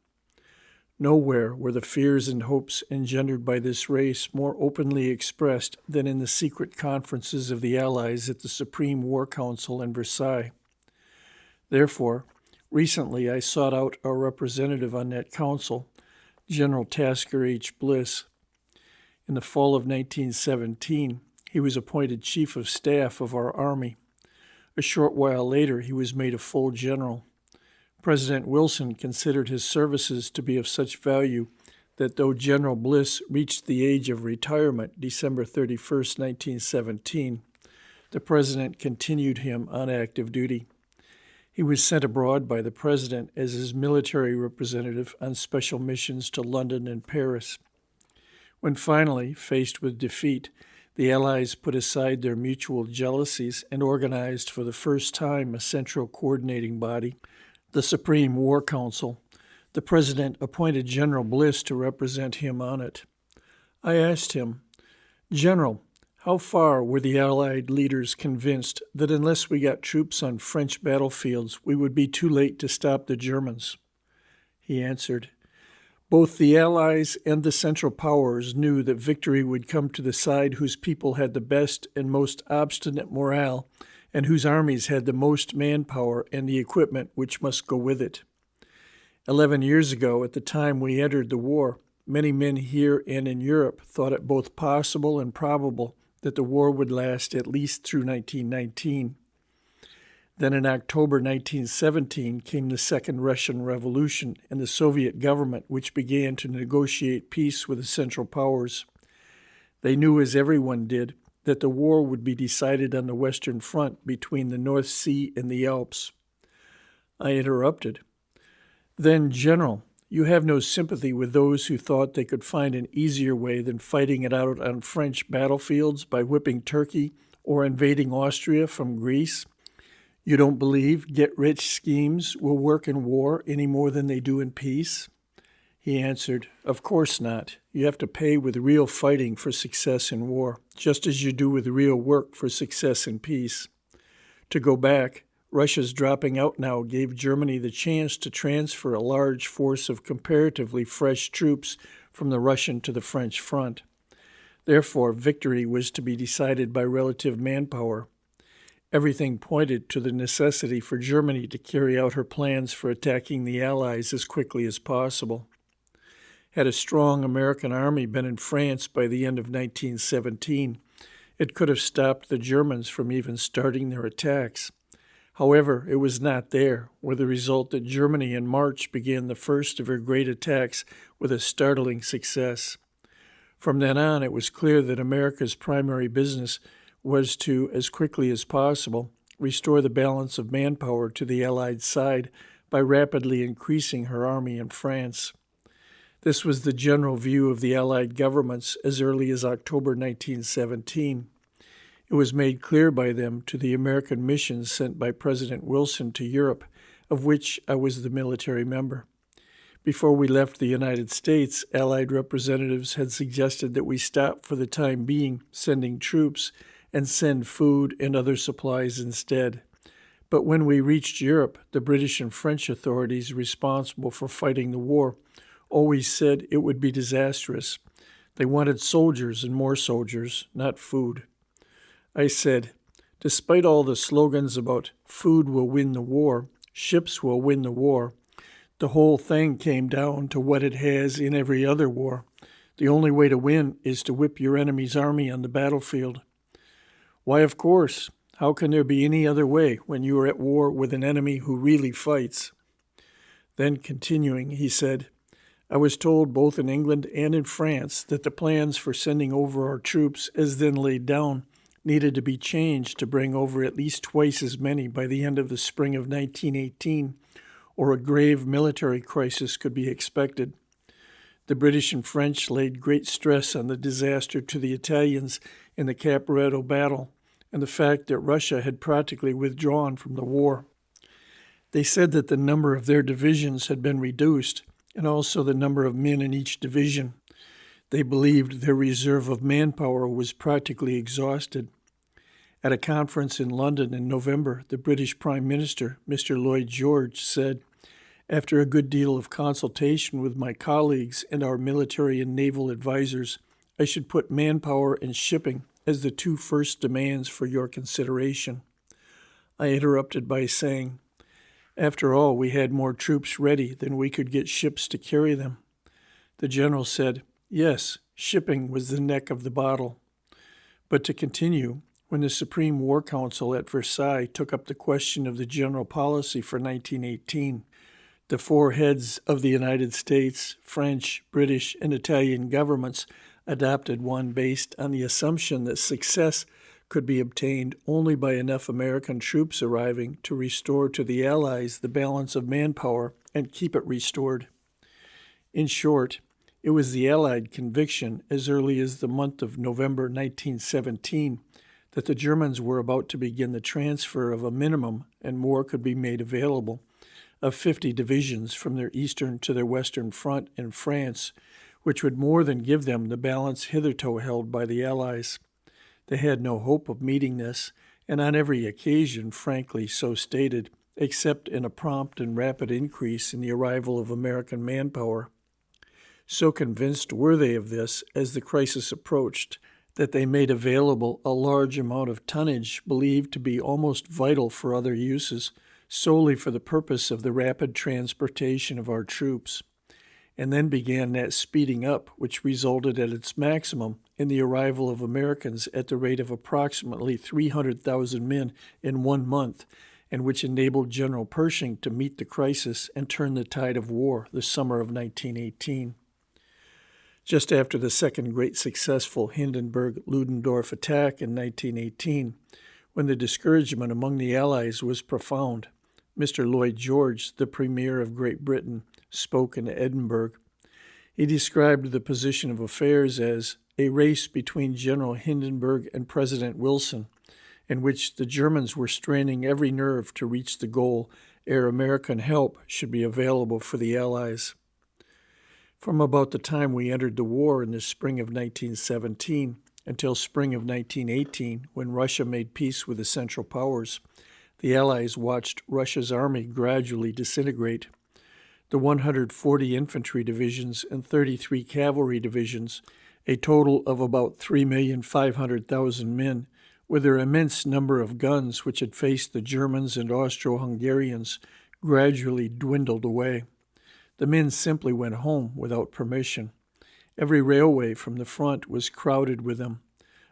Nowhere were the fears and hopes engendered by this race more openly expressed than in the secret conferences of the Allies at the Supreme War Council in Versailles. Therefore, recently I sought out our representative on that council, General Tasker H. Bliss. In the fall of 1917, he was appointed Chief of Staff of our Army. A short while later, he was made a full general. President Wilson considered his services to be of such value that though General Bliss reached the age of retirement December 31, 1917, the President continued him on active duty. He was sent abroad by the President as his military representative on special missions to London and Paris. When finally, faced with defeat, the Allies put aside their mutual jealousies and organized for the first time a central coordinating body, the Supreme War Council. The President appointed General Bliss to represent him on it. I asked him, "General, how far were the Allied leaders convinced that unless we got troops on French battlefields, we would be too late to stop the Germans?" He answered, "Both the Allies and the Central Powers knew that victory would come to the side whose people had the best and most obstinate morale, and whose armies had the most manpower and the equipment which must go with it. 11 years ago, at the time we entered the war, many men here and in Europe thought it both possible and probable that the war would last at least through 1919. Then in October 1917 came the Second Russian Revolution and the Soviet government, which began to negotiate peace with the Central Powers. They knew, as everyone did, that the war would be decided on the Western Front between the North Sea and the Alps." I interrupted. "Then, General, you have no sympathy with those who thought they could find an easier way than fighting it out on French battlefields by whipping Turkey or invading Austria from Greece? You don't believe get-rich schemes will work in war any more than they do in peace?" He answered, "Of course not. You have to pay with real fighting for success in war, just as you do with real work for success in peace. To go back, Russia's dropping out now gave Germany the chance to transfer a large force of comparatively fresh troops from the Russian to the French front. Therefore, victory was to be decided by relative manpower. Everything pointed to the necessity for Germany to carry out her plans for attacking the Allies as quickly as possible. Had a strong American army been in France by the end of 1917, it could have stopped the Germans from even starting their attacks. However, it was not there, with the result that Germany in March began the first of her great attacks with a startling success. From then on, it was clear that America's primary business was to, as quickly as possible, restore the balance of manpower to the Allied side by rapidly increasing her army in France. This was the general view of the Allied governments as early as October 1917. It was made clear by them to the American missions sent by President Wilson to Europe, of which I was the military member. Before we left the United States, Allied representatives had suggested that we stop for the time being sending troops and send food and other supplies instead. But when we reached Europe, the British and French authorities responsible for fighting the war always said it would be disastrous. They wanted soldiers and more soldiers, not food. I said, despite all the slogans about food will win the war, ships will win the war, the whole thing came down to what it has in every other war. The only way to win is to whip your enemy's army on the battlefield. Why, of course. How can there be any other way when you are at war with an enemy who really fights? Then, continuing, he said, I was told both in England and in France that the plans for sending over our troops, as then laid down, needed to be changed to bring over at least twice as many by the end of the spring of 1918, or a grave military crisis could be expected. The British and French laid great stress on the disaster to the Italians in the Caporetto battle and the fact that Russia had practically withdrawn from the war. They said that the number of their divisions had been reduced, and also the number of men in each division. They believed their reserve of manpower was practically exhausted. At a conference in London in November, the British Prime Minister, Mr. Lloyd George, said, after a good deal of consultation with my colleagues and our military and naval advisors, I should put manpower and shipping as the two first demands for your consideration. I interrupted by saying, after all, we had more troops ready than we could get ships to carry them. The general said, yes, shipping was the neck of the bottle. But to continue, when the Supreme War Council at Versailles took up the question of the general policy for 1918, the four heads of the United States, French, British, and Italian governments adopted one based on the assumption that success could be obtained only by enough American troops arriving to restore to the Allies the balance of manpower and keep it restored. In short, it was the Allied conviction as early as the month of November 1917 that the Germans were about to begin the transfer of a minimum, and more could be made available, of 50 divisions from their eastern to their western front in France, which would more than give them the balance hitherto held by the Allies. They had no hope of meeting this, and on every occasion frankly so stated, except in a prompt and rapid increase in the arrival of American manpower. So convinced were they of this as the crisis approached that they made available a large amount of tonnage believed to be almost vital for other uses, solely for the purpose of the rapid transportation of our troops. And then began that speeding up which resulted at its maximum in the arrival of Americans at the rate of approximately 300,000 men in 1 month, and which enabled General Pershing to meet the crisis and turn the tide of war the summer of 1918. Just after the second great successful Hindenburg-Ludendorff attack in 1918, when the discouragement among the Allies was profound, Mr. Lloyd George, the Premier of Great Britain, spoke in Edinburgh. He described the position of affairs as a race between General Hindenburg and President Wilson, in which the Germans were straining every nerve to reach the goal ere American help should be available for the Allies. From about the time we entered the war in the spring of 1917 until spring of 1918, when Russia made peace with the Central Powers, the Allies watched Russia's army gradually disintegrate. The 140 infantry divisions and 33 cavalry divisions, a total of about 3,500,000 men, with their immense number of guns which had faced the Germans and Austro-Hungarians, gradually dwindled away. The men simply went home without permission. Every railway from the front was crowded with them.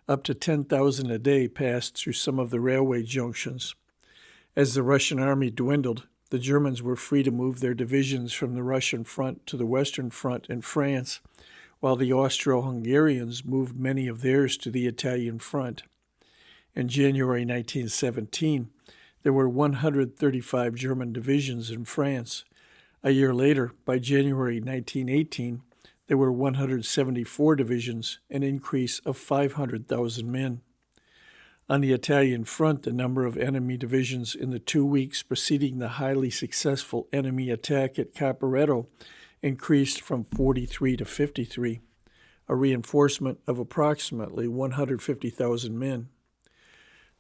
Up to 10,000 a day passed through some of the railway junctions. As the Russian army dwindled, the Germans were free to move their divisions from the Russian front to the Western Front in France, while the Austro-Hungarians moved many of theirs to the Italian front. In January 1917, there were 135 German divisions in France. A year later, by January 1918, there were 174 divisions, an increase of 500,000 men. On the Italian front, the number of enemy divisions in the 2 weeks preceding the highly successful enemy attack at Caporetto increased from 43 to 53, a reinforcement of approximately 150,000 men.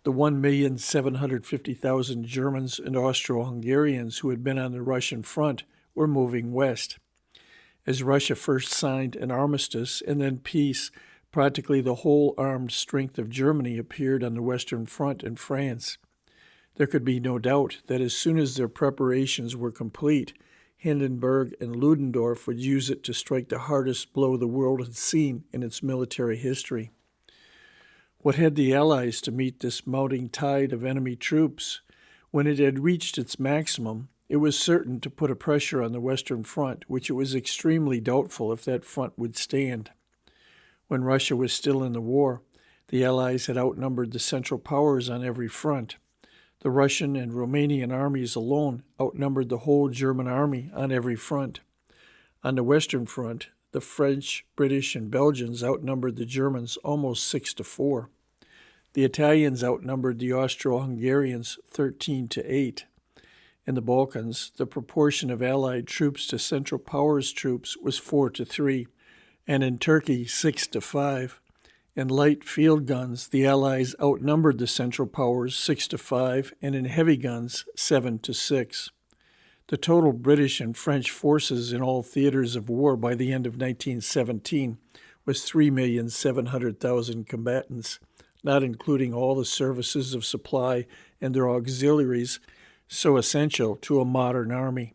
The 1,750,000 Germans and Austro-Hungarians who had been on the Russian front were moving west. As Russia first signed an armistice and then peace, practically the whole armed strength of Germany appeared on the Western Front in France. There could be no doubt that as soon as their preparations were complete, Hindenburg and Ludendorff would use it to strike the hardest blow the world had seen in its military history. What had the Allies to meet this mounting tide of enemy troops? When it had reached its maximum, it was certain to put a pressure on the Western Front, which it was extremely doubtful if that front would stand. When Russia was still in the war, the Allies had outnumbered the Central Powers on every front. The Russian and Romanian armies alone outnumbered the whole German army on every front. On the Western Front, the French, British, and Belgians outnumbered the Germans almost 6-4. The Italians outnumbered the Austro-Hungarians 13-8. In the Balkans, the proportion of Allied troops to Central Powers troops was 4-3, and in Turkey 6-5. In light field guns, the Allies outnumbered the Central Powers 6-5, and in heavy guns 7-6. The total British and French forces in all theaters of war by the end of 1917 was 3,700,000 combatants, not including all the services of supply and their auxiliaries so essential to a modern army.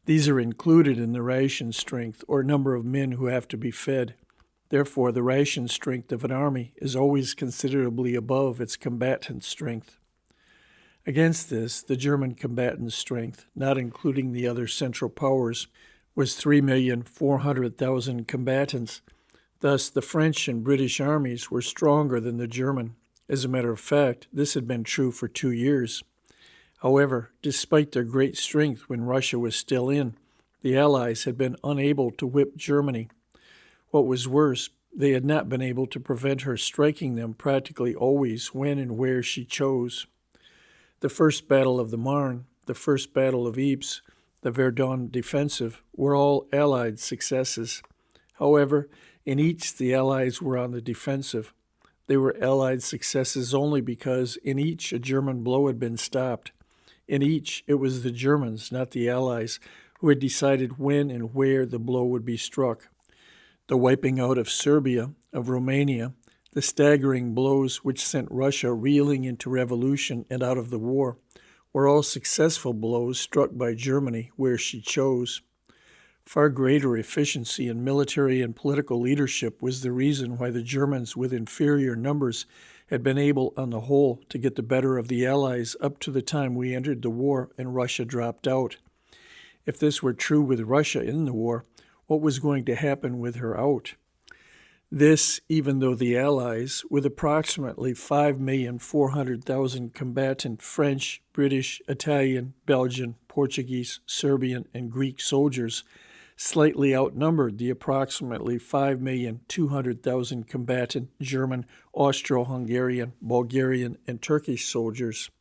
These are included in the ration strength, or number of men who have to be fed. Therefore, the ration strength of an army is always considerably above its combatant strength. Against this, the German combatant strength, not including the other Central Powers, was 3,400,000 combatants. Thus, the French and British armies were stronger than the German. As a matter of fact, this had been true for 2 years. However, despite their great strength when Russia was still in, the Allies had been unable to whip Germany. What was worse, they had not been able to prevent her striking them practically always when and where she chose. The First Battle of the Marne, the First Battle of Ypres, the Verdun Defensive were all Allied successes. However, in each the Allies were on the defensive. They were Allied successes only because in each a German blow had been stopped. In each, it was the Germans, not the Allies, who had decided when and where the blow would be struck. The wiping out of Serbia, of Romania, the staggering blows which sent Russia reeling into revolution and out of the war, were all successful blows struck by Germany where she chose. Far greater efficiency in military and political leadership was the reason why the Germans with inferior numbers had been able, on the whole, to get the better of the Allies up to the time we entered the war and Russia dropped out. If this were true with Russia in the war, what was going to happen with her out? This, even though the Allies, with approximately 5,400,000 combatant French, British, Italian, Belgian, Portuguese, Serbian, and Greek soldiers, slightly outnumbered the approximately 5,200,000 combatant German, Austro-Hungarian, Bulgarian, and Turkish soldiers.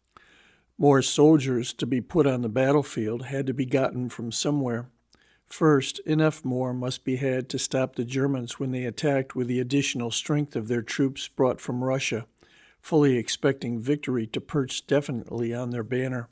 More soldiers to be put on the battlefield had to be gotten from somewhere. First, enough more must be had to stop the Germans when they attacked with the additional strength of their troops brought from Russia, fully expecting victory to perch definitely on their banner.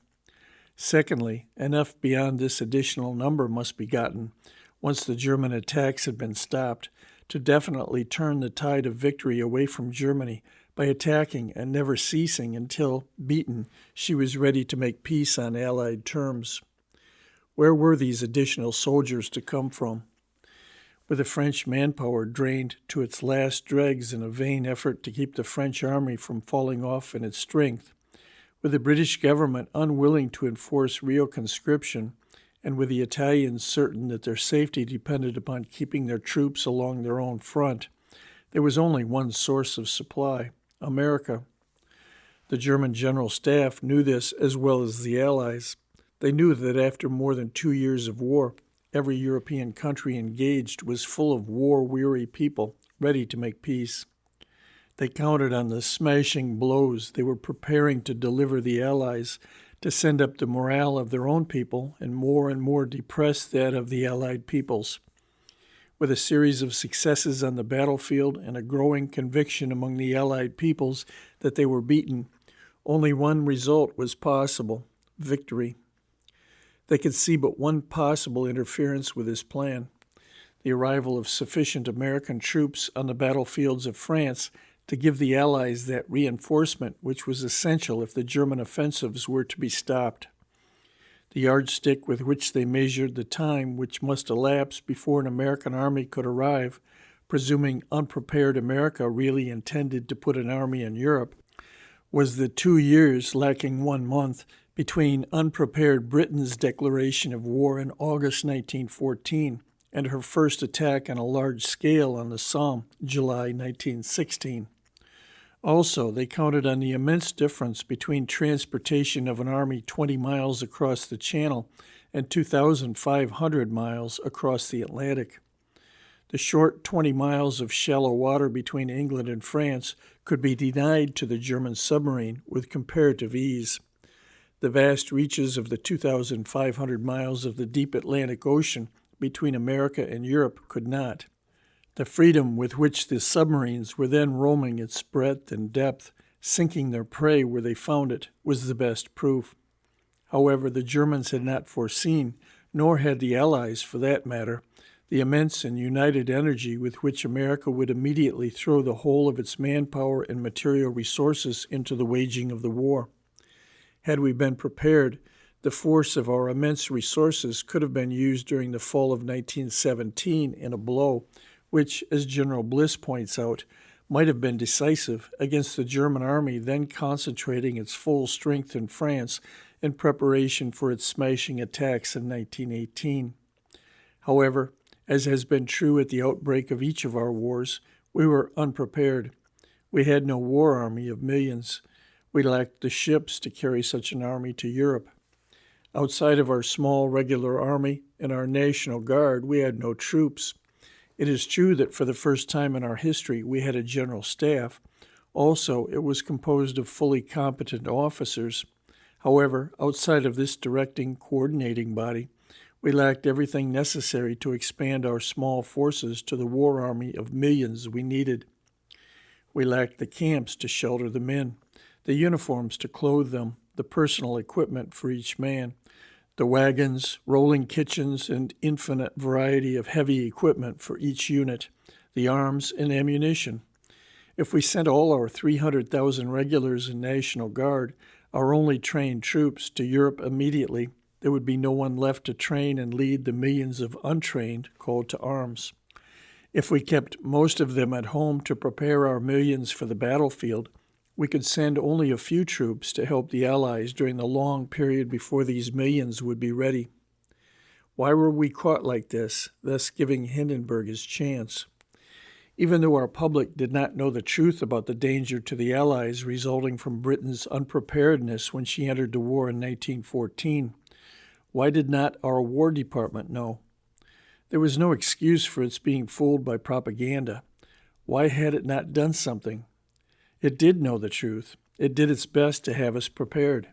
Secondly, enough beyond this additional number must be gotten, once the German attacks had been stopped, to definitely turn the tide of victory away from Germany by attacking and never ceasing until, beaten, she was ready to make peace on Allied terms. Where were these additional soldiers to come from? With the French manpower drained to its last dregs in a vain effort to keep the French army from falling off in its strength, With the British government unwilling to enforce real conscription, and with the Italians certain that their safety depended upon keeping their troops along their own front, there was only one source of supply: America. The German General Staff knew this as well as the Allies. They knew that after more than 2 years of war, every European country engaged was full of war-weary people ready to make peace. They counted on the smashing blows they were preparing to deliver the Allies to send up the morale of their own people and more depress that of the Allied peoples. With a series of successes on the battlefield and a growing conviction among the Allied peoples that they were beaten, only one result was possible: victory. They could see but one possible interference with this plan: the arrival of sufficient American troops on the battlefields of France to give the Allies that reinforcement which was essential if the German offensives were to be stopped. The yardstick with which they measured the time which must elapse before an American army could arrive, presuming unprepared America really intended to put an army in Europe, was the 2 years, lacking 1 month, between unprepared Britain's declaration of war in August 1914 and her first attack on a large scale on the Somme, July 1916. Also, they counted on the immense difference between transportation of an army 20 miles across the Channel and 2,500 miles across the Atlantic. The short 20 miles of shallow water between England and France could be denied to the German submarine with comparative ease. The vast reaches of the 2,500 miles of the deep Atlantic Ocean between America and Europe could not. The freedom with which the submarines were then roaming its breadth and depth, sinking their prey where they found it, was the best proof. However, the Germans had not foreseen, nor had the Allies for that matter, the immense and united energy with which America would immediately throw the whole of its manpower and material resources into the waging of the war. Had we been prepared, the force of our immense resources could have been used during the fall of 1917 in a blow which, as General Bliss points out, might have been decisive against the German army then concentrating its full strength in France in preparation for its smashing attacks in 1918. However, as has been true at the outbreak of each of our wars, we were unprepared. We had no war army of millions. We lacked the ships to carry such an army to Europe. Outside of our small regular army and our National Guard, we had no troops. It is true that for the first time in our history we had a general staff. Also, it was composed of fully competent officers. However, outside of this directing, coordinating body, we lacked everything necessary to expand our small forces to the war army of millions we needed. We lacked the camps to shelter the men, the uniforms to clothe them, the personal equipment for each man, the wagons, rolling kitchens, and infinite variety of heavy equipment for each unit, the arms and ammunition. If we sent all our 300,000 regulars and National Guard, our only trained troops, to Europe immediately, there would be no one left to train and lead the millions of untrained called to arms. If we kept most of them at home to prepare our millions for the battlefield, we could send only a few troops to help the Allies during the long period before these millions would be ready. Why were we caught like this, thus giving Hindenburg his chance? Even though our public did not know the truth about the danger to the Allies resulting from Britain's unpreparedness when she entered the war in 1914, why did not our War Department know? There was no excuse for its being fooled by propaganda. Why had it not done something? It did know the truth. It did its best to have us prepared.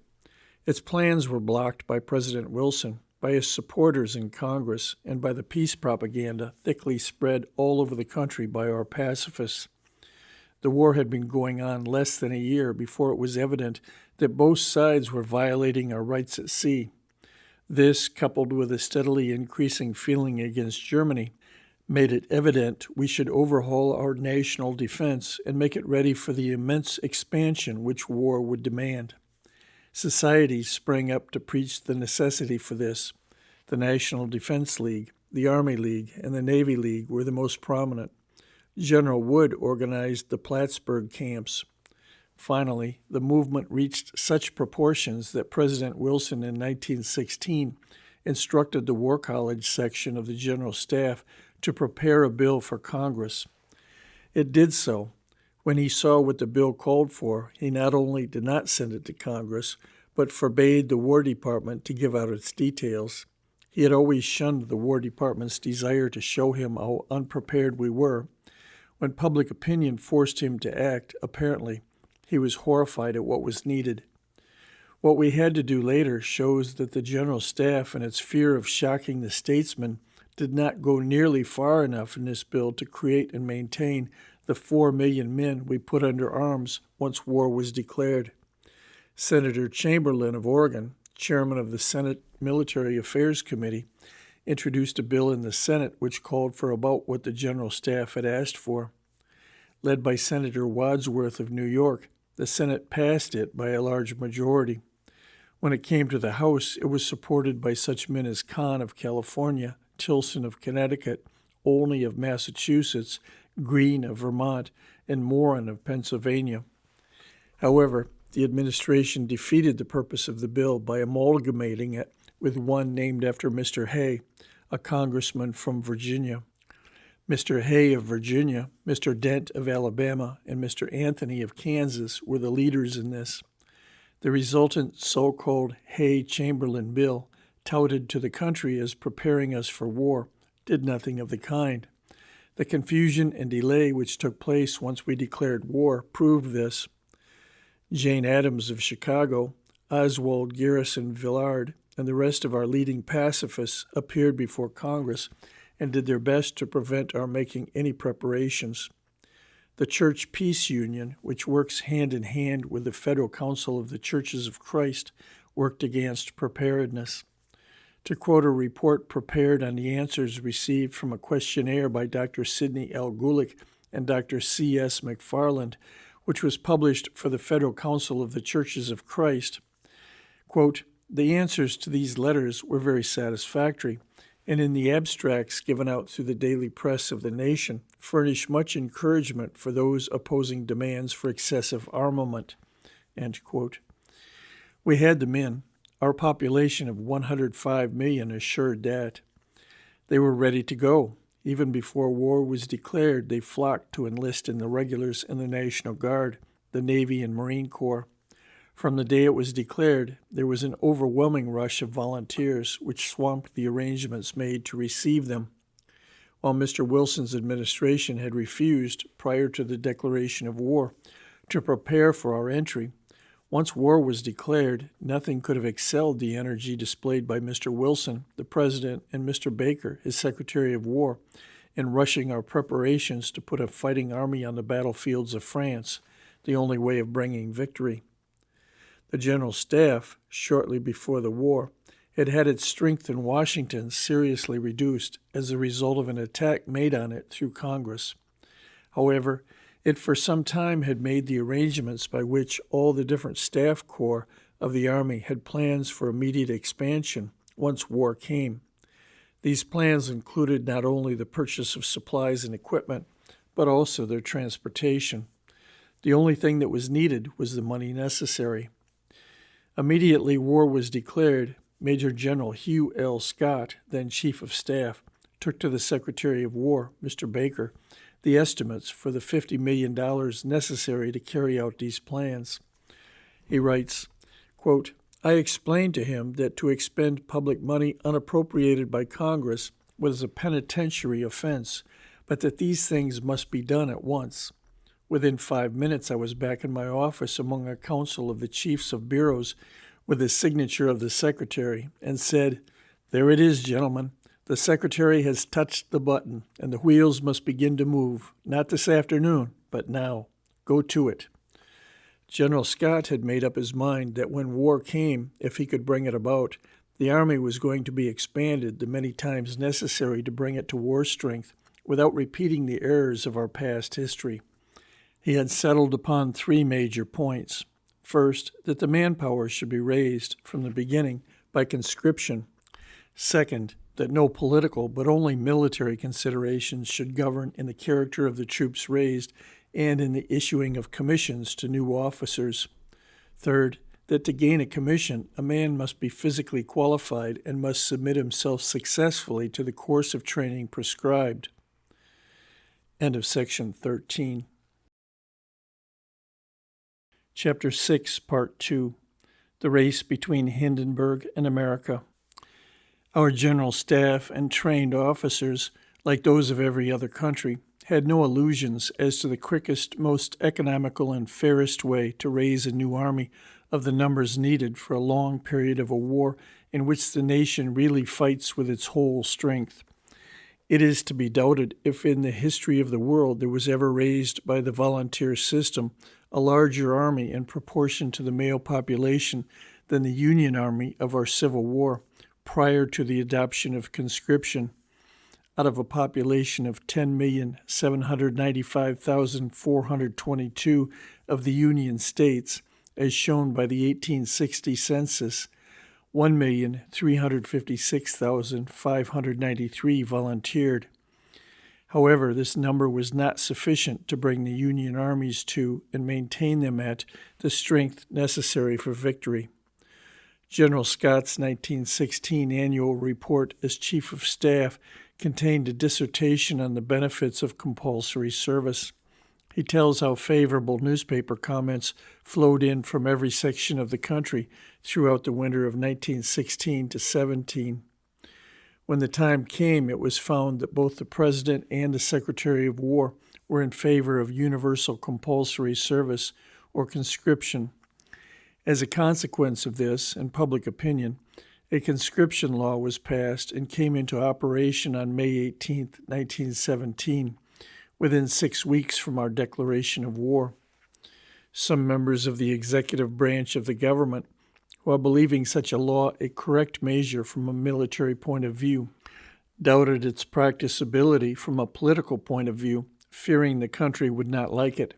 Its plans were blocked by President Wilson, by his supporters in Congress, and by the peace propaganda thickly spread all over the country by our pacifists. The war had been going on less than a year before it was evident that both sides were violating our rights at sea. This, coupled with a steadily increasing feeling against Germany, made it evident we should overhaul our national defense and make it ready for the immense expansion which war would demand. Societies sprang up to preach the necessity for this. The National Defense League, the Army League, and the Navy League were the most prominent. General Wood organized the Plattsburgh camps. Finally, the movement reached such proportions that President Wilson in 1916 instructed the War College section of the General Staff to prepare a bill for Congress. It did so. When he saw what the bill called for, he not only did not send it to Congress, but forbade the War Department to give out its details. He had always shunned the War Department's desire to show him how unprepared we were. When public opinion forced him to act, apparently, he was horrified at what was needed. What we had to do later shows that the General Staff, in its fear of shocking the statesmen, did not go nearly far enough in this bill to create and maintain the 4 million men we put under arms once war was declared. Senator Chamberlain of Oregon, chairman of the Senate Military Affairs Committee, introduced a bill in the Senate which called for about what the General Staff had asked for. Led by Senator Wadsworth of New York, the Senate passed it by a large majority. When it came to the House, it was supported by such men as Kahn of California, Tilson of Connecticut, Olney of Massachusetts, Greene of Vermont, and Moran of Pennsylvania. However, the administration defeated the purpose of the bill by amalgamating it with one named after Mr. Hay, a congressman from Virginia. Mr. Hay of Virginia, Mr. Dent of Alabama, and Mr. Anthony of Kansas were the leaders in this. The resultant so-called Hay-Chamberlain bill, touted to the country as preparing us for war, did nothing of the kind. The confusion and delay which took place once we declared war proved this. Jane Addams of Chicago, Oswald Garrison Villard, and the rest of our leading pacifists appeared before Congress and did their best to prevent our making any preparations. The Church Peace Union, which works hand in hand with the Federal Council of the Churches of Christ, worked against preparedness. To quote a report prepared on the answers received from a questionnaire by Dr. Sidney L. Gulick and Dr. C.S. McFarland, which was published for the Federal Council of the Churches of Christ, quote, "The answers to these letters were very satisfactory, and in the abstracts given out through the daily press of the nation furnish much encouragement for those opposing demands for excessive armament." End quote. We had them in. Our population of 105 million assured that. They were ready to go. Even before war was declared, they flocked to enlist in the regulars and the National Guard, the Navy and Marine Corps. From the day it was declared, there was an overwhelming rush of volunteers, which swamped the arrangements made to receive them. While Mr. Wilson's administration had refused, prior to the declaration of war, to prepare for our entry, once war was declared, nothing could have excelled the energy displayed by Mr. Wilson, the President, and Mr. Baker, his Secretary of War, in rushing our preparations to put a fighting army on the battlefields of France, the only way of bringing victory. The General Staff, shortly before the war, had had its strength in Washington seriously reduced as a result of an attack made on it through Congress. However, it for some time had made the arrangements by which all the different staff corps of the Army had plans for immediate expansion once war came. These plans included not only the purchase of supplies and equipment, but also their transportation. The only thing that was needed was the money necessary. Immediately war was declared, Major General Hugh L. Scott, then Chief of Staff, took to the Secretary of War, Mr. Baker, the estimates for the $50 million necessary to carry out these plans. He writes, quote, "I explained to him that to expend public money unappropriated by Congress was a penitentiary offense, but that these things must be done at once. Within 5 minutes I was back in my office among a council of the chiefs of bureaus with the signature of the Secretary, and said, 'There it is, gentlemen. The Secretary has touched the button, and the wheels must begin to move, not this afternoon, but now. Go to it.' General Scott had made up his mind that when war came, if he could bring it about, the Army was going to be expanded the many times necessary to bring it to war strength without repeating the errors of our past history. He had settled upon 3 major points. First, that the manpower should be raised from the beginning by conscription. Second, that no political but only military considerations should govern in the character of the troops raised and in the issuing of commissions to new officers. Third, that to gain a commission, a man must be physically qualified and must submit himself successfully to the course of training prescribed. End of section 13. Chapter 6, Part 2. The Race Between Hindenburg and America. Our general staff and trained officers, like those of every other country, had no illusions as to the quickest, most economical, and fairest way to raise a new army of the numbers needed for a long period of a war in which the nation really fights with its whole strength. It is to be doubted if in the history of the world there was ever raised by the volunteer system a larger army in proportion to the male population than the Union Army of our Civil War prior to the adoption of conscription. Out of a population of 10,795,422 of the Union States, as shown by the 1860 census, 1,356,593 volunteered. However, this number was not sufficient to bring the Union armies to and maintain them at the strength necessary for victory. General Scott's 1916 annual report as Chief of Staff contained a dissertation on the benefits of compulsory service. He tells how favorable newspaper comments flowed in from every section of the country throughout the winter of 1916 to 17. When the time came, it was found that both the President and the Secretary of War were in favor of universal compulsory service or conscription. As a consequence of this and public opinion, a conscription law was passed and came into operation on May 18, 1917. Within 6 weeks from our declaration of war. Some members of the executive branch of the government, while believing such a law a correct measure from a military point of view, doubted its practicability from a political point of view, fearing the country would not like it.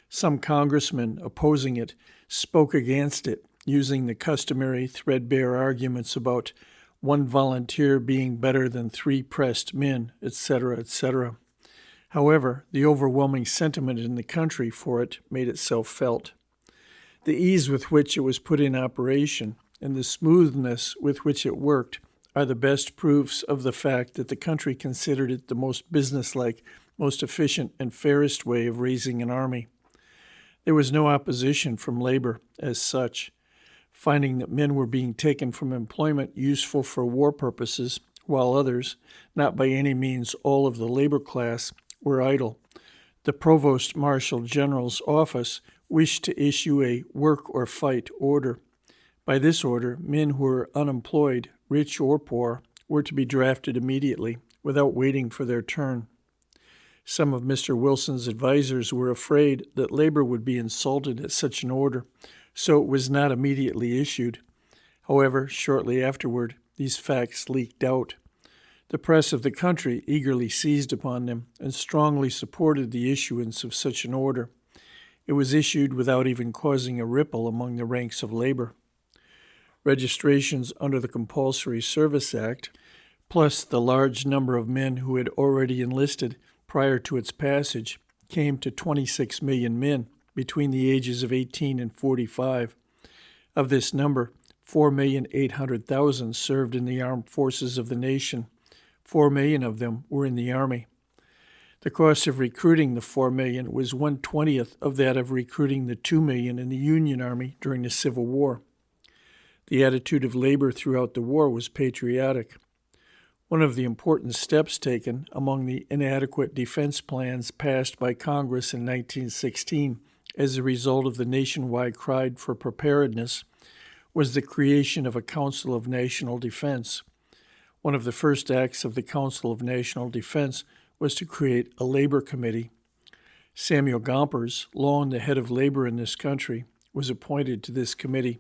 Some congressmen opposing it spoke against it, using the customary threadbare arguments about one volunteer being better than 3 pressed men, etc., etc. However, the overwhelming sentiment in the country for it made itself felt. The ease with which it was put in operation and the smoothness with which it worked are the best proofs of the fact that the country considered it the most businesslike, most efficient, and fairest way of raising an army. There was no opposition from labor as such. Finding that men were being taken from employment useful for war purposes, while others, not by any means all of the labor class, were idle. The Provost Marshal General's office wished to issue a work or fight order. By this order, men who were unemployed, rich or poor, were to be drafted immediately, without waiting for their turn. Some of Mr. Wilson's advisers were afraid that labor would be insulted at such an order, so it was not immediately issued. However, shortly afterward, these facts leaked out. The press of the country eagerly seized upon them and strongly supported the issuance of such an order. It was issued without even causing a ripple among the ranks of labor. Registrations under the Compulsory Service Act, plus the large number of men who had already enlisted prior to its passage, came to 26 million men between the ages of 18 and 45. Of this number, 4,800,000 served in the armed forces of the nation. 4 million of them were in the Army. The cost of recruiting the 4 million was 1/20th of that of recruiting the 2 million in the Union Army during the Civil War. The attitude of labor throughout the war was patriotic. One of the important steps taken among the inadequate defense plans passed by Congress in 1916 as a result of the nationwide cry for preparedness was the creation of a Council of National Defense. One of the first acts of the Council of National Defense was to create a labor committee. Samuel Gompers, long the head of labor in this country, was appointed to this committee.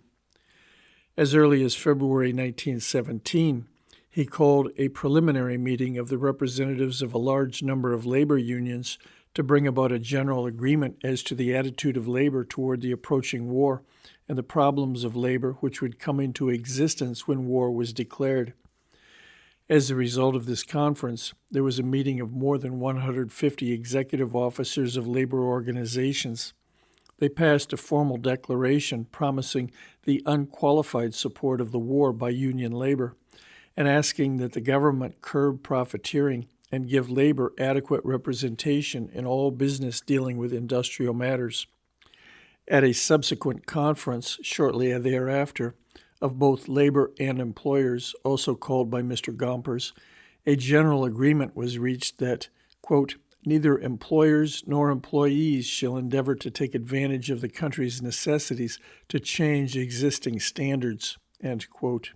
As early as February 1917, he called a preliminary meeting of the representatives of a large number of labor unions to bring about a general agreement as to the attitude of labor toward the approaching war and the problems of labor which would come into existence when war was declared. As a result of this conference, there was a meeting of more than 150 executive officers of labor organizations. They passed a formal declaration promising the unqualified support of the war by union labor and asking that the government curb profiteering and give labor adequate representation in all business dealing with industrial matters. At a subsequent conference shortly thereafter of both labor and employers, also called by Mr. Gompers, a general agreement was reached that, quote, neither employers nor employees shall endeavor to take advantage of the country's necessities to change existing standards, end quote.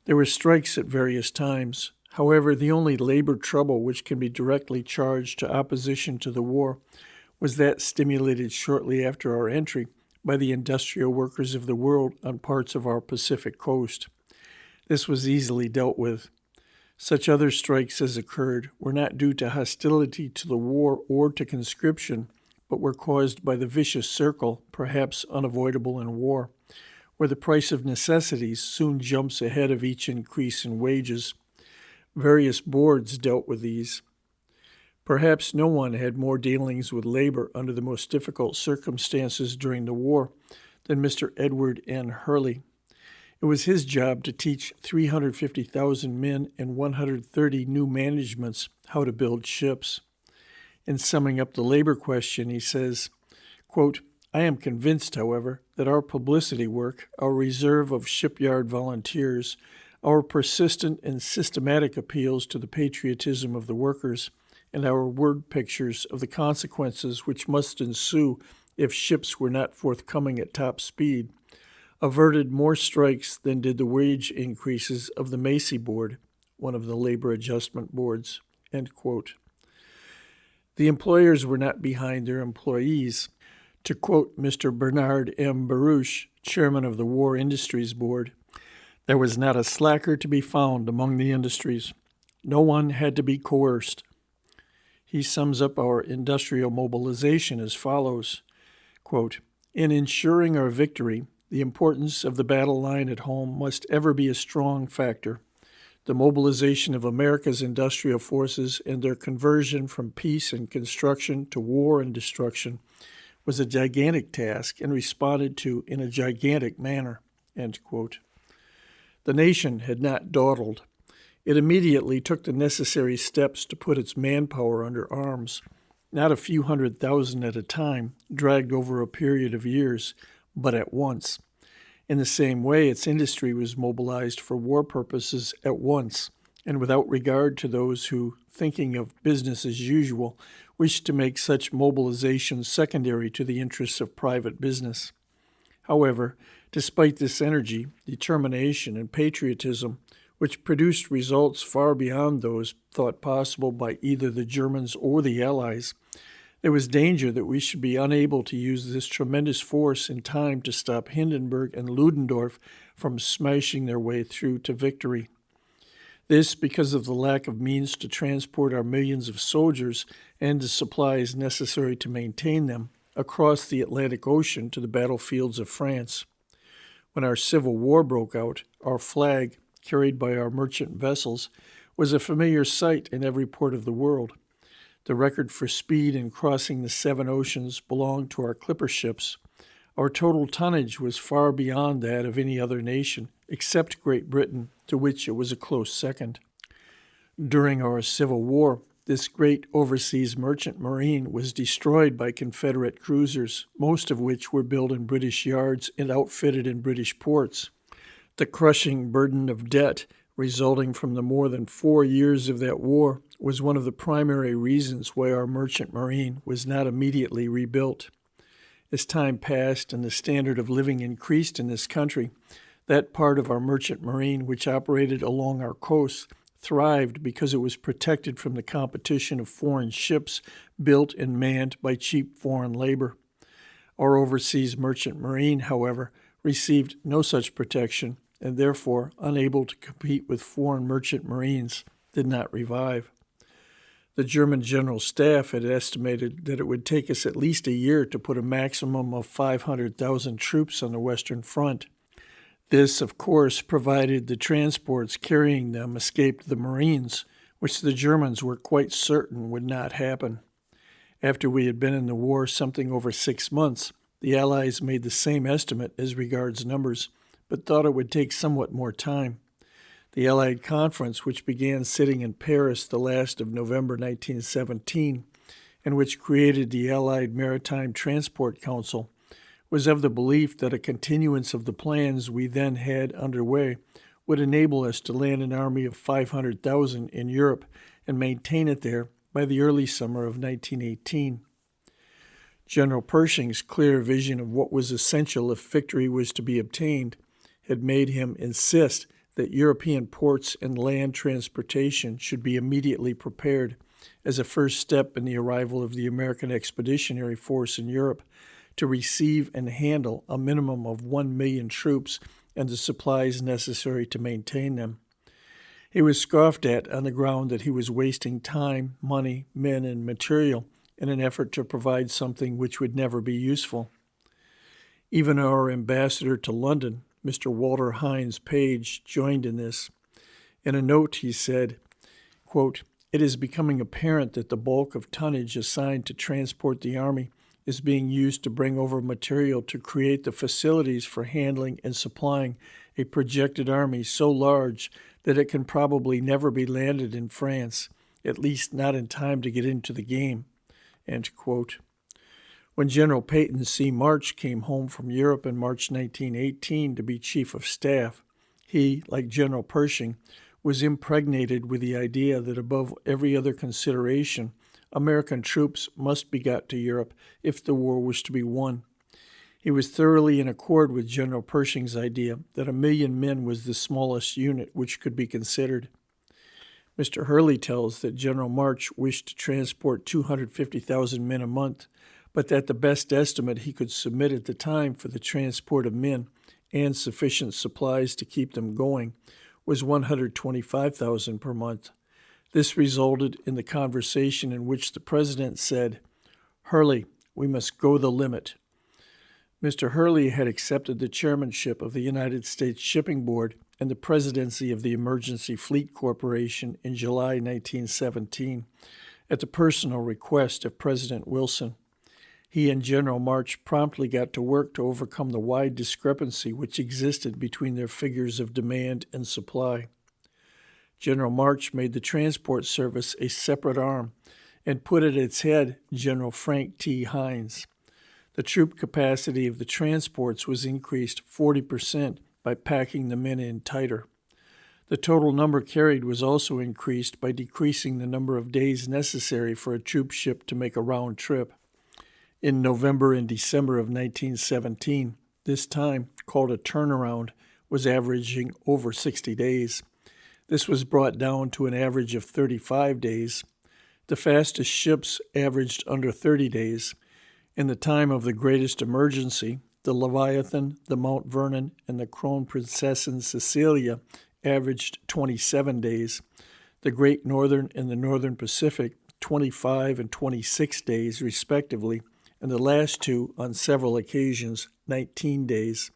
There were strikes at various times. However, the only labor trouble which can be directly charged to opposition to the war was that stimulated shortly after our entry by the industrial workers of the world on parts of our Pacific coast. This was easily dealt with. Such other strikes as occurred were not due to hostility to the war or to conscription, but were caused by the vicious circle, perhaps unavoidable in war, where the price of necessities soon jumps ahead of each increase in wages. Various boards dealt with these. Perhaps no one had more dealings with labor under the most difficult circumstances during the war than Mr. Edward N. Hurley. It was his job to teach 350,000 men and 130 new managements how to build ships. In summing up the labor question, he says, quote, I am convinced, however, that our publicity work, our reserve of shipyard volunteers, our persistent and systematic appeals to the patriotism of the workers, and our word pictures of the consequences which must ensue if ships were not forthcoming at top speed, averted more strikes than did the wage increases of the Macy Board, one of the labor adjustment boards, end quote. The employers were not behind their employees. To quote Mr. Bernard M. Baruch, chairman of the War Industries Board, there was not a slacker to be found among the industries. No one had to be coerced. He sums up our industrial mobilization as follows, quote, in ensuring our victory, the importance of the battle line at home must ever be a strong factor. The mobilization of America's industrial forces and their conversion from peace and construction to war and destruction was a gigantic task and responded to in a gigantic manner, end quote. The nation had not dawdled. It immediately took the necessary steps to put its manpower under arms, not a few 100,000 at a time, dragged over a period of years, but at once. In the same way, its industry was mobilized for war purposes at once, and without regard to those who, thinking of business as usual, wished to make such mobilization secondary to the interests of private business. However, despite this energy, determination, and patriotism, which produced results far beyond those thought possible by either the Germans or the Allies, there was danger that we should be unable to use this tremendous force in time to stop Hindenburg and Ludendorff from smashing their way through to victory. This because of the lack of means to transport our millions of soldiers and the supplies necessary to maintain them across the Atlantic Ocean to the battlefields of France. When our Civil War broke out, our flag, carried by our merchant vessels, was a familiar sight in every port of the world. The record for speed in crossing the 7 oceans belonged to our clipper ships. Our total tonnage was far beyond that of any other nation, except Great Britain, to which it was a close second. During our Civil War, this great overseas merchant marine was destroyed by Confederate cruisers, most of which were built in British yards and outfitted in British ports. The crushing burden of debt resulting from the more than 4 years of that war was one of the primary reasons why our merchant marine was not immediately rebuilt. As time passed and the standard of living increased in this country, that part of our merchant marine which operated along our coasts thrived because it was protected from the competition of foreign ships built and manned by cheap foreign labor. Our overseas merchant marine, however, received no such protection and therefore, unable to compete with foreign merchant marines, did not revive. The German General Staff had estimated that it would take us at least a year to put a maximum of 500,000 troops on the Western Front. This, of course, provided the transports carrying them escaped the Marines, which the Germans were quite certain would not happen. After we had been in the war something over 6 months, the Allies made the same estimate as regards numbers, but thought it would take somewhat more time. The Allied Conference, which began sitting in Paris the last of November 1917, and which created the Allied Maritime Transport Council, was of the belief that a continuance of the plans we then had underway would enable us to land an army of 500,000 in Europe and maintain it there by the early summer of 1918. General Pershing's clear vision of what was essential if victory was to be obtained had made him insist that European ports and land transportation should be immediately prepared as a first step in the arrival of the American Expeditionary Force in Europe to receive and handle a minimum of 1 million troops and the supplies necessary to maintain them. He was scoffed at on the ground that he was wasting time, money, men, and material in an effort to provide something which would never be useful. Even our ambassador to London, Mr. Walter Hines Page, joined in this. In a note, he said, quote, "It is becoming apparent that the bulk of tonnage assigned to transport the Army is being used to bring over material to create the facilities for handling and supplying a projected army so large that it can probably never be landed in France, at least not in time to get into the game." End quote. When General Peyton C. March came home from Europe in March 1918 to be Chief of Staff, he, like General Pershing, was impregnated with the idea that above every other consideration, American troops must be got to Europe if the war was to be won. He was thoroughly in accord with General Pershing's idea that 1 million men was the smallest unit which could be considered. Mr. Reilly tells that General March wished to transport 250,000 men a month, but that the best estimate he could submit at the time for the transport of men and sufficient supplies to keep them going was 125,000 per month. This resulted in the conversation in which the President said, "Reilly, we must go the limit." Mr. Reilly had accepted the chairmanship of the United States Shipping Board and the presidency of the Emergency Fleet Corporation in July 1917 at the personal request of President Wilson. He and General March promptly got to work to overcome the wide discrepancy which existed between their figures of demand and supply. General March made the transport service a separate arm and put at its head General Frank T. Hines. The troop capacity of the transports was increased 40% by packing the men in tighter. The total number carried was also increased by decreasing the number of days necessary for a troop ship to make a round trip. In November and December of 1917, this time, called a turnaround, was averaging over 60 days. This was brought down to an average of 35 days. The fastest ships averaged under 30 days. In the time of the greatest emergency, the Leviathan, the Mount Vernon, and the Kronprinzessin Cecilia averaged 27 days. The Great Northern and the Northern Pacific, 25 and 26 days, respectively, and the last two, on several occasions, 19 days.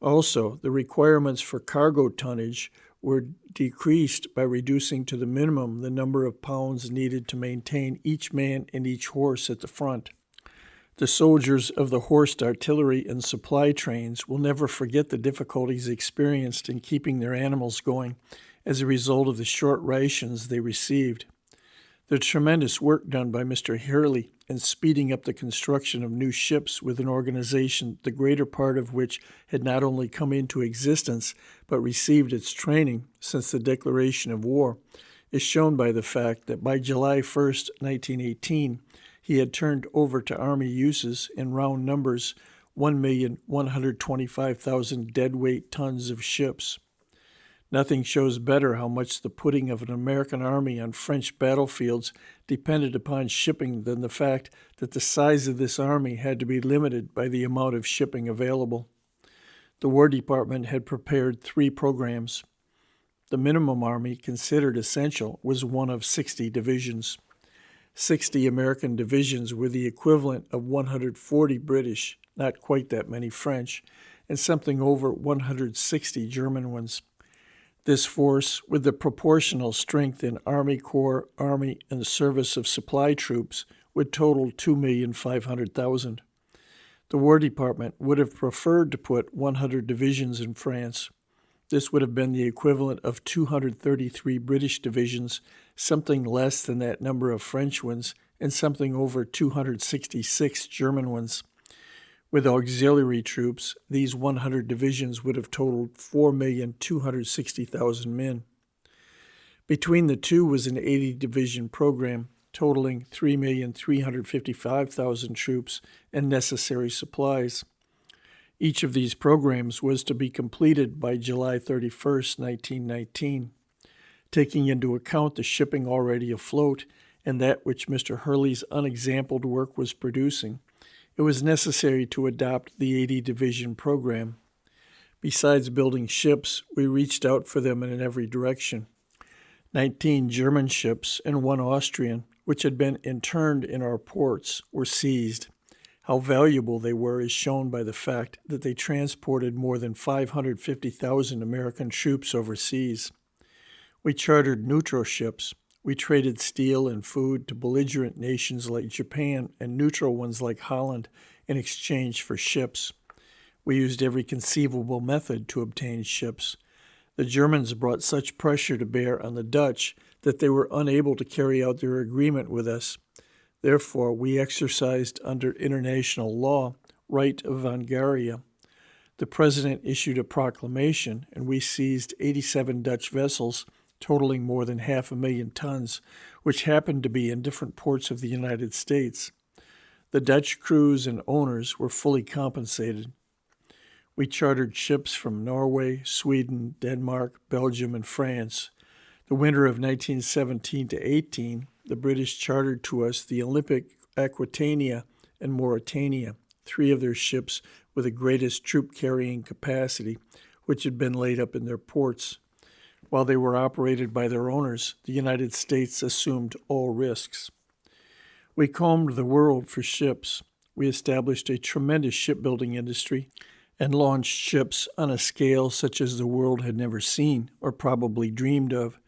Also, the requirements for cargo tonnage were decreased by reducing to the minimum the number of pounds needed to maintain each man and each horse at the front. The soldiers of the horsed artillery and supply trains will never forget the difficulties experienced in keeping their animals going as a result of the short rations they received. The tremendous work done by Mr. Reilly in speeding up the construction of new ships with an organization the greater part of which had not only come into existence but received its training since the declaration of war is shown by the fact that by July 1, 1918, he had turned over to Army uses, in round numbers, 1,125,000 deadweight tons of ships. Nothing shows better how much the putting of an American army on French battlefields depended upon shipping than the fact that the size of this army had to be limited by the amount of shipping available. The War Department had prepared 3 programs. The minimum army considered essential was one of 60 divisions. 60 American divisions were the equivalent of 140 British, not quite that many French, and something over 160 German ones. This force, with the proportional strength in Army Corps, Army, and the service of supply troops, would total 2,500,000. The War Department would have preferred to put 100 divisions in France. This would have been the equivalent of 233 British divisions, something less than that number of French ones, and something over 266 German ones. With auxiliary troops, these 100 divisions would have totaled 4,260,000 men. Between the two was an 80-division program, totaling 3,355,000 troops and necessary supplies. Each of these programs was to be completed by July 31, 1919. Taking into account the shipping already afloat and that which Mr. Hurley's unexampled work was producing, it was necessary to adopt the 80-division program. Besides building ships, we reached out for them in every direction. 19 German ships and 1 Austrian, which had been interned in our ports, were seized. How valuable they were is shown by the fact that they transported more than 550,000 American troops overseas. We chartered neutral ships. We traded steel and food to belligerent nations like Japan and neutral ones like Holland in exchange for ships. We used every conceivable method to obtain ships. The Germans brought such pressure to bear on the Dutch that they were unable to carry out their agreement with us. Therefore, we exercised under international law right of vangaria. The President issued a proclamation, and we seized 87 Dutch vessels totaling more than 500,000 tons, which happened to be in different ports of the United States. The Dutch crews and owners were fully compensated. We chartered ships from Norway, Sweden, Denmark, Belgium, and France. The winter of 1917-18, the British chartered to us the Olympic, Aquitania, and Mauritania, 3 of their ships with the greatest troop-carrying capacity, which had been laid up in their ports. While they were operated by their owners, the United States assumed all risks. We combed the world for ships. We established a tremendous shipbuilding industry and launched ships on a scale such as the world had never seen or probably dreamed of.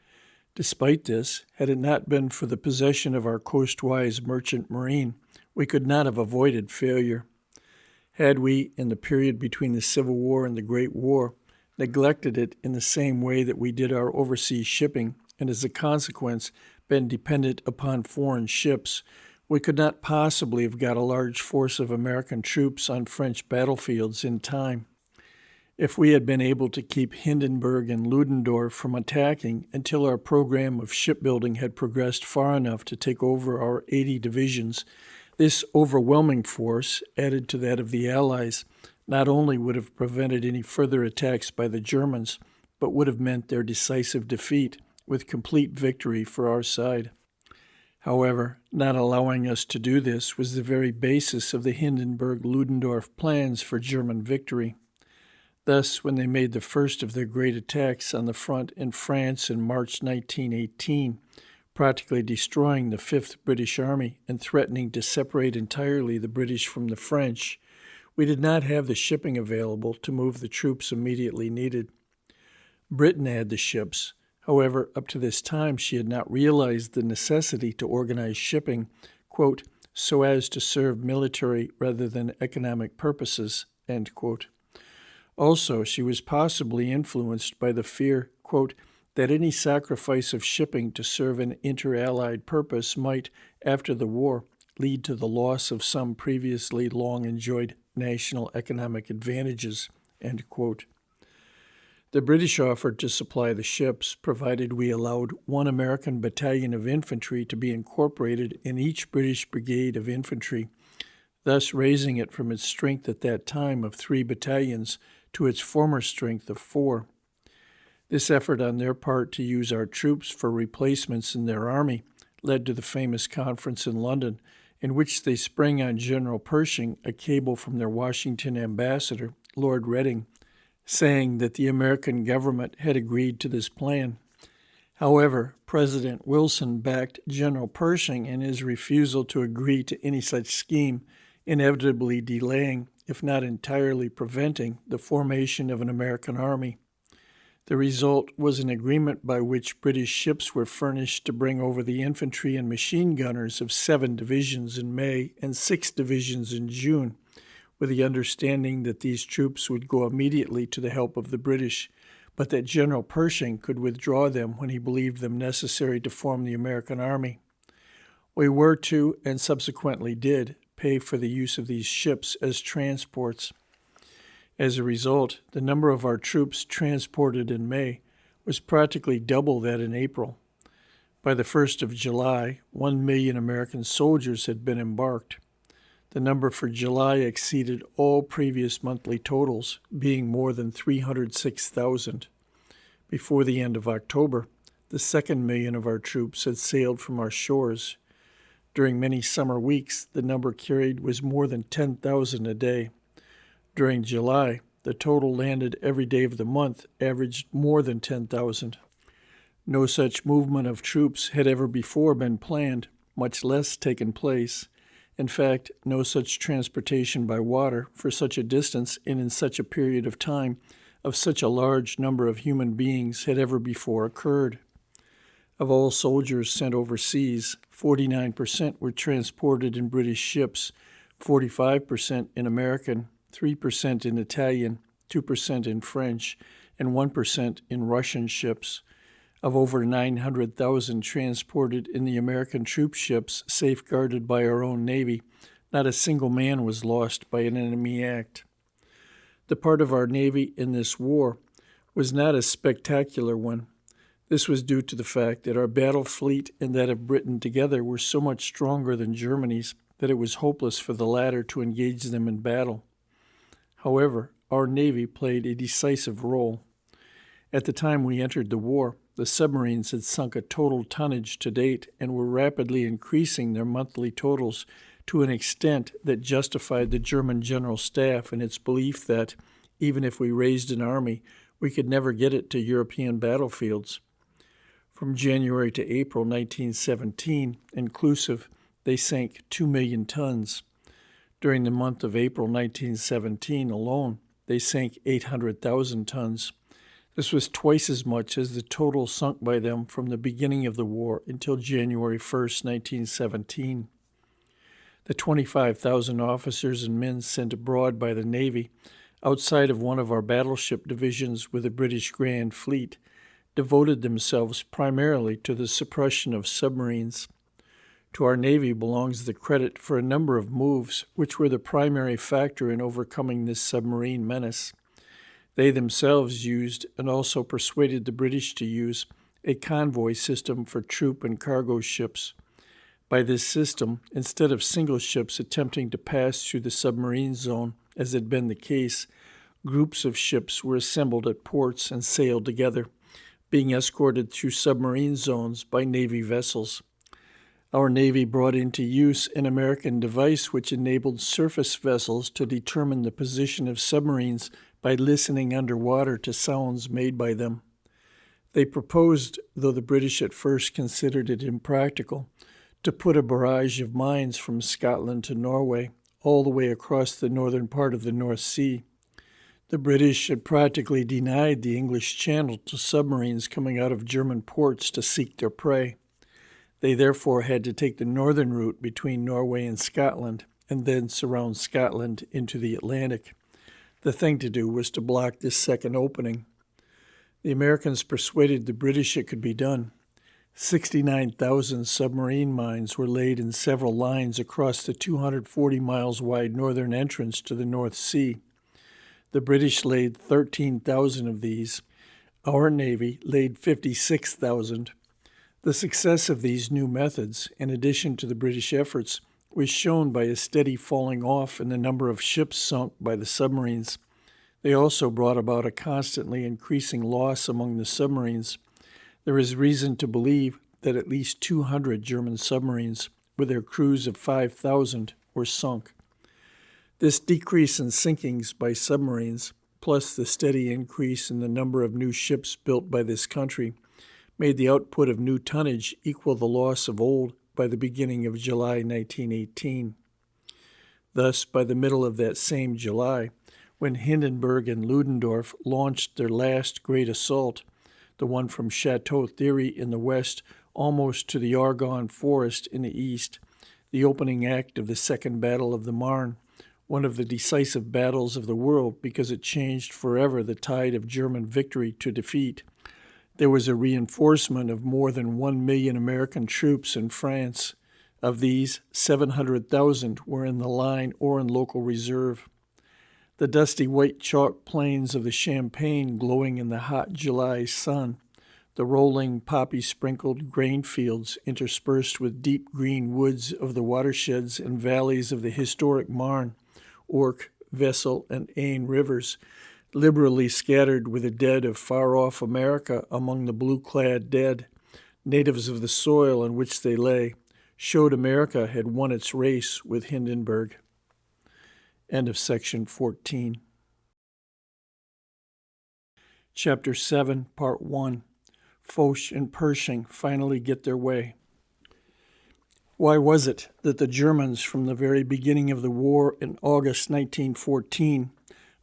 Despite this, had it not been for the possession of our coastwise merchant marine, we could not have avoided failure. Had we, in the period between the Civil War and the Great War, neglected it in the same way that we did our overseas shipping, and as a consequence been dependent upon foreign ships, we could not possibly have got a large force of American troops on French battlefields in time. If we had been able to keep Hindenburg and Ludendorff from attacking until our program of shipbuilding had progressed far enough to take over our 80 divisions, this overwhelming force, added to that of the Allies, not only would have prevented any further attacks by the Germans, but would have meant their decisive defeat, with complete victory for our side. However, not allowing us to do this was the very basis of the Hindenburg-Ludendorff plans for German victory. Thus, when they made the first of their great attacks on the front in France in March 1918, practically destroying the 5th British Army and threatening to separate entirely the British from the French, we did not have the shipping available to move the troops immediately needed. Britain had the ships. However, up to this time, she had not realized the necessity to organize shipping, quote, so as to serve military rather than economic purposes, end quote. Also, she was possibly influenced by the fear, quote, that any sacrifice of shipping to serve an inter-allied purpose might, after the war, lead to the loss of some previously long enjoyed national economic advantages, end quote. The British offered to supply the ships, provided we allowed 1 American battalion of infantry to be incorporated in each British brigade of infantry, thus raising it from its strength at that time of 3 battalions to its former strength of 4. This effort on their part to use our troops for replacements in their army led to the famous conference in London, in which they sprang on General Pershing a cable from their Washington ambassador, Lord Reading, saying that the American government had agreed to this plan. However, President Wilson backed General Pershing in his refusal to agree to any such scheme, inevitably delaying, if not entirely preventing, the formation of an American army. The result was an agreement by which British ships were furnished to bring over the infantry and machine gunners of 7 divisions in May and 6 divisions in June, with the understanding that these troops would go immediately to the help of the British, but that General Pershing could withdraw them when he believed them necessary to form the American army. We were to, and subsequently did, pay for the use of these ships as transports. As a result, the number of our troops transported in May was practically double that in April. By the 1st of July, 1 million American soldiers had been embarked. The number for July exceeded all previous monthly totals, being more than 306,000. Before the end of October, the 2nd million of our troops had sailed from our shores. During many summer weeks, the number carried was more than 10,000 a day. During July, the total landed every day of the month averaged more than 10,000. No such movement of troops had ever before been planned, much less taken place. In fact, no such transportation by water for such a distance and in such a period of time of such a large number of human beings had ever before occurred. Of all soldiers sent overseas, 49% were transported in British ships, 45% in American, 3% in Italian, 2% in French, and 1% in Russian ships. Of over 900,000 transported in the American troop ships safeguarded by our own Navy, not a single man was lost by an enemy act. The part of our Navy in this war was not a spectacular one. This was due to the fact that our battle fleet and that of Britain together were so much stronger than Germany's that it was hopeless for the latter to engage them in battle. However, our Navy played a decisive role. At the time we entered the war, the submarines had sunk a total tonnage to date and were rapidly increasing their monthly totals to an extent that justified the German General Staff in its belief that, even if we raised an army, we could never get it to European battlefields. From January to April 1917, inclusive, they sank 2 million tons. During the month of April 1917 alone, they sank 800,000 tons. This was twice as much as the total sunk by them from the beginning of the war until January 1st, 1917. The 25,000 officers and men sent abroad by the Navy, outside of one of our battleship divisions with the British Grand Fleet, devoted themselves primarily to the suppression of submarines. To our Navy belongs the credit for a number of moves which were the primary factor in overcoming this submarine menace. They themselves used, and also persuaded the British to use, a convoy system for troop and cargo ships. By this system, instead of single ships attempting to pass through the submarine zone, as had been the case, groups of ships were assembled at ports and sailed together, being escorted through submarine zones by Navy vessels. Our Navy brought into use an American device which enabled surface vessels to determine the position of submarines by listening underwater to sounds made by them. They proposed, though the British at first considered it impractical, to put a barrage of mines from Scotland to Norway, all the way across the northern part of the North Sea. The British had practically denied the English Channel to submarines coming out of German ports to seek their prey. They therefore had to take the northern route between Norway and Scotland, and then surround Scotland into the Atlantic. The thing to do was to block this second opening. The Americans persuaded the British it could be done. 69,000 submarine mines were laid in several lines across the 240 miles wide northern entrance to the North Sea. The British laid 13,000 of these. Our Navy laid 56,000. The success of these new methods, in addition to the British efforts, was shown by a steady falling off in the number of ships sunk by the submarines. They also brought about a constantly increasing loss among the submarines. There is reason to believe that at least 200 German submarines, with their crews of 5,000, were sunk. This decrease in sinkings by submarines, plus the steady increase in the number of new ships built by this country, made the output of new tonnage equal the loss of old by the beginning of July 1918. Thus, by the middle of that same July, when Hindenburg and Ludendorff launched their last great assault, the one from Chateau Thierry in the west almost to the Argonne Forest in the east, the opening act of the Second Battle of the Marne, one of the decisive battles of the world because it changed forever the tide of German victory to defeat. There was a reinforcement of more than 1 million American troops in France. Of these, 700,000 were in the line or in local reserve. The dusty white chalk plains of the Champagne glowing in the hot July sun, the rolling poppy-sprinkled grain fields interspersed with deep green woods of the watersheds and valleys of the historic Marne, Ourcq, Vesle, and Aisne rivers, liberally scattered with the dead of far-off America among the blue-clad dead, natives of the soil on which they lay, showed America had won its race with Hindenburg. End of section 14. Chapter 7, Part 1. Foch and Pershing finally get their way. Why was it that the Germans, from the very beginning of the war in August 1914,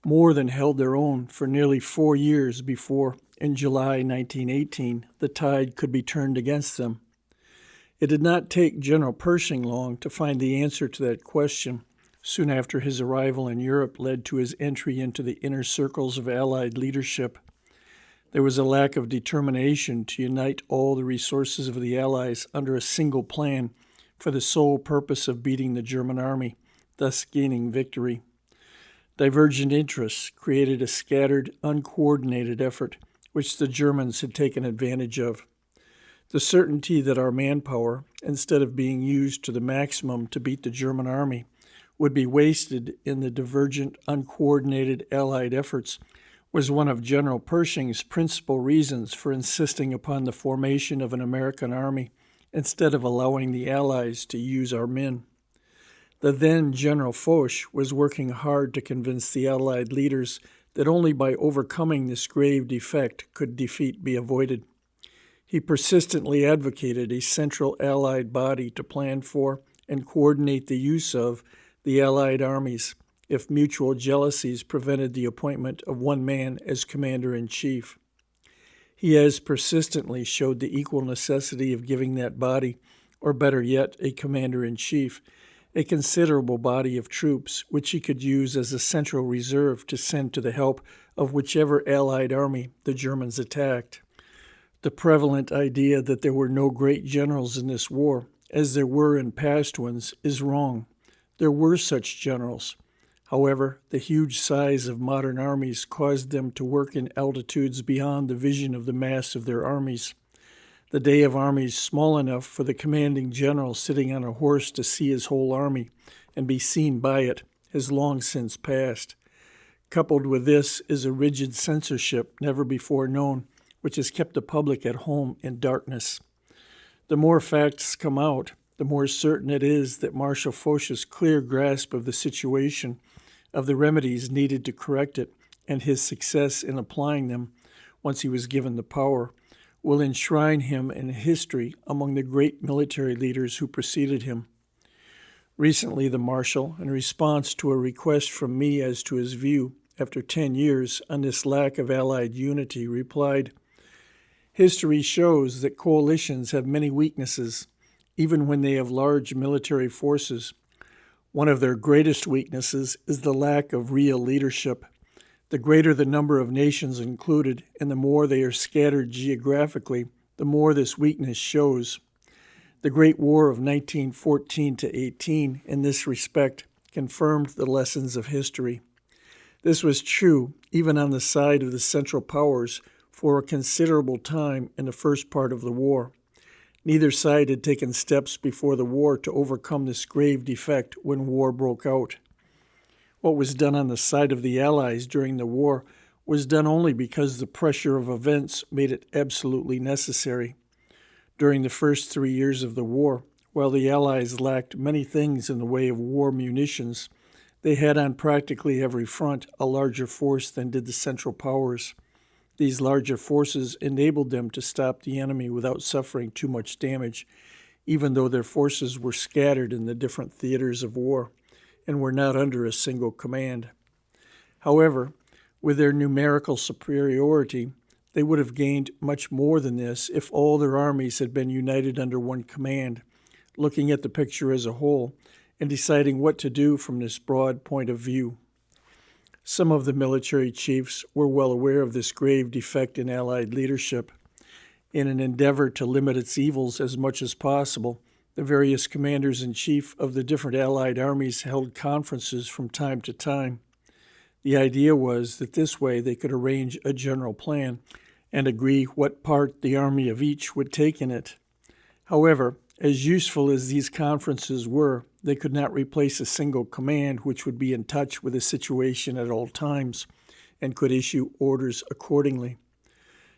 more than held their own for nearly 4 years before, in July 1918, the tide could be turned against them? It did not take General Pershing long to find the answer to that question. Soon after his arrival in Europe led to his entry into the inner circles of Allied leadership. There was a lack of determination to unite all the resources of the Allies under a single plan for the sole purpose of beating the German army, thus gaining victory. Divergent interests created a scattered, uncoordinated effort, which the Germans had taken advantage of. The certainty that our manpower, instead of being used to the maximum to beat the German army, would be wasted in the divergent, uncoordinated Allied efforts was one of General Pershing's principal reasons for insisting upon the formation of an American army instead of allowing the Allies to use our men. The then General Foch was working hard to convince the Allied leaders that only by overcoming this grave defect could defeat be avoided. He persistently advocated a central Allied body to plan for and coordinate the use of the Allied armies if mutual jealousies prevented the appointment of one man as commander-in-chief. He as persistently showed the equal necessity of giving that body, or better yet, a commander-in-chief, a considerable body of troops which he could use as a central reserve to send to the help of whichever Allied army the Germans attacked. The prevalent idea that there were no great generals in this war, as there were in past ones, is wrong. There were such generals. However, the huge size of modern armies caused them to work in altitudes beyond the vision of the mass of their armies. The day of armies small enough for the commanding general sitting on a horse to see his whole army and be seen by it has long since passed. Coupled with this is a rigid censorship never before known, which has kept the public at home in darkness. The more facts come out, the more certain it is that Marshal Foch's clear grasp of the situation, of the remedies needed to correct it, and his success in applying them once he was given the power, will enshrine him in history among the great military leaders who preceded him. Recently, the Marshal, in response to a request from me as to his view, after 10 years, on this lack of Allied unity, replied, "History shows that coalitions have many weaknesses, even when they have large military forces. One of their greatest weaknesses is the lack of real leadership. The greater the number of nations included, and the more they are scattered geographically, the more this weakness shows. The Great War of 1914-18, in this respect, confirmed the lessons of history. This was true even on the side of the Central Powers for a considerable time in the first part of the war. Neither side had taken steps before the war to overcome this grave defect when war broke out. What was done on the side of the Allies during the war was done only because the pressure of events made it absolutely necessary. During the first 3 years of the war, while the Allies lacked many things in the way of war munitions, they had on practically every front a larger force than did the Central Powers. These larger forces enabled them to stop the enemy without suffering too much damage, even though their forces were scattered in the different theaters of war, and were not under a single command. However, with their numerical superiority, they would have gained much more than this if all their armies had been united under one command, looking at the picture as a whole and deciding what to do from this broad point of view. Some of the military chiefs were well aware of this grave defect in Allied leadership. In an endeavor to limit its evils as much as possible, the various commanders-in-chief of the different Allied armies held conferences from time to time. The idea was that this way they could arrange a general plan and agree what part the army of each would take in it. However, as useful as these conferences were, they could not replace a single command which would be in touch with the situation at all times and could issue orders accordingly.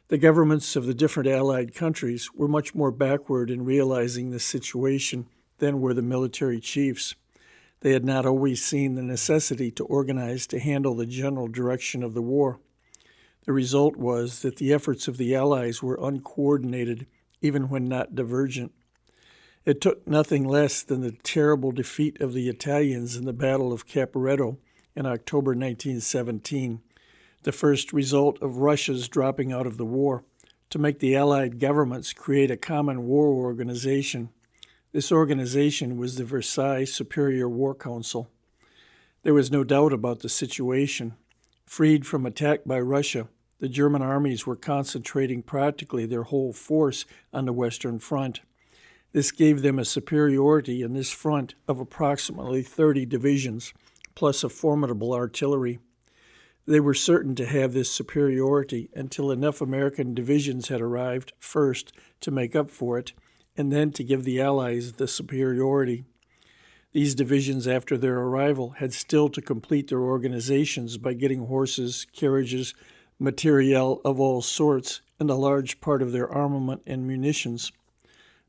The governments of the different Allied countries were much more backward in realizing this situation than were the military chiefs. They had not always seen the necessity to organize to handle the general direction of the war. The result was that the efforts of the Allies were uncoordinated, even when not divergent. It took nothing less than the terrible defeat of the Italians in the Battle of Caporetto in October 1917, the first result of Russia's dropping out of the war, to make the Allied governments create a common war organization. This organization was the Versailles Superior War Council. There was no doubt about the situation. Freed from attack by Russia, the German armies were concentrating practically their whole force on the Western Front. This gave them a superiority in this front of approximately 30 divisions, plus a formidable artillery. They were certain to have this superiority until enough American divisions had arrived first to make up for it, and then to give the Allies the superiority. These divisions, after their arrival, had still to complete their organizations by getting horses, carriages, materiel of all sorts, and a large part of their armament and munitions.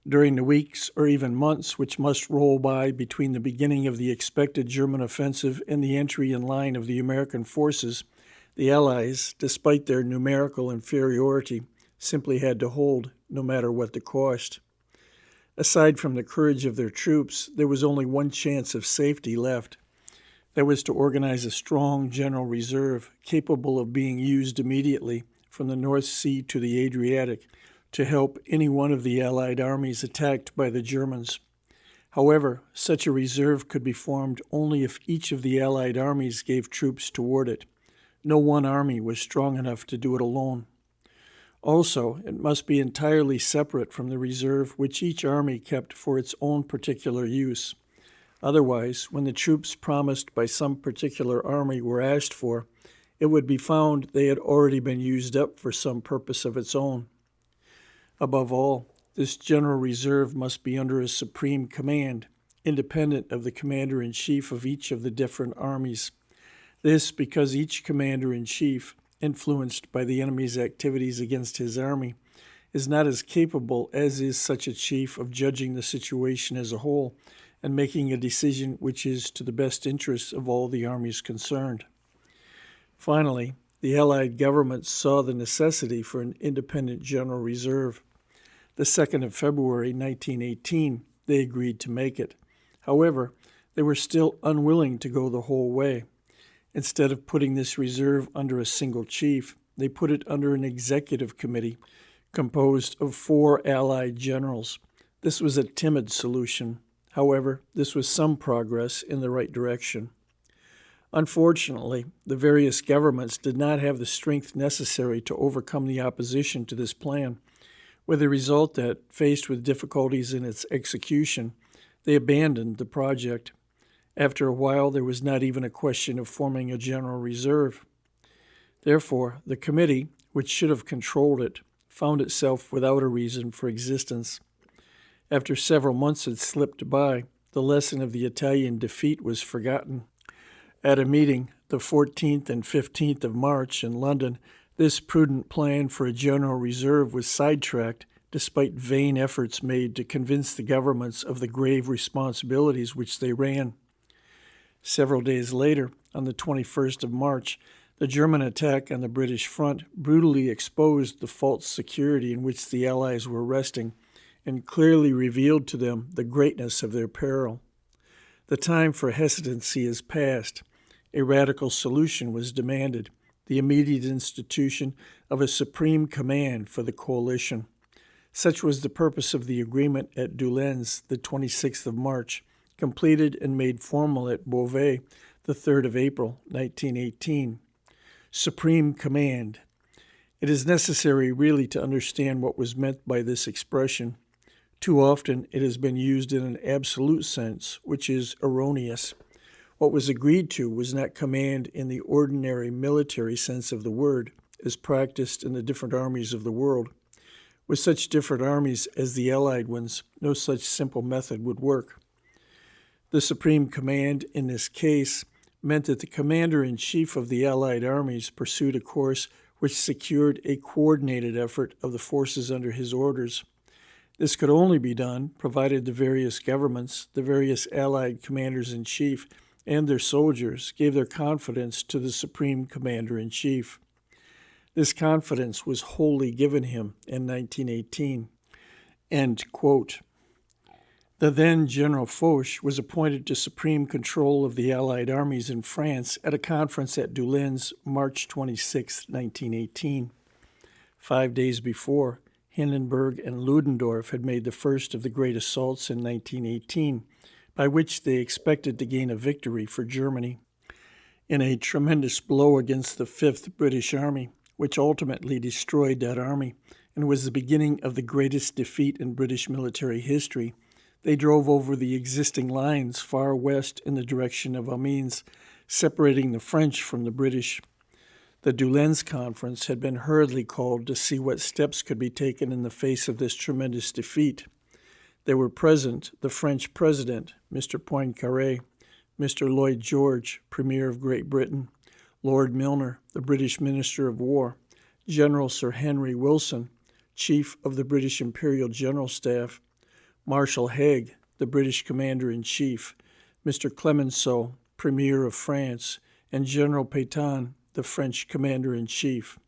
During the weeks or even months which must roll by between the beginning of the expected German offensive and the entry in line of the American forces, the Allies, despite their numerical inferiority, simply had to hold, no matter what the cost. Aside from the courage of their troops, there was only one chance of safety left. That was to organize a strong general reserve capable of being used immediately from the North Sea to the Adriatic to help any one of the Allied armies attacked by the Germans. However, such a reserve could be formed only if each of the Allied armies gave troops toward it. No one army was strong enough to do it alone. Also, it must be entirely separate from the reserve which each army kept for its own particular use. Otherwise, when the troops promised by some particular army were asked for, it would be found they had already been used up for some purpose of its own. Above all, this general reserve must be under a supreme command, independent of the commander-in-chief of each of the different armies. This because each commander-in-chief, influenced by the enemy's activities against his army, is not as capable as is such a chief of judging the situation as a whole and making a decision which is to the best interests of all the armies concerned. Finally, the Allied governments saw the necessity for an independent general reserve. The 2nd of February 1918, they agreed to make it. However, they were still unwilling to go the whole way. Instead of putting this reserve under a single chief, they put it under an executive committee composed of 4 Allied generals. This was a timid solution. However, this was some progress in the right direction. Unfortunately, the various governments did not have the strength necessary to overcome the opposition to this plan, with the result that, faced with difficulties in its execution, they abandoned the project. After a while, there was not even a question of forming a general reserve. Therefore, the committee, which should have controlled it, found itself without a reason for existence. After several months had slipped by, the lesson of the Italian defeat was forgotten. At a meeting, the 14th and 15th of March in London, this prudent plan for a general reserve was sidetracked despite vain efforts made to convince the governments of the grave responsibilities which they ran. Several days later, on the 21st of March, the German attack on the British front brutally exposed the false security in which the Allies were resting and clearly revealed to them the greatness of their peril. The time for hesitancy is past. A radical solution was demanded, the immediate institution of a supreme command for the coalition. Such was the purpose of the agreement at Doullens, the 26th of March, completed and made formal at Beauvais, the 3rd of April, 1918. Supreme command. It is necessary really to understand what was meant by this expression. Too often it has been used in an absolute sense, which is erroneous. What was agreed to was not command in the ordinary military sense of the word, as practiced in the different armies of the world. With such different armies as the Allied ones, no such simple method would work. The supreme command in this case meant that the commander-in-chief of the Allied armies pursued a course which secured a coordinated effort of the forces under his orders. This could only be done provided the various governments, the various Allied commanders-in-chief, and their soldiers gave their confidence to the supreme commander-in-chief. This confidence was wholly given him in 1918. End quote. The then General Foch was appointed to supreme control of the Allied armies in France at a conference at Doullens, March 26, 1918. 5 days before, Hindenburg and Ludendorff had made the first of the great assaults in 1918, by which they expected to gain a victory for Germany. In a tremendous blow against the 5th British Army, which ultimately destroyed that army and was the beginning of the greatest defeat in British military history, they drove over the existing lines far west in the direction of Amiens, separating the French from the British. The Doullens Conference had been hurriedly called to see what steps could be taken in the face of this tremendous defeat. There were present the French President, Mr. Poincaré, Mr. Lloyd George, Premier of Great Britain, Lord Milner, the British Minister of War, General Sir Henry Wilson, Chief of the British Imperial General Staff, Marshal Haig, the British Commander-in-Chief, Mr. Clemenceau, Premier of France, and General Pétain, the French Commander-in-Chief.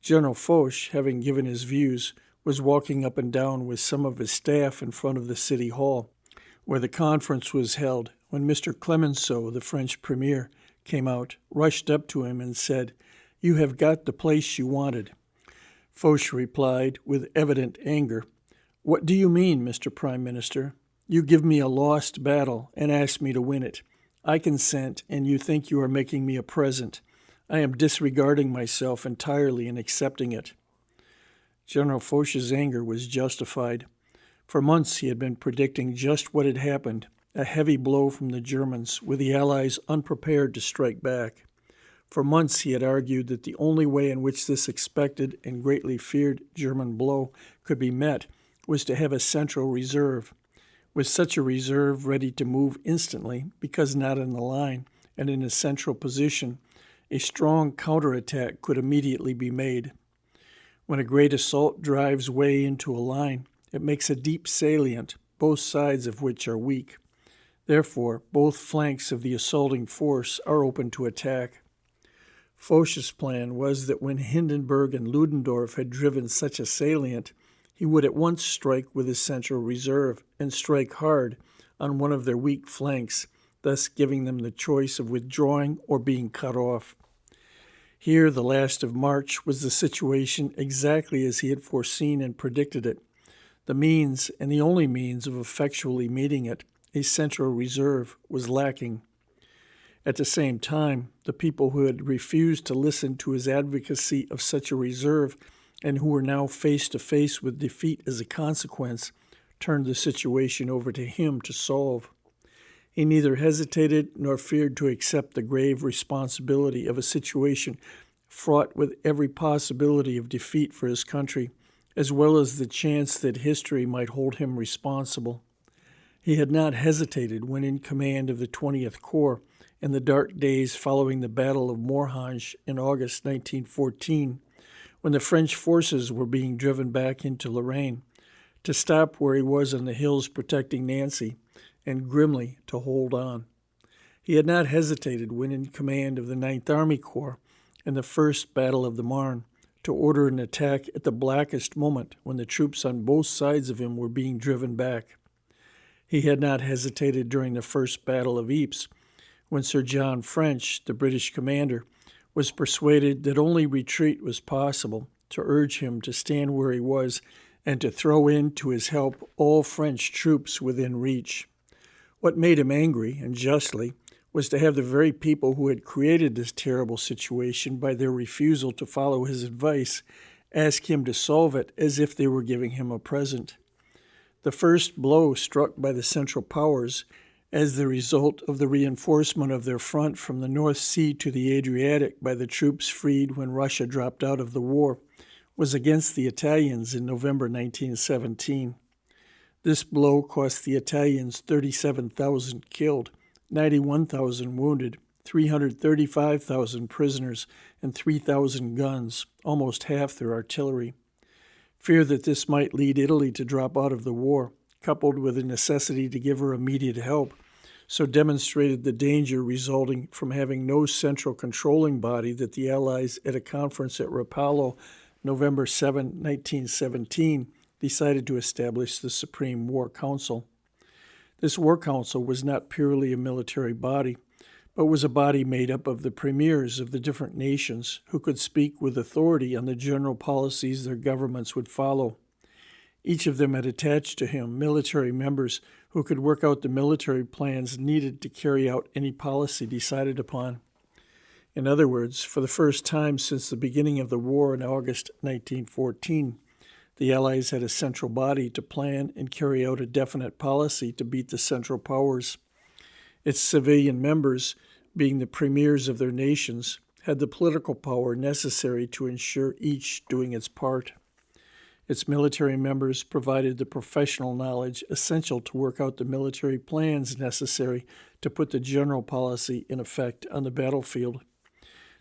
General Foch, having given his views, was walking up and down with some of his staff in front of the City Hall, where the conference was held, when Mr. Clemenceau, the French Premier, came out, rushed up to him, and said, "You have got the place you wanted." Foch replied, with evident anger, "What do you mean, Mr. Prime Minister? You give me a lost battle and ask me to win it. I consent, and you think you are making me a present. I am disregarding myself entirely in accepting it." General Foch's anger was justified. For months he had been predicting just what had happened, a heavy blow from the Germans, with the Allies unprepared to strike back. For months he had argued that the only way in which this expected and greatly feared German blow could be met was to have a central reserve. With such a reserve ready to move instantly, because not in the line, and in a central position, a strong counterattack could immediately be made. When a great assault drives way into a line, it makes a deep salient, both sides of which are weak. Therefore, both flanks of the assaulting force are open to attack. Foch's plan was that when Hindenburg and Ludendorff had driven such a salient, he would at once strike with his central reserve and strike hard on one of their weak flanks, thus giving them the choice of withdrawing or being cut off. Here, the last of March, was the situation exactly as he had foreseen and predicted it. The means, and the only means of effectually meeting it, a central reserve, was lacking. At the same time, the people who had refused to listen to his advocacy of such a reserve and who were now face to face with defeat as a consequence, turned the situation over to him to solve. He neither hesitated nor feared to accept the grave responsibility of a situation fraught with every possibility of defeat for his country, as well as the chance that history might hold him responsible. He had not hesitated when in command of the 20th Corps in the dark days following the Battle of Morhange in August 1914, when the French forces were being driven back into Lorraine, to stop where he was on the hills protecting Nancy, and grimly to hold on. He had not hesitated when in command of the 9th Army Corps in the First Battle of the Marne to order an attack at the blackest moment when the troops on both sides of him were being driven back. He had not hesitated during the First Battle of Ypres, when Sir John French, the British commander, was persuaded that only retreat was possible, to urge him to stand where he was and to throw in to his help all French troops within reach. What made him angry, and justly, was to have the very people who had created this terrible situation by their refusal to follow his advice ask him to solve it as if they were giving him a present. The first blow struck by the Central Powers, as the result of the reinforcement of their front from the North Sea to the Adriatic by the troops freed when Russia dropped out of the war, was against the Italians in November 1917. This blow cost the Italians 37,000 killed, 91,000 wounded, 335,000 prisoners, and 3,000 guns, almost half their artillery. Fear that this might lead Italy to drop out of the war, coupled with the necessity to give her immediate help, so demonstrated the danger resulting from having no central controlling body that the Allies, at a conference at Rapallo, November 7, 1917, decided to establish the Supreme War Council. This War Council was not purely a military body, but was a body made up of the premiers of the different nations who could speak with authority on the general policies their governments would follow. Each of them had attached to him military members who could work out the military plans needed to carry out any policy decided upon. In other words, for the first time since the beginning of the war in August 1914, the Allies had a central body to plan and carry out a definite policy to beat the Central Powers. Its civilian members, being the premiers of their nations, had the political power necessary to ensure each doing its part. Its military members provided the professional knowledge essential to work out the military plans necessary to put the general policy in effect on the battlefield.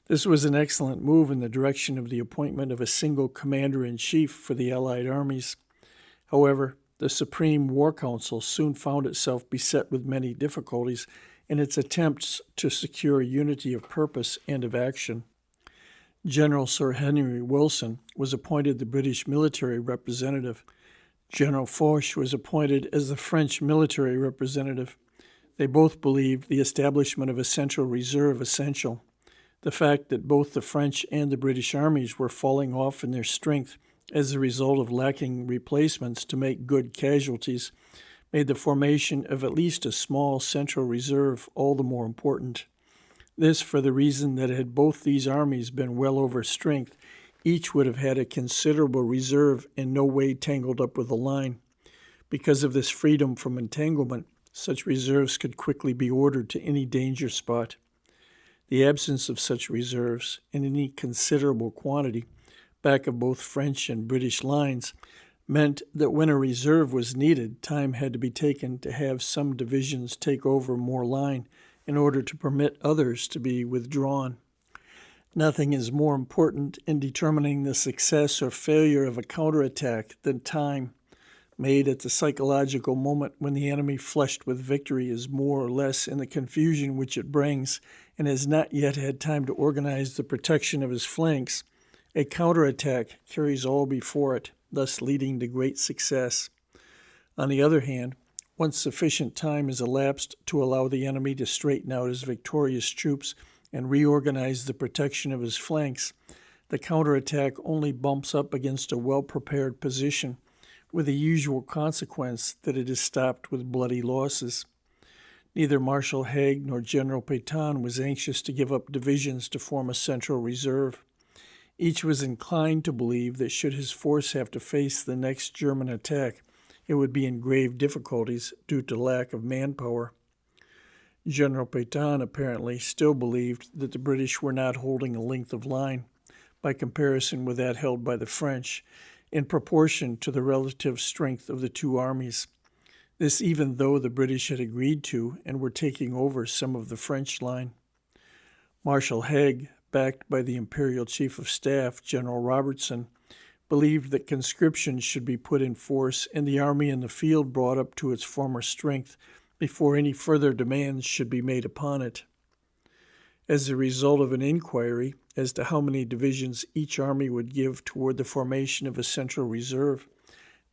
This was an excellent move in the direction of the appointment of a single commander-in-chief for the Allied armies. However, the Supreme War Council soon found itself beset with many difficulties in its attempts to secure unity of purpose and of action. General Sir Henry Wilson was appointed the British military representative. General Foch was appointed as the French military representative. They both believed the establishment of a central reserve essential. The fact that both the French and the British armies were falling off in their strength as a result of lacking replacements to make good casualties made the formation of at least a small central reserve all the more important. This for the reason that had both these armies been well over strength, each would have had a considerable reserve in no way tangled up with the line. Because of this freedom from entanglement, such reserves could quickly be ordered to any danger spot. The absence of such reserves, in any considerable quantity, back of both French and British lines, meant that when a reserve was needed, time had to be taken to have some divisions take over more line in order to permit others to be withdrawn. Nothing is more important in determining the success or failure of a counterattack than time, made at the psychological moment when the enemy flushed with victory is more or less in the confusion which it brings and has not yet had time to organize the protection of his flanks. A counterattack carries all before it, thus leading to great success. On the other hand, once sufficient time has elapsed to allow the enemy to straighten out his victorious troops and reorganize the protection of his flanks, the counterattack only bumps up against a well-prepared position, with the usual consequence that it is stopped with bloody losses. Neither Marshal Haig nor General Pétain was anxious to give up divisions to form a central reserve. Each was inclined to believe that should his force have to face the next German attack, it would be in grave difficulties due to lack of manpower. General Pétain apparently still believed that the British were not holding a length of line, by comparison with that held by the French, in proportion to the relative strength of the two armies. This even though the British had agreed to and were taking over some of the French line. Marshal Haig, backed by the Imperial Chief of Staff, General Robertson, believed that conscription should be put in force and the army in the field brought up to its former strength before any further demands should be made upon it. As a result of an inquiry as to how many divisions each army would give toward the formation of a central reserve,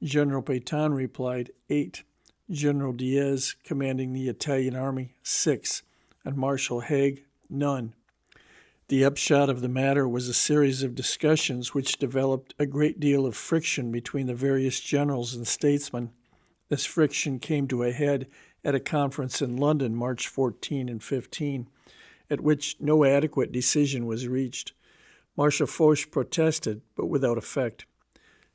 General Pétain replied 8, General Diaz, commanding the Italian army, 6, and Marshal Haig, none. The upshot of the matter was a series of discussions which developed a great deal of friction between the various generals and statesmen. This friction came to a head at a conference in London, March 14 and 15, at which no adequate decision was reached. Marshal Foch protested, but without effect.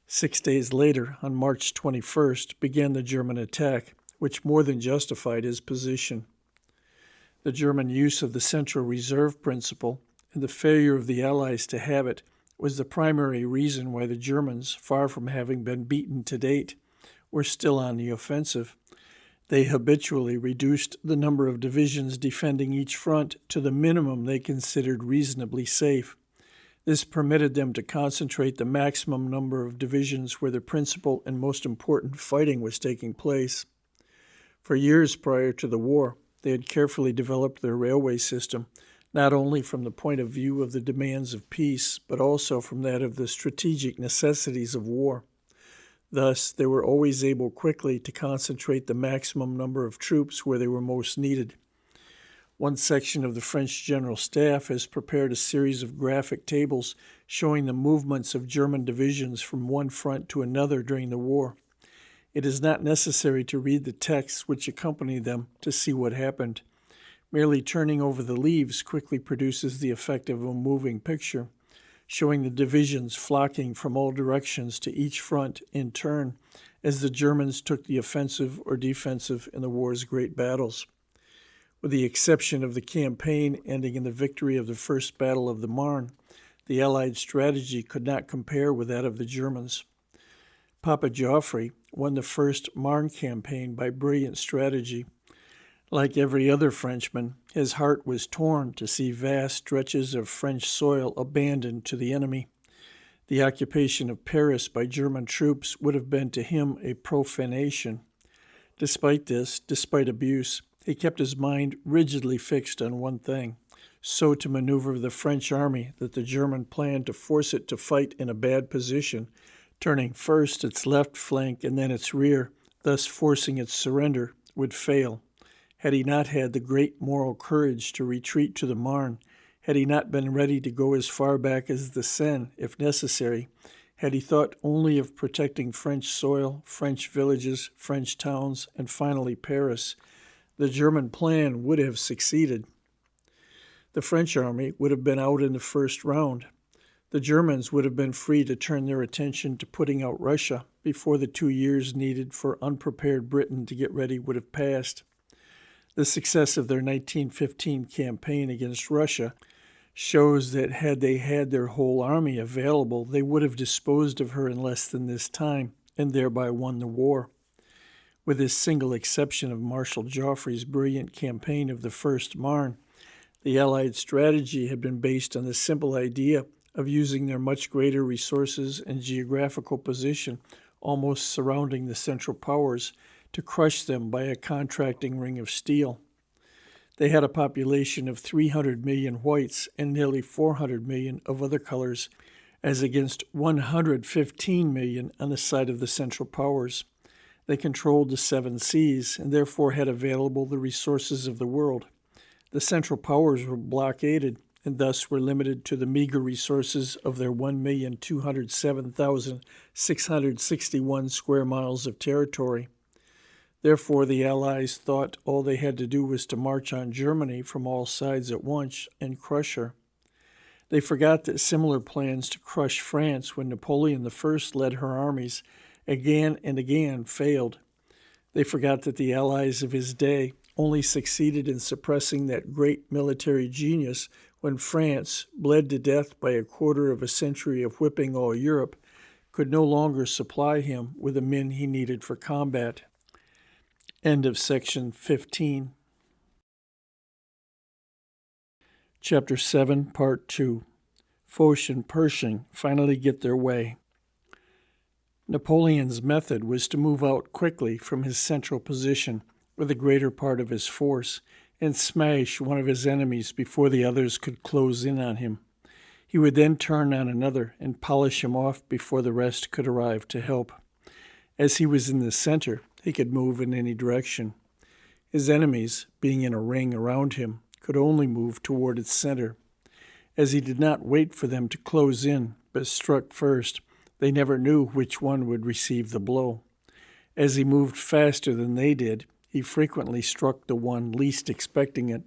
6 days later, on March 21st, began the German attack, which more than justified his position. The German use of the Central Reserve Principle and the failure of the Allies to have it was the primary reason why the Germans, far from having been beaten to date, were still on the offensive. They habitually reduced the number of divisions defending each front to the minimum they considered reasonably safe. This permitted them to concentrate the maximum number of divisions where the principal and most important fighting was taking place. For years prior to the war, they had carefully developed their railway system, not only from the point of view of the demands of peace, but also from that of the strategic necessities of war. Thus, they were always able quickly to concentrate the maximum number of troops where they were most needed. One section of the French General Staff has prepared a series of graphic tables showing the movements of German divisions from one front to another during the war. It is not necessary to read the texts which accompany them to see what happened. Merely turning over the leaves quickly produces the effect of a moving picture, showing the divisions flocking from all directions to each front in turn as the Germans took the offensive or defensive in the war's great battles. With the exception of the campaign ending in the victory of the First Battle of the Marne, the Allied strategy could not compare with that of the Germans. Papa Joffre won the First Marne campaign by brilliant strategy. Like every other Frenchman, his heart was torn to see vast stretches of French soil abandoned to the enemy. The occupation of Paris by German troops would have been to him a profanation. Despite this, despite abuse, he kept his mind rigidly fixed on one thing, so to maneuver the French army that the German planned to force it to fight in a bad position, turning first its left flank and then its rear, thus forcing its surrender, would fail. Had he not had the great moral courage to retreat to the Marne, had he not been ready to go as far back as the Seine, if necessary, had he thought only of protecting French soil, French villages, French towns, and finally Paris, the German plan would have succeeded. The French army would have been out in the first round. The Germans would have been free to turn their attention to putting out Russia before the 2 years needed for unprepared Britain to get ready would have passed. The success of their 1915 campaign against Russia shows that had they had their whole army available, they would have disposed of her in less than this time and thereby won the war. With this single exception of Marshal Joffre's brilliant campaign of the First Marne, the Allied strategy had been based on the simple idea of using their much greater resources and geographical position, almost surrounding the Central Powers, to crush them by a contracting ring of steel. They had a population of 300 million whites and nearly 400 million of other colors, as against 115 million on the side of the Central Powers. They controlled the 7 seas and therefore had available the resources of the world. The Central Powers were blockaded and thus were limited to the meager resources of their 1,207,661 square miles of territory. Therefore, the Allies thought all they had to do was to march on Germany from all sides at once and crush her. They forgot that similar plans to crush France when Napoleon I led her armies again and again failed. They forgot that the Allies of his day only succeeded in suppressing that great military genius when France, bled to death by a quarter of a century of whipping all Europe, could no longer supply him with the men he needed for combat. End of section 15. Chapter 7, Part 2. Foch and Pershing finally get their way. Napoleon's method was to move out quickly from his central position with the greater part of his force and smash one of his enemies before the others could close in on him. He would then turn on another and polish him off before the rest could arrive to help. As he was in the center, He could move in any direction. His enemies, being in a ring around him, could only move toward its center. As he did not wait for them to close in, but struck first, they never knew which one would receive the blow. As he moved faster than they did, he frequently struck the one least expecting it.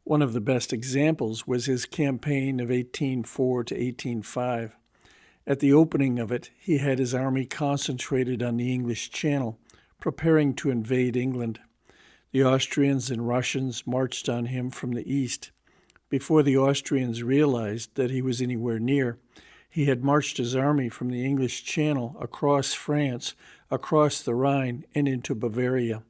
One of the best examples was his campaign of 1804 to 1805. At the opening of it, he had his army concentrated on the English Channel, preparing to invade England. The Austrians and Russians marched on him from the east. Before the Austrians realized that he was anywhere near, he had marched his army from the English Channel across France, across the Rhine, and into Bavaria.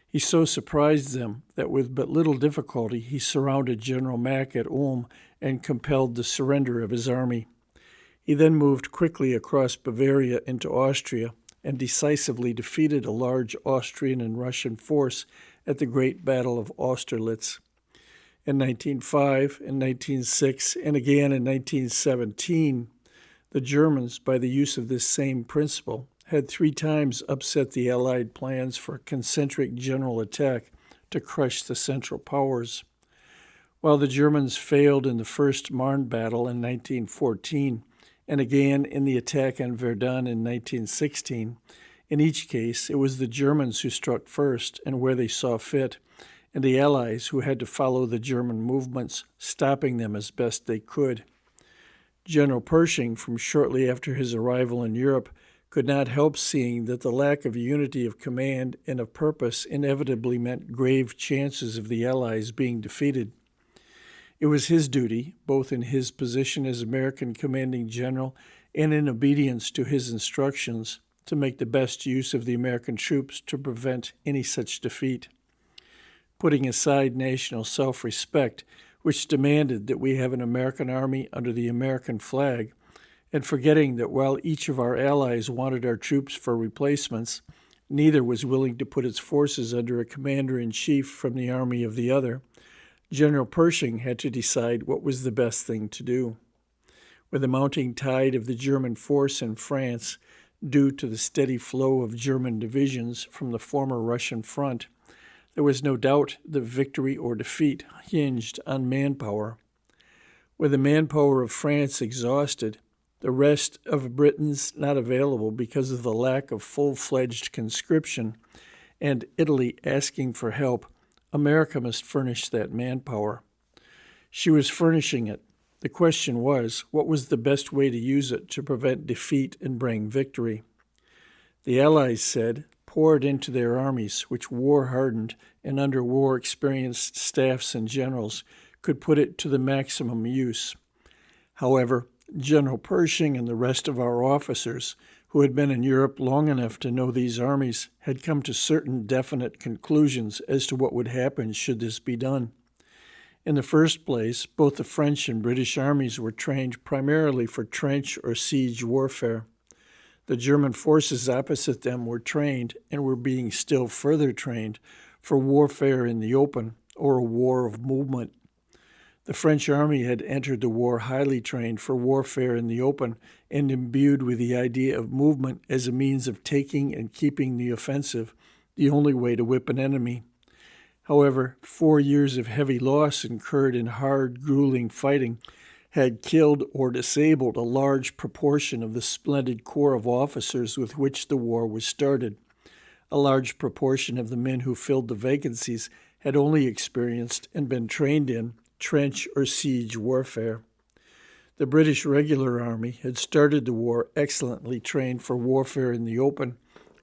He so surprised them that with but little difficulty he surrounded General Mack at Ulm and compelled the surrender of his army. He then moved quickly across Bavaria into Austria and decisively defeated a large Austrian and Russian force at the Great Battle of Austerlitz. In 1905, in 1906, and again in 1917, the Germans, by the use of this same principle, had 3 times upset the Allied plans for a concentric general attack to crush the Central Powers. While the Germans failed in the First Marne battle in 1914, and again in the attack on Verdun in 1916, in each case it was the Germans who struck first and where they saw fit, and the Allies who had to follow the German movements, stopping them as best they could. General Pershing, from shortly after his arrival in Europe, could not help seeing that the lack of unity of command and of purpose inevitably meant grave chances of the Allies being defeated. It was his duty, both in his position as American commanding general and in obedience to his instructions, to make the best use of the American troops to prevent any such defeat. Putting aside national self-respect, which demanded that we have an American army under the American flag, and forgetting that while each of our allies wanted our troops for replacements, neither was willing to put its forces under a commander-in-chief from the army of the other, General Pershing had to decide what was the best thing to do. With the mounting tide of the German force in France, due to the steady flow of German divisions from the former Russian front, there was no doubt that victory or defeat hinged on manpower. With the manpower of France exhausted, the rest of Britain's not available because of the lack of full-fledged conscription, and Italy asking for help, America must furnish that manpower. She was furnishing it. The question was, what was the best way to use it to prevent defeat and bring victory? The Allies said, pour it into their armies, which war-hardened and under war-experienced staffs and generals could put it to the maximum use. However, General Pershing and the rest of our officers, who had been in Europe long enough to know these armies, had come to certain definite conclusions as to what would happen should this be done. In the first place, both the French and British armies were trained primarily for trench or siege warfare. The German forces opposite them were trained, and were being still further trained, for warfare in the open, or a war of movement. The French army had entered the war highly trained for warfare in the open and imbued with the idea of movement as a means of taking and keeping the offensive, the only way to whip an enemy. However, 4 years of heavy loss incurred in hard, grueling fighting had killed or disabled a large proportion of the splendid corps of officers with which the war was started. A large proportion of the men who filled the vacancies had only experienced and been trained in trench or siege warfare. The British regular army had started the war excellently trained for warfare in the open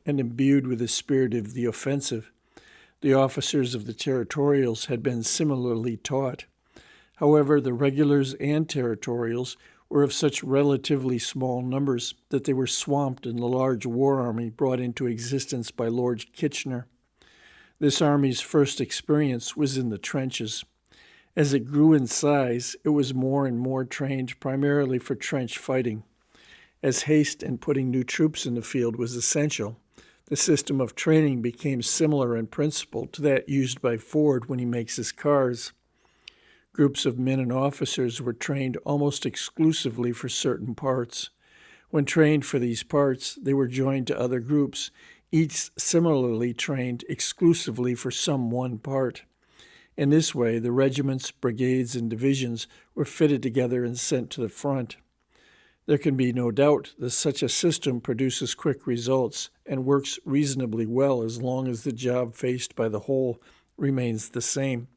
and imbued with the spirit of the offensive. The officers of the territorials had been similarly taught. However, the regulars and territorials were of such relatively small numbers that they were swamped in the large war army brought into existence by Lord Kitchener. This army's first experience was in the trenches. As it grew in size, it was more and more trained primarily for trench fighting. As haste in putting new troops in the field was essential, the system of training became similar in principle to that used by Ford when he makes his cars. Groups of men and officers were trained almost exclusively for certain parts. When trained for these parts, they were joined to other groups, each similarly trained exclusively for some one part. In this way, the regiments, brigades, and divisions were fitted together and sent to the front. There can be no doubt that such a system produces quick results and works reasonably well as long as the job faced by the whole remains the same.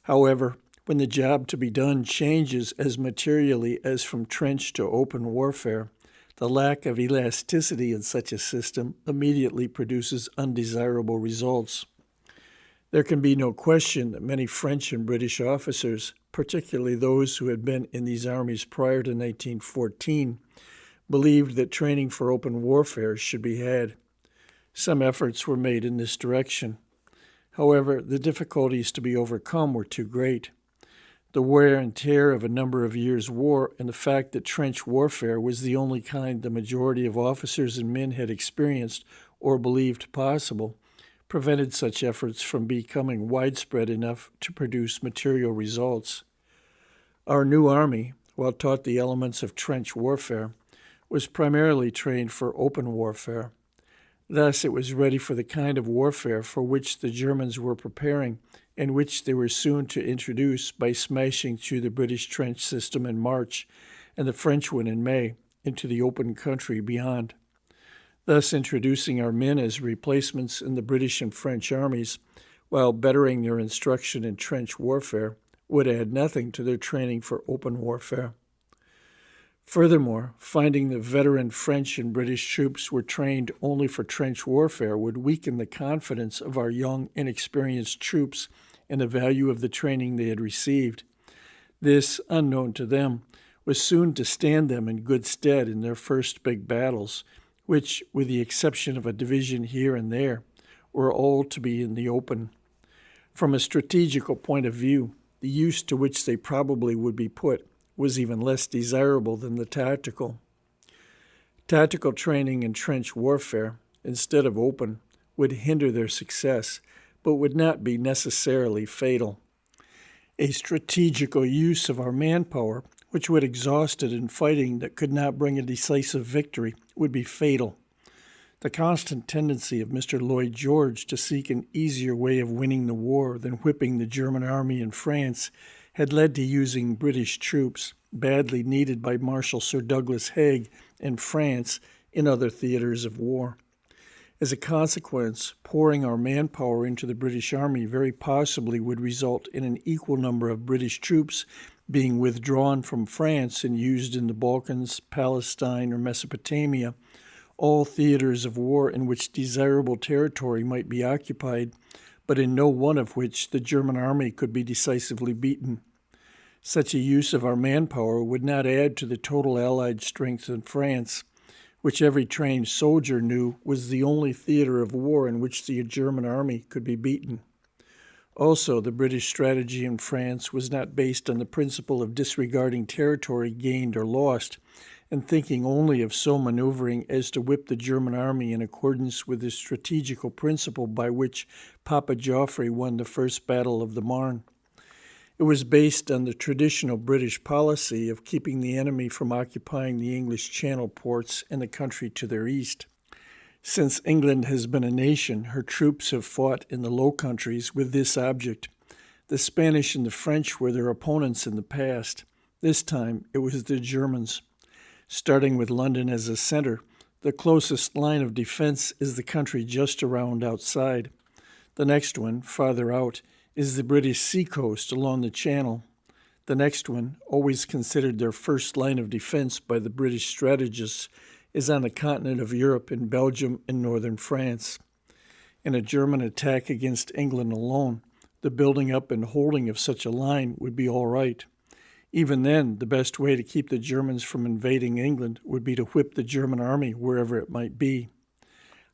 However, when the job to be done changes as materially as from trench to open warfare, the lack of elasticity in such a system immediately produces undesirable results. There can be no question that many French and British officers, particularly those who had been in these armies prior to 1914, believed that training for open warfare should be had. Some efforts were made in this direction. However, the difficulties to be overcome were too great. The wear and tear of a number of years' war and the fact that trench warfare was the only kind the majority of officers and men had experienced or believed possible prevented such efforts from becoming widespread enough to produce material results. Our new army, while taught the elements of trench warfare, was primarily trained for open warfare. Thus, it was ready for the kind of warfare for which the Germans were preparing and which they were soon to introduce by smashing through the British trench system in March and the French one in May into the open country beyond. Thus introducing our men as replacements in the British and French armies, while bettering their instruction in trench warfare, would add nothing to their training for open warfare. Furthermore, finding that veteran French and British troops were trained only for trench warfare would weaken the confidence of our young, inexperienced troops in the value of the training they had received. This, unknown to them, was soon to stand them in good stead in their first big battles, which, with the exception of a division here and there, were all to be in the open. From a strategical point of view, the use to which they probably would be put was even less desirable than the tactical. Tactical training in trench warfare, instead of open, would hinder their success, but would not be necessarily fatal. A strategical use of our manpower, which would exhaust it in fighting that could not bring a decisive victory, would be fatal. The constant tendency of Mr. Lloyd George to seek an easier way of winning the war than whipping the German army in France had led to using British troops, badly needed by Marshal Sir Douglas Haig in France, in other theaters of war. As a consequence, pouring our manpower into the British Army very possibly would result in an equal number of British troops being withdrawn from France and used in the Balkans, Palestine, or Mesopotamia, all theaters of war in which desirable territory might be occupied, but in no one of which the German army could be decisively beaten. Such a use of our manpower would not add to the total Allied strength in France, which every trained soldier knew was the only theater of war in which the German army could be beaten. Also, the British strategy in France was not based on the principle of disregarding territory gained or lost, and thinking only of so maneuvering as to whip the German army in accordance with the strategical principle by which Papa Joffre won the first battle of the Marne. It was based on the traditional British policy of keeping the enemy from occupying the English Channel ports and the country to their east. Since England has been a nation, her troops have fought in the Low Countries with this object. The Spanish and the French were their opponents in the past. This time it was the Germans. Starting with London as a center, the closest line of defense is the country just around outside. The next one, farther out, is the British seacoast along the Channel. The next one, always considered their first line of defense by the British strategists, is on the continent of Europe in Belgium and northern France. In a German attack against England alone, the building up and holding of such a line would be all right. Even then, the best way to keep the Germans from invading England would be to whip the German army wherever it might be.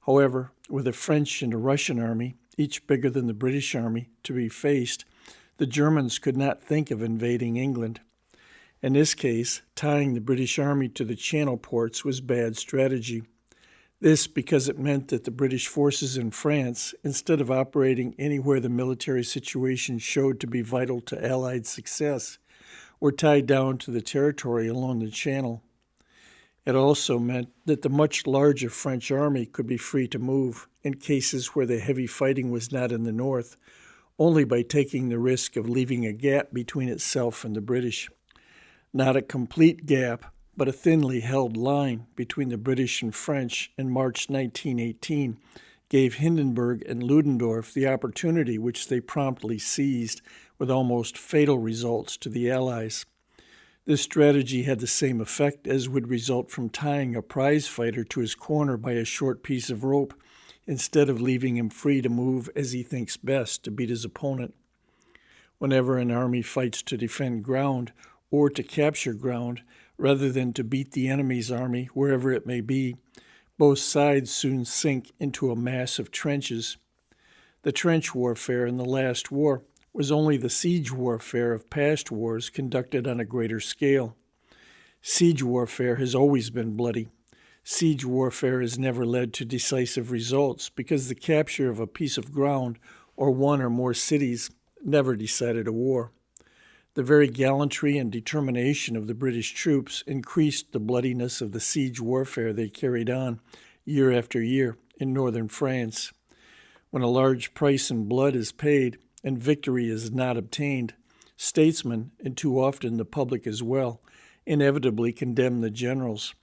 However, with a French and a Russian army, each bigger than the British army, to be faced, the Germans could not think of invading England. In this case, tying the British army to the Channel ports was bad strategy. This because it meant that the British forces in France, instead of operating anywhere the military situation showed to be vital to Allied success, were tied down to the territory along the Channel. It also meant that the much larger French army could be free to move in cases where the heavy fighting was not in the north, only by taking the risk of leaving a gap between itself and the British. Not a complete gap, but a thinly held line between the British and French in March 1918 gave Hindenburg and Ludendorff the opportunity which they promptly seized, with almost fatal results to the Allies. This strategy had the same effect as would result from tying a prize fighter to his corner by a short piece of rope, instead of leaving him free to move as he thinks best to beat his opponent. Whenever an army fights to defend ground or to capture ground, rather than to beat the enemy's army wherever it may be, both sides soon sink into a mass of trenches. The trench warfare in the last war was only the siege warfare of past wars conducted on a greater scale. Siege warfare has always been bloody. Siege warfare has never led to decisive results because the capture of a piece of ground or one or more cities never decided a war. The very gallantry and determination of the British troops increased the bloodiness of the siege warfare they carried on year after year in northern France. When a large price in blood is paid and victory is not obtained, statesmen, and too often the public as well, inevitably condemn the generals.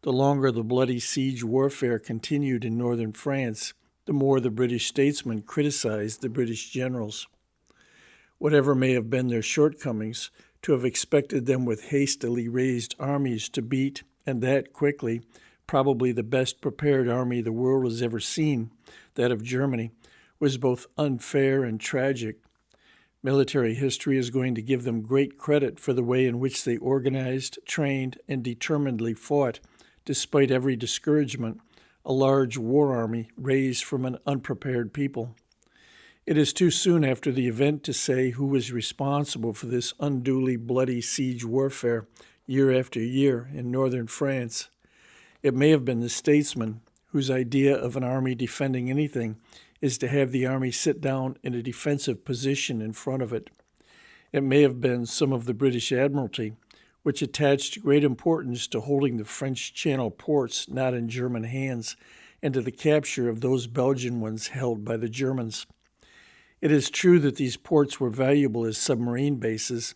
The longer the bloody siege warfare continued in northern France, the more the British statesmen criticized the British generals. Whatever may have been their shortcomings, to have expected them with hastily raised armies to beat, and that quickly, probably the best prepared army the world has ever seen, that of Germany, was both unfair and tragic. Military history is going to give them great credit for the way in which they organized, trained, and determinedly fought, despite every discouragement, a large war army raised from an unprepared people. It is too soon after the event to say who was responsible for this unduly bloody siege warfare year after year in northern France. It may have been the statesman whose idea of an army defending anything is to have the army sit down in a defensive position in front of it. It may have been some of the British Admiralty, which attached great importance to holding the French Channel ports not in German hands, and to the capture of those Belgian ones held by the Germans. It is true that these ports were valuable as submarine bases.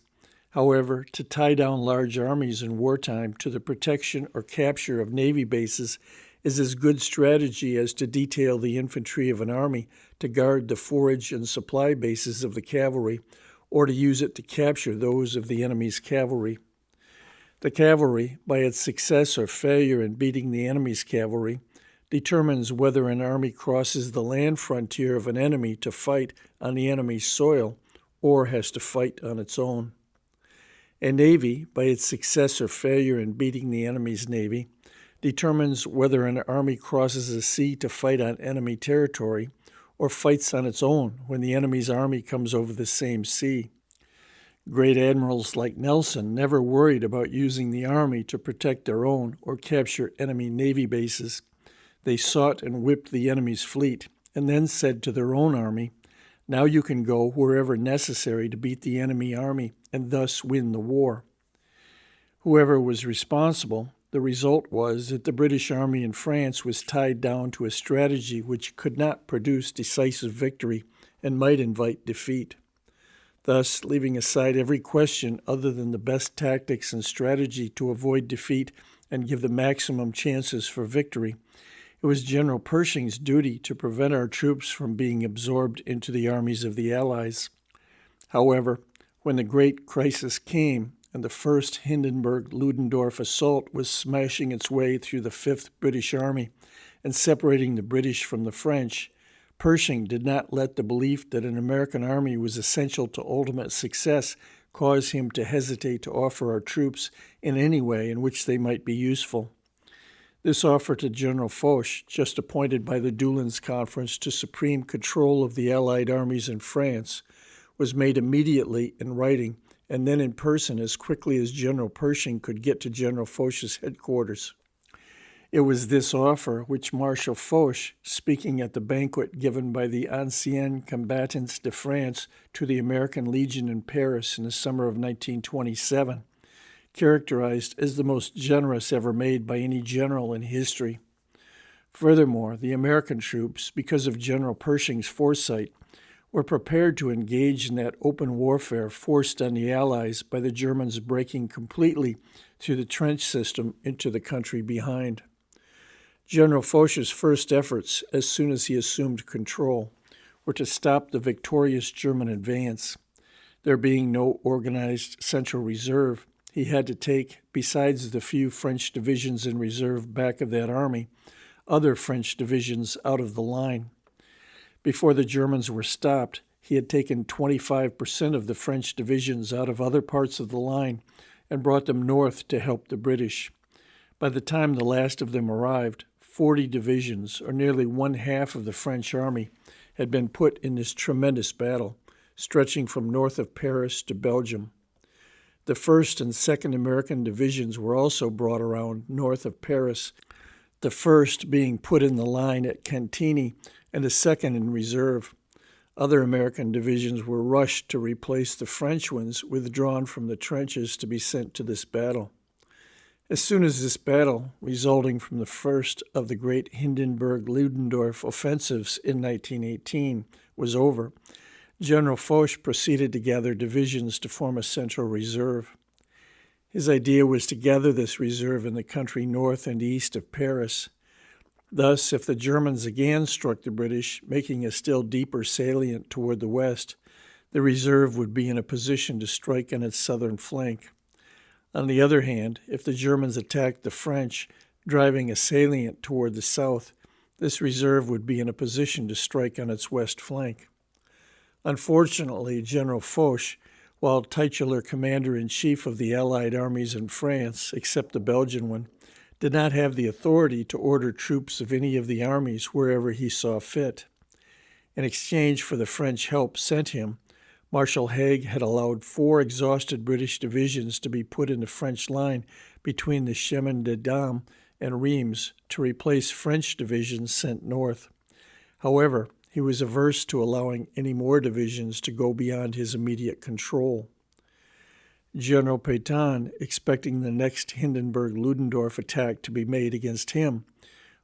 However, to tie down large armies in wartime to the protection or capture of Navy bases is as good strategy as to detail the infantry of an army to guard the forage and supply bases of the cavalry, or to use it to capture those of the enemy's cavalry. The cavalry, by its success or failure in beating the enemy's cavalry, determines whether an army crosses the land frontier of an enemy to fight on the enemy's soil or has to fight on its own. A navy, by its success or failure in beating the enemy's navy, determines whether an army crosses a sea to fight on enemy territory or fights on its own when the enemy's army comes over the same sea. Great admirals like Nelson never worried about using the army to protect their own or capture enemy navy bases. They sought and whipped the enemy's fleet and then said to their own army, "Now you can go wherever necessary to beat the enemy army and thus win the war." Whoever was responsible, the result was that the British army in France was tied down to a strategy which could not produce decisive victory and might invite defeat. Thus, leaving aside every question other than the best tactics and strategy to avoid defeat and give the maximum chances for victory, it was General Pershing's duty to prevent our troops from being absorbed into the armies of the Allies. However, when the great crisis came, and the first Hindenburg-Ludendorff assault was smashing its way through the 5th British Army and separating the British from the French, Pershing did not let the belief that an American army was essential to ultimate success cause him to hesitate to offer our troops in any way in which they might be useful. This offer to General Foch, just appointed by the Doullens Conference to supreme control of the Allied armies in France, was made immediately in writing and then in person as quickly as General Pershing could get to General Foch's headquarters. It was this offer which Marshal Foch, speaking at the banquet given by the Anciens Combattants de France to the American Legion in Paris in the summer of 1927, characterized as the most generous ever made by any general in history. Furthermore, the American troops, because of General Pershing's foresight, were prepared to engage in that open warfare forced on the Allies by the Germans breaking completely through the trench system into the country behind. General Foch's first efforts, as soon as he assumed control, were to stop the victorious German advance. There being no organized central reserve, he had to take, besides the few French divisions in reserve back of that army, other French divisions out of the line. Before the Germans were stopped, he had taken 25% of the French divisions out of other parts of the line and brought them north to help the British. By the time the last of them arrived, 40 divisions, or nearly one-half of the French army, had been put in this tremendous battle, stretching from north of Paris to Belgium. The 1st and 2nd American divisions were also brought around north of Paris, the 1st being put in the line at Cantigny and the 2nd in reserve. Other American divisions were rushed to replace the French ones withdrawn from the trenches to be sent to this battle. As soon as this battle, resulting from the first of the great Hindenburg-Ludendorff offensives in 1918, was over, General Foch proceeded to gather divisions to form a central reserve. His idea was to gather this reserve in the country north and east of Paris. Thus, if the Germans again struck the British, making a still deeper salient toward the west, the reserve would be in a position to strike on its southern flank. On the other hand, if the Germans attacked the French, driving a salient toward the south, this reserve would be in a position to strike on its west flank. Unfortunately, General Foch, while titular commander-in-chief of the Allied armies in France, except the Belgian one, did not have the authority to order troops of any of the armies wherever he saw fit. In exchange for the French help sent him, Marshal Haig had allowed 4 exhausted British divisions to be put in the French line between the Chemin des Dames and Reims to replace French divisions sent north. However, he was averse to allowing any more divisions to go beyond his immediate control. General Pétain, expecting the next Hindenburg-Ludendorff attack to be made against him,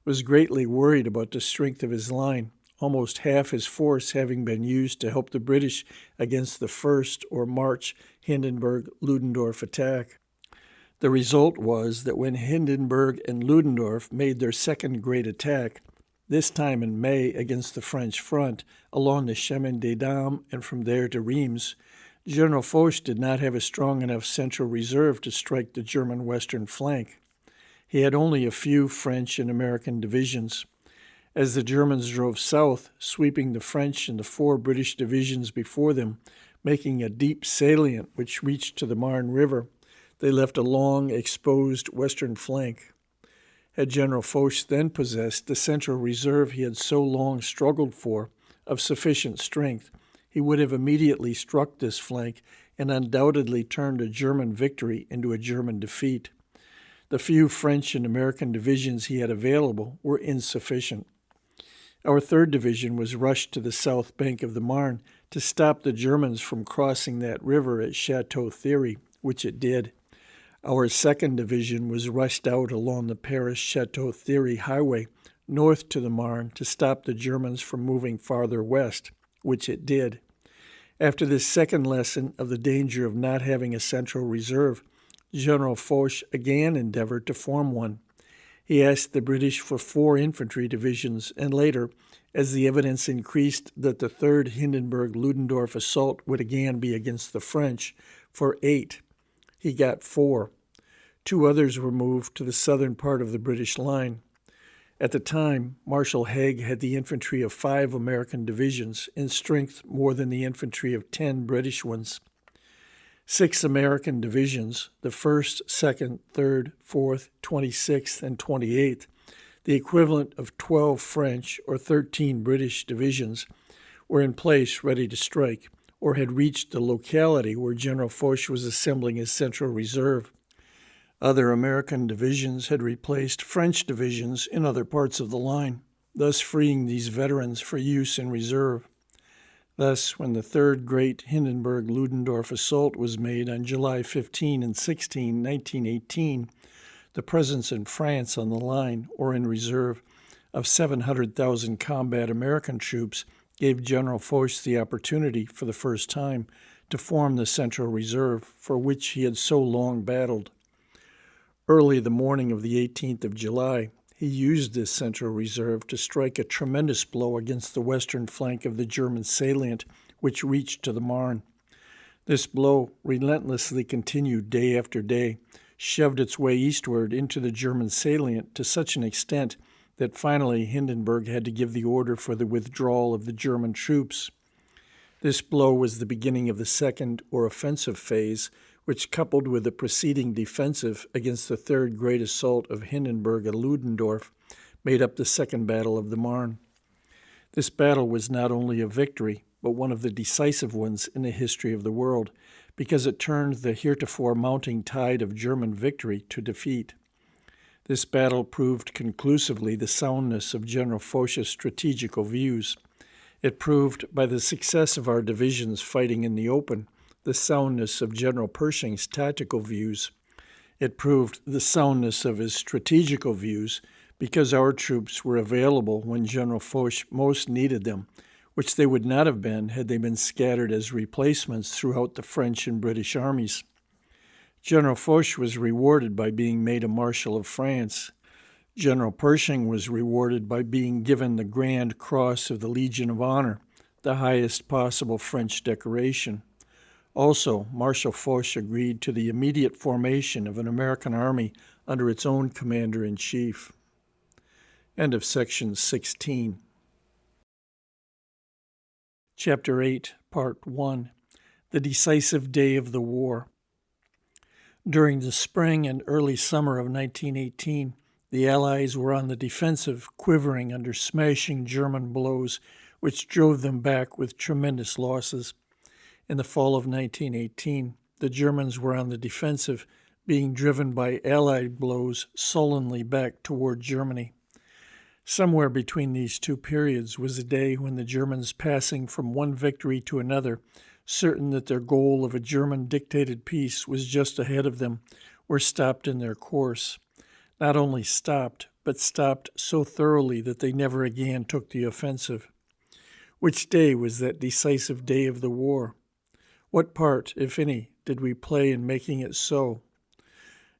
was greatly worried about the strength of his line, almost half his force having been used to help the British against the first or March Hindenburg-Ludendorff attack. The result was that when Hindenburg and Ludendorff made their second great attack, this time in May against the French front, along the Chemin des Dames and from there to Reims, General Foch did not have a strong enough central reserve to strike the German western flank. He had only a few French and American divisions. As the Germans drove south, sweeping the French and the 4 British divisions before them, making a deep salient which reached to the Marne River, they left a long, exposed western flank. Had General Foch then possessed the central reserve he had so long struggled for, of sufficient strength, he would have immediately struck this flank and undoubtedly turned a German victory into a German defeat. The few French and American divisions he had available were insufficient. Our 3rd Division was rushed to the south bank of the Marne to stop the Germans from crossing that river at Chateau Thierry, which it did. Our 2nd Division was rushed out along the Paris-Chateau Thierry highway north to the Marne to stop the Germans from moving farther west, which it did. After this second lesson of the danger of not having a central reserve, General Foch again endeavored to form one. He asked the British for 4 infantry divisions, and later, as the evidence increased that the 3rd Hindenburg-Ludendorff assault would again be against the French, for 8. He got 4. 2 others were moved to the southern part of the British line. At the time, Marshal Haig had the infantry of 5 American divisions, in strength more than the infantry of 10 British ones. 6 American divisions, the 1st, 2nd, 3rd, 4th, 26th, and 28th, the equivalent of 12 French or 13 British divisions, were in place ready to strike, or had reached the locality where General Foch was assembling his central reserve. Other American divisions had replaced French divisions in other parts of the line, thus freeing these veterans for use in reserve. Thus, when the third great Hindenburg-Ludendorff assault was made on July 15 and 16, 1918, the presence in France on the line, or in reserve, of 700,000 combat American troops gave General Foch the opportunity, for the first time, to form the Central Reserve, for which he had so long battled. Early the morning of the 18th of July, he used this Central Reserve to strike a tremendous blow against the western flank of the German salient, which reached to the Marne. This blow, relentlessly continued day after day, shoved its way eastward into the German salient to such an extent that finally Hindenburg had to give the order for the withdrawal of the German troops. This blow was the beginning of the second, or offensive phase, which, coupled with the preceding defensive against the third great assault of Hindenburg and Ludendorff, made up the Second Battle of the Marne. This battle was not only a victory, but one of the decisive ones in the history of the world, because it turned the heretofore mounting tide of German victory to defeat. This battle proved conclusively the soundness of General Foch's strategical views. It proved, by the success of our divisions fighting in the open, the soundness of General Pershing's tactical views. It proved the soundness of his strategical views because our troops were available when General Foch most needed them, which they would not have been had they been scattered as replacements throughout the French and British armies. General Foch was rewarded by being made a Marshal of France. General Pershing was rewarded by being given the Grand Cross of the Legion of Honor, the highest possible French decoration. Also, Marshal Foch agreed to the immediate formation of an American army under its own commander-in-chief. End of section 16. Chapter 8, Part 1. The Decisive Day of the War. During the spring and early summer of 1918, the Allies were on the defensive, quivering under smashing German blows, which drove them back with tremendous losses. In the fall of 1918, the Germans were on the defensive, being driven by Allied blows sullenly back toward Germany. Somewhere between these two periods was a day when the Germans, passing from one victory to another, certain that their goal of a German-dictated peace was just ahead of them, were stopped in their course. Not only stopped, but stopped so thoroughly that they never again took the offensive. Which day was that decisive day of the war? What part, if any, did we play in making it so?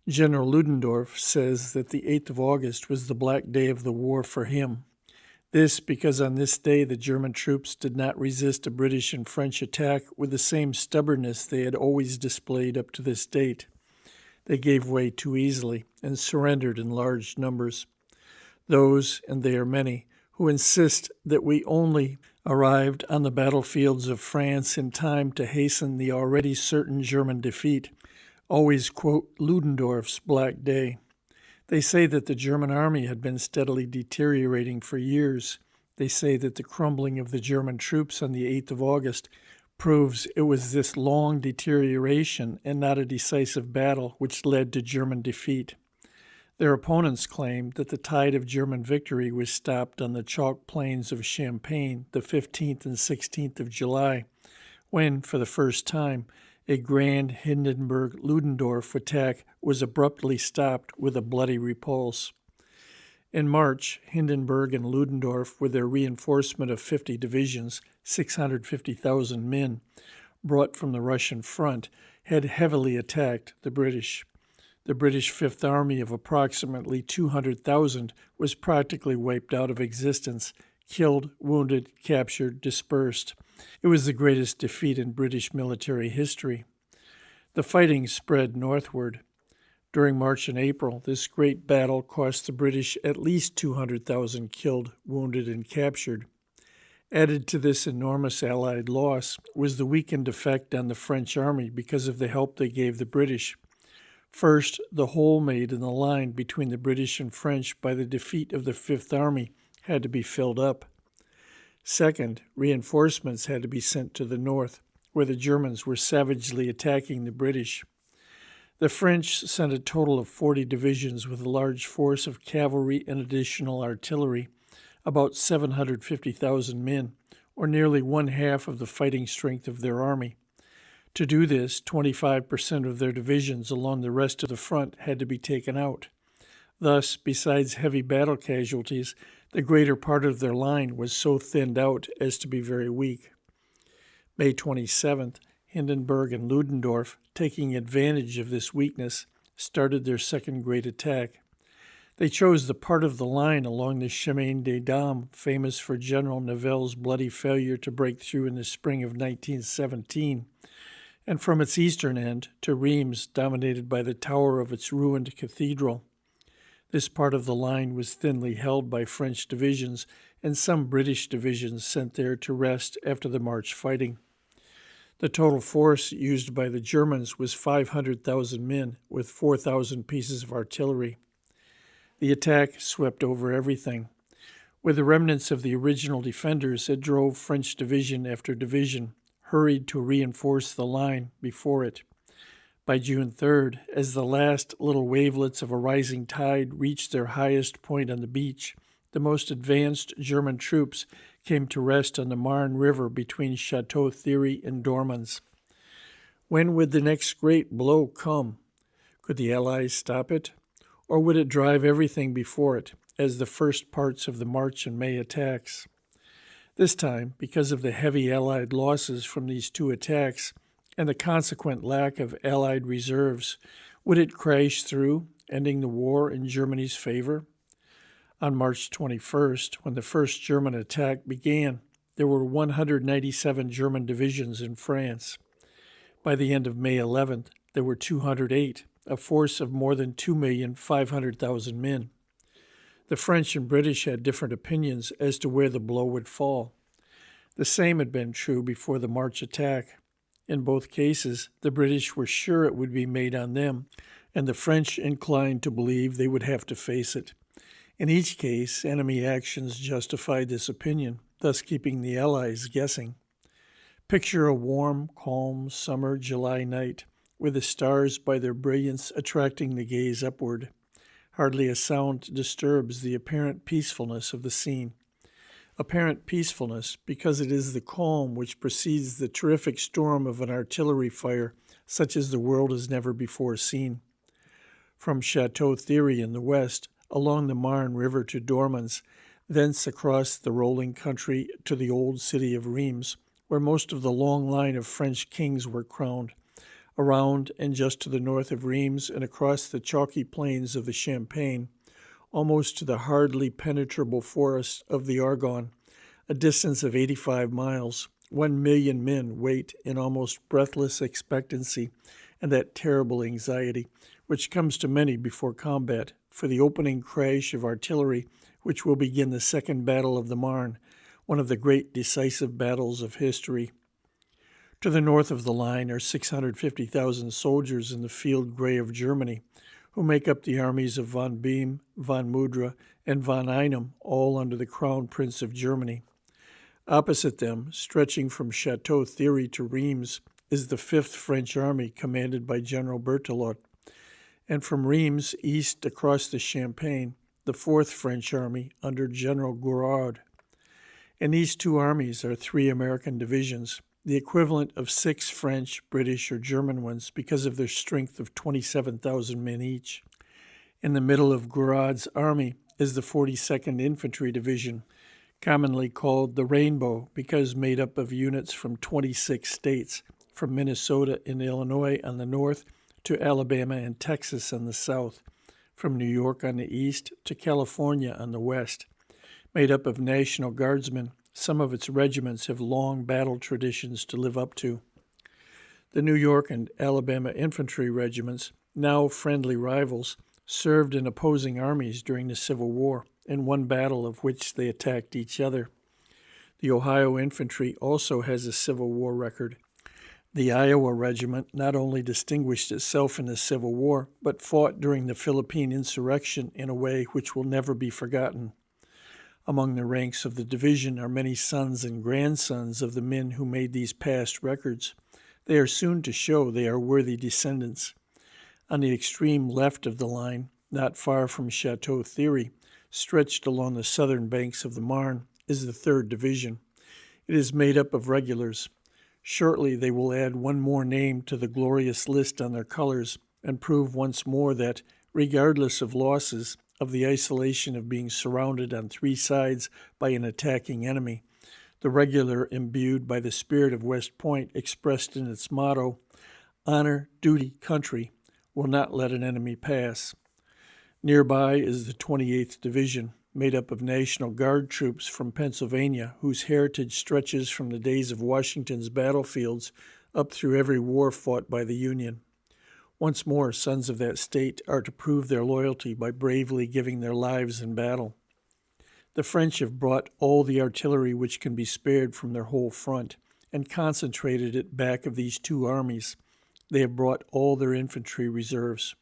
General Ludendorff says that the 8th of August was the black day of the war for him. This because on this day the German troops did not resist a British and French attack with the same stubbornness they had always displayed up to this date. They gave way too easily and surrendered in large numbers. Those, and they are many, who insist that we only arrived on the battlefields of France in time to hasten the already certain German defeat, always quote Ludendorff's Black Day. They say that the German army had been steadily deteriorating for years. They say that the crumbling of the German troops on the 8th of August proves it was this long deterioration and not a decisive battle which led to German defeat. Their opponents claim that the tide of German victory was stopped on the chalk plains of Champagne the 15th and 16th of July, when, for the first time, a grand Hindenburg-Ludendorff attack was abruptly stopped with a bloody repulse. In March, Hindenburg and Ludendorff, with their reinforcement of 50 divisions, 650,000 men, brought from the Russian front, had heavily attacked the British. The British Fifth Army of approximately 200,000 was practically wiped out of existence, killed, wounded, captured, dispersed. It was the greatest defeat in British military history. The fighting spread northward. During March and April, this great battle cost the British at least 200,000 killed, wounded, and captured. Added to this enormous Allied loss was the weakened effect on the French army because of the help they gave the British. First, the hole made in the line between the British and French by the defeat of the Fifth Army had to be filled up. Second, reinforcements had to be sent to the north, where the Germans were savagely attacking the British. The French sent a total of 40 divisions with a large force of cavalry and additional artillery, about 750,000 men, or nearly one-half of the fighting strength of their army. To do this, 25% of their divisions along the rest of the front had to be taken out. Thus, besides heavy battle casualties, the greater part of their line was so thinned out as to be very weak. May 27th, Hindenburg and Ludendorff, taking advantage of this weakness, started their second great attack. They chose the part of the line along the Chemin des Dames, famous for General Nivelle's bloody failure to break through in the spring of 1917, and from its eastern end to Reims, dominated by the tower of its ruined cathedral. This part of the line was thinly held by French divisions and some British divisions sent there to rest after the March fighting. The total force used by the Germans was 500,000 men with 4,000 pieces of artillery. The attack swept over everything. With the remnants of the original defenders, it drove French division after division, hurried to reinforce the line before it. By June 3rd, as the last little wavelets of a rising tide reached their highest point on the beach, the most advanced German troops came to rest on the Marne River between Chateau Thierry and Dormans. When would the next great blow come? Could the Allies stop it? Or would it drive everything before it, as the first parts of the March and May attacks? This time, because of the heavy Allied losses from these two attacks and the consequent lack of Allied reserves, would it crash through, ending the war in Germany's favor? On March 21st, when the first German attack began, there were 197 German divisions in France. By the end of May 11th, there were 208, a force of more than 2,500,000 men. The French and British had different opinions as to where the blow would fall. The same had been true before the March attack. In both cases, the British were sure it would be made on them, and the French inclined to believe they would have to face it. In each case, enemy actions justified this opinion, thus keeping the Allies guessing. Picture a warm, calm summer July night, with the stars by their brilliance attracting the gaze upward. Hardly a sound disturbs the apparent peacefulness of the scene. Apparent peacefulness because it is the calm which precedes the terrific storm of an artillery fire such as the world has never before seen. From Chateau Thierry in the west, along the Marne River to Dormans, thence across the rolling country to the old city of Reims, where most of the long line of French kings were crowned, around and just to the north of Reims and across the chalky plains of the Champagne, almost to the hardly penetrable forests of the Argonne, a distance of 85 miles, 1,000,000 men wait in almost breathless expectancy and that terrible anxiety which comes to many before combat, for the opening crash of artillery which will begin the second battle of the Marne, one of the great decisive battles of history. To the north of the line are 650,000 soldiers in the field gray of Germany, who make up the armies of von Behm, von Mudra, and von Einem, all under the Crown Prince of Germany. Opposite them, stretching from Chateau Thierry to Reims, is the 5th French Army commanded by General Berthelot, and from Reims east across the Champagne, the 4th French Army under General Gouraud. In these two armies are 3 American divisions, the equivalent of 6 French, British, or German ones because of their strength of 27,000 men each. In the middle of Gouraud's army is the 42nd Infantry Division, commonly called the Rainbow because made up of units from 26 states, from Minnesota and Illinois on the north to Alabama and Texas on the south, from New York on the east to California on the west. Made up of National Guardsmen, some of its regiments have long battle traditions to live up to. The New York and Alabama infantry regiments, now friendly rivals, served in opposing armies during the Civil War, in one battle of which they attacked each other. The Ohio Infantry also has a Civil War record. The Iowa Regiment not only distinguished itself in the Civil War, but fought during the Philippine insurrection in a way which will never be forgotten. Among the ranks of the division are many sons and grandsons of the men who made these past records. They are soon to show they are worthy descendants. On the extreme left of the line, not far from Chateau Thierry, stretched along the southern banks of the Marne, is the 3rd Division. It is made up of regulars. Shortly they will add one more name to the glorious list on their colors and prove once more that, regardless of losses, of the isolation of being surrounded on three sides by an attacking enemy, the regular imbued by the spirit of West Point expressed in its motto, "Honor, duty, country," will not let an enemy pass. Nearby is the 28th Division, made up of National Guard troops from Pennsylvania, whose heritage stretches from the days of Washington's battlefields up through every war fought by the Union. Once more, sons of that state are to prove their loyalty by bravely giving their lives in battle. The French have brought all the artillery which can be spared from their whole front and concentrated it back of these two armies. They have brought all their infantry reserves.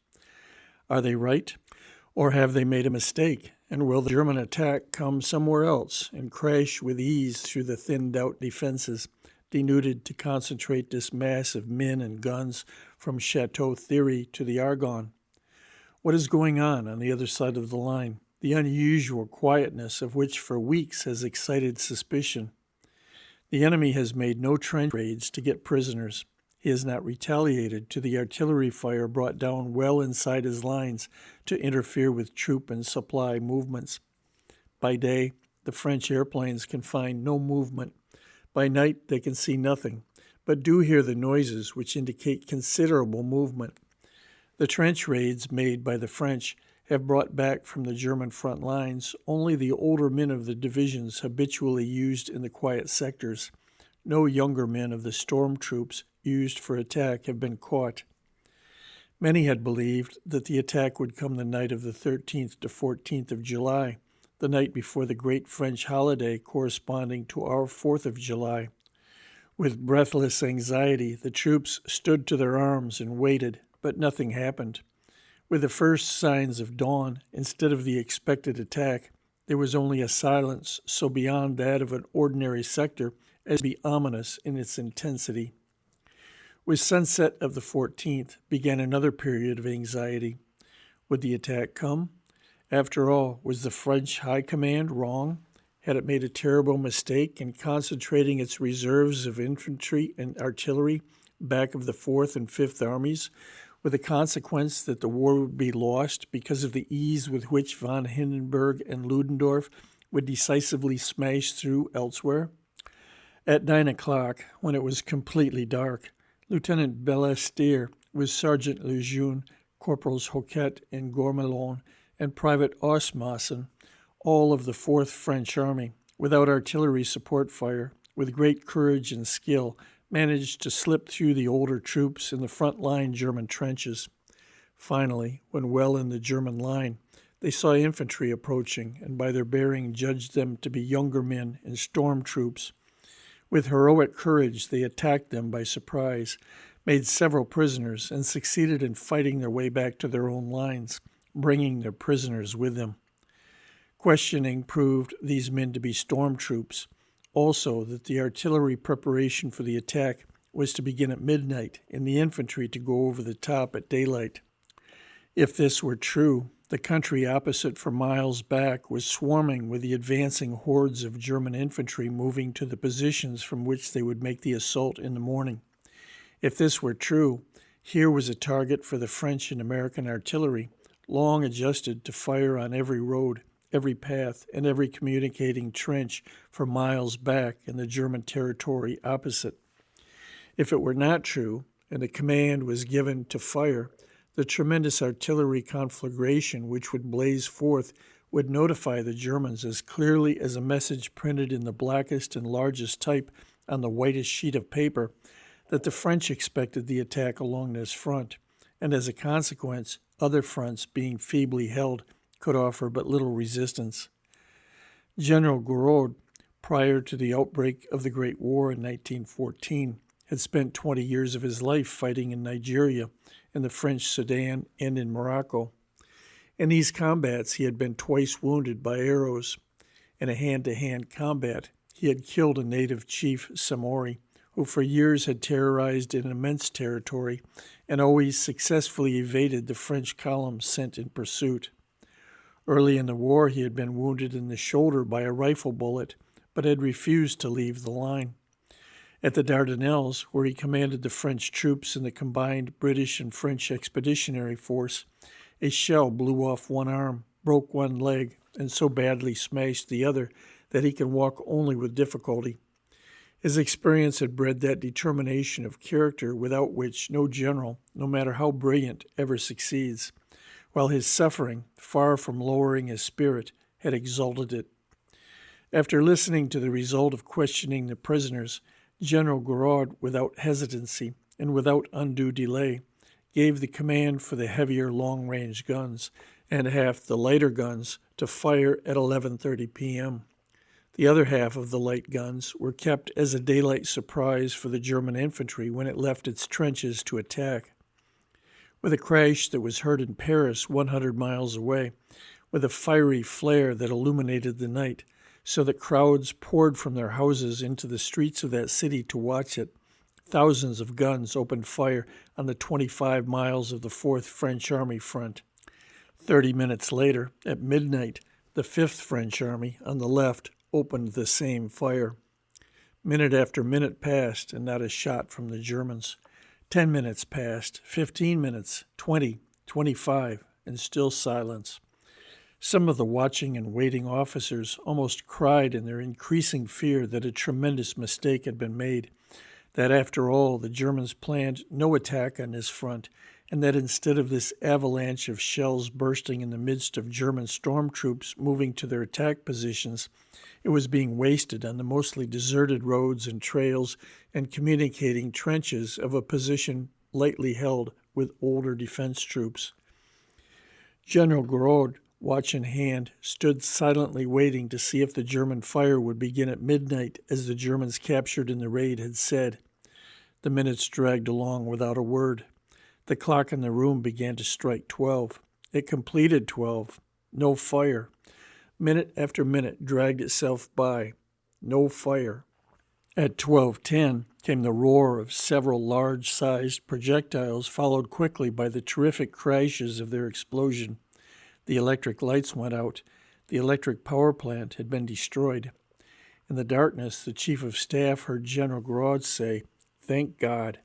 Are they right? Or have they made a mistake, and will the German attack come somewhere else and crash with ease through the thinned-out defenses, denuded to concentrate this mass of men and guns from Chateau Thierry to the Argonne? What is going on the other side of the line, the unusual quietness of which for weeks has excited suspicion? The enemy has made no trench raids to get prisoners. He has not retaliated to the artillery fire brought down well inside his lines to interfere with troop and supply movements. By day, the French airplanes can find no movement. By night, they can see nothing, but do hear the noises which indicate considerable movement. The trench raids made by the French have brought back from the German front lines only the older men of the divisions habitually used in the quiet sectors. No younger men of the storm troops used for attack have been caught. Many had believed that the attack would come the night of the 13th to 14th of July, the night before the great French holiday corresponding to our 4th of July. With breathless anxiety, the troops stood to their arms and waited, but nothing happened. With the first signs of dawn, instead of the expected attack, there was only a silence so beyond that of an ordinary sector as to be ominous in its intensity. With sunset of the 14th began another period of anxiety. Would the attack come? After all, was the French High Command wrong? Had it made a terrible mistake in concentrating its reserves of infantry and artillery back of the 4th and 5th Armies, with the consequence that the war would be lost because of the ease with which von Hindenburg and Ludendorff would decisively smash through elsewhere? At 9 o'clock, when it was completely dark, Lieutenant Ballestier, with Sergeant Lejeune, Corporals Hoquet and Gourmelon, and Private Osmassen, all of the 4th French Army, without artillery support fire, with great courage and skill, managed to slip through the older troops in the front-line German trenches. Finally, when well in the German line, they saw infantry approaching and by their bearing judged them to be younger men and storm troops. With heroic courage, they attacked them by surprise, made several prisoners, and succeeded in fighting their way back to their own lines, bringing their prisoners with them. Questioning proved these men to be storm troops, also that the artillery preparation for the attack was to begin at midnight and the infantry to go over the top at daylight. If this were true, the country opposite for miles back was swarming with the advancing hordes of German infantry moving to the positions from which they would make the assault in the morning. If this were true, here was a target for the French and American artillery, long adjusted to fire on every road, every path, and every communicating trench for miles back in the German territory opposite. If it were not true, and the command was given to fire, the tremendous artillery conflagration which would blaze forth would notify the Germans as clearly as a message printed in the blackest and largest type on the whitest sheet of paper that the French expected the attack along this front, and as a consequence, other fronts being feebly held could offer but little resistance. General Gouraud, prior to the outbreak of the Great War in 1914, had spent 20 years of his life fighting in Nigeria, in the French Sudan, and in Morocco. In these combats, he had been twice wounded by arrows. In a hand-to-hand combat, he had killed a native chief, Samori, who for years had terrorized an immense territory and always successfully evaded the French columns sent in pursuit. Early in the war, he had been wounded in the shoulder by a rifle bullet, but had refused to leave the line. At the Dardanelles, where he commanded the French troops in the combined British and French expeditionary force, a shell blew off one arm, broke one leg, and so badly smashed the other that he could walk only with difficulty. His experience had bred that determination of character without which no general, no matter how brilliant, ever succeeds, while his suffering, far from lowering his spirit, had exalted it. After listening to the result of questioning the prisoners, General Gouraud, without hesitancy and without undue delay, gave the command for the heavier long-range guns and half the lighter guns to fire at 11:30 p.m. The other half of the light guns were kept as a daylight surprise for the German infantry when it left its trenches to attack. With a crash that was heard in Paris 100 miles away, with a fiery flare that illuminated the night, so that crowds poured from their houses into the streets of that city to watch it, thousands of guns opened fire on the 25 miles of the 4th French Army front. 30 minutes later, at midnight, the 5th French Army on the left opened the same fire. Minute after minute passed, and not a shot from the Germans. 10 minutes passed, 15 minutes, 20, 25, and still silence. Some of the watching and waiting officers almost cried in their increasing fear that a tremendous mistake had been made, that after all the Germans planned no attack on this front, and that instead of this avalanche of shells bursting in the midst of German storm troops moving to their attack positions, it was being wasted on the mostly deserted roads and trails and communicating trenches of a position lightly held with older defense troops. General Gouraud, watch in hand, stood silently waiting to see if the German fire would begin at midnight, as the Germans captured in the raid had said. The minutes dragged along without a word. The clock in the room began to strike 12. It completed 12. No fire. Minute after minute dragged itself by. No fire. At 12:10 came the roar of several large-sized projectiles, followed quickly by the terrific crashes of their explosion. The electric lights went out. The electric power plant had been destroyed. In the darkness, the chief of staff heard General Gouraud say, "Thank God."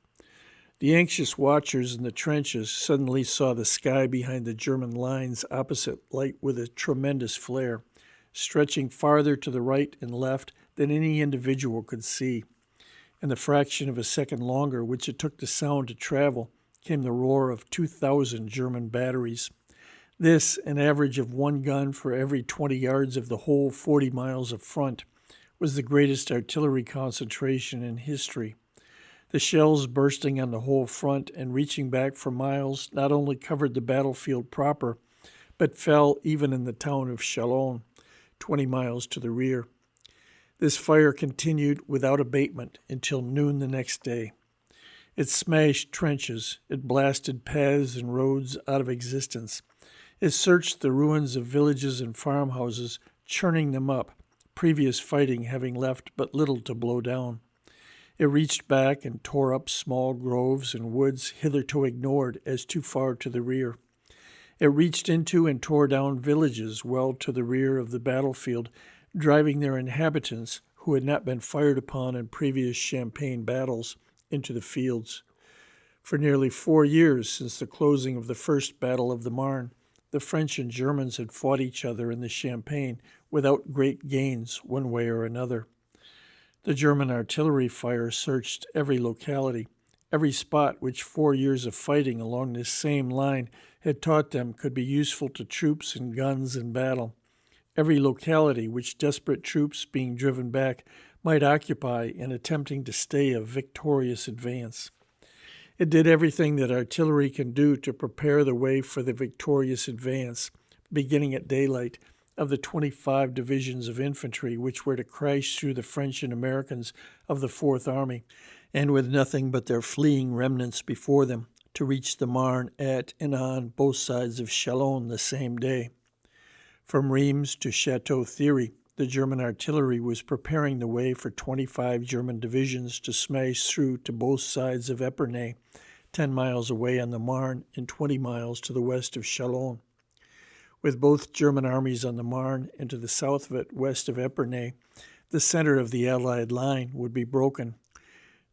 The anxious watchers in the trenches suddenly saw the sky behind the German lines opposite light with a tremendous flare, stretching farther to the right and left than any individual could see. In the fraction of a second longer which it took the sound to travel came the roar of 2,000 German batteries. This, an average of one gun for every 20 yards of the whole 40 miles of front, was the greatest artillery concentration in history. The shells bursting on the whole front and reaching back for miles not only covered the battlefield proper, but fell even in the town of Chalon, 20 miles to the rear. This fire continued without abatement until noon the next day. It smashed trenches, it blasted paths and roads out of existence. It searched the ruins of villages and farmhouses, churning them up, previous fighting having left but little to blow down. It reached back and tore up small groves and woods hitherto ignored as too far to the rear. It reached into and tore down villages well to the rear of the battlefield, driving their inhabitants, who had not been fired upon in previous Champagne battles, into the fields. For nearly 4 years since the closing of the First Battle of the Marne, the French and Germans had fought each other in the Champagne without great gains one way or another. The German artillery fire searched every locality, every spot which 4 years of fighting along this same line had taught them could be useful to troops and guns in battle, every locality which desperate troops being driven back might occupy in attempting to stay a victorious advance. It did everything that artillery can do to prepare the way for the victorious advance, beginning at daylight, of the 25 divisions of infantry which were to crash through the French and Americans of the Fourth Army, and with nothing but their fleeing remnants before them, to reach the Marne at and on both sides of Chalon the same day. From Reims to Chateau Thierry, the German artillery was preparing the way for 25 German divisions to smash through to both sides of Epernay, 10 miles away on the Marne and 20 miles to the west of Chalon. With both German armies on the Marne and to the south of it, west of Epernay, the center of the Allied line would be broken.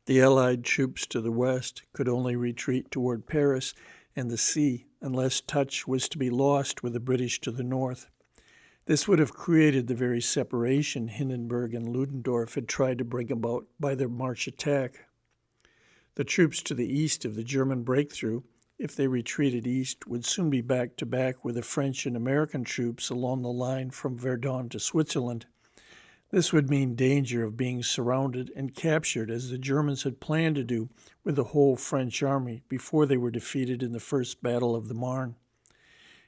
The Allied troops to the west could only retreat toward Paris and the sea unless touch was to be lost with the British to the north. This would have created the very separation Hindenburg and Ludendorff had tried to bring about by their March attack. The troops to the east of the German breakthrough, if they retreated east, would soon be back to back with the French and American troops along the line from Verdun to Switzerland. This would mean danger of being surrounded and captured, as the Germans had planned to do with the whole French army before they were defeated in the First Battle of the Marne.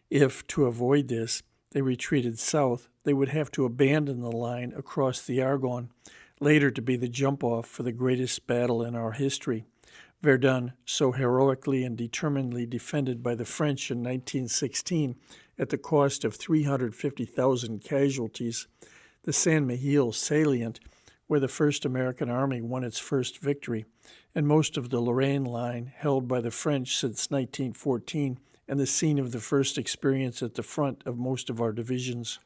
If, to avoid this, they retreated south, they would have to abandon the line across the Argonne, later to be the jump-off for the greatest battle in our history, Verdun, so heroically and determinedly defended by the French in 1916 at the cost of 350,000 casualties, the Saint-Mihiel salient, where the First American Army won its first victory, and most of the Lorraine line held by the French since 1914, and the scene of the first experience at the front of most of our divisions.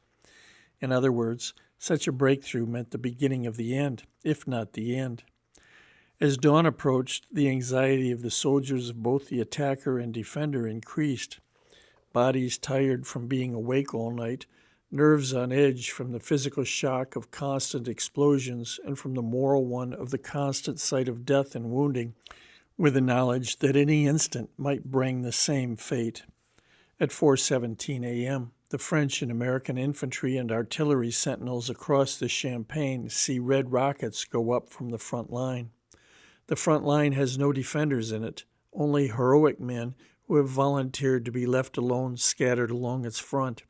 In other words, such a breakthrough meant the beginning of the end, if not the end. As dawn approached, the anxiety of the soldiers of both the attacker and defender increased. Bodies tired from being awake all night, nerves on edge from the physical shock of constant explosions and from the moral one of the constant sight of death and wounding, with the knowledge that any instant might bring the same fate. At 4:17 a.m., the French and American infantry and artillery sentinels across the Champagne see red rockets go up from the front line. The front line has no defenders in it, only heroic men who have volunteered to be left alone scattered along its front.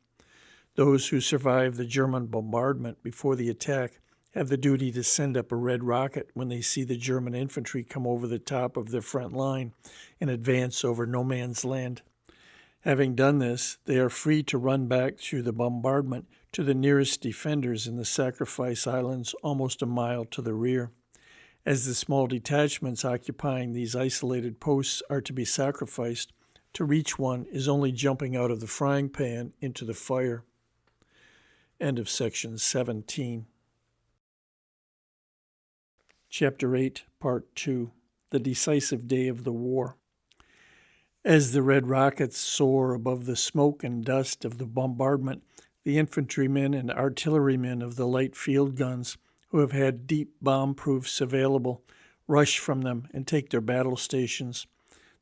Those who survive the German bombardment before the attack have the duty to send up a red rocket when they see the German infantry come over the top of their front line and advance over no man's land. Having done this, they are free to run back through the bombardment to the nearest defenders in the Sacrifice Islands almost a mile to the rear. As the small detachments occupying these isolated posts are to be sacrificed, to reach one is only jumping out of the frying pan into the fire. End of section 17. Chapter 8, Part 2, The Decisive Day of the War. As the red rockets soar above the smoke and dust of the bombardment, the infantrymen and artillerymen of the light field guns, who have had deep bomb-proofs available, rush from them and take their battle stations.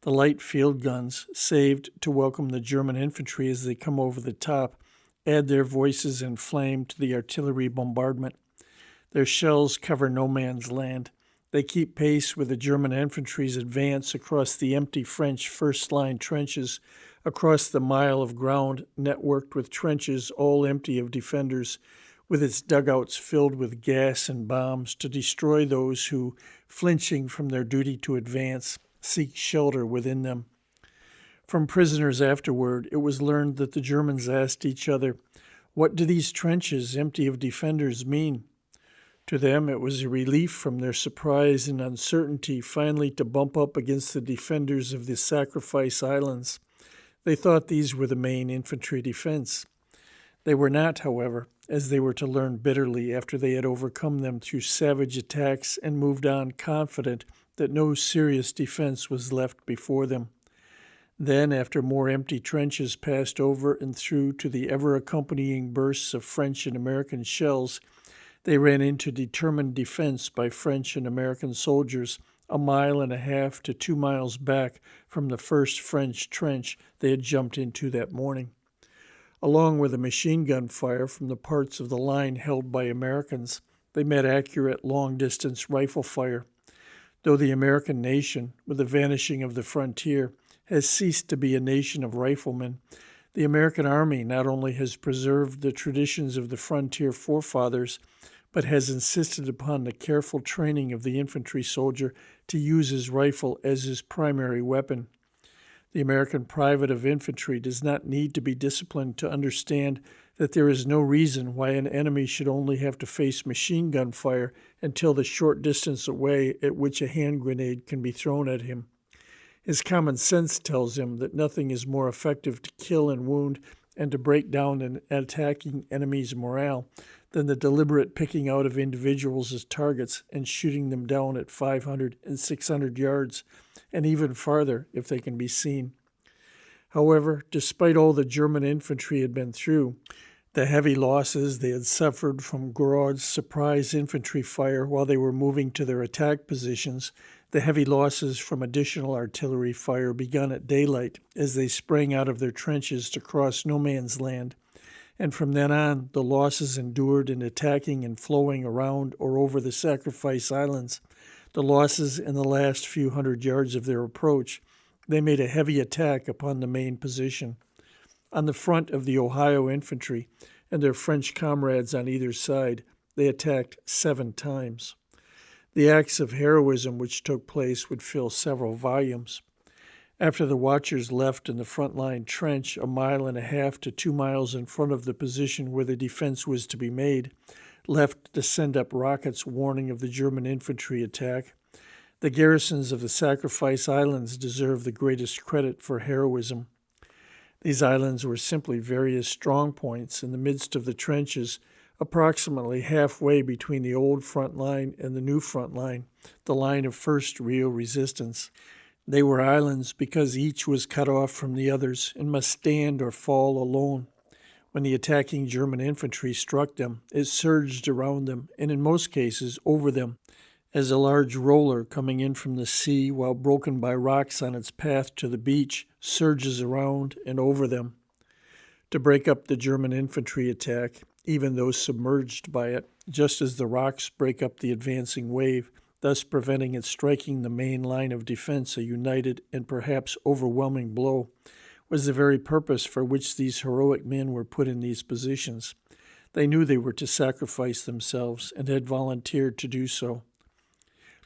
The light field guns, saved to welcome the German infantry as they come over the top, add their voices in flame to the artillery bombardment. Their shells cover no man's land. They keep pace with the German infantry's advance across the empty French first-line trenches, across the mile of ground networked with trenches all empty of defenders, with its dugouts filled with gas and bombs to destroy those who, flinching from their duty to advance, seek shelter within them. From prisoners afterward, it was learned that the Germans asked each other, "What do these trenches empty of defenders mean?" To them, it was a relief from their surprise and uncertainty finally to bump up against the defenders of the Sacrifice Islands. They thought these were the main infantry defense. They were not, however, as they were to learn bitterly after they had overcome them through savage attacks and moved on confident that no serious defense was left before them. Then, after more empty trenches passed over and through to the ever-accompanying bursts of French and American shells, they ran into determined defense by French and American soldiers 1.5 to 2 miles back from the first French trench they had jumped into that morning. Along with the machine gun fire from the parts of the line held by Americans, they met accurate long-distance rifle fire. Though the American nation, with the vanishing of the frontier, has ceased to be a nation of riflemen, the American Army not only has preserved the traditions of the frontier forefathers, but has insisted upon the careful training of the infantry soldier to use his rifle as his primary weapon. The American private of infantry does not need to be disciplined to understand that there is no reason why an enemy should only have to face machine gun fire until the short distance away at which a hand grenade can be thrown at him. His common sense tells him that nothing is more effective to kill and wound and to break down an attacking enemy's morale than the deliberate picking out of individuals as targets and shooting them down at 500 and 600 yards, and even farther if they can be seen. However, despite all the German infantry had been through, the heavy losses they had suffered from Gouraud's surprise infantry fire while they were moving to their attack positions, the heavy losses from additional artillery fire begun at daylight as they sprang out of their trenches to cross no man's land, and from then on the losses endured in attacking and flowing around or over the Sacrifice Islands, the losses in the last few hundred yards of their approach. They made a heavy attack upon the main position. On the front of the Ohio infantry and their French comrades on either side, they attacked 7 times. The acts of heroism which took place would fill several volumes. After the watchers left in the front line trench 1.5 to 2 miles in front of the position where the defense was to be made, left to send up rockets warning of the German infantry attack, the garrisons of the Sacrifice Islands deserve the greatest credit for heroism. These islands were simply various strong points in the midst of the trenches, approximately halfway between the old front line and the new front line, the line of first real resistance. They were islands because each was cut off from the others and must stand or fall alone. When the attacking German infantry struck them, it surged around them, and in most cases over them, as a large roller coming in from the sea while broken by rocks on its path to the beach surges around and over them. To break up the German infantry attack, even though submerged by it, just as the rocks break up the advancing wave, thus preventing it striking the main line of defense a united and perhaps overwhelming blow, was the very purpose for which these heroic men were put in these positions. They knew they were to sacrifice themselves and had volunteered to do so.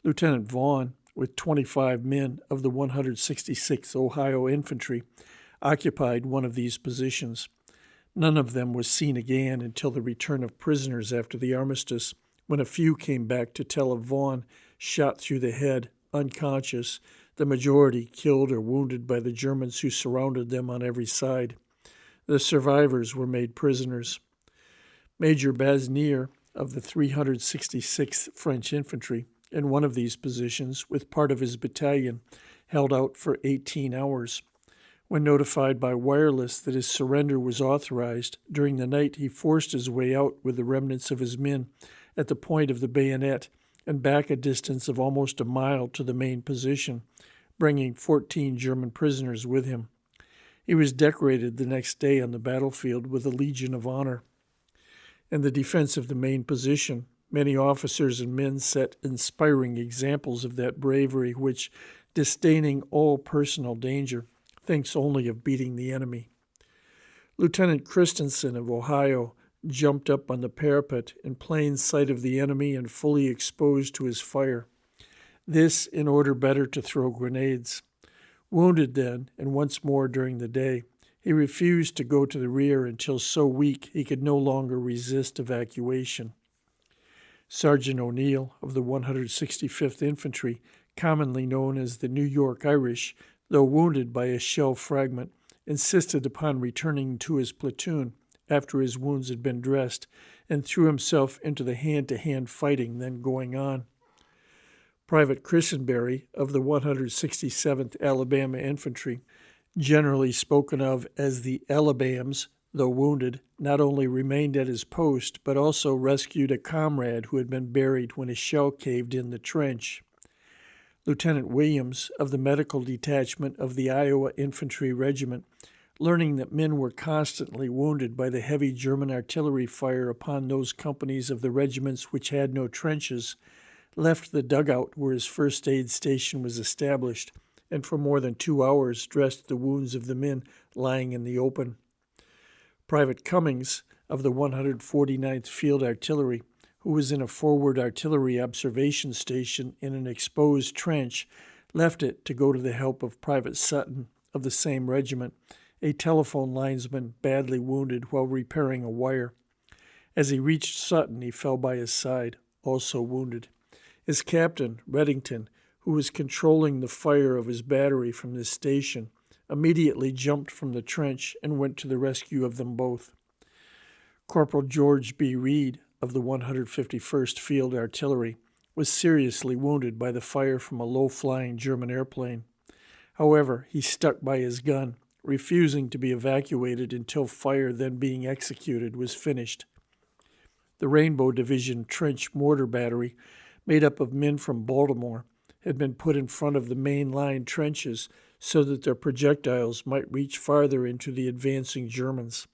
Lieutenant Vaughn, with 25 men of the 166th Ohio Infantry, occupied one of these positions. None of them was seen again until the return of prisoners after the armistice, when a few came back to tell of Vaughn shot through the head, unconscious, the majority killed or wounded by the Germans who surrounded them on every side. The survivors were made prisoners. Major Basnier of the 366th French Infantry, in one of these positions, with part of his battalion, held out for 18 hours. When notified by wireless that his surrender was authorized, during the night he forced his way out with the remnants of his men at the point of the bayonet and back a distance of almost a mile to the main position, bringing 14 German prisoners with him. He was decorated the next day on the battlefield with the Legion of Honor. In the defense of the main position, many officers and men set inspiring examples of that bravery which, disdaining all personal danger, thinks only of beating the enemy. Lieutenant Christensen of Ohio jumped up on the parapet in plain sight of the enemy and fully exposed to his fire. This in order better to throw grenades. Wounded then, and once more during the day, he refused to go to the rear until so weak he could no longer resist evacuation. Sergeant O'Neill of the 165th Infantry, commonly known as the New York Irish, though wounded by a shell fragment, insisted upon returning to his platoon after his wounds had been dressed and threw himself into the hand-to-hand fighting then going on. Private Christenberry of the 167th Alabama Infantry, generally spoken of as the Alabams, though wounded, not only remained at his post, but also rescued a comrade who had been buried when a shell caved in the trench. Lieutenant Williams of the Medical Detachment of the Iowa Infantry Regiment, learning that men were constantly wounded by the heavy German artillery fire upon those companies of the regiments which had no trenches, left the dugout where his first aid station was established, and for more than 2 hours dressed the wounds of the men lying in the open. Private Cummings of the 149th Field Artillery, who was in a forward artillery observation station in an exposed trench, left it to go to the help of Private Sutton of the same regiment, a telephone linesman badly wounded while repairing a wire. As he reached Sutton, he fell by his side, also wounded. His captain, Reddington, who was controlling the fire of his battery from this station, immediately jumped from the trench and went to the rescue of them both. Corporal George B. Reed of the 151st Field Artillery was seriously wounded by the fire from a low-flying German airplane. However, he stuck by his gun, refusing to be evacuated until fire then being executed was finished. The Rainbow Division Trench Mortar Battery, made up of men from Baltimore, had been put in front of the main line trenches so that their projectiles might reach farther into the advancing Germans.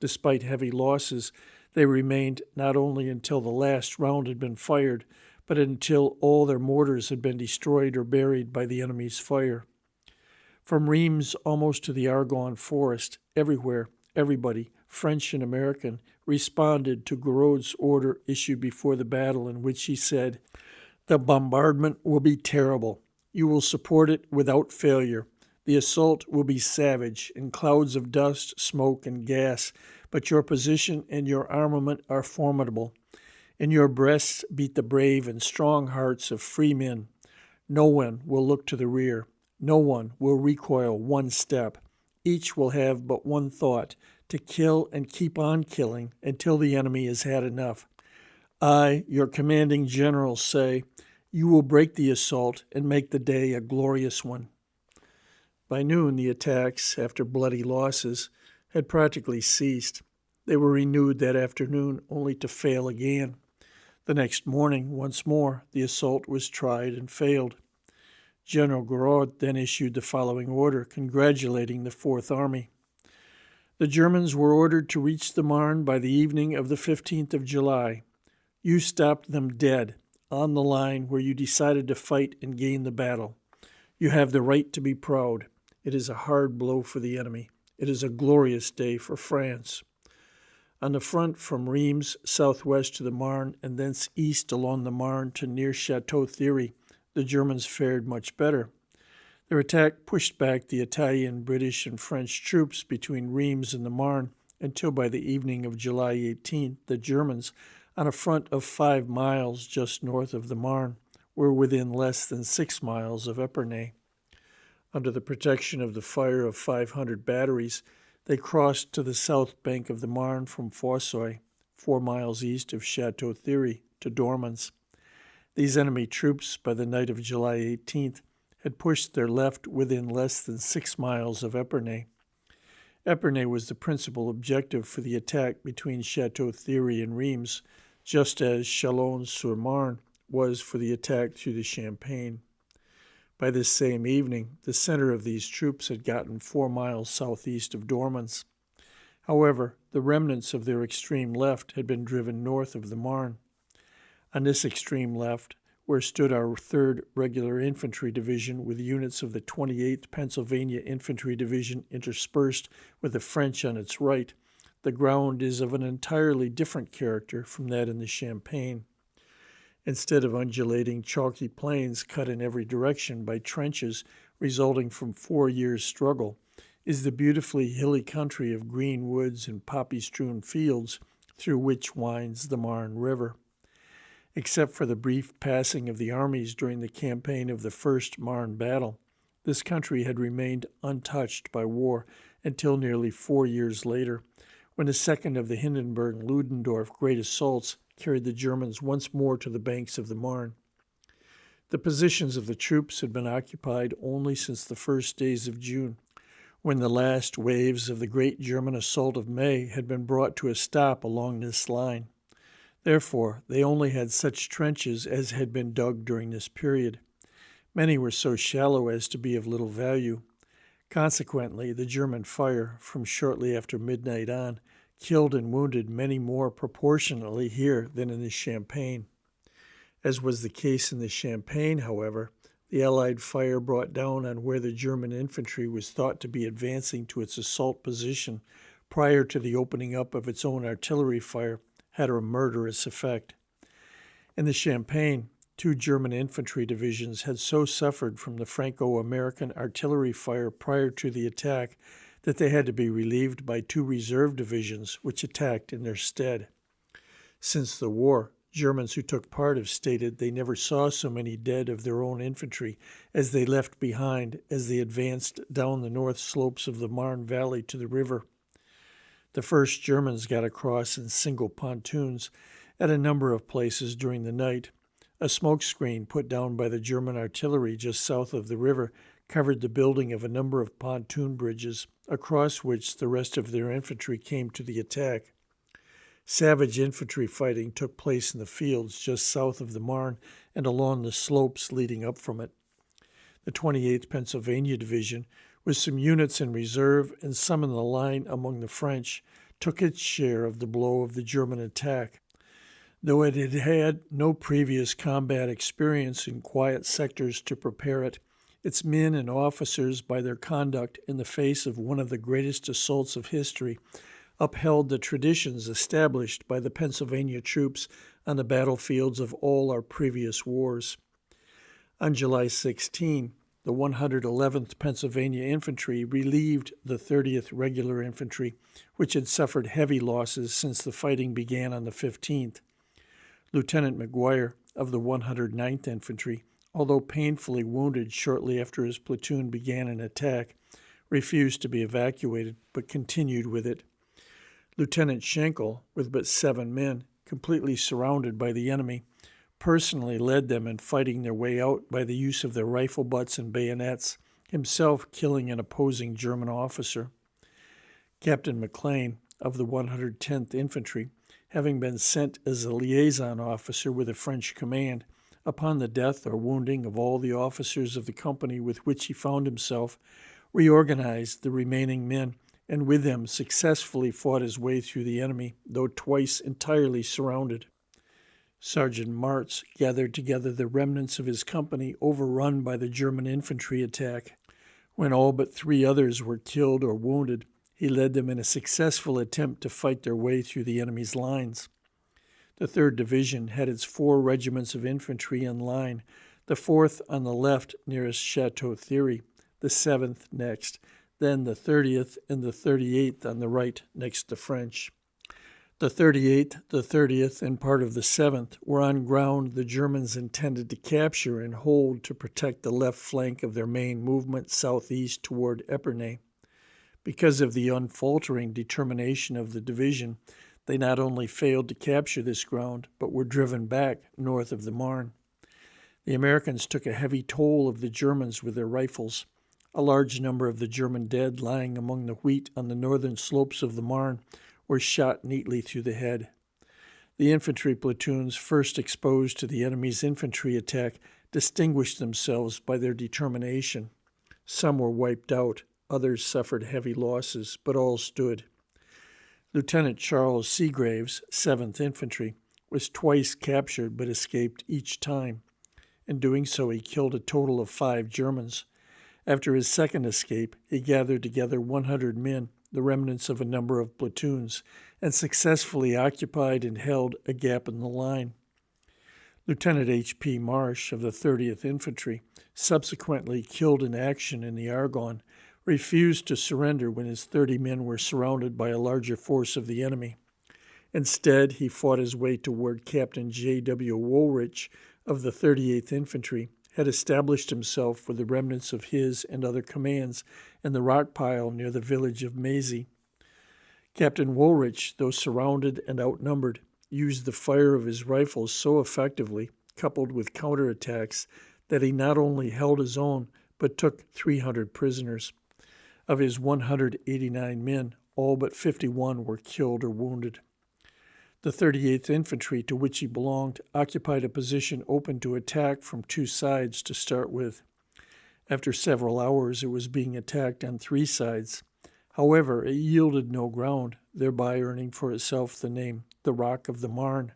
Despite heavy losses, they remained not only until the last round had been fired, but until all their mortars had been destroyed or buried by the enemy's fire. From Reims almost to the Argonne Forest, everywhere, everybody, French and American, responded to Gouraud's order issued before the battle, in which he said, "The bombardment will be terrible. You will support it without failure. The assault will be savage, in clouds of dust, smoke, and gas, but your position and your armament are formidable. In your breasts beat the brave and strong hearts of free men. No one will look to the rear. No one will recoil one step. Each will have but one thought, to kill and keep on killing until the enemy has had enough. I, your commanding general, say, you will break the assault and make the day a glorious one." By noon, the attacks, after bloody losses, had practically ceased. They were renewed that afternoon, only to fail again. The next morning, once more, the assault was tried and failed. General Gouraud then issued the following order, congratulating the Fourth Army. The Germans were ordered to reach the Marne by the evening of the 15th of July. You stopped them dead, on the line where you decided to fight and gain the battle. You have the right to be proud. It is a hard blow for the enemy. It is a glorious day for France. On the front from Reims southwest to the Marne and thence east along the Marne to near Chateau Thierry, the Germans fared much better. Their attack pushed back the Italian, British, and French troops between Reims and the Marne until by the evening of July 18th, the Germans, on a front of 5 miles just north of the Marne, were within less than 6 miles of Epernay. Under the protection of the fire of 500 batteries, they crossed to the south bank of the Marne from Fosseuil, 4 miles east of Chateau Thierry, to Dormans. These enemy troops, by the night of July 18th, had pushed their left within less than 6 miles of Epernay. Epernay was the principal objective for the attack between Chateau Thierry and Reims, just as Chalons-sur-Marne was for the attack through the Champagne. By this same evening, the center of these troops had gotten 4 miles southeast of Dormans. However, the remnants of their extreme left had been driven north of the Marne. On this extreme left, where stood our 3rd Regular Infantry Division with units of the 28th Pennsylvania Infantry Division interspersed with the French on its right, the ground is of an entirely different character from that in the Champagne. Instead of undulating chalky plains cut in every direction by trenches resulting from 4 years' struggle, is the beautifully hilly country of green woods and poppy-strewn fields through which winds the Marne River. Except for the brief passing of the armies during the campaign of the First Marne battle, this country had remained untouched by war until nearly 4 years later, when the second of the Hindenburg-Ludendorff great assaults carried the Germans once more to the banks of the Marne. The positions of the troops had been occupied only since the first days of June, when the last waves of the great German assault of May had been brought to a stop along this line. Therefore, they only had such trenches as had been dug during this period. Many were so shallow as to be of little value. Consequently, the German fire, from shortly after midnight on, killed and wounded many more proportionately here than in the Champagne. As was the case in the Champagne, however, the Allied fire brought down on where the German infantry was thought to be advancing to its assault position prior to the opening up of its own artillery fire had a murderous effect. In the Champagne, 2 German infantry divisions had so suffered from the Franco-American artillery fire prior to the attack that they had to be relieved by 2 reserve divisions which attacked in their stead. Since the war, Germans who took part have stated they never saw so many dead of their own infantry as they left behind as they advanced down the north slopes of the Marne Valley to the river. The first Germans got across in single pontoons at a number of places during the night. A smoke screen put down by the German artillery just south of the river covered the building of a number of pontoon bridges, across which the rest of their infantry came to the attack. Savage infantry fighting took place in the fields just south of the Marne and along the slopes leading up from it. The 28th Pennsylvania Division, with some units in reserve and some in the line among the French, took its share of the blow of the German attack. Though it had had no previous combat experience in quiet sectors to prepare it, its men and officers, by their conduct in the face of one of the greatest assaults of history, upheld the traditions established by the Pennsylvania troops on the battlefields of all our previous wars. On July 16, the 111th Pennsylvania Infantry relieved the 30th Regular Infantry, which had suffered heavy losses since the fighting began on the 15th. Lieutenant McGuire of the 109th Infantry, although painfully wounded shortly after his platoon began an attack, refused to be evacuated but continued with it. Lieutenant Schenkel, with but 7 men, completely surrounded by the enemy, personally led them in fighting their way out by the use of their rifle butts and bayonets, himself killing an opposing German officer. Captain McLean of the 110th Infantry, having been sent as a liaison officer with a French command, upon the death or wounding of all the officers of the company with which he found himself, reorganized the remaining men, and with them successfully fought his way through the enemy, though twice entirely surrounded. Sergeant Martz gathered together the remnants of his company overrun by the German infantry attack. When all but 3 others were killed or wounded, he led them in a successful attempt to fight their way through the enemy's lines. The 3rd Division had its 4 regiments of infantry in line, the 4th on the left nearest Chateau Thierry, the 7th next, then the 30th and the 38th on the right next to French. The 38th, the 30th, and part of the 7th were on ground the Germans intended to capture and hold to protect the left flank of their main movement southeast toward Epernay. Because of the unfaltering determination of the division, they not only failed to capture this ground, but were driven back north of the Marne. The Americans took a heavy toll of the Germans with their rifles. A large number of the German dead lying among the wheat on the northern slopes of the Marne were shot neatly through the head. The infantry platoons first exposed to the enemy's infantry attack distinguished themselves by their determination. Some were wiped out, others suffered heavy losses, but all stood. Lieutenant Charles Seagraves, 7th Infantry, was twice captured but escaped each time. In doing so, he killed a total of 5 Germans. After his second escape, he gathered together 100 men, the remnants of a number of platoons, and successfully occupied and held a gap in the line. Lieutenant H.P. Marsh of the 30th Infantry, subsequently killed in action in the Argonne, refused to surrender when his 30 men were surrounded by a larger force of the enemy. Instead, he fought his way toward Captain J.W. Woolrich of the 38th Infantry, had established himself with the remnants of his and other commands in the rock pile near the village of Mazy. Captain Woolrich, though surrounded and outnumbered, used the fire of his rifles so effectively, coupled with counterattacks, that he not only held his own, but took 300 prisoners. Of his 189 men, all but 51 were killed or wounded. The 38th Infantry, to which he belonged, occupied a position open to attack from 2 sides to start with. After several hours, it was being attacked on 3 sides. However, it yielded no ground, thereby earning for itself the name the Rock of the Marne.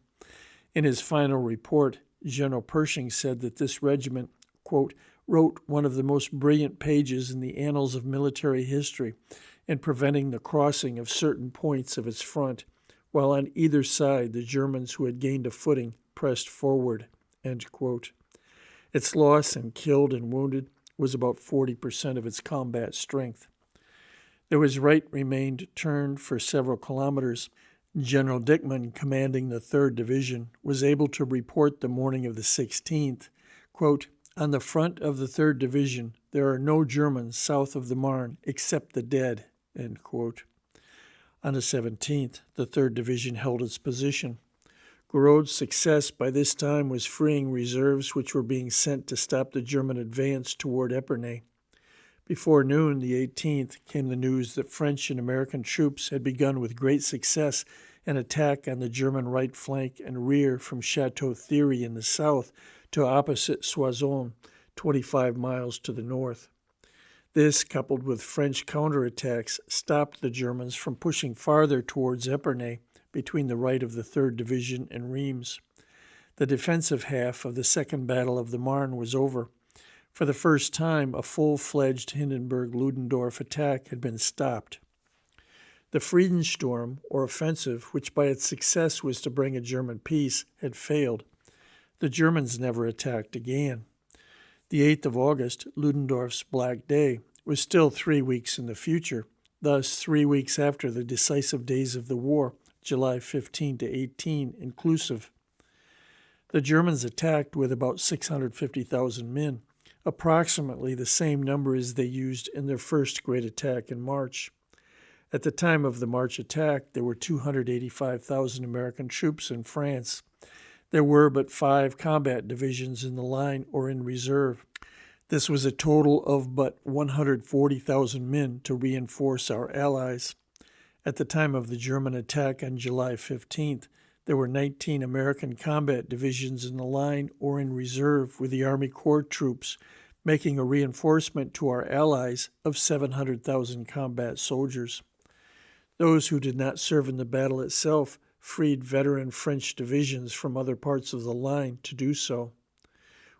In his final report, General Pershing said that this regiment, quote, wrote one of the most brilliant pages in the annals of military history in preventing the crossing of certain points of its front, while on either side the Germans who had gained a footing pressed forward, end quote. Its loss in killed and wounded was about 40% of its combat strength. Though his right remained turned for several kilometers, General Dickman, commanding the 3rd Division, was able to report the morning of the 16th, quote, "On the front of the 3rd Division, there are no Germans south of the Marne except the dead," end quote. On the 17th, the 3rd Division held its position. Gouraud's success by this time was freeing reserves which were being sent to stop the German advance toward Epernay. Before noon, the 18th, came the news that French and American troops had begun with great success an attack on the German right flank and rear from Chateau Thierry in the south to opposite Soissons, 25 miles to the north. This, coupled with French counterattacks, stopped the Germans from pushing farther towards Epernay between the right of the 3rd Division and Reims. The defensive half of the Second Battle of the Marne was over. For the first time, a full-fledged Hindenburg-Ludendorff attack had been stopped. The Friedensturm, or offensive, which by its success was to bring a German peace, had failed. The Germans never attacked again. The 8th of August, Ludendorff's Black Day, was still 3 weeks in the future, thus 3 weeks after the decisive days of the war, July 15 to 18 inclusive. The Germans attacked with about 650,000 men, approximately the same number as they used in their first great attack in March. At the time of the March attack, there were 285,000 American troops in France. There were but 5 combat divisions in the line or in reserve. This was a total of but 140,000 men to reinforce our allies. At the time of the German attack on July 15th, there were 19 American combat divisions in the line or in reserve with the Army Corps troops, making a reinforcement to our allies of 700,000 combat soldiers. Those who did not serve in the battle itself freed veteran French divisions from other parts of the line to do so.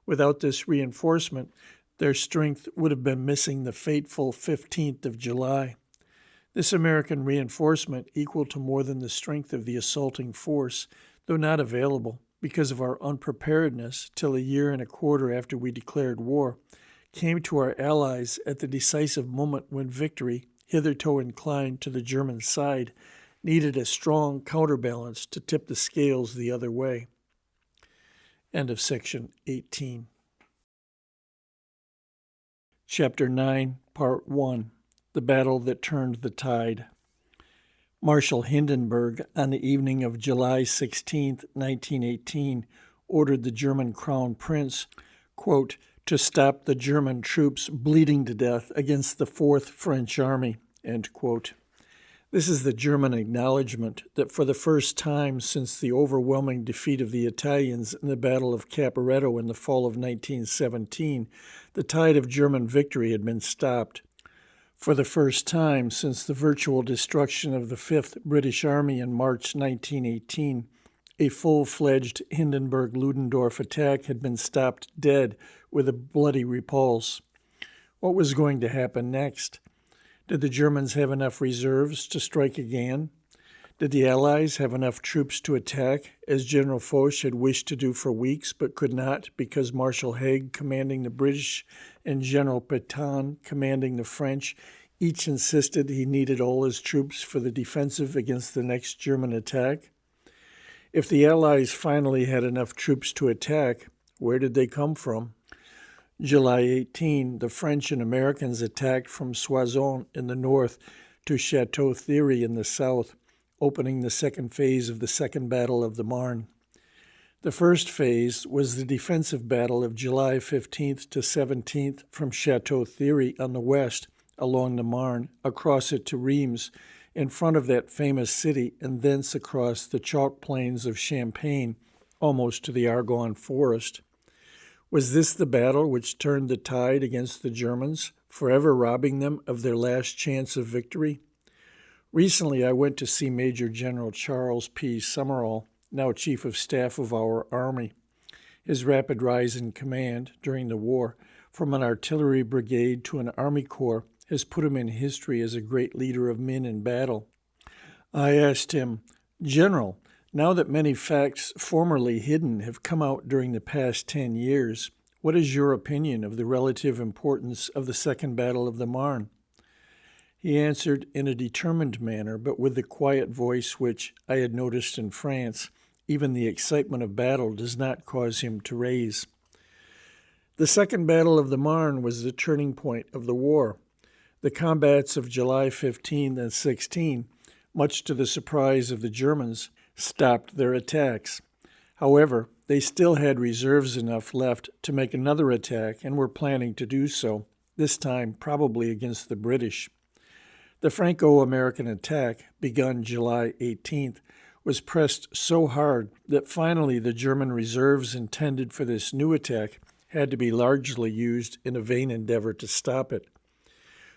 Without this reinforcement, their strength would have been missing the fateful 15th of July. This American reinforcement, equal to more than the strength of the assaulting force, though not available because of our unpreparedness till a year and a quarter after we declared war, came to our allies at the decisive moment when victory, hitherto inclined to the German side, needed a strong counterbalance to tip the scales the other way. End of section 18. Chapter 9, Part 1. The Battle That Turned the Tide. Marshal Hindenburg, on the evening of July 16, 1918, ordered the German Crown Prince, quote, to stop the German troops bleeding to death against the Fourth French Army, end quote. This is the German acknowledgement that for the first time since the overwhelming defeat of the Italians in the Battle of Caporetto in the fall of 1917, the tide of German victory had been stopped. For the first time since the virtual destruction of the 5th British Army in March 1918, a full-fledged Hindenburg-Ludendorff attack had been stopped dead with a bloody repulse. What was going to happen next? Did the Germans have enough reserves to strike again? Did the Allies have enough troops to attack, as General Foch had wished to do for weeks but could not because Marshal Haig, commanding the British, and General Pétain, commanding the French, each insisted he needed all his troops for the defensive against the next German attack? If the Allies finally had enough troops to attack, where did they come from? July 18, the French and Americans attacked from Soissons in the north to Chateau Thierry in the south, opening the second phase of the Second Battle of the Marne. The first phase was the defensive battle of July 15th to 17th from Chateau Thierry on the west, along the Marne, across it to Reims, in front of that famous city, and thence across the chalk plains of Champagne, almost to the Argonne forest. Was this the battle which turned the tide against the Germans, forever robbing them of their last chance of victory? Recently, I went to see Major General Charles P. Summerall, now Chief of Staff of our Army. His rapid rise in command during the war, from an artillery brigade to an Army Corps, has put him in history as a great leader of men in battle. I asked him, General, now that many facts formerly hidden have come out during the past 10 years, what is your opinion of the relative importance of the Second Battle of the Marne? He answered in a determined manner, but with the quiet voice which I had noticed in France. Even the excitement of battle does not cause him to raise. The Second Battle of the Marne was the turning point of the war. The combats of July 15 and 16, much to the surprise of the Germans, stopped their attacks. However, they still had reserves enough left to make another attack and were planning to do so, this time probably against the British. The Franco-American attack, begun July 18th, was pressed so hard that finally the German reserves intended for this new attack had to be largely used in a vain endeavor to stop it.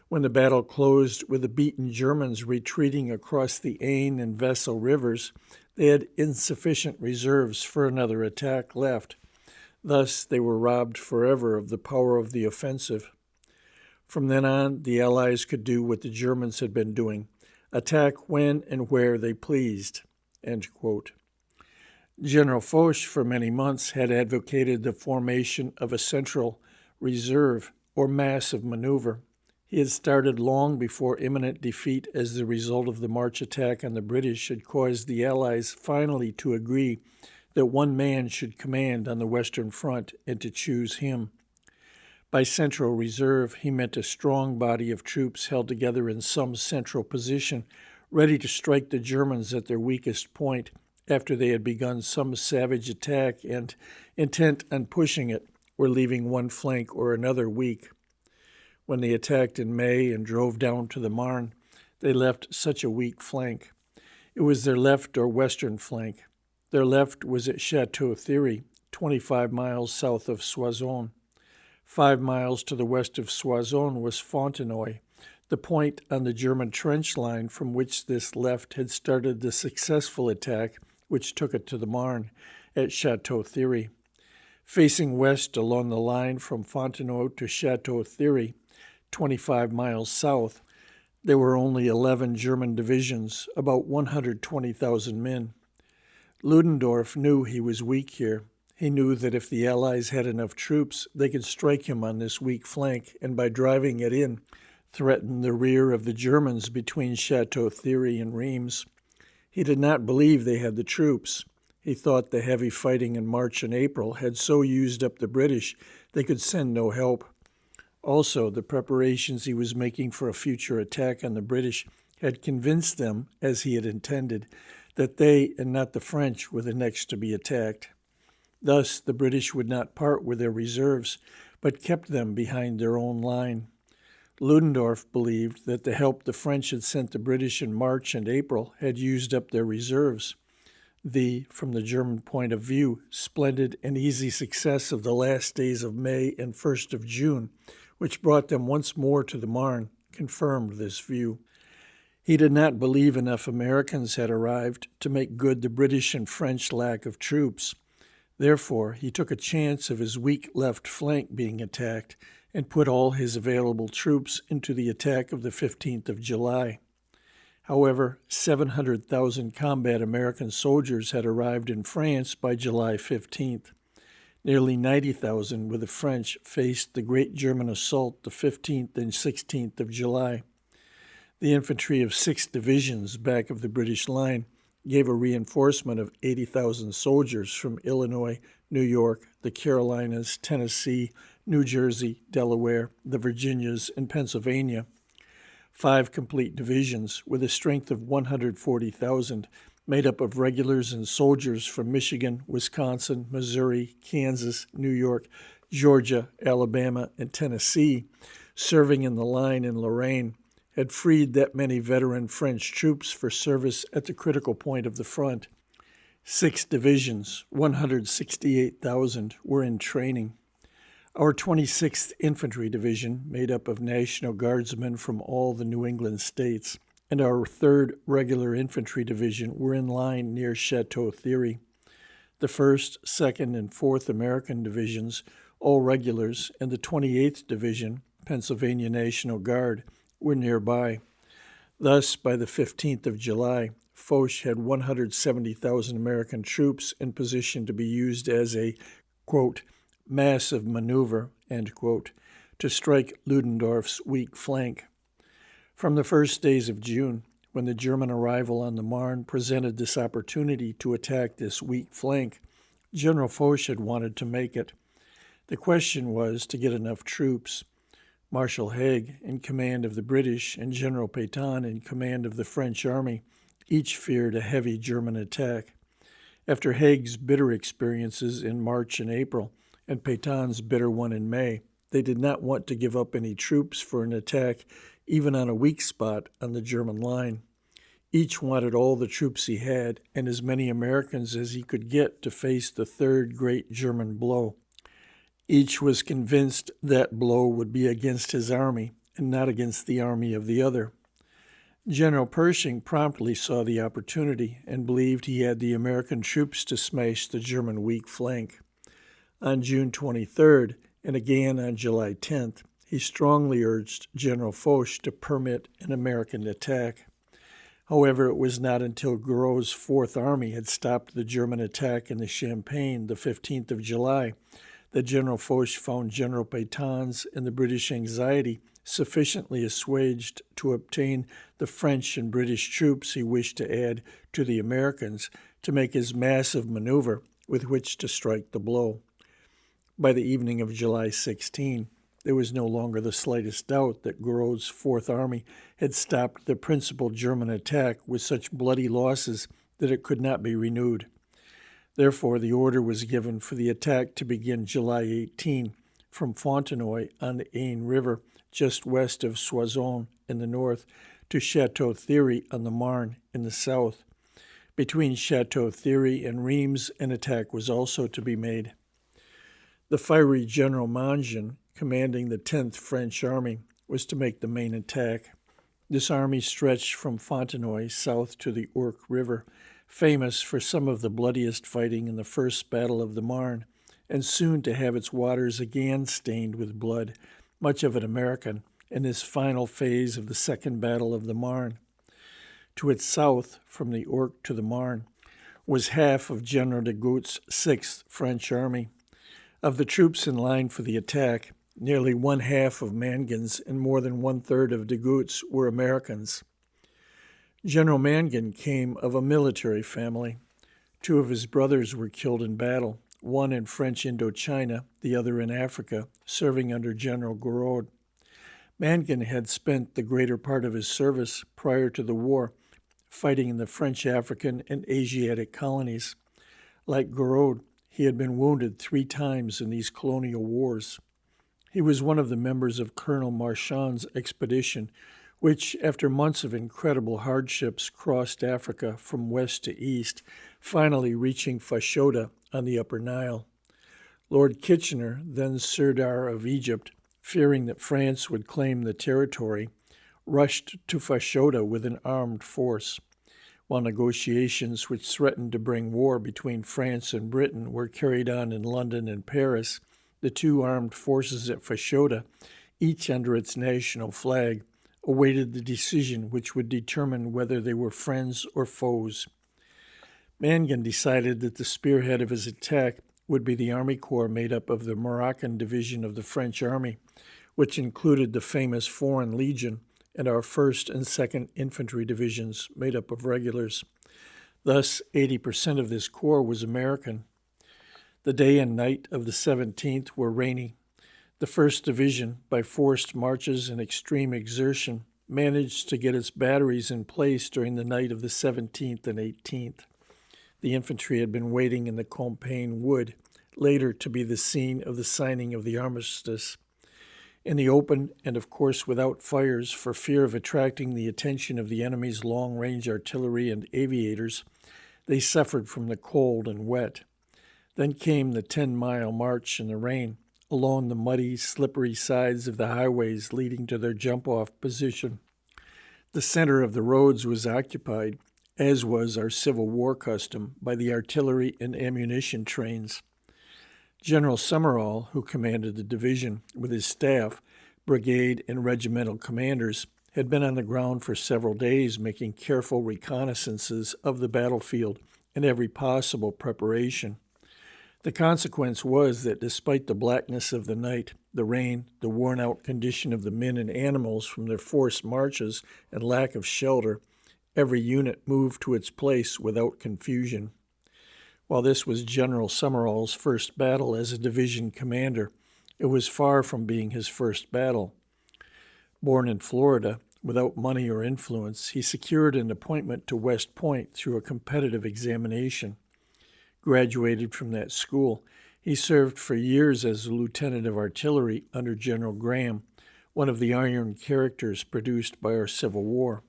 When the battle closed with the beaten Germans retreating across the Aisne and Vesle rivers, they had insufficient reserves for another attack left. Thus, they were robbed forever of the power of the offensive. From then on, the Allies could do what the Germans had been doing, attack when and where they pleased." End quote. General Foch, for many months, had advocated the formation of a central reserve or massive maneuver. He had started long before imminent defeat as the result of the March attack on the British had caused the Allies finally to agree that one man should command on the Western Front and to choose him. By central reserve, he meant a strong body of troops held together in some central position, ready to strike the Germans at their weakest point after they had begun some savage attack and, intent on pushing it, were leaving one flank or another weak. When they attacked in May and drove down to the Marne, they left such a weak flank. It was their left or western flank. Their left was at Chateau Thierry, 25 miles south of Soissons. 5 miles to the west of Soissons was Fontenoy, the point on the German trench line from which this left had started the successful attack which took it to the Marne at Chateau Thierry. Facing west along the line from Fontenoy to Chateau Thierry, 25 miles south, there were only 11 German divisions, about 120,000 men. Ludendorff knew he was weak here. He knew that if the Allies had enough troops, they could strike him on this weak flank and by driving it in, threaten the rear of the Germans between Chateau Thierry and Reims. He did not believe they had the troops. He thought the heavy fighting in March and April had so used up the British they could send no help. Also, the preparations he was making for a future attack on the British had convinced them, as he had intended, that they and not the French were the next to be attacked. Thus, the British would not part with their reserves, but kept them behind their own line. Ludendorff believed that the help the French had sent the British in March and April had used up their reserves. The, from the German point of view, splendid and easy success of the last days of May and 1st of June, which brought them once more to the Marne, confirmed this view. He did not believe enough Americans had arrived to make good the British and French lack of troops. Therefore, he took a chance of his weak left flank being attacked and put all his available troops into the attack of the 15th of July. However, 700,000 combat American soldiers had arrived in France by July 15th. Nearly 90,000 with the French faced the great German assault the 15th and 16th of July. The infantry of 6 divisions back of the British line gave a reinforcement of 80,000 soldiers from Illinois, New York, the Carolinas, Tennessee, New Jersey, Delaware, the Virginias, and Pennsylvania. 5 complete divisions with a strength of 140,000, made up of regulars and soldiers from Michigan, Wisconsin, Missouri, Kansas, New York, Georgia, Alabama, and Tennessee, serving in the line in Lorraine, had freed that many veteran French troops for service at the critical point of the front. 6 divisions, 168,000, were in training. Our 26th Infantry Division, made up of National Guardsmen from all the New England states, and our 3rd Regular Infantry Division were in line near Chateau Thierry. The 1st, 2nd, and 4th American Divisions, all regulars, and the 28th Division, Pennsylvania National Guard, were nearby. Thus, by the 15th of July, Foch had 170,000 American troops in position to be used as a, quote, massive maneuver, end quote, to strike Ludendorff's weak flank. From the first days of June, when the German arrival on the Marne presented this opportunity to attack this weak flank, General Foch had wanted to make it. The question was to get enough troops. Marshal Haig, in command of the British, and General Pétain, in command of the French army, each feared a heavy German attack. After Haig's bitter experiences in March and April, and Pétain's bitter one in May, they did not want to give up any troops for an attack, even on a weak spot on the German line. Each wanted all the troops he had, and as many Americans as he could get to face the third great German blow. Each was convinced that blow would be against his army, and not against the army of the other. General Pershing promptly saw the opportunity and believed he had the American troops to smash the German weak flank. On June 23rd, and again on July 10th, he strongly urged General Foch to permit an American attack. However, it was not until Gouraud's Fourth Army had stopped the German attack in the Champagne the 15th of July that General Foch found General Pétain's and the British anxiety sufficiently assuaged to obtain the French and British troops he wished to add to the Americans to make his massive maneuver with which to strike the blow. By the evening of July 16, there was no longer the slightest doubt that Gouraud's Fourth Army had stopped the principal German attack with such bloody losses that it could not be renewed. Therefore, the order was given for the attack to begin July 18 from Fontenoy on the Aisne River, just west of Soissons in the north, to Château Thierry on the Marne in the south. Between Château Thierry and Reims, an attack was also to be made. The fiery General Mangin, commanding the 10th French Army, was to make the main attack. This army stretched from Fontenoy south to the Ourcq River, famous for some of the bloodiest fighting in the First Battle of the Marne, and soon to have its waters again stained with blood, much of it American, in this final phase of the Second Battle of the Marne. To its south, from the Ourcq to the Marne, was half of General de Goutte's 6th French Army. Of the troops in line for the attack, nearly one-half of Mangin's and more than one-third of de Goutte's were Americans. General Mangin came of a military family. 2 of his brothers were killed in battle, one in French Indochina, the other in Africa, serving under General Gouraud. Mangin had spent the greater part of his service prior to the war fighting in the French African and Asiatic colonies. Like Gouraud, he had been wounded 3 times in these colonial wars. He was one of the members of Colonel Marchand's expedition, which, after months of incredible hardships, crossed Africa from west to east, finally reaching Fashoda on the Upper Nile. Lord Kitchener, then Sirdar of Egypt, fearing that France would claim the territory, rushed to Fashoda with an armed force. While negotiations which threatened to bring war between France and Britain were carried on in London and Paris, the 2 armed forces at Fashoda, each under its national flag, awaited the decision which would determine whether they were friends or foes. Mangin decided that the spearhead of his attack would be the Army Corps made up of the Moroccan division of the French Army, which included the famous Foreign Legion and our 1st and 2nd Infantry Divisions made up of regulars. Thus, 80% of this corps was American. The day and night of the 17th were rainy. The 1st Division, by forced marches and extreme exertion, managed to get its batteries in place during the night of the 17th and 18th. The infantry had been waiting in the Compiègne Wood, later to be the scene of the signing of the armistice. In the open, and of course without fires for fear of attracting the attention of the enemy's long-range artillery and aviators, they suffered from the cold and wet. Then came the 10-mile march in the rain, along the muddy, slippery sides of the highways leading to their jump-off position. The center of the roads was occupied, as was our Civil War custom, by the artillery and ammunition trains. General Summerall, who commanded the division with his staff, brigade, and regimental commanders, had been on the ground for several days making careful reconnaissances of the battlefield and every possible preparation. The consequence was that despite the blackness of the night, the rain, the worn-out condition of the men and animals from their forced marches and lack of shelter, every unit moved to its place without confusion. While this was General Summerall's first battle as a division commander, it was far from being his first battle. Born in Florida, without money or influence, he secured an appointment to West Point through a competitive examination. Graduated from that school, he served for years as a lieutenant of artillery under General Graham, one of the iron characters produced by our Civil War.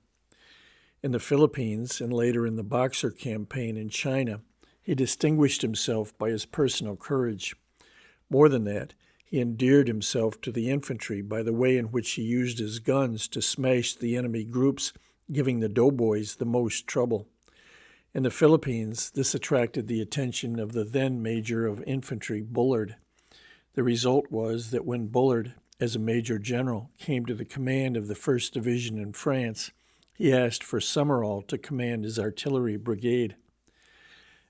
In the Philippines and later in the Boxer campaign in China, he distinguished himself by his personal courage. More than that, he endeared himself to the infantry by the way in which he used his guns to smash the enemy groups, giving the doughboys the most trouble. In the Philippines, this attracted the attention of the then Major of Infantry, Bullard. The result was that when Bullard, as a Major General, came to the command of the 1st Division in France, he asked for Summerall to command his artillery brigade.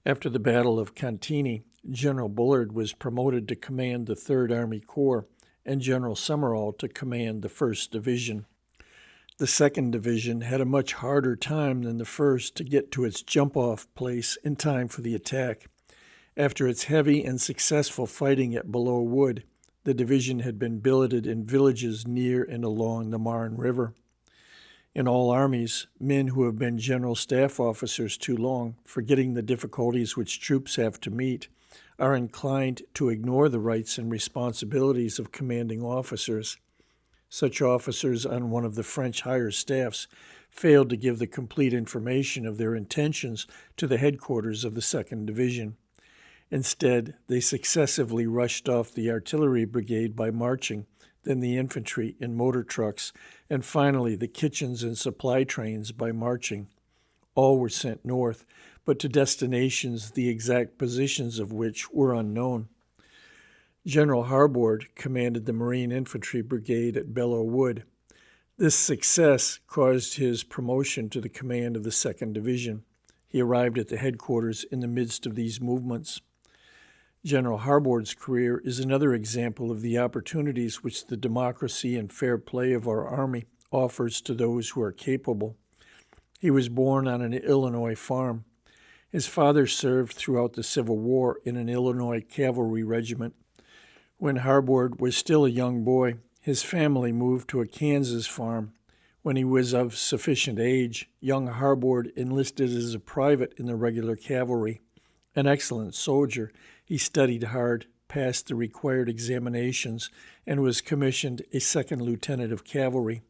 After the Battle of Cantigny, General Bullard was promoted to command the 3rd Army Corps and General Summerall to command the 1st Division. The 2nd Division had a much harder time than the 1st to get to its jump-off place in time for the attack. After its heavy and successful fighting at Belleau Wood, the division had been billeted in villages near and along the Marne River. In all armies, men who have been general staff officers too long, forgetting the difficulties which troops have to meet, are inclined to ignore the rights and responsibilities of commanding officers. Such officers on one of the French higher staffs failed to give the complete information of their intentions to the headquarters of the 2nd Division. Instead, they successively rushed off the artillery brigade by marching, then the infantry in motor trucks, and finally the kitchens and supply trains by marching. All were sent north, but to destinations the exact positions of which were unknown. General Harbord commanded the Marine Infantry Brigade at Belleau Wood. This success caused his promotion to the command of the 2nd Division. He arrived at the headquarters in the midst of these movements. General Harbord's career is another example of the opportunities which the democracy and fair play of our Army offers to those who are capable. He was born on an Illinois farm. His father served throughout the Civil War in an Illinois cavalry regiment. When Harbord was still a young boy, his family moved to a Kansas farm. When he was of sufficient age, young Harbord enlisted as a private in the regular cavalry. An excellent soldier, he studied hard, passed the required examinations, and was commissioned a 2nd lieutenant of cavalry.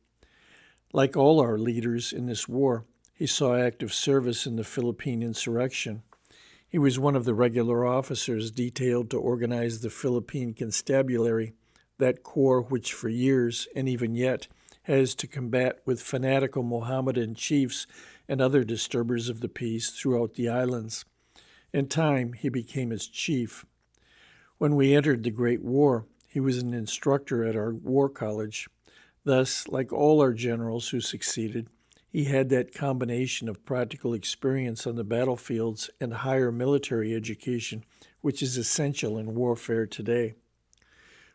Like all our leaders in this war, he saw active service in the Philippine insurrection. He was one of the regular officers detailed to organize the Philippine Constabulary, that corps which for years, and even yet, has to combat with fanatical Mohammedan chiefs and other disturbers of the peace throughout the islands. In time, he became its chief. When we entered the Great War, he was an instructor at our war college. Thus, like all our generals who succeeded, he had that combination of practical experience on the battlefields and higher military education, which is essential in warfare today.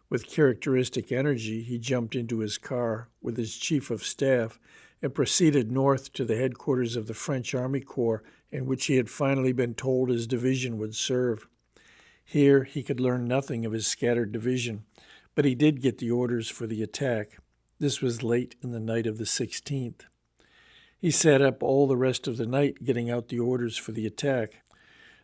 With characteristic energy, he jumped into his car with his chief of staff and proceeded north to the headquarters of the French Army Corps in which he had finally been told his division would serve. Here he could learn nothing of his scattered division, but he did get the orders for the attack. This was late in the night of the 16th. He sat up all the rest of the night getting out the orders for the attack.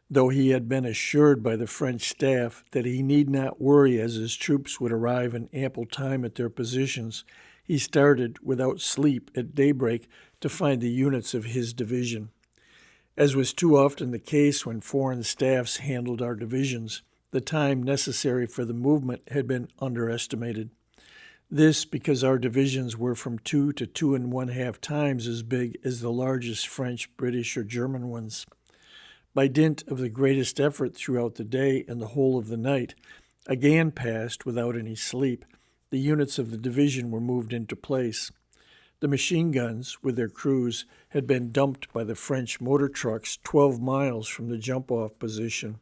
Though he had been assured by the French staff that he need not worry as his troops would arrive in ample time at their positions, he started without sleep at daybreak to find the units of his division. As was too often the case when foreign staffs handled our divisions, the time necessary for the movement had been underestimated. This because our divisions were from 2 to 2.5 times as big as the largest French, British, or German ones. By dint of the greatest effort throughout the day and the whole of the night, again passed without any sleep, the units of the division were moved into place. The machine guns, with their crews, had been dumped by the French motor trucks 12 miles from the jump-off position.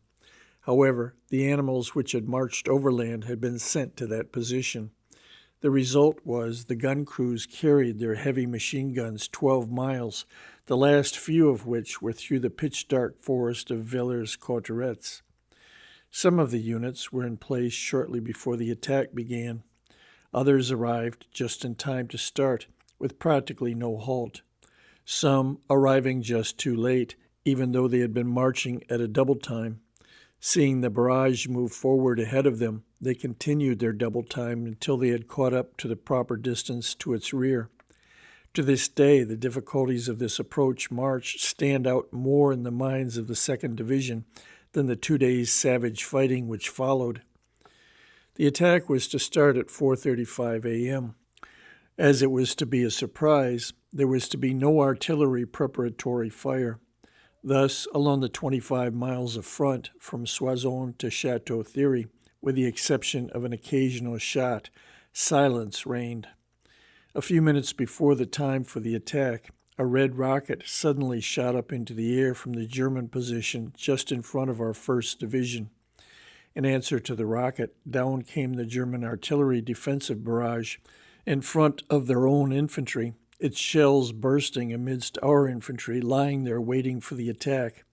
However, the animals which had marched overland had been sent to that position. The result was the gun crews carried their heavy machine guns 12 miles, the last few of which were through the pitch-dark forest of Villers-Cotterets. Some of the units were in place shortly before the attack began. Others arrived just in time to start, with practically no halt. Some arriving just too late, even though they had been marching at a double time. Seeing the barrage move forward ahead of them, they continued their double time until they had caught up to the proper distance to its rear. To this day, the difficulties of this approach march stand out more in the minds of the 2nd Division than the 2 days' savage fighting which followed. The attack was to start at 4:35 a.m. As it was to be a surprise, there was to be no artillery preparatory fire. Thus, along the 25 miles of front from Soissons to Chateau Thierry, with the exception of an occasional shot, silence reigned. A few minutes before the time for the attack, a red rocket suddenly shot up into the air from the German position just in front of our 1st Division. In answer to the rocket, down came the German artillery defensive barrage in front of their own infantry, its shells bursting amidst our infantry lying there waiting for the attack.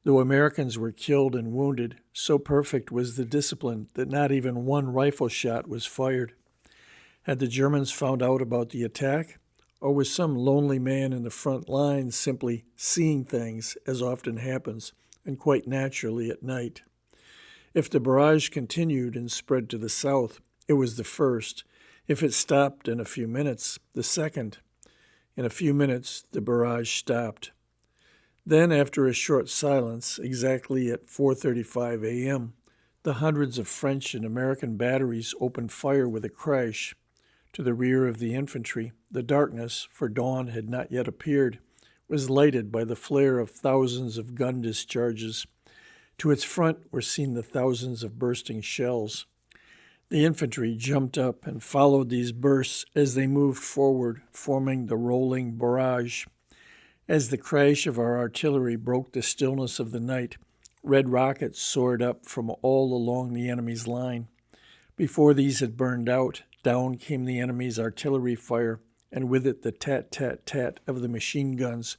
Though Americans were killed and wounded, so perfect was the discipline that not even one rifle shot was fired. Had the Germans found out about the attack, or was some lonely man in the front lines simply seeing things, as often happens, and quite naturally at night? If the barrage continued and spread to the south, it was the first. If it stopped in a few minutes, the second. In a few minutes, the barrage stopped. Then, after a short silence, exactly at 4:35 a.m., the hundreds of French and American batteries opened fire with a crash. To the rear of the infantry, the darkness, for dawn had not yet appeared, was lighted by the flare of thousands of gun discharges. To its front were seen the thousands of bursting shells. The infantry jumped up and followed these bursts as they moved forward, forming the rolling barrage. As the crash of our artillery broke the stillness of the night, red rockets soared up from all along the enemy's line. Before these had burned out, down came the enemy's artillery fire, and with it the tat-tat-tat of the machine guns,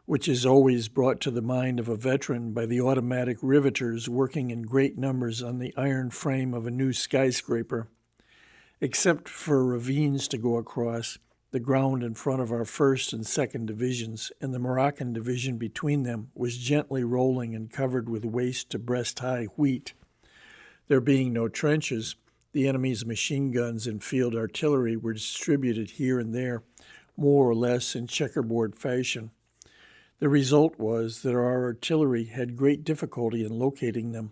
which is always brought to the mind of a veteran by the automatic riveters working in great numbers on the iron frame of a new skyscraper. Except for ravines to go across, the ground in front of our 1st and 2nd Divisions and the Moroccan Division between them was gently rolling and covered with waist-to-breast-high wheat. There being no trenches, the enemy's machine guns and field artillery were distributed here and there, more or less in checkerboard fashion. The result was that our artillery had great difficulty in locating them.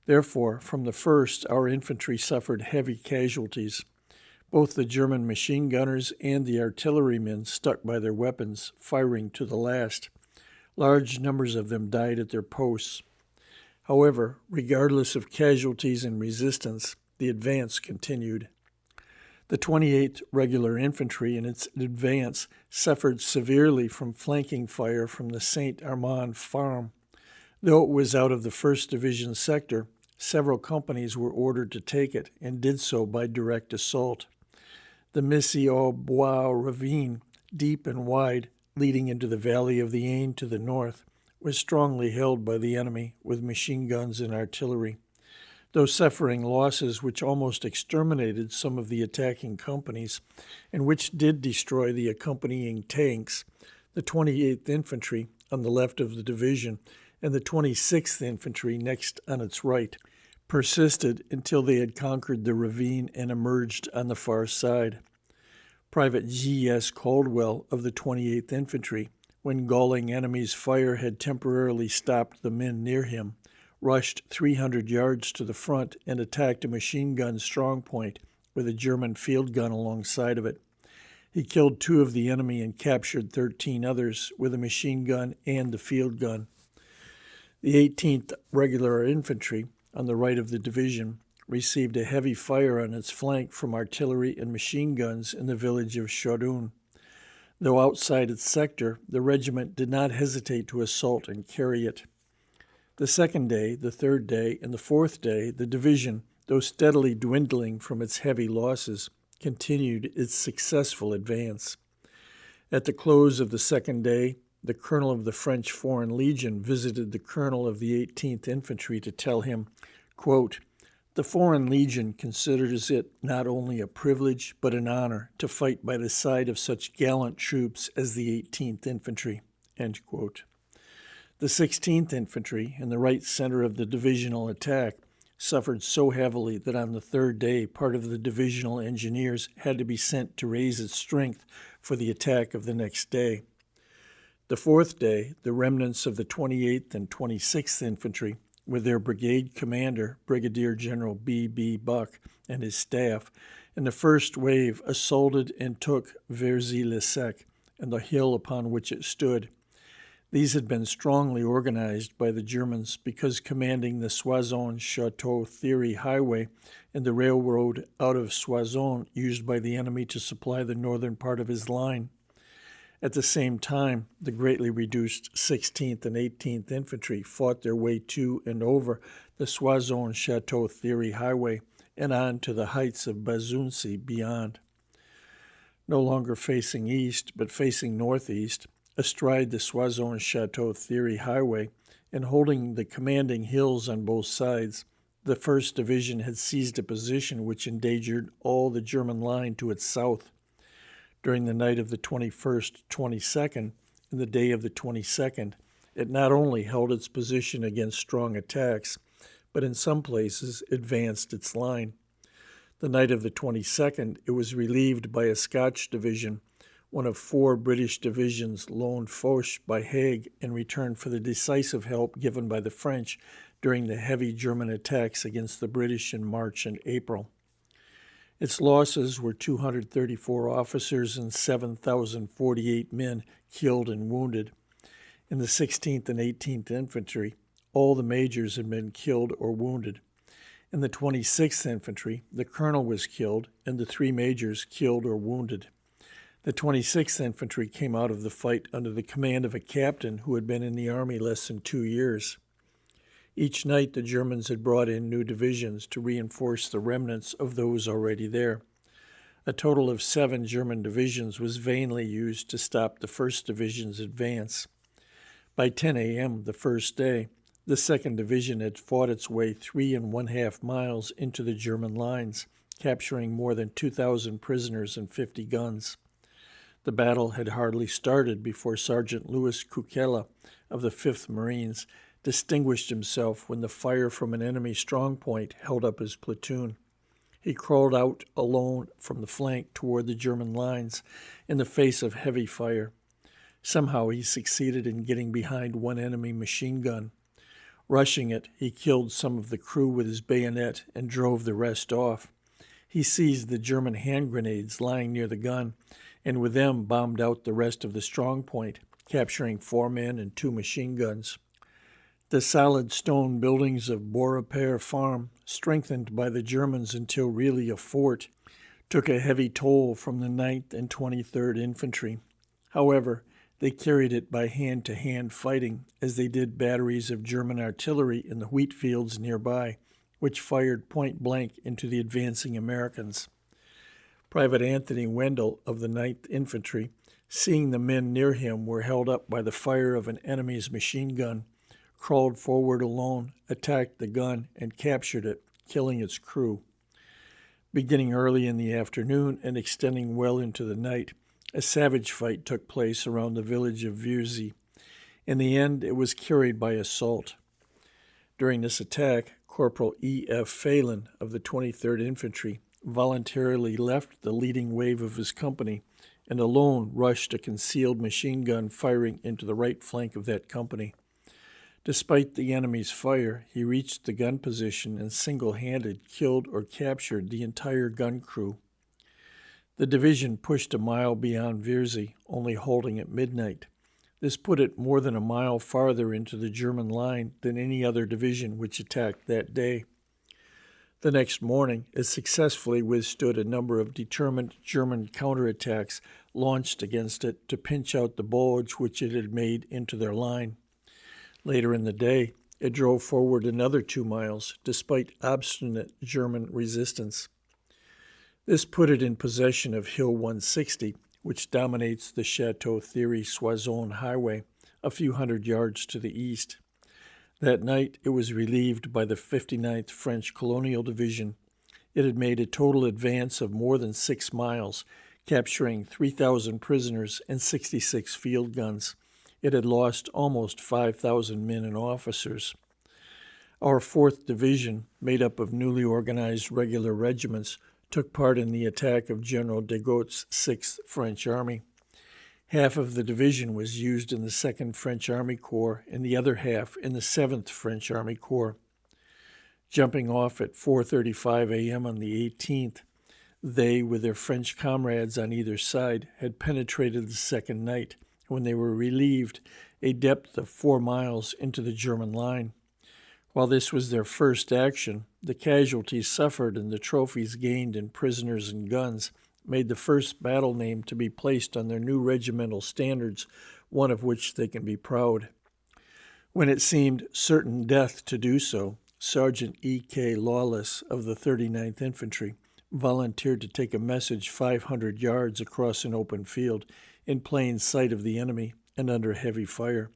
Therefore, from the first, our infantry suffered heavy casualties. Both the German machine gunners and the artillerymen stuck by their weapons, firing to the last. Large numbers of them died at their posts. However, regardless of casualties and resistance, the advance continued. The 28th Regular Infantry in its advance suffered severely from flanking fire from the Saint Armand farm. Though it was out of the 1st Division sector, several companies were ordered to take it and did so by direct assault. The Missy-au-Bois ravine, deep and wide, leading into the valley of the Aisne to the north, was strongly held by the enemy with machine guns and artillery. Though suffering losses which almost exterminated some of the attacking companies, and which did destroy the accompanying tanks, the 28th Infantry on the left of the division and the 26th Infantry next on its right persisted until they had conquered the ravine and emerged on the far side. Private G.S. Caldwell of the 28th Infantry, when galling enemy's fire had temporarily stopped the men near him, rushed 300 yards to the front and attacked a machine gun strong point with a German field gun alongside of it. He killed 2 of the enemy and captured 13 others with a machine gun and the field gun. The 18th Regular Infantry, on the right of the division, received a heavy fire on its flank from artillery and machine guns in the village of Chardon. Though outside its sector, the regiment did not hesitate to assault and carry it. The second day, the third day, and the fourth day, the division, though steadily dwindling from its heavy losses, continued its successful advance. At the close of the second day, the colonel of the French Foreign Legion visited the colonel of the 18th Infantry to tell him, quote, "The Foreign Legion considers it not only a privilege but an honor to fight by the side of such gallant troops as the 18th Infantry." End quote. The 16th Infantry, in the right center of the divisional attack, suffered so heavily that on the third day part of the divisional engineers had to be sent to raise its strength for the attack of the next day. The fourth day, the remnants of the 28th and 26th Infantry, with their brigade commander, Brigadier General B. Buck, and his staff, in the first wave assaulted and took Verzy-le-Sec and the hill upon which it stood. These had been strongly organized by the Germans because commanding the Soissons-Château-Thierry highway and the railroad out of Soissons used by the enemy to supply the northern part of his line. At the same time, the greatly reduced 16th and 18th Infantry fought their way to and over the Soissons-Château-Thierry highway and on to the heights of Bazuncy beyond. No longer facing east, but facing northeast, astride the Soissons-Château-Thierry highway and holding the commanding hills on both sides, the 1st Division had seized a position which endangered all the German line to its south. During the night of the 21st, 22nd, and the day of the 22nd, it not only held its position against strong attacks, but in some places advanced its line. The night of the 22nd, it was relieved by a Scotch division, one of 4 British divisions loaned Foch by Haig in return for the decisive help given by the French during the heavy German attacks against the British in March and April. Its losses were 234 officers and 7,048 men killed and wounded. In the 16th and 18th Infantry, all the majors had been killed or wounded. In the 26th Infantry, the colonel was killed and the 3 majors killed or wounded. The 26th Infantry came out of the fight under the command of a captain who had been in the army less than 2 years. Each night the Germans had brought in new divisions to reinforce the remnants of those already there. A total of 7 German divisions was vainly used to stop the 1st Division's advance. By 10 a.m. the first day, the 2nd Division had fought its way 3½ miles into the German lines, capturing more than 2,000 prisoners and 50 guns. The battle had hardly started before Sergeant Louis Kukela of the 5th Marines distinguished himself when the fire from an enemy strongpoint held up his platoon. He crawled out alone from the flank toward the German lines in the face of heavy fire. Somehow he succeeded in getting behind one enemy machine gun. Rushing it, he killed some of the crew with his bayonet and drove the rest off. He seized the German hand grenades lying near the gun, and with them bombed out the rest of the strongpoint, capturing 4 men and 2 machine guns. The solid stone buildings of Beaurepaire Farm, strengthened by the Germans until really a fort, took a heavy toll from the 9th and 23rd Infantry. However, they carried it by hand-to-hand fighting, as they did batteries of German artillery in the wheat fields nearby, which fired point-blank into the advancing Americans. Private Anthony Wendell of the 9th Infantry, seeing the men near him were held up by the fire of an enemy's machine gun, crawled forward alone, attacked the gun, and captured it, killing its crew. Beginning early in the afternoon and extending well into the night, a savage fight took place around the village of Verzy. In the end, it was carried by assault. During this attack, Corporal E.F. Phelan of the 23rd Infantry voluntarily left the leading wave of his company and alone rushed a concealed machine gun firing into the right flank of that company. Despite the enemy's fire, he reached the gun position and single-handed killed or captured the entire gun crew. The division pushed a mile beyond Verzy, only halting at midnight. This put it more than a mile farther into the German line than any other division which attacked that day. The next morning, it successfully withstood a number of determined German counterattacks launched against it to pinch out the bulge which it had made into their line. Later in the day, It drove forward another 2 miles, despite obstinate German resistance. This put it in possession of Hill 160, which dominates the Chateau Thierry-Soissons highway, a few hundred yards to the east. That night, it was relieved by the 59th French Colonial Division. It had made a total advance of more than 6 miles, capturing 3,000 prisoners and 66 field guns. It had lost almost 5,000 men and officers. Our 4th Division, made up of newly organized regular regiments, took part in the attack of General de Gaut's 6th French Army. Half of the division was used in the 2nd French Army Corps and the other half in the 7th French Army Corps. Jumping off at 4:35 a.m. on the 18th, they, with their French comrades on either side, had penetrated the second night, when they were relieved a depth of 4 miles into the German line. While this was their first action, the casualties suffered and the trophies gained in prisoners and guns made the first battle name to be placed on their new regimental standards, one of which they can be proud. When it seemed certain death to do so, Sergeant E.K. Lawless of the 39th Infantry volunteered to take a message 500 yards across an open field in plain sight of the enemy and under heavy fire.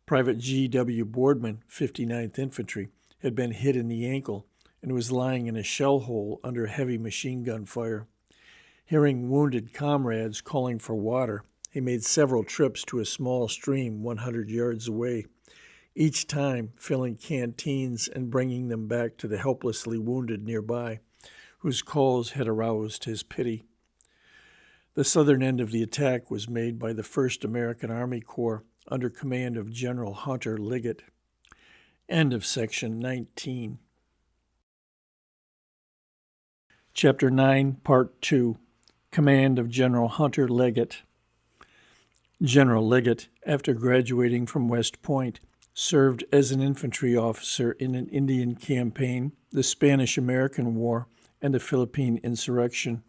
Private G.W. Boardman, 59th Infantry, had been hit in the ankle and was lying in a shell hole under heavy machine gun fire. Hearing wounded comrades calling for water, he made several trips to a small stream 100 yards away, each time filling canteens and bringing them back to the helplessly wounded nearby, whose calls had aroused his pity. The southern end of the attack was made by the 1st American Army Corps under command of General Hunter Liggett. End of section 19. Chapter 9, Part 2. Command of General Hunter Liggett. General Liggett, after graduating from West Point, served as an infantry officer in an Indian campaign, the Spanish-American War, and the Philippine insurrection.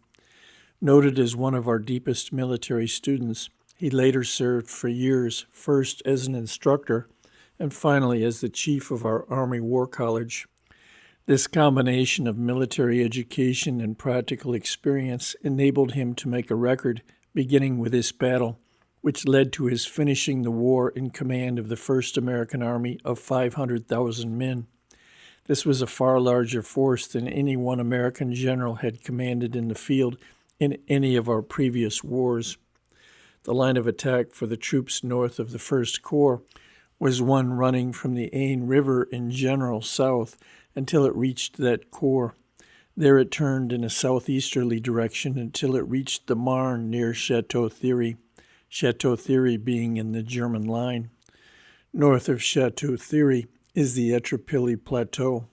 Noted as one of our deepest military students, he later served for years, first as an instructor and finally as the chief of our Army War College. This combination of military education and practical experience enabled him to make a record, beginning with this battle, which led to his finishing the war in command of the 1st American Army of 500,000 men. This was a far larger force than any one American general had commanded in the field in any of our previous wars. The line of attack for the troops north of the 1st Corps was one running from the Aisne River in general south until it reached that corps. There it turned in a southeasterly direction until it reached the Marne near Chateau Thierry, Chateau Thierry being in the German line. North of Chateau Thierry is the Etropili Plateau.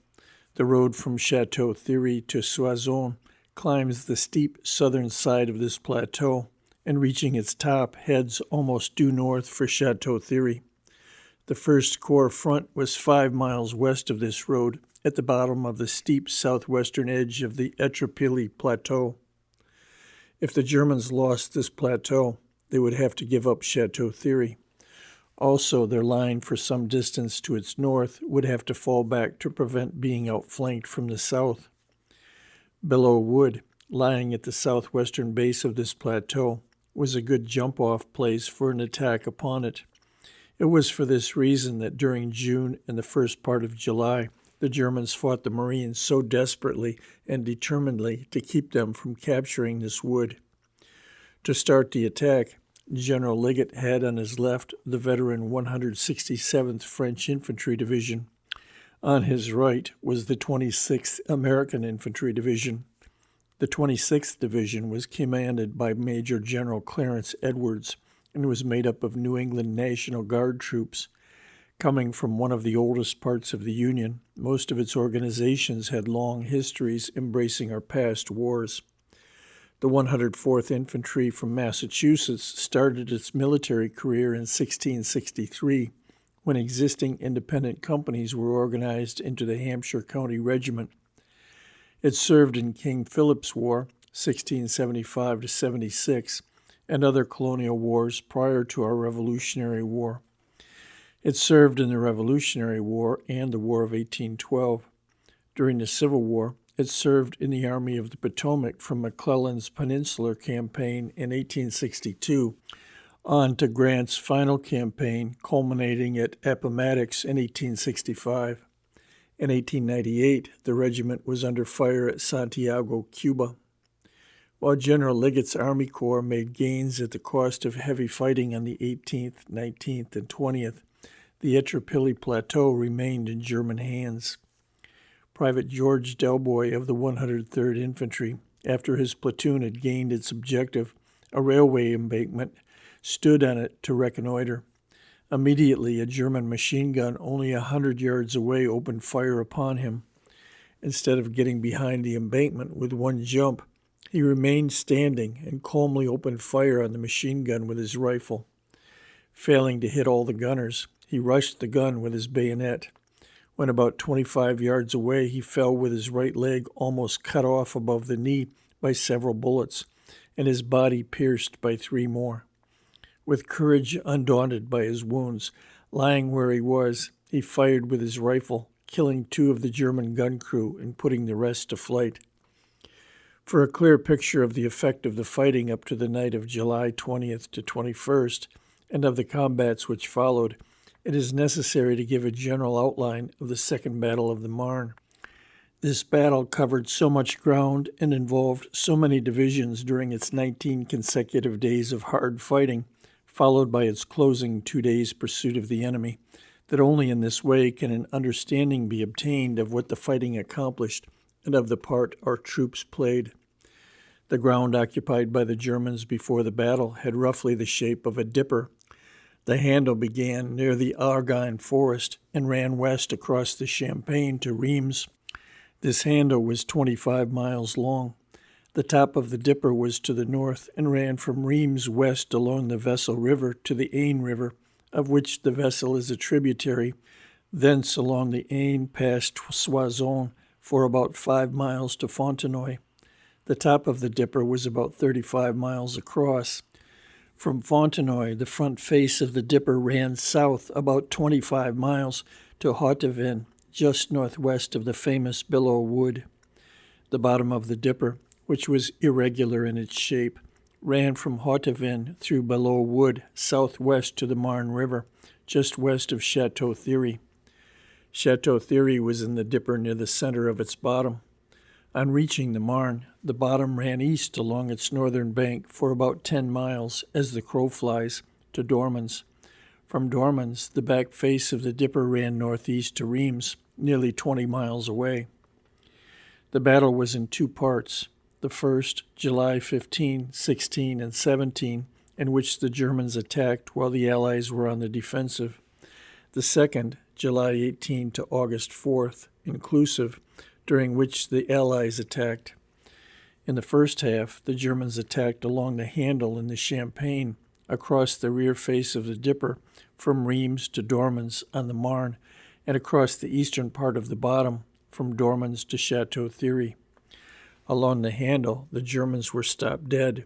The road from Chateau Thierry to Soissons climbs the steep southern side of this plateau, and reaching its top heads almost due north for Chateau Thierry. The 1st Corps front was 5 miles west of this road, at the bottom of the steep southwestern edge of the Etropili Plateau. If the Germans lost this plateau, they would have to give up Chateau Thierry. Also, their line for some distance to its north would have to fall back to prevent being outflanked from the south. Belleau Wood, lying at the southwestern base of this plateau, was a good jump-off place for an attack upon it. It was for this reason that during June and the first part of July, the Germans fought the Marines so desperately and determinedly to keep them from capturing this wood. To start the attack, General Liggett had on his left the veteran 167th French Infantry Division. On his right was the 26th American Infantry Division. The 26th Division was commanded by Major General Clarence Edwards and was made up of New England National Guard troops. Coming from one of the oldest parts of the Union, most of its organizations had long histories embracing our past wars. The 104th Infantry from Massachusetts started its military career in 1663, when existing independent companies were organized into the Hampshire County Regiment. It served in King Philip's War, 1675-76, and other colonial wars prior to our Revolutionary War. It served in the Revolutionary War and the War of 1812. During the Civil War, it served in the Army of the Potomac from McClellan's Peninsular Campaign in 1862 on to Grant's final campaign culminating at Appomattox in 1865. In 1898, the regiment was under fire at Santiago, Cuba. While General Liggett's Army Corps made gains at the cost of heavy fighting on the 18th, 19th, and 20th, the Etropili Plateau remained in German hands. Private George Delboy of the 103rd Infantry, after his platoon had gained its objective, a railway embankment, stood on it to reconnoiter. Immediately, a German machine gun only 100 yards away opened fire upon him. Instead of getting behind the embankment with one jump, he remained standing and calmly opened fire on the machine gun with his rifle. Failing to hit all the gunners, he rushed the gun with his bayonet. When about 25 yards away, he fell with his right leg almost cut off above the knee by several bullets, and his body pierced by 3 more. With courage undaunted by his wounds, lying where he was, he fired with his rifle, killing 2 of the German gun crew and putting the rest to flight. For a clear picture of the effect of the fighting up to the night of July 20th to 21st, and of the combats which followed, it is necessary to give a general outline of the Second Battle of the Marne. This battle covered so much ground and involved so many divisions during its 19 consecutive days of hard fighting, followed by its closing 2 days' pursuit of the enemy, that only in this way can an understanding be obtained of what the fighting accomplished and of the part our troops played. The ground occupied by the Germans before the battle had roughly the shape of a dipper. The handle began near the Argonne Forest and ran west across the Champagne to Reims. This handle was 25 miles long. The top of the dipper was to the north and ran from Reims west along the Vesle River to the Aisne River, of which the Vesle is a tributary, thence along the Aisne past Soissons for about 5 miles to Fontenoy. The top of the dipper was about 35 miles across. From Fontenoy, the front face of the dipper ran south about 25 miles to Hautevin, just northwest of the famous Billow Wood. The bottom of the dipper, which was irregular in its shape, ran from Hautevin through Billow Wood southwest to the Marne River, just west of Chateau Thierry. Chateau Thierry was in the dipper near the center of its bottom. On reaching the Marne, the bottom ran east along its northern bank for about 10 miles, as the crow flies, to Dormans. From Dormans, the back face of the dipper ran northeast to Reims, nearly 20 miles away. The battle was in 2 parts. The first, July 15, 16, and 17, in which the Germans attacked while the Allies were on the defensive. The second, July 18 to August 4th, inclusive, during which the Allies attacked. In the first half, the Germans attacked along the handle in the Champagne, across the rear face of the dipper, from Reims to Dormans on the Marne, and across the eastern part of the bottom, from Dormans to Chateau Thierry. Along the handle, the Germans were stopped dead.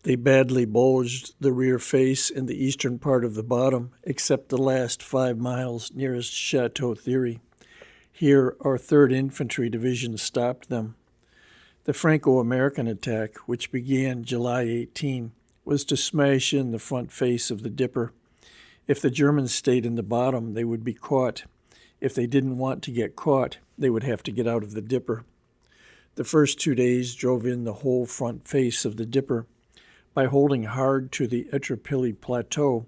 They badly bulged the rear face and the eastern part of the bottom, except the last 5 miles nearest Chateau Thierry. Here, our 3rd Infantry Division stopped them. The Franco-American attack, which began July 18, was to smash in the front face of the dipper. If the Germans stayed in the bottom, they would be caught. If they didn't want to get caught, they would have to get out of the dipper. The first 2 days drove in the whole front face of the dipper. By holding hard to the Etropili Plateau,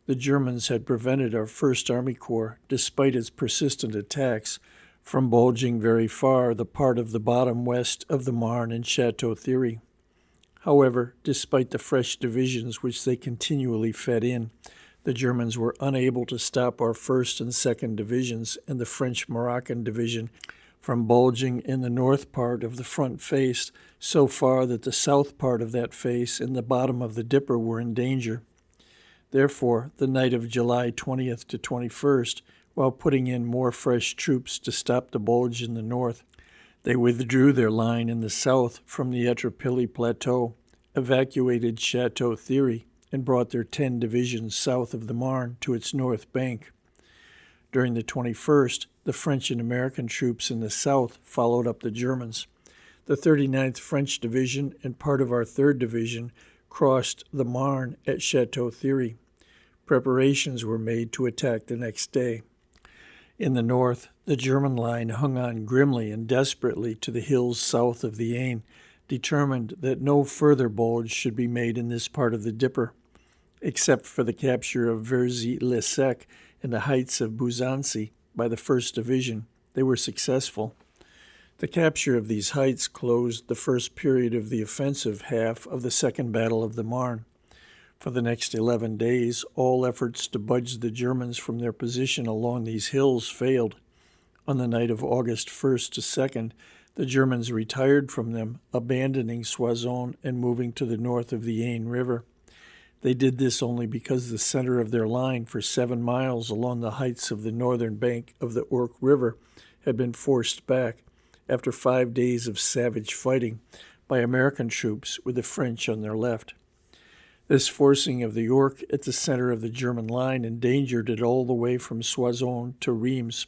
the Germans had prevented our 1st Army Corps, despite its persistent attacks, from bulging very far the part of the bottom west of the Marne and Chateau Thierry. However, despite the fresh divisions which they continually fed in, the Germans were unable to stop our 1st and 2nd Divisions and the French Moroccan Division from bulging in the north part of the front face so far that the south part of that face and the bottom of the dipper were in danger. Therefore, the night of July 20th to 21st, while putting in more fresh troops to stop the bulge in the north, they withdrew their line in the south from the Etropili Plateau, evacuated Chateau Thierry, and brought their 10 divisions south of the Marne to its north bank. During the 21st, the French and American troops in the south followed up the Germans. The 39th French Division and part of our 3rd Division crossed the Marne at Chateau Thierry. Preparations were made to attack the next day. In the north, the German line hung on grimly and desperately to the hills south of the Aisne, determined that no further bulge should be made in this part of the Dipper. Except for the capture of Verzy-le-Sec and the heights of Buzancy by the 1st Division, they were successful. The capture of these heights closed the first period of the offensive half of the Second Battle of the Marne. For the next 11 days, all efforts to budge the Germans from their position along these hills failed. On the night of August 1st to 2nd, the Germans retired from them, abandoning Soissons and moving to the north of the Aisne River. They did this only because the center of their line for 7 miles along the heights of the northern bank of the Ourcq River had been forced back after 5 days of savage fighting by American troops with the French on their left. This forcing of the Ourcq at the center of the German line endangered it all the way from Soissons to Reims.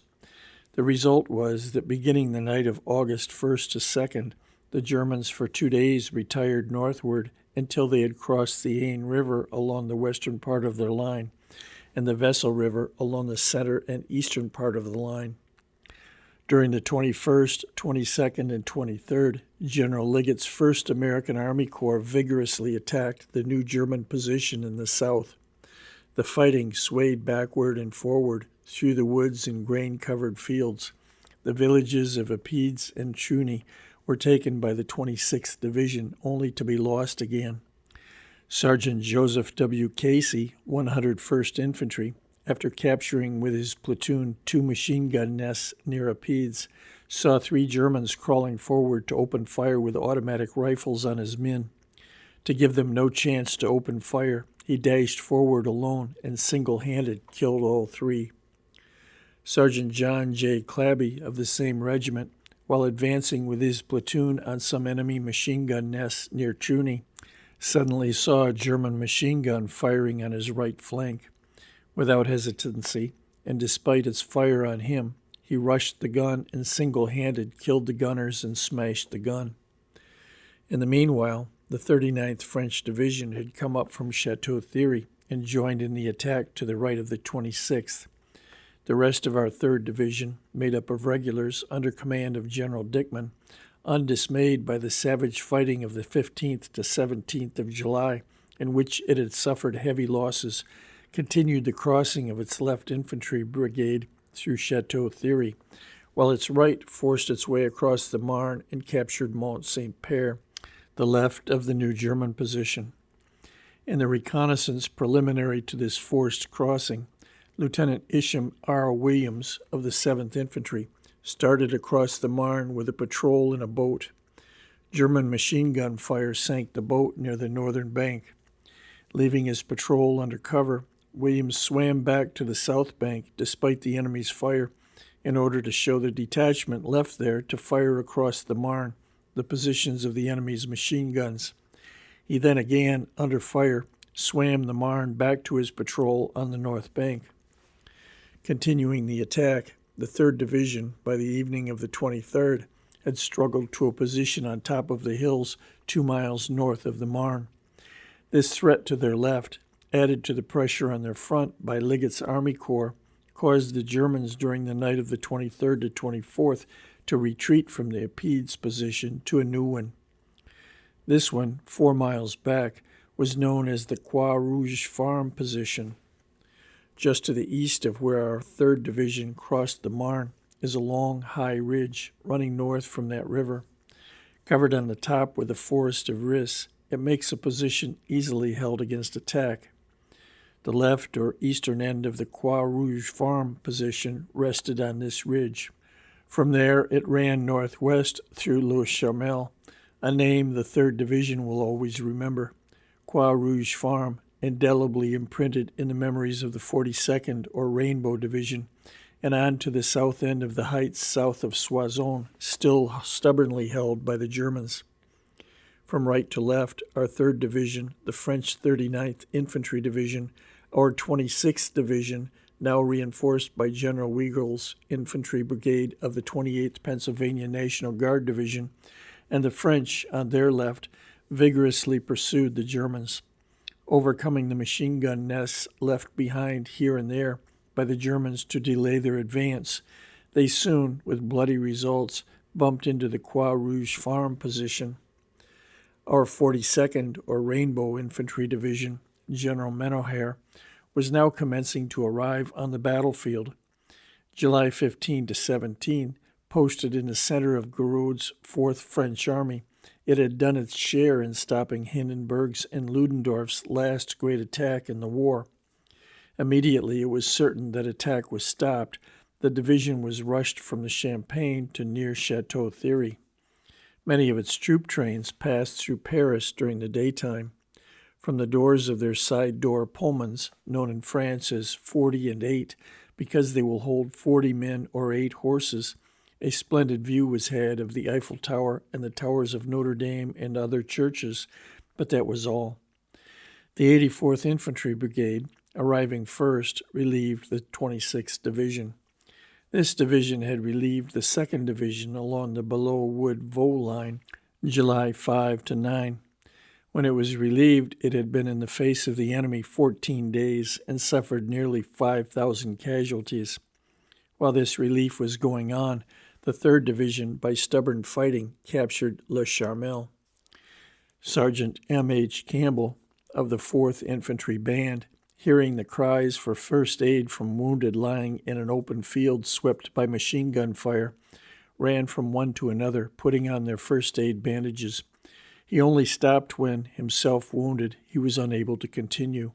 The result was that beginning the night of August 1st to 2nd, the Germans for 2 days retired northward until they had crossed the Aisne River along the western part of their line and the Vesle River along the center and eastern part of the line. During the 21st, 22nd, and 23rd, General Liggett's 1st American Army Corps vigorously attacked the new German position in the south. The fighting swayed backward and forward through the woods and grain-covered fields. The villages of Epieds and Trugny were taken by the 26th Division, only to be lost again. Sergeant Joseph W. Casey, 101st Infantry, after capturing with his platoon 2 machine gun nests near Epieds, saw 3 Germans crawling forward to open fire with automatic rifles on his men. To give them no chance to open fire, he dashed forward alone and single-handed killed all 3. Sergeant John J. Clabby of the same regiment, while advancing with his platoon on some enemy machine gun nests near Trugny, suddenly saw a German machine gun firing on his right flank. Without hesitancy, and despite its fire on him, he rushed the gun and single-handed killed the gunners and smashed the gun. In the meanwhile, the 39th French Division had come up from Chateau Thierry and joined in the attack to the right of the 26th. The rest of our 3rd Division, made up of regulars under command of General Dickman, undismayed by the savage fighting of the 15th to 17th of July, in which it had suffered heavy losses, continued the crossing of its left infantry brigade through Chateau Thierry, while its right forced its way across the Marne and captured Mont Saint-Père, the left of the new German position. In the reconnaissance preliminary to this forced crossing, Lieutenant Isham R. Williams of the 7th Infantry started across the Marne with a patrol in a boat. German machine gun fire sank the boat near the northern bank. Leaving his patrol under cover, Williams swam back to the south bank despite the enemy's fire in order to show the detachment left there to fire across the Marne, the positions of the enemy's machine guns. He then again, under fire, swam the Marne back to his patrol on the north bank. Continuing the attack, the 3rd Division, by the evening of the 23rd, had struggled to a position on top of the hills 2 miles north of the Marne. This threat to their left, added to the pressure on their front by Liggett's Army Corps, caused the Germans during the night of the 23rd to 24th to retreat from the Epieds position to a new one. This one, 4 miles back, was known as the Croix Rouge Farm position. Just to the east of where our 3rd Division crossed the Marne is a long, high ridge running north from that river. Covered on the top with a forest of rhys, it makes a position easily held against attack. The left or eastern end of the Croix Rouge Farm position rested on this ridge. From there, it ran northwest through Le Charmel, a name the 3rd Division will always remember. Croix Rouge Farm, indelibly imprinted in the memories of the 42nd or Rainbow Division, and on to the south end of the heights south of Soissons, still stubbornly held by the Germans. From right to left, our 3rd Division, the French 39th Infantry Division, our 26th Division, now reinforced by General Weigel's infantry brigade of the 28th Pennsylvania National Guard Division, and the French, on their left, vigorously pursued the Germans, overcoming the machine gun nests left behind here and there by the Germans to delay their advance. They soon, with bloody results, bumped into the Croix Rouge Farm position. Our 42nd, or Rainbow Infantry Division, General Memoir, was now commencing to arrive on the battlefield. July 15 to 17, posted in the center of Gouraud's 4th French Army, it had done its share in stopping Hindenburg's and Ludendorff's last great attack in the war. Immediately it was certain that attack was stopped. The division was rushed from the Champagne to near Chateau Thierry. Many of its troop trains passed through Paris during the daytime. From the doors of their side door Pullmans, known in France as 40 and 8, because they will hold 40 men or 8 horses, a splendid view was had of the Eiffel Tower and the towers of Notre Dame and other churches, but that was all. The 84th Infantry Brigade, arriving first, relieved the 26th Division. This division had relieved the 2nd Division along the Belleau-Wood-Vaux line, July 5 to 9. When it was relieved, it had been in the face of the enemy 14 days and suffered nearly 5,000 casualties. While this relief was going on, the 3rd Division, by stubborn fighting, captured Le Charmel. Sergeant M.H. Campbell of the 4th Infantry Band, hearing the cries for first aid from wounded lying in an open field swept by machine gun fire, ran from one to another, putting on their first aid bandages. He only stopped when, himself wounded, he was unable to continue.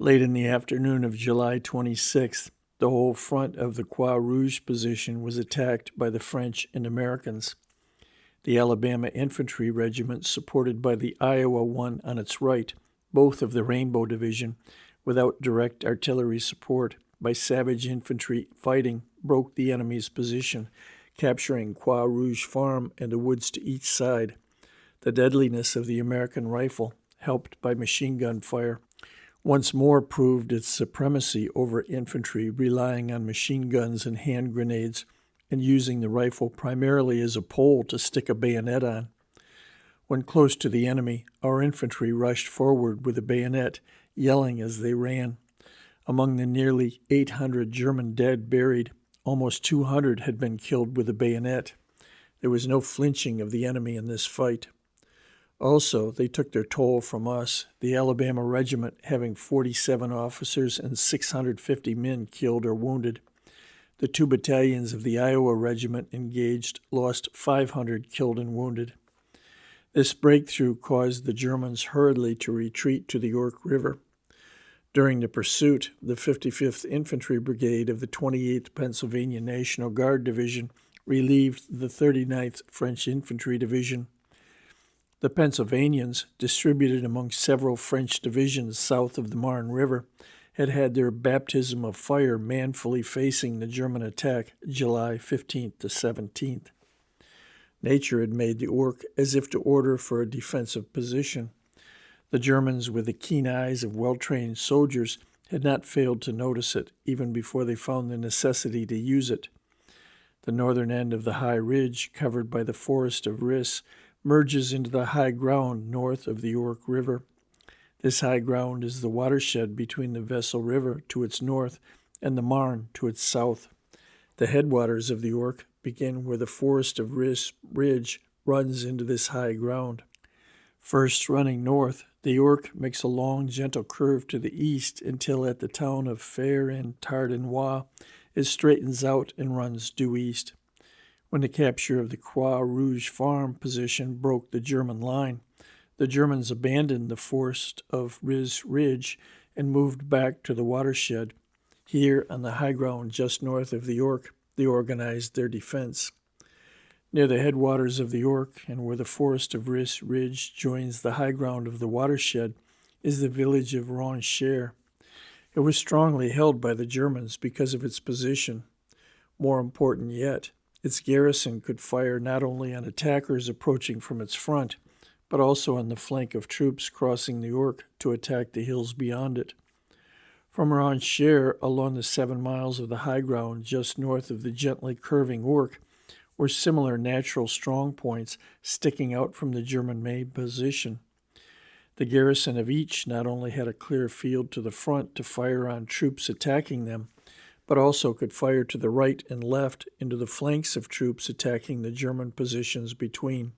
Late in the afternoon of July 26th, the whole front of the Croix Rouge position was attacked by the French and Americans. The Alabama Infantry Regiment, supported by the Iowa one on its right, both of the Rainbow Division, without direct artillery support, by savage infantry fighting, broke the enemy's position, capturing Croix Rouge Farm and the woods to each side. The deadliness of the American rifle, helped by machine gun fire, once more proved its supremacy over infantry relying on machine guns and hand grenades and using the rifle primarily as a pole to stick a bayonet on. When close to the enemy, our infantry rushed forward with a bayonet, yelling as they ran. Among the nearly 800 German dead buried, almost 200 had been killed with a bayonet. There was no flinching of the enemy in this fight. Also, they took their toll from us, the Alabama Regiment having 47 officers and 650 men killed or wounded. The 2 battalions of the Iowa Regiment engaged lost 500 killed and wounded. This breakthrough caused the Germans hurriedly to retreat to the York River. During the pursuit, the 55th Infantry Brigade of the 28th Pennsylvania National Guard Division relieved the 39th French Infantry Division. The Pennsylvanians, distributed among several French divisions south of the Marne River, had had their baptism of fire manfully facing the German attack July 15th to 17th. Nature had made the Ourcq as if to order for a defensive position. The Germans, with the keen eyes of well-trained soldiers, had not failed to notice it, even before they found the necessity to use it. The northern end of the high ridge, covered by the forest of Riss, merges into the high ground north of the Ourcq River. This high ground is the watershed between the Vesle River to its north and the Marne to its south. The headwaters of the Ourcq begin where the forest of Riss Ridge runs into this high ground. First running north, the Ourcq makes a long, gentle curve to the east until at the town of Fère-en-Tardenois it straightens out and runs due east. When the capture of the Croix Rouge Farm position broke the German line, the Germans abandoned the forest of Riss Ridge and moved back to the watershed. Here, on the high ground just north of the Ourcq, they organized their defense. Near the headwaters of the Ourcq, and where the forest of Riss Ridge joins the high ground of the watershed, is the village of Ronchère. It was strongly held by the Germans because of its position. More important yet, its garrison could fire not only on attackers approaching from its front, but also on the flank of troops crossing the Ourcq to attack the hills beyond it. From Ronchère along the 7 miles of the high ground just north of the gently curving Ourcq were similar natural strong points sticking out from the German main position. The garrison of each not only had a clear field to the front to fire on troops attacking them, but also could fire to the right and left into the flanks of troops attacking the German positions between.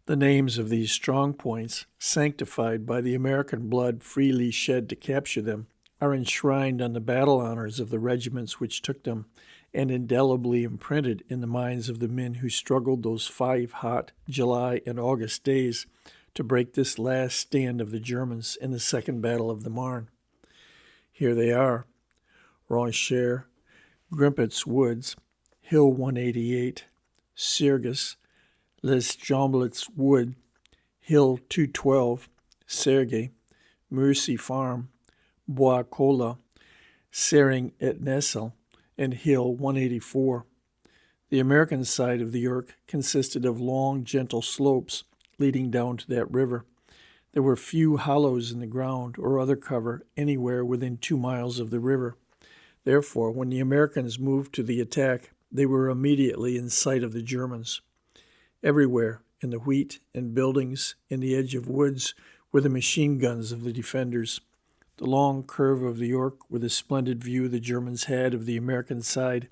The names of these strong points, sanctified by the American blood freely shed to capture them, are enshrined on the battle honors of the regiments which took them, and indelibly imprinted in the minds of the men who struggled those 5 hot July and August days to break this last stand of the Germans in the Second Battle of the Marne. Here they are: Ronchère, Grimpett's Woods, Hill 188, Sirgas, Les Jamblets Wood, Hill 212, Serge, Mercy Farm, Bois Cola, Sering et Nessel, and Hill 184. The American side of the Ourcq consisted of long, gentle slopes leading down to that river. There were few hollows in the ground or other cover anywhere within 2 miles of the river. Therefore, when the Americans moved to the attack, they were immediately in sight of the Germans. Everywhere, in the wheat and buildings, in the edge of woods, were the machine guns of the defenders. The long curve of the Ourcq, with a splendid view the Germans had of the American side,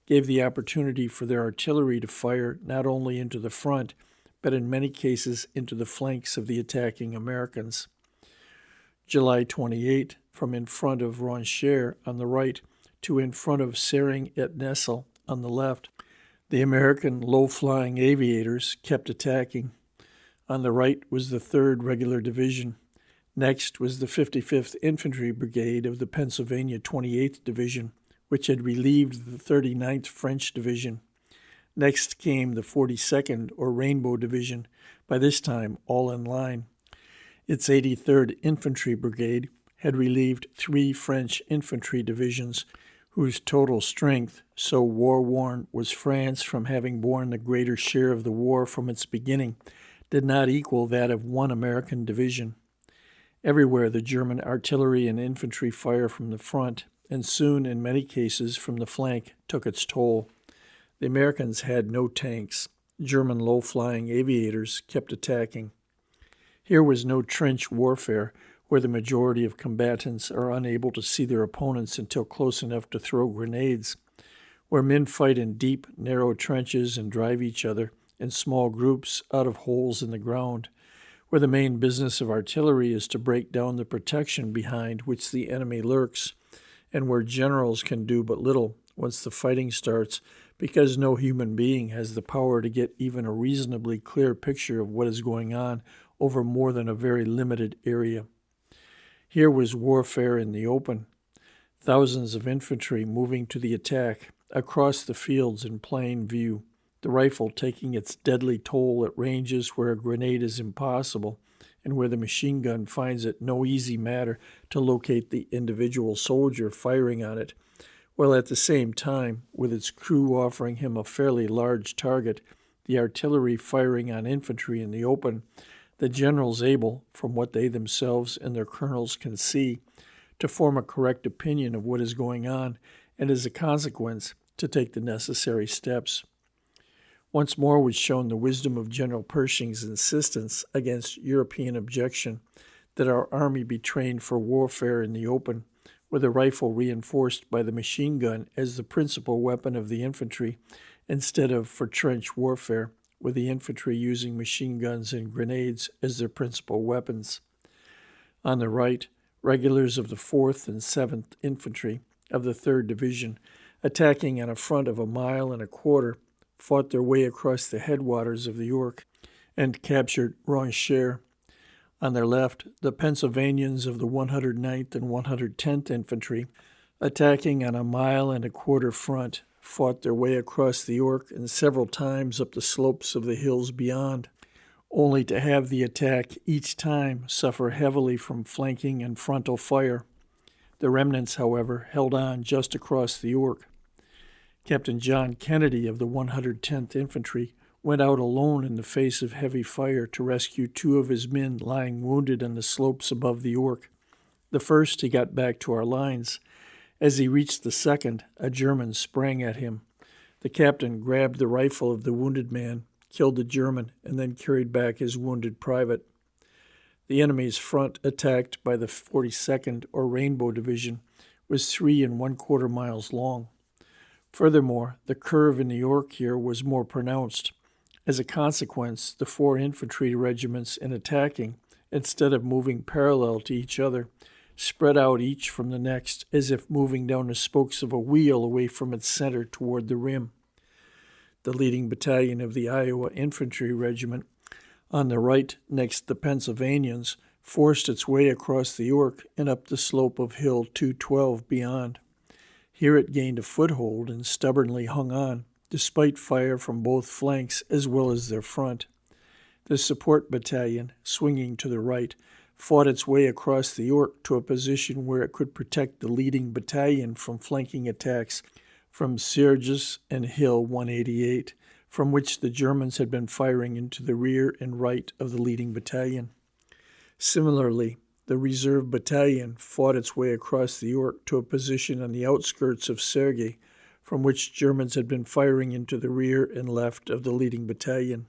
gave the opportunity for their artillery to fire not only into the front, but in many cases into the flanks of the attacking Americans. July 28, from in front of Ronchère on the right to in front of Sering et Nessel on the left, the American low-flying aviators kept attacking. On the right was the 3rd Regular Division. Next was the 55th Infantry Brigade of the Pennsylvania 28th Division, which had relieved the 39th French Division. Next came the 42nd, or Rainbow Division, by this time all in line. Its 83rd Infantry Brigade had relieved 3 French infantry divisions, whose total strength, so war-worn was France from having borne the greater share of the war from its beginning, did not equal that of 1 American division. Everywhere the German artillery and infantry fire from the front, and soon, in many cases, from the flank, took its toll. The Americans had no tanks. German low-flying aviators kept attacking. Here was no trench warfare, where the majority of combatants are unable to see their opponents until close enough to throw grenades, where men fight in deep, narrow trenches and drive each other in small groups out of holes in the ground, where the main business of artillery is to break down the protection behind which the enemy lurks, and where generals can do but little once the fighting starts, because no human being has the power to get even a reasonably clear picture of what is going on over more than a very limited area. Here was warfare in the open. Thousands of infantry moving to the attack, across the fields in plain view, the rifle taking its deadly toll at ranges where a grenade is impossible, and where the machine gun finds it no easy matter to locate the individual soldier firing on it, while at the same time, with its crew offering him a fairly large target, the artillery firing on infantry in the open, the generals able, from what they themselves and their colonels can see, to form a correct opinion of what is going on, and as a consequence, to take the necessary steps. Once more was shown the wisdom of General Pershing's insistence against European objection that our army be trained for warfare in the open, with a rifle reinforced by the machine gun as the principal weapon of the infantry, instead of for trench warfare, with the infantry using machine guns and grenades as their principal weapons. On the right, regulars of the 4th and 7th Infantry of the 3rd Division, attacking on a front of 1.25 miles, fought their way across the headwaters of the Ourcq and captured Ronchère. On their left, the Pennsylvanians of the 109th and 110th Infantry, attacking on a 1.25 mile front, fought their way across the Ourcq and several times up the slopes of the hills beyond, only to have the attack each time suffer heavily from flanking and frontal fire. The remnants, however, held on just across the Ourcq. Captain John Kennedy of the 110th Infantry went out alone in the face of heavy fire to rescue 2 of his men lying wounded on the slopes above the Ourcq. The first he got back to our lines. As he reached the second, a German sprang at him. The captain grabbed the rifle of the wounded man, killed the German, and then carried back his wounded private. The enemy's front, attacked by the 42nd or Rainbow Division, was 3 1/4 miles long. Furthermore, the curve in New York here was more pronounced. As a consequence, the 4 infantry regiments in attacking, instead of moving parallel to each other, spread out each from the next as if moving down the spokes of a wheel away from its center toward the rim. The leading battalion of the Iowa Infantry Regiment, on the right next the Pennsylvanians, forced its way across the York and up the slope of Hill 212 beyond. Here it gained a foothold and stubbornly hung on, despite fire from both flanks as well as their front. The support battalion, swinging to the right, fought its way across the York to a position where it could protect the leading battalion from flanking attacks from Sturgis and Hill 188, from which the Germans had been firing into the rear and right of the leading battalion. Similarly, the reserve battalion fought its way across the York to a position on the outskirts of Sergey, from which Germans had been firing into the rear and left of the leading battalion.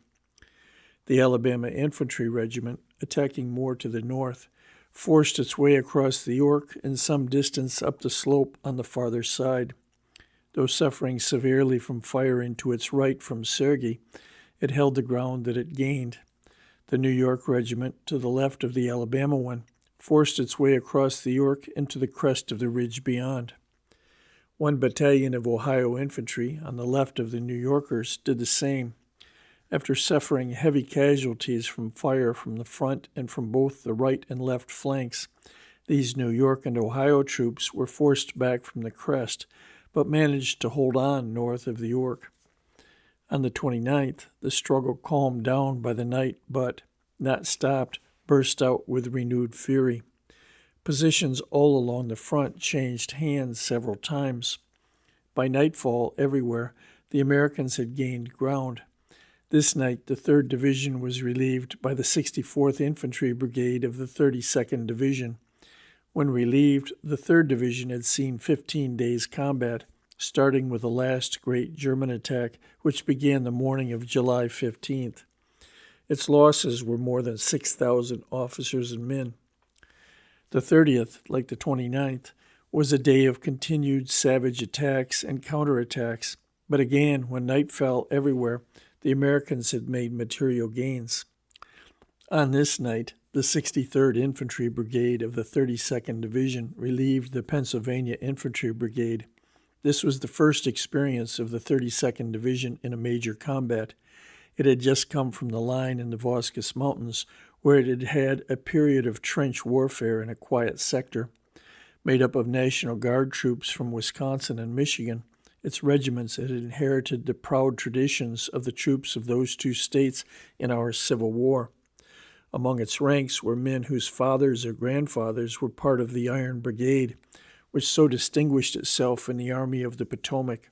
The Alabama Infantry Regiment, attacking more to the north, forced its way across the York and some distance up the slope on the farther side. Though suffering severely from fire into its right from Sergey, it held the ground that it gained. The New York Regiment, to the left of the Alabama one, forced its way across the York into the crest of the ridge beyond. 1 battalion of Ohio Infantry, on the left of the New Yorkers, did the same. After suffering heavy casualties from fire from the front and from both the right and left flanks, these New York and Ohio troops were forced back from the crest, but managed to hold on north of the York. On the 29th, the struggle calmed down by the night, but, not stopped, burst out with renewed fury. Positions all along the front changed hands several times. By nightfall, everywhere, the Americans had gained ground. This night, the 3rd Division was relieved by the 64th Infantry Brigade of the 32nd Division. When relieved, the 3rd Division had seen 15 days' combat, starting with the last great German attack, which began the morning of July 15th. Its losses were more than 6,000 officers and men. The 30th, like the 29th, was a day of continued savage attacks and counterattacks, but again, when night fell everywhere, the Americans had made material gains. On this night, the 63rd Infantry Brigade of the 32nd Division relieved the Pennsylvania Infantry Brigade. This was the first experience of the 32nd Division in a major combat. It had just come from the line in the Vosges Mountains, where it had had a period of trench warfare in a quiet sector. Made up of National Guard troops from Wisconsin and Michigan, its regiments had inherited the proud traditions of the troops of those 2 states in our Civil War. Among its ranks were men whose fathers or grandfathers were part of the Iron Brigade, which so distinguished itself in the Army of the Potomac.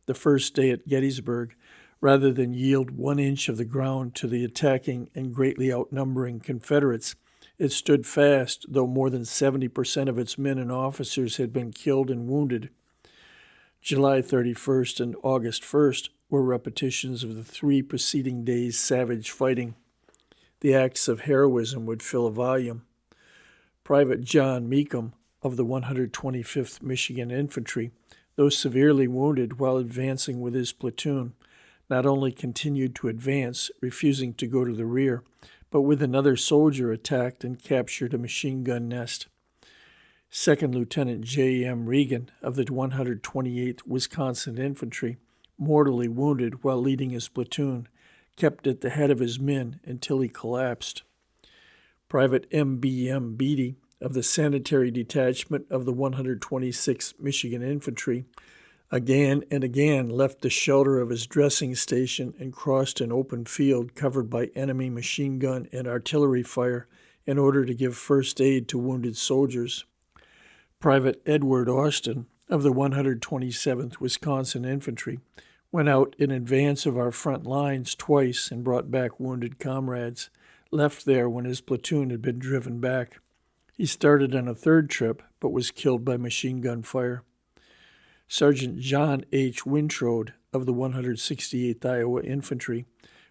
The first day at Gettysburg, rather than yield 1 inch of the ground to the attacking and greatly outnumbering Confederates, it stood fast, though more than 70% of its men and officers had been killed and wounded. July 31st and August 1st were repetitions of the 3 preceding days' savage fighting. The acts of heroism would fill a volume. Private John Meekum, of the 125th Michigan Infantry, though severely wounded while advancing with his platoon, not only continued to advance, refusing to go to the rear, but with another soldier attacked and captured a machine gun nest. 2nd Lieutenant J. M. Regan of the 128th Wisconsin Infantry, mortally wounded while leading his platoon, kept at the head of his men until he collapsed. Private M. B. M. Beatty of the Sanitary Detachment of the 126th Michigan Infantry again and again left the shelter of his dressing station and crossed an open field covered by enemy machine gun and artillery fire in order to give first aid to wounded soldiers. Private Edward Austin of the 127th Wisconsin Infantry went out in advance of our front lines twice and brought back wounded comrades, left there when his platoon had been driven back. He started on a third trip, but was killed by machine gun fire. Sergeant John H. Wintrode of the 168th Iowa Infantry,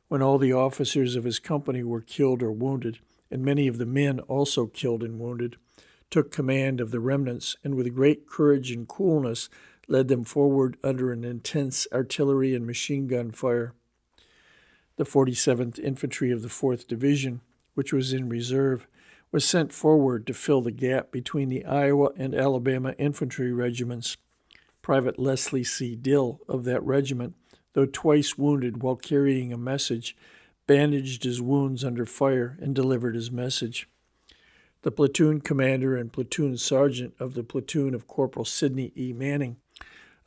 when all the officers of his company were killed or wounded, and many of the men also killed and wounded, took command of the remnants and with great courage and coolness led them forward under an intense artillery and machine gun fire. The 47th Infantry of the 4th Division, which was in reserve, was sent forward to fill the gap between the Iowa and Alabama infantry regiments. Private Leslie C. Dill of that regiment, though twice wounded while carrying a message, bandaged his wounds under fire and delivered his message. The platoon commander and platoon sergeant of the platoon of Corporal Sidney E. Manning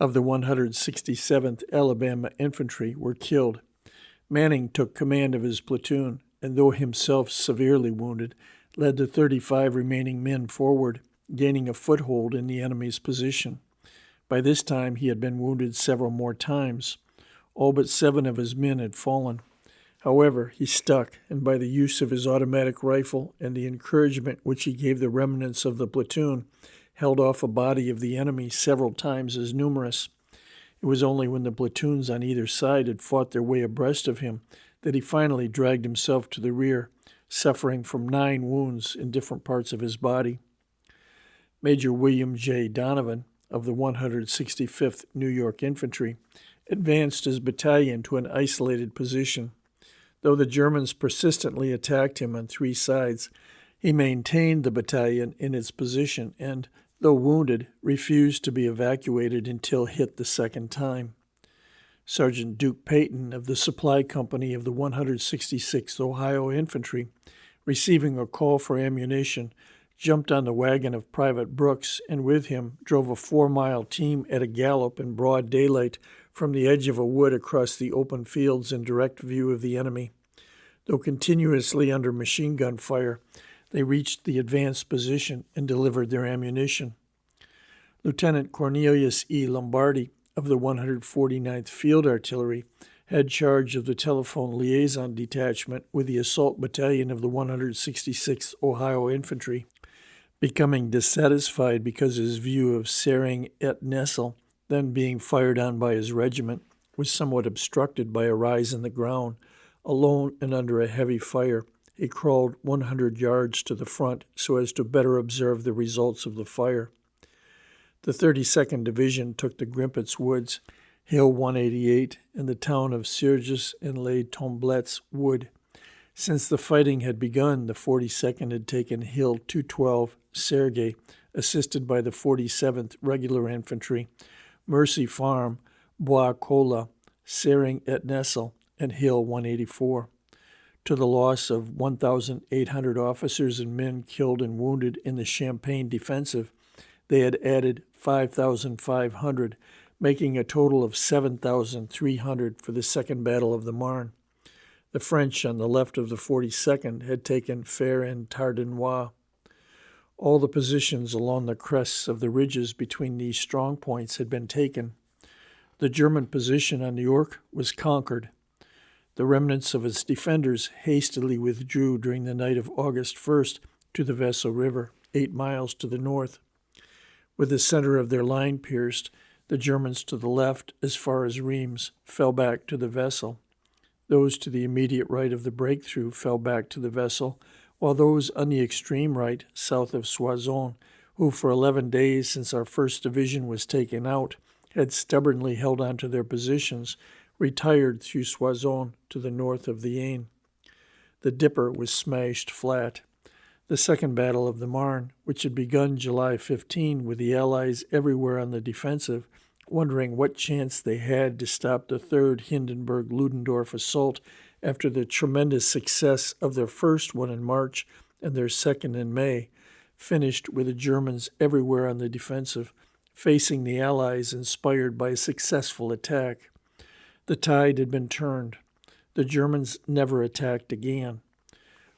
of the 167th Alabama Infantry were killed. Manning took command of his platoon, and though himself severely wounded, led the 35 remaining men forward, gaining a foothold in the enemy's position. By this time he had been wounded several more times. All but 7 of his men had fallen. However, he stuck, and by the use of his automatic rifle and the encouragement which he gave the remnants of the platoon, held off a body of the enemy several times as numerous. It was only when the platoons on either side had fought their way abreast of him that he finally dragged himself to the rear, suffering from 9 wounds in different parts of his body. Major William J. Donovan of the 165th New York Infantry advanced his battalion to an isolated position. Though the Germans persistently attacked him on 3 sides, he maintained the battalion in its position and, though wounded, refused to be evacuated until hit the second time. Sergeant Duke Payton of the Supply Company of the 166th Ohio Infantry, receiving a call for ammunition, jumped on the wagon of Private Brooks and with him drove a 4-mile team at a gallop in broad daylight from the edge of a wood across the open fields in direct view of the enemy. Though continuously under machine gun fire, they reached the advanced position and delivered their ammunition. Lieutenant Cornelius E. Lombardi of the 149th Field Artillery had charge of the telephone liaison detachment with the assault battalion of the 166th Ohio Infantry. Becoming dissatisfied because his view of Sering et Nessel, then being fired on by his regiment, was somewhat obstructed by a rise in the ground, alone and under a heavy fire, he crawled 100 yards to the front so as to better observe the results of the fire. The 32nd Division took the Grimpets Woods, Hill 188, and the town of Surges and Les Tomblettes Wood. Since the fighting had begun, the 42nd had taken Hill 212, Sergey, assisted by the 47th Regular Infantry, Mercy Farm, Bois Cola, Sering et Nessel, and Hill 184. To the loss of 1,800 officers and men killed and wounded in the Champagne defensive, they had added 5,500, making a total of 7,300 for the Second Battle of the Marne. The French on the left of the 42nd had taken Fer and Tardenois. All the positions along the crests of the ridges between these strong points had been taken. The German position on York was conquered. The remnants of its defenders hastily withdrew during the night of August 1st to the Vesle River, 8 miles to the north. With the center of their line pierced, the Germans to the left, as far as Reims, fell back to the Vesle. Those to the immediate right of the breakthrough fell back to the Vesle, while those on the extreme right, south of Soissons, who for 11 days since our 1st Division was taken out, had stubbornly held on to their positions, retired through Soissons to the north of the Aisne. The Dipper was smashed flat. The Second Battle of the Marne, which had begun July 15 with the Allies everywhere on the defensive, wondering what chance they had to stop the 3rd Hindenburg-Ludendorff assault after the tremendous success of their first one in March and their second in May, finished with the Germans everywhere on the defensive, facing the Allies inspired by a successful attack. The tide had been turned. The Germans never attacked again.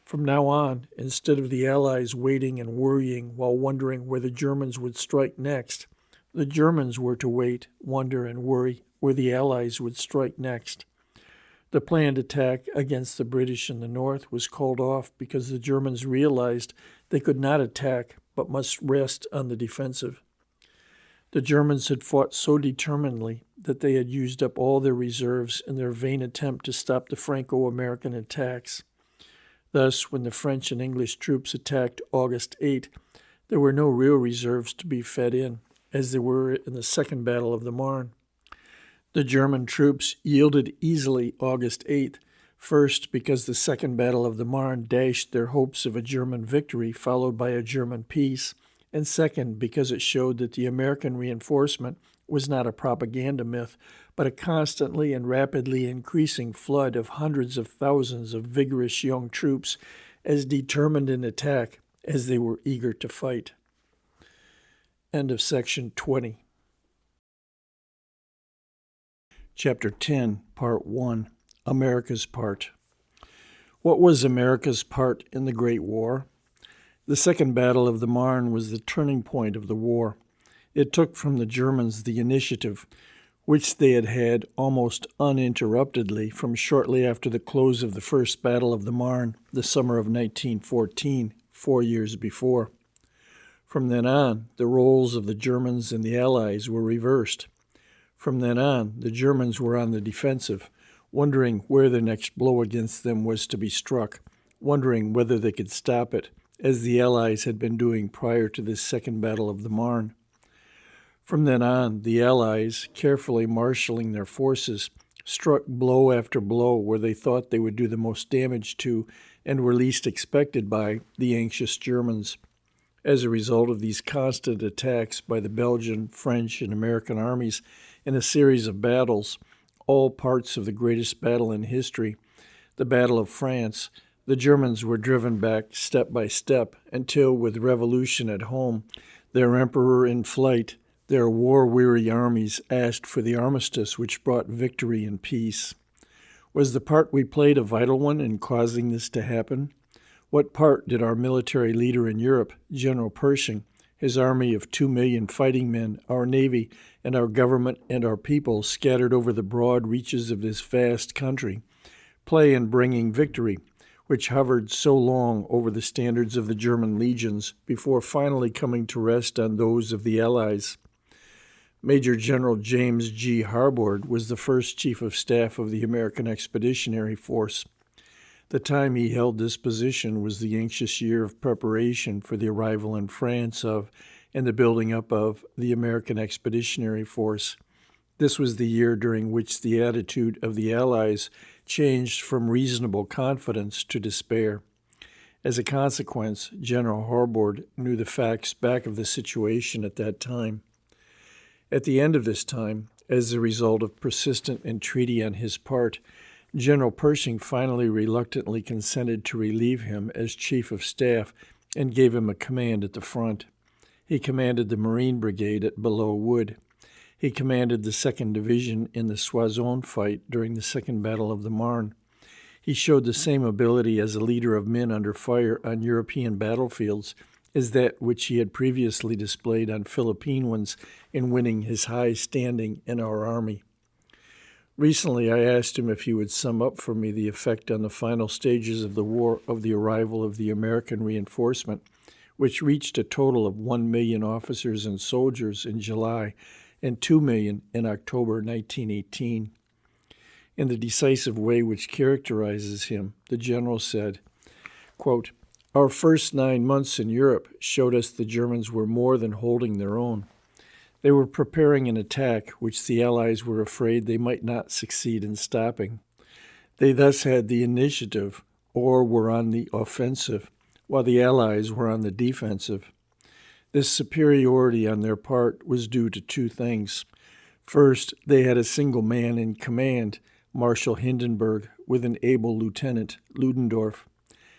From now on, instead of the Allies waiting and worrying while wondering where the Germans would strike next, the Germans were to wait, wonder, and worry where the Allies would strike next. The planned attack against the British in the north was called off because the Germans realized they could not attack but must rest on the defensive. The Germans had fought so determinedly that they had used up all their reserves in their vain attempt to stop the Franco-American attacks. Thus, when the French and English troops attacked August 8, there were no real reserves to be fed in, as there were in the Second Battle of the Marne. The German troops yielded easily August 8th, first because the Second Battle of the Marne dashed their hopes of a German victory followed by a German peace, and second because it showed that the American reinforcement was not a propaganda myth, but a constantly and rapidly increasing flood of hundreds of thousands of vigorous young troops as determined in attack as they were eager to fight. End of section 20. Chapter 10, Part 1, America's Part. What was America's part in the Great War? The Second Battle of the Marne was the turning point of the war. It took from the Germans the initiative, which they had had almost uninterruptedly from shortly after the close of the First Battle of the Marne, the summer of 1914, 4 years before. From then on, the roles of the Germans and the Allies were reversed. From then on, the Germans were on the defensive, wondering where the next blow against them was to be struck, wondering whether they could stop it, as the Allies had been doing prior to this Second Battle of the Marne. From then on, the Allies, carefully marshaling their forces, struck blow after blow where they thought they would do the most damage to and were least expected by the anxious Germans. As a result of these constant attacks by the Belgian, French, and American armies in a series of battles, all parts of the greatest battle in history, the Battle of France, the Germans were driven back step by step until, with revolution at home, their emperor in flight, their war-weary armies asked for the armistice which brought victory and peace. Was the part we played a vital one in causing this to happen? What part did our military leader in Europe, General Pershing, his army of 2 million fighting men, our navy, and our government and our people scattered over the broad reaches of this vast country, play in bringing victory, which hovered so long over the standards of the German legions before finally coming to rest on those of the Allies? Major General James G. Harbord was the first Chief of Staff of the American Expeditionary Force. The time he held this position was the anxious year of preparation for the arrival in France of, and the building up of, the American Expeditionary Force. This was the year during which the attitude of the Allies changed from reasonable confidence to despair. As a consequence, General Harbord knew the facts back of the situation at that time. At the end of this time, as a result of persistent entreaty on his part, General Pershing finally reluctantly consented to relieve him as Chief of Staff and gave him a command at the front. He commanded the Marine Brigade at Belleau Wood. He commanded the 2nd Division in the Soissons fight during the Second Battle of the Marne. He showed the same ability as a leader of men under fire on European battlefields as that which he had previously displayed on Philippine ones in winning his high standing in our army. Recently, I asked him if he would sum up for me the effect on the final stages of the war of the arrival of the American reinforcement, which reached a total of 1 million officers and soldiers in July and 2 million in October 1918. In the decisive way which characterizes him, the general said, quote, "Our first 9 months in Europe showed us the Germans were more than holding their own. They were preparing an attack which the Allies were afraid they might not succeed in stopping. They thus had the initiative, or were on the offensive, while the Allies were on the defensive. This superiority on their part was due to 2 things. First, they had a single man in command, Marshal Hindenburg, with an able lieutenant, Ludendorff.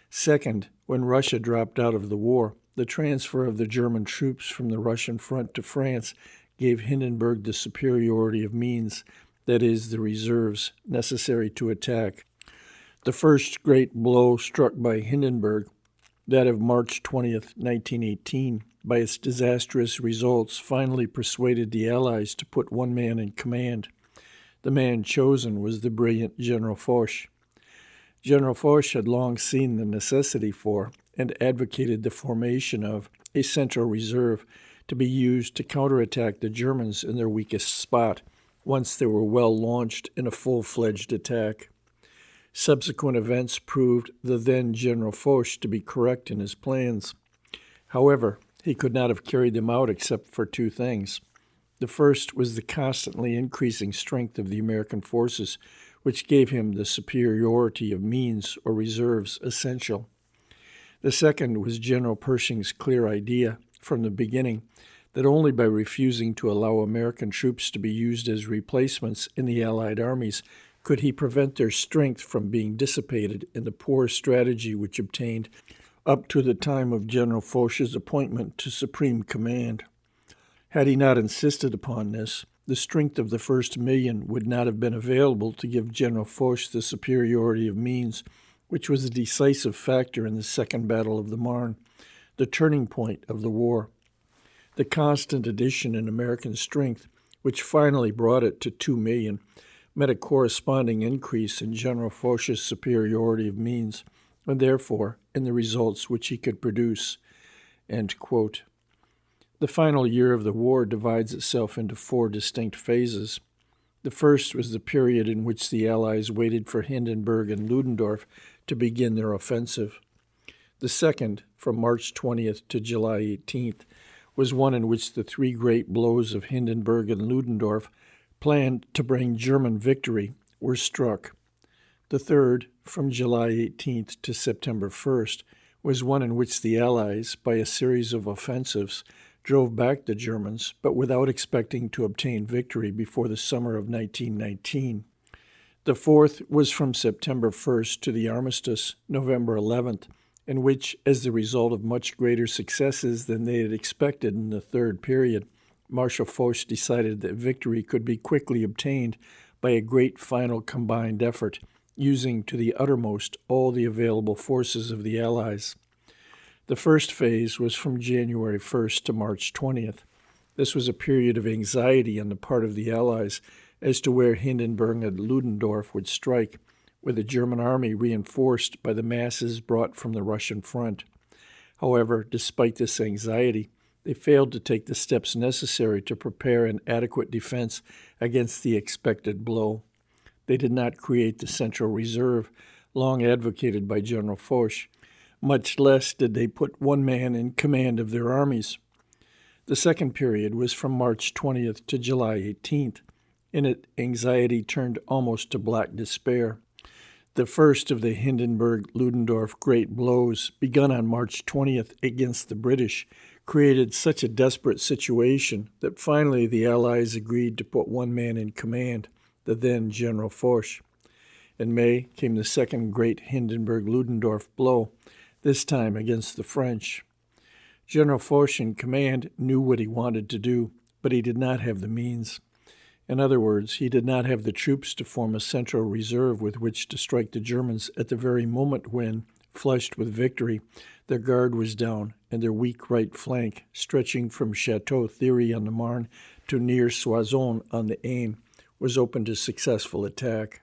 Second, when Russia dropped out of the war, the transfer of the German troops from the Russian front to France gave Hindenburg the superiority of means, that is, the reserves necessary to attack. The first great blow struck by Hindenburg, that of March 20th, 1918, by its disastrous results, finally persuaded the Allies to put 1 man in command. The man chosen was the brilliant General Foch. General Foch had long seen the necessity for and advocated the formation of a central reserve to be used to counterattack the Germans in their weakest spot once they were well launched in a full-fledged attack. Subsequent events proved the then General Foch to be correct in his plans. However, he could not have carried them out except for two things. The first was the constantly increasing strength of the American forces, which gave him the superiority of means or reserves essential. The second was General Pershing's clear idea, from the beginning, that only by refusing to allow American troops to be used as replacements in the Allied armies could he prevent their strength from being dissipated in the poor strategy which obtained up to the time of General Foch's appointment to supreme command. Had he not insisted upon this, the strength of the first million would not have been available to give General Foch the superiority of means, which was a decisive factor in the Second Battle of the Marne, the turning point of the war. The constant addition in American strength, which finally brought it to 2 million, met a corresponding increase in General Foch's superiority of means, and therefore in the results which he could produce." End quote. The final year of the war divides itself into 4 distinct phases. The first was the period in which the Allies waited for Hindenburg and Ludendorff to begin their offensive. The second, from March 20th to July 18th, was one in which the 3 great blows of Hindenburg and Ludendorff, planned to bring German victory, were struck. The third, from July 18th to September 1st, was one in which the Allies, by a series of offensives, drove back the Germans, but without expecting to obtain victory before the summer of 1919. The fourth was from September 1st to the armistice, November 11th, in which, as the result of much greater successes than they had expected in the third period, Marshal Foch decided that victory could be quickly obtained by a great final combined effort, using to the uttermost all the available forces of the Allies. The first phase was from January 1st to March 20th. This was a period of anxiety on the part of the Allies as to where Hindenburg and Ludendorff would strike, with the German army reinforced by the masses brought from the Russian front. However, despite this anxiety, they failed to take the steps necessary to prepare an adequate defense against the expected blow. They did not create the Central Reserve, long advocated by General Foch. Much less did they put one man in command of their armies. The second period was from March 20th to July 18th. In it, anxiety turned almost to black despair. The first of the Hindenburg-Ludendorff great blows, begun on March 20th against the British, created such a desperate situation that finally the Allies agreed to put one man in command, the then General Foch. In May came the second great Hindenburg-Ludendorff blow, this time against the French. General Foch in command knew what he wanted to do, but he did not have the means. In other words, he did not have the troops to form a central reserve with which to strike the Germans at the very moment when, flushed with victory, their guard was down and their weak right flank, stretching from Chateau Thierry on the Marne to near Soissons on the Aisne, was open to successful attack.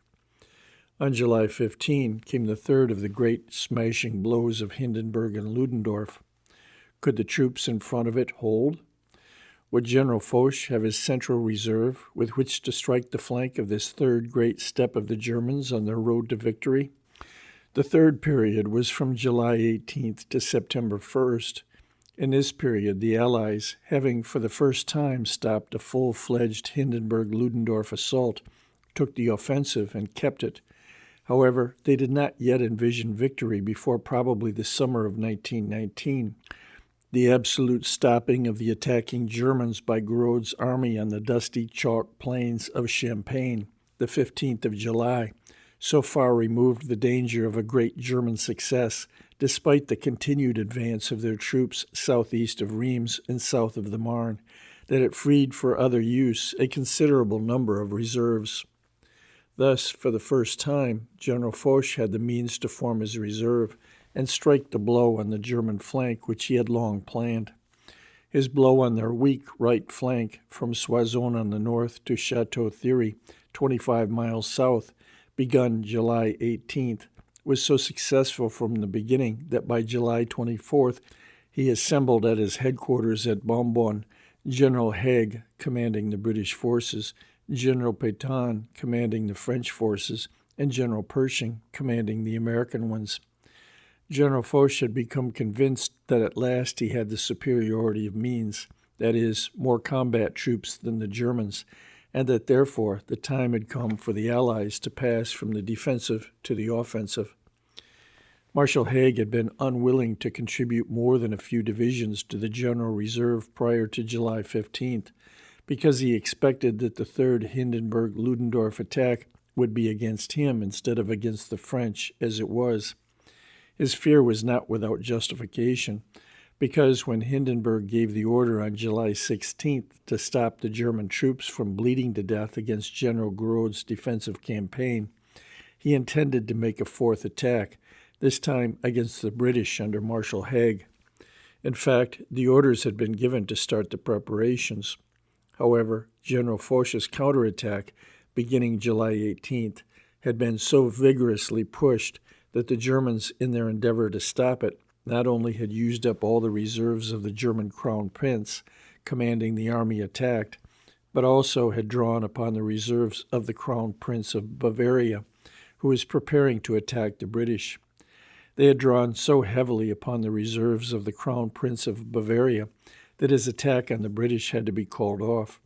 On July 15 came the third of the great smashing blows of Hindenburg and Ludendorff. Could the troops in front of it hold? Would General Foch have his central reserve with which to strike the flank of this third great step of the Germans on their road to victory? The third period was from July 18th to September 1st. In this period, the Allies, having for the first time stopped a full-fledged Hindenburg-Ludendorff assault, took the offensive and kept it. However, they did not yet envision victory before probably the summer of 1919. The absolute stopping of the attacking Germans by Gouraud's army on the dusty chalk plains of Champagne, the 15th of July, so far removed the danger of a great German success, despite the continued advance of their troops southeast of Reims and south of the Marne, that it freed for other use a considerable number of reserves. Thus, for the first time, General Foch had the means to form his reserve and strike the blow on the German flank which he had long planned. His blow on their weak right flank, from Soissons on the north to Chateau Thierry, 25 miles south, begun July 18th, was so successful from the beginning that by July 24th, he assembled at his headquarters at Bonbon General Haig, commanding the British forces, General Pétain, commanding the French forces, and General Pershing, commanding the American ones. General Foch had become convinced that at last he had the superiority of means, that is, more combat troops than the Germans, and that therefore the time had come for the Allies to pass from the defensive to the offensive. Marshal Haig had been unwilling to contribute more than a few divisions to the General Reserve prior to July 15th, because he expected that the Third Hindenburg-Ludendorff attack would be against him instead of against the French, as it was. His fear was not without justification, because when Hindenburg gave the order on July 16th to stop the German troops from bleeding to death against General Gouraud's defensive campaign, he intended to make a fourth attack, this time against the British under Marshal Haig. In fact, the orders had been given to start the preparations. However, General Foch's counterattack, beginning July 18th, had been so vigorously pushed that the Germans, in their endeavor to stop it, not only had used up all the reserves of the German Crown Prince, commanding the army attacked, but also had drawn upon the reserves of the Crown Prince of Bavaria, who was preparing to attack the British. They had drawn so heavily upon the reserves of the Crown Prince of Bavaria that his attack on the British had to be called off.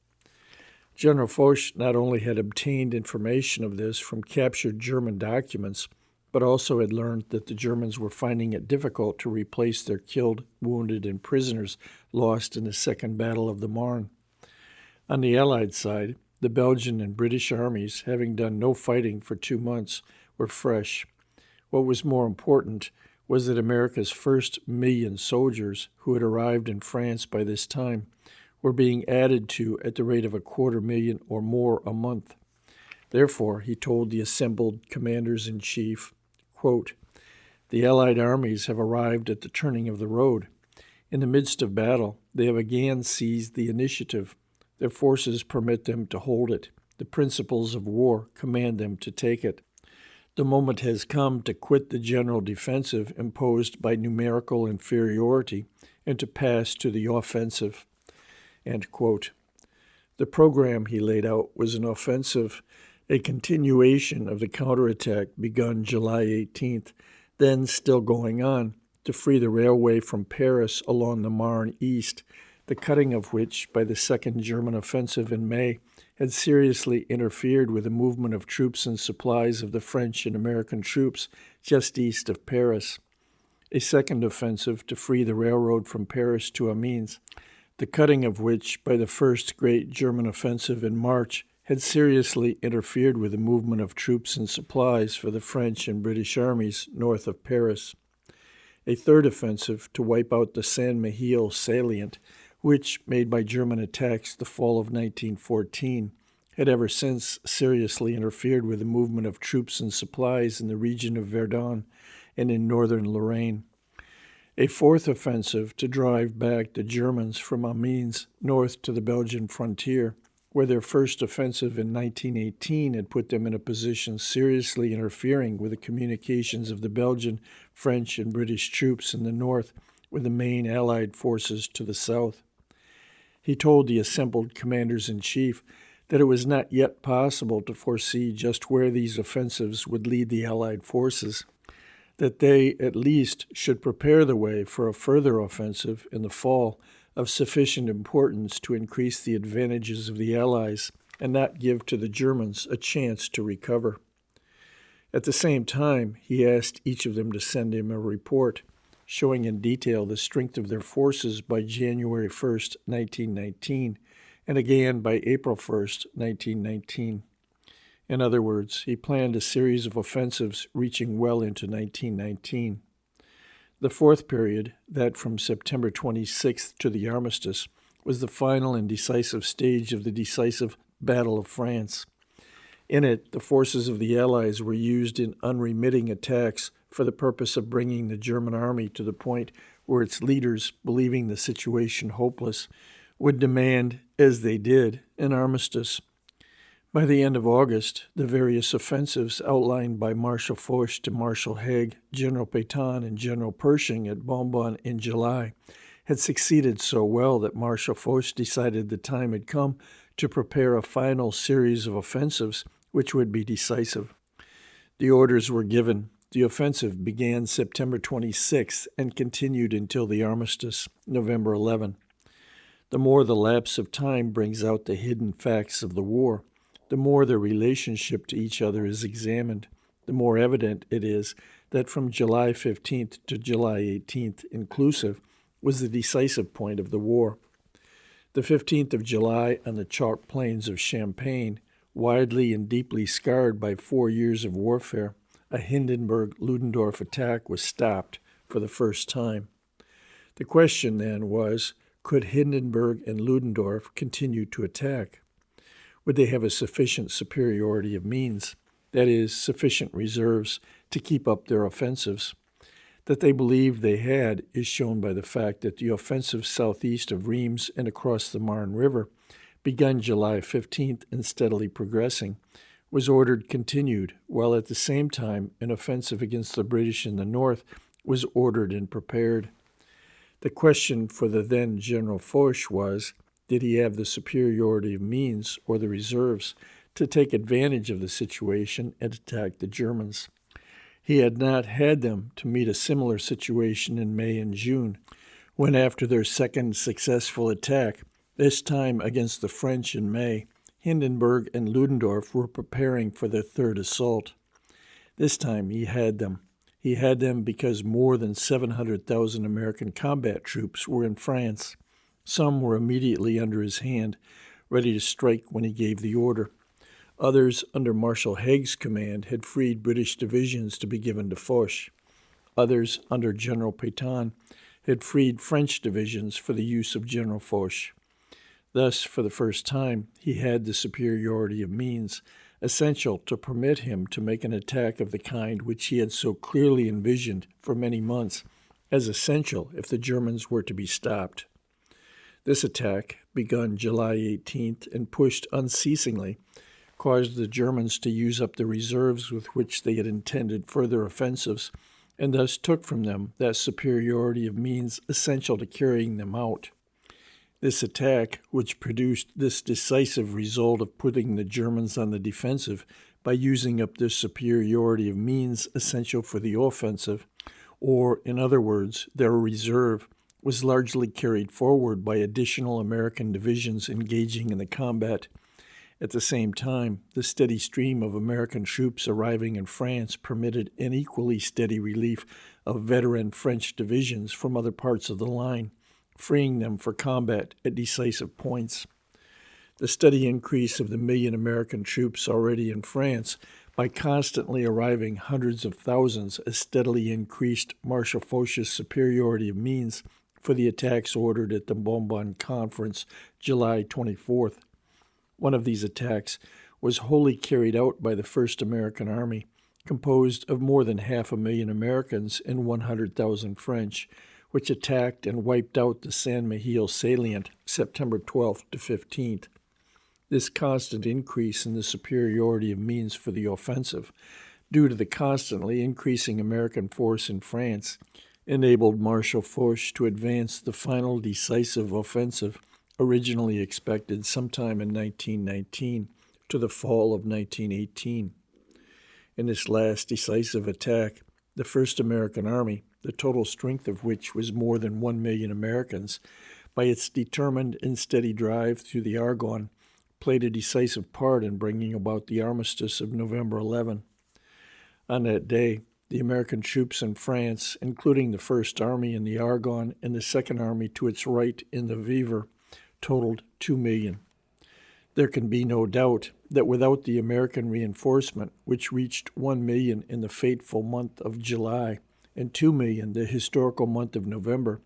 General Foch not only had obtained information of this from captured German documents, but also had learned that the Germans were finding it difficult to replace their killed, wounded, and prisoners lost in the Second Battle of the Marne. On the Allied side, the Belgian and British armies, having done no fighting for 2 months, were fresh. What was more important was that America's first 1,000,000 soldiers, who had arrived in France by this time, were being added to at the rate of 250,000 or more a month. Therefore, he told the assembled commanders-in-chief, quote, "The Allied armies have arrived at the turning of the road. In the midst of battle, they have again seized the initiative. Their forces permit them to hold it. The principles of war command them to take it. The moment has come to quit the general defensive imposed by numerical inferiority and to pass to the offensive." End quote. The program he laid out was an offensive, a continuation of the counterattack begun July 18th, then still going on, to free the railway from Paris along the Marne east, the cutting of which by the Second German Offensive in May had seriously interfered with the movement of troops and supplies of the French and American troops just east of Paris. A second offensive to free the railroad from Paris to Amiens, the cutting of which by the first great German offensive in March had seriously interfered with the movement of troops and supplies for the French and British armies north of Paris. A third offensive to wipe out the Saint-Mihiel salient, which, made by German attacks the fall of 1914, had ever since seriously interfered with the movement of troops and supplies in the region of Verdun and in northern Lorraine. A fourth offensive to drive back the Germans from Amiens north to the Belgian frontier, where their first offensive in 1918 had put them in a position seriously interfering with the communications of the Belgian, French, and British troops in the north with the main Allied forces to the south. He told the assembled commanders-in-chief that it was not yet possible to foresee just where these offensives would lead the Allied forces, that they at least should prepare the way for a further offensive in the fall of sufficient importance to increase the advantages of the Allies and not give to the Germans a chance to recover. At the same time, he asked each of them to send him a report, showing in detail the strength of their forces by January 1st, 1919, and again by April 1st, 1919. In other words, he planned a series of offensives reaching well into 1919. The fourth period, that from September 26th to the armistice, was the final and decisive stage of the decisive Battle of France. In it, the forces of the Allies were used in unremitting attacks for the purpose of bringing the German army to the point where its leaders, believing the situation hopeless, would demand, as they did, an armistice. By the end of August, the various offensives outlined by Marshal Foch to Marshal Haig, General Pétain, and General Pershing at Bonbon in July had succeeded so well that Marshal Foch decided the time had come to prepare a final series of offensives which would be decisive. The orders were given. The offensive began September 26 and continued until the armistice, November 11. The more the lapse of time brings out the hidden facts of the war, the more their relationship to each other is examined, the more evident it is that from July 15th to July 18th inclusive was the decisive point of the war. The 15th of July on the chalk plains of Champagne, widely and deeply scarred by 4 years of warfare, a Hindenburg-Ludendorff attack was stopped for the first time. The question then was, could Hindenburg and Ludendorff continue to attack? Would they have a sufficient superiority of means, that is, sufficient reserves, to keep up their offensives? That they believed they had is shown by the fact that the offensive southeast of Reims and across the Marne River, begun July 15th and steadily progressing, was ordered continued, while at the same time an offensive against the British in the north was ordered and prepared. The question for the then General Foch was, did he have the superiority of means or the reserves to take advantage of the situation and attack the Germans? He had not had them to meet a similar situation in May and June, when after their second successful attack, this time against the French in May, Hindenburg and Ludendorff were preparing for their third assault. This time he had them. He had them because more than 700,000 American combat troops were in France. Some were immediately under his hand, ready to strike when he gave the order. Others, under Marshal Haig's command, had freed British divisions to be given to Foch. Others, under General Pétain, had freed French divisions for the use of General Foch. Thus, for the first time, he had the superiority of means, essential to permit him to make an attack of the kind which he had so clearly envisioned for many months, as essential if the Germans were to be stopped. This attack, begun July 18th and pushed unceasingly, caused the Germans to use up the reserves with which they had intended further offensives, and thus took from them that superiority of means essential to carrying them out. This attack, which produced this decisive result of putting the Germans on the defensive by using up this superiority of means essential for the offensive, or, in other words, their reserve, was largely carried forward by additional American divisions engaging in the combat. At the same time, the steady stream of American troops arriving in France permitted an equally steady relief of veteran French divisions from other parts of the line, freeing them for combat at decisive points. The steady increase of the 1 million American troops already in France by constantly arriving hundreds of thousands has steadily increased Marshal Foch's superiority of means for the attacks ordered at the Bonbon Conference July 24th. One of these attacks was wholly carried out by the 1st American Army, composed of more than 500,000 Americans and 100,000 French, which attacked and wiped out the San Miguel salient September 12th to 15th. This constant increase in the superiority of means for the offensive, due to the constantly increasing American force in France, enabled Marshal Foch to advance the final decisive offensive, originally expected sometime in 1919, to the fall of 1918. In this last decisive attack, the 1st American Army, the total strength of which was more than 1 million Americans, by its determined and steady drive through the Argonne, played a decisive part in bringing about the armistice of November 11. On that day, the American troops in France, including the 1st Army in the Argonne and the 2nd Army to its right in the Viver, totaled 2 million. There can be no doubt that without the American reinforcement, which reached 1 million in the fateful month of July and 2 million the historical month of November,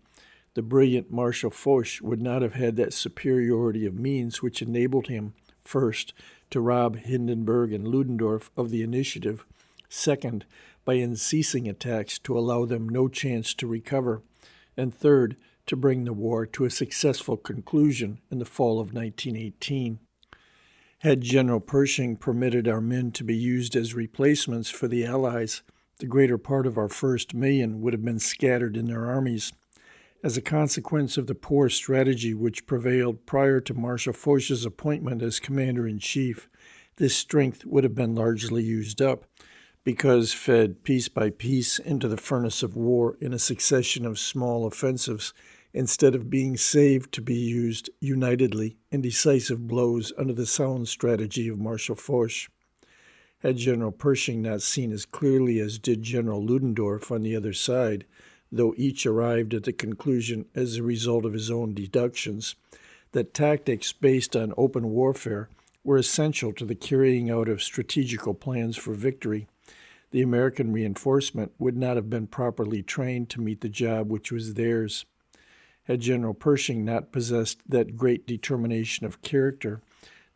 the brilliant Marshal Foch would not have had that superiority of means which enabled him, first, to rob Hindenburg and Ludendorff of the initiative, second, by unceasing attacks to allow them no chance to recover, and third, to bring the war to a successful conclusion in the fall of 1918. Had General Pershing permitted our men to be used as replacements for the Allies, the greater part of our first million would have been scattered in their armies. As a consequence of the poor strategy which prevailed prior to Marshal Foch's appointment as commander-in-chief, this strength would have been largely used up, because fed piece by piece into the furnace of war in a succession of small offensives, instead of being saved to be used unitedly in decisive blows under the sound strategy of Marshal Foch. Had General Pershing not seen as clearly as did General Ludendorff on the other side, though each arrived at the conclusion as a result of his own deductions, that tactics based on open warfare were essential to the carrying out of strategical plans for victory, the American reinforcement would not have been properly trained to meet the job which was theirs. Had General Pershing not possessed that great determination of character,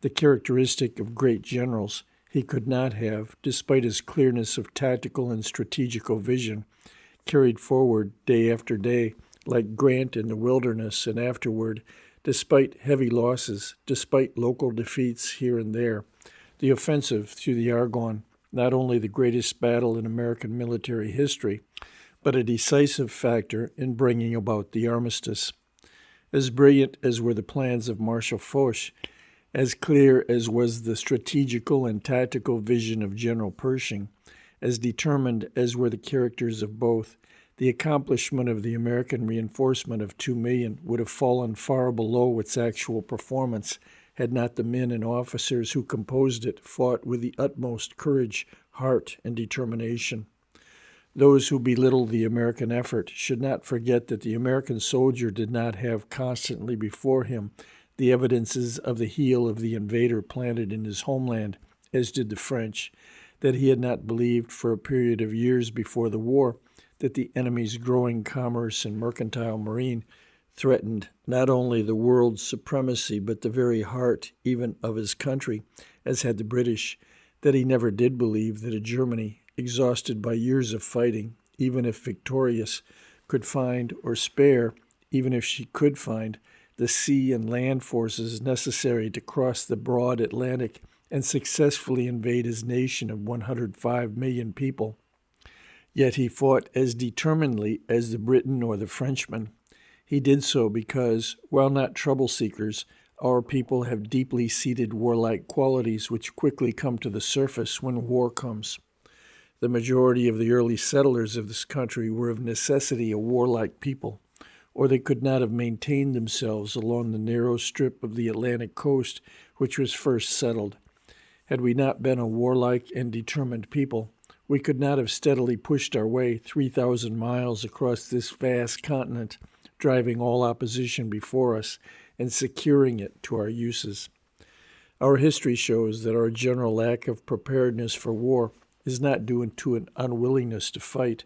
the characteristic of great generals, he could not have, despite his clearness of tactical and strategical vision, carried forward day after day, like Grant in the Wilderness, and afterward, despite heavy losses, despite local defeats here and there, the offensive through the Argonne, not only the greatest battle in American military history, but a decisive factor in bringing about the armistice. As brilliant as were the plans of Marshal Foch, as clear as was the strategical and tactical vision of General Pershing, as determined as were the characters of both, the accomplishment of the American reinforcement of 2 million would have fallen far below its actual performance had not the men and officers who composed it fought with the utmost courage, heart, and determination. Those who belittle the American effort should not forget that the American soldier did not have constantly before him the evidences of the heel of the invader planted in his homeland, as did the French, that he had not believed for a period of years before the war that the enemy's growing commerce and mercantile marine threatened not only the world's supremacy but the very heart even of his country, as had the British, that he never did believe that a Germany, exhausted by years of fighting, even if victorious, could find or spare, even if she could find, the sea and land forces necessary to cross the broad Atlantic and successfully invade his nation of 105 million people. Yet he fought as determinedly as the Briton or the Frenchman. He did so because, while not trouble-seekers, our people have deeply seated warlike qualities which quickly come to the surface when war comes. The majority of the early settlers of this country were of necessity a warlike people, or they could not have maintained themselves along the narrow strip of the Atlantic coast which was first settled. Had we not been a warlike and determined people, we could not have steadily pushed our way 3,000 miles across this vast continent, driving all opposition before us and securing it to our uses. Our history shows that our general lack of preparedness for war is not due to an unwillingness to fight,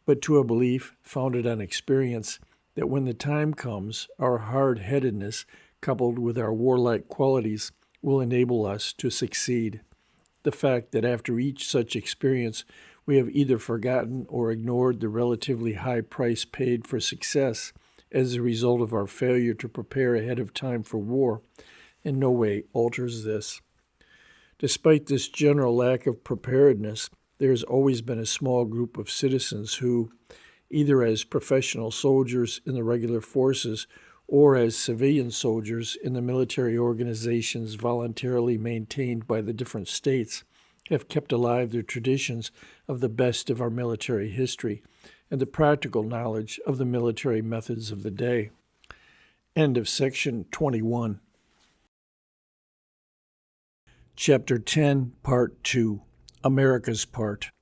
but to a belief founded on experience that when the time comes, our hard-headedness, coupled with our warlike qualities, will enable us to succeed. The fact that after each such experience we have either forgotten or ignored the relatively high price paid for success as a result of our failure to prepare ahead of time for war in no way alters this. Despite this general lack of preparedness, there has always been a small group of citizens who, either as professional soldiers in the regular forces or as civilian soldiers in the military organizations voluntarily maintained by the different states, have kept alive the traditions of the best of our military history and the practical knowledge of the military methods of the day. End of section 21. Chapter 10, Part 2, America's Part.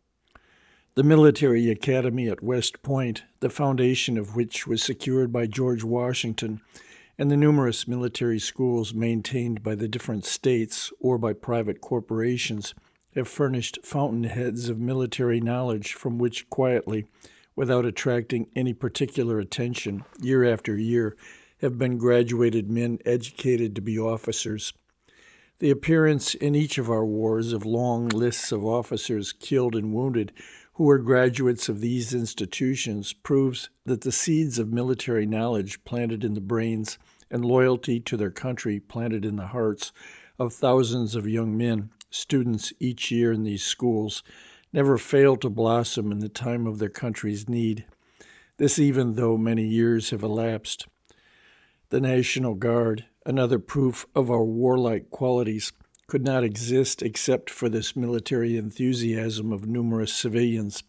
The military academy at West Point, the foundation of which was secured by George Washington, and the numerous military schools maintained by the different states or by private corporations, have furnished fountainheads of military knowledge from which quietly, without attracting any particular attention, year after year, have been graduated men educated to be officers. The appearance in each of our wars of long lists of officers killed and wounded who were graduates of these institutions proves that the seeds of military knowledge planted in the brains and loyalty to their country planted in the hearts of thousands of young men, students each year in these schools, never fail to blossom in the time of their country's need. This even though many years have elapsed. The National Guard, another proof of our warlike qualities, could not exist except for this military enthusiasm of numerous civilians.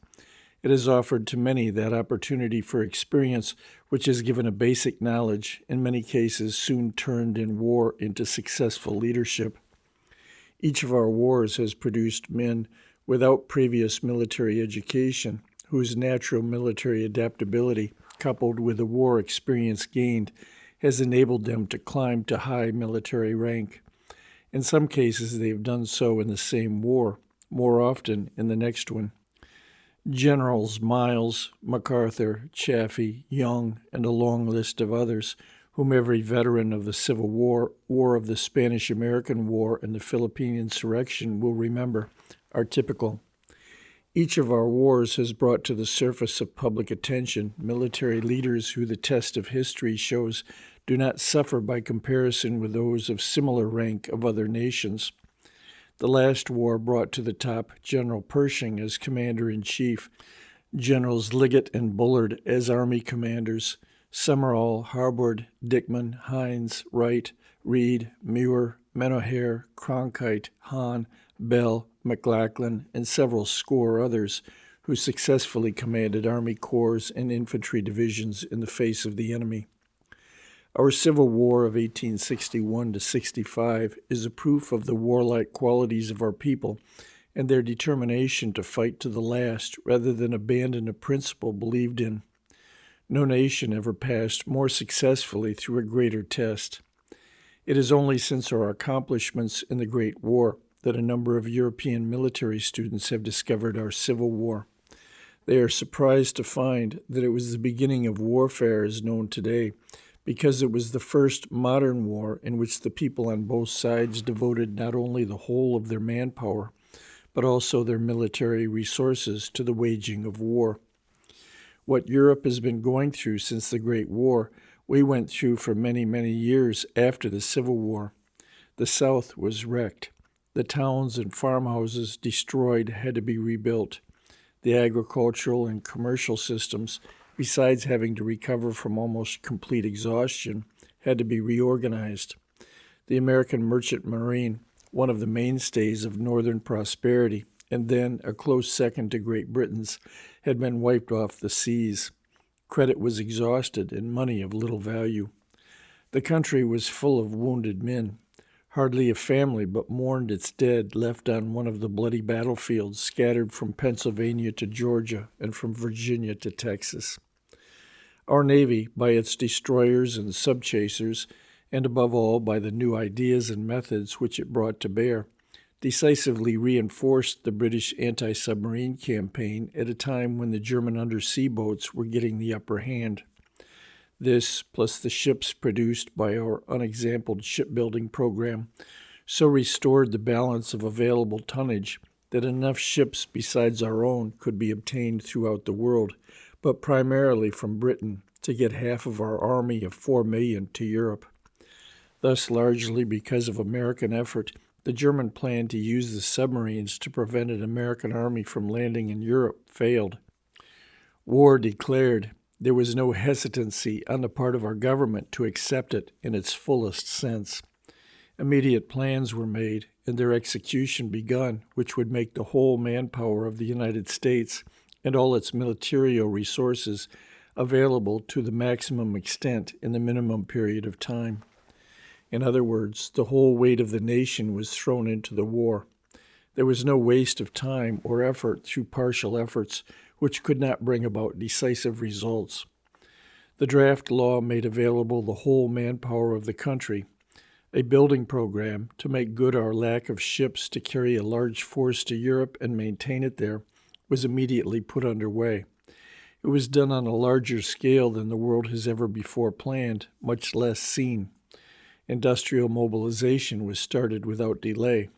It has offered to many that opportunity for experience which has given a basic knowledge, in many cases soon turned in war into successful leadership. Each of our wars has produced men without previous military education, whose natural military adaptability, coupled with the war experience gained, has enabled them to climb to high military rank. In some cases, they have done so in the same war, more often in the next one. Generals Miles, MacArthur, Chaffee, Young, and a long list of others, whom every veteran of the Civil War, War of the Spanish-American War, and the Philippine Insurrection will remember, are typical. Each of our wars has brought to the surface of public attention military leaders who the test of history shows do not suffer by comparison with those of similar rank of other nations. The last war brought to the top General Pershing as commander-in-chief, Generals Liggett and Bullard as army commanders, Summerall, Harbord, Dickman, Hines, Wright, Reed, Muir, Memoir, Cronkite, Hahn, Bell, McLachlan, and several score others who successfully commanded army corps and infantry divisions in the face of the enemy. Our Civil War of 1861 to 65 is a proof of the warlike qualities of our people and their determination to fight to the last rather than abandon a principle believed in. No nation ever passed more successfully through a greater test. It is only since our accomplishments in the Great War that a number of European military students have discovered our Civil War. They are surprised to find that it was the beginning of warfare as known today, because it was the first modern war in which the people on both sides devoted not only the whole of their manpower, but also their military resources to the waging of war. What Europe has been going through since the Great War, we went through for many, many years after the Civil War. The South was wrecked. The towns and farmhouses destroyed had to be rebuilt. The agricultural and commercial systems, besides having to recover from almost complete exhaustion, had to be reorganized. The American merchant marine, one of the mainstays of northern prosperity, and then a close second to Great Britain's, had been wiped off the seas. Credit was exhausted and money of little value. The country was full of wounded men. Hardly a family but mourned its dead left on one of the bloody battlefields scattered from Pennsylvania to Georgia and from Virginia to Texas. Our Navy, by its destroyers and subchasers, and above all by the new ideas and methods which it brought to bear, decisively reinforced the British anti-submarine campaign at a time when the German undersea boats were getting the upper hand. This, plus the ships produced by our unexampled shipbuilding program, so restored the balance of available tonnage that enough ships besides our own could be obtained throughout the world, but primarily from Britain, to get half of our army of 4 million to Europe. Thus, largely because of American effort, the German plan to use the submarines to prevent an American army from landing in Europe failed. War declared, there was no hesitancy on the part of our government to accept it in its fullest sense. Immediate plans were made and their execution begun, which would make the whole manpower of the United States and all its military resources available to the maximum extent in the minimum period of time. In other words, the whole weight of the nation was thrown into the war. There was no waste of time or effort through partial efforts which could not bring about decisive results. The draft law made available the whole manpower of the country. A building program to make good our lack of ships to carry a large force to Europe and maintain it there was immediately put underway. It was done on a larger scale than the world has ever before planned, much less seen. Industrial mobilization was started without delay.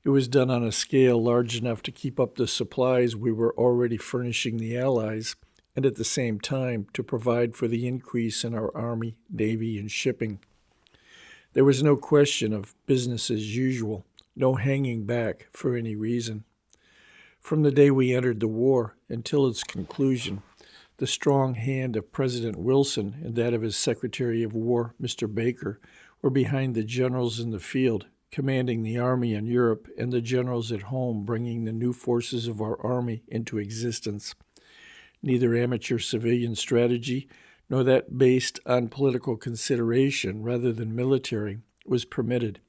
It was done on a scale large enough to keep up the supplies we were already furnishing the Allies, and at the same time to provide for the increase in our Army, Navy, and shipping. There was no question of business as usual, no hanging back for any reason. From the day we entered the war until its conclusion, the strong hand of President Wilson and that of his Secretary of War, Mr. Baker, were behind the generals in the field, commanding the army in Europe, and the generals at home bringing the new forces of our army into existence. Neither amateur civilian strategy nor that based on political consideration rather than military was permitted.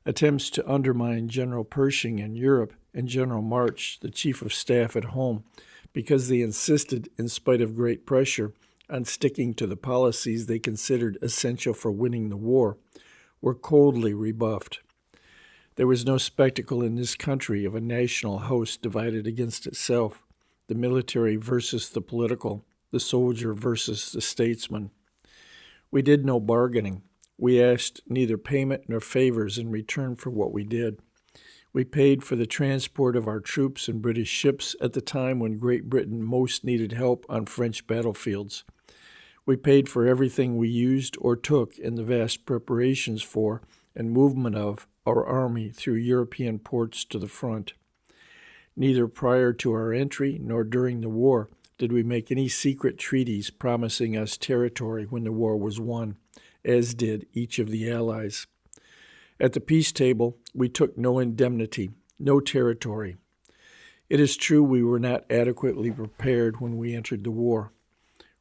Attempts to undermine General Pershing in Europe and General March, the Chief of Staff at home, because they insisted, in spite of great pressure, on sticking to the policies they considered essential for winning the war, were coldly rebuffed. There was no spectacle in this country of a national host divided against itself, the military versus the political, the soldier versus the statesman. We did no bargaining. We asked neither payment nor favors in return for what we did. We paid for the transport of our troops and British ships at the time when Great Britain most needed help on French battlefields. We paid for everything we used or took in the vast preparations for and movement of our army through European ports to the front. Neither prior to our entry nor during the war did we make any secret treaties promising us territory when the war was won, as did each of the Allies. At the peace table, we took no indemnity, no territory. It is true we were not adequately prepared when we entered the war.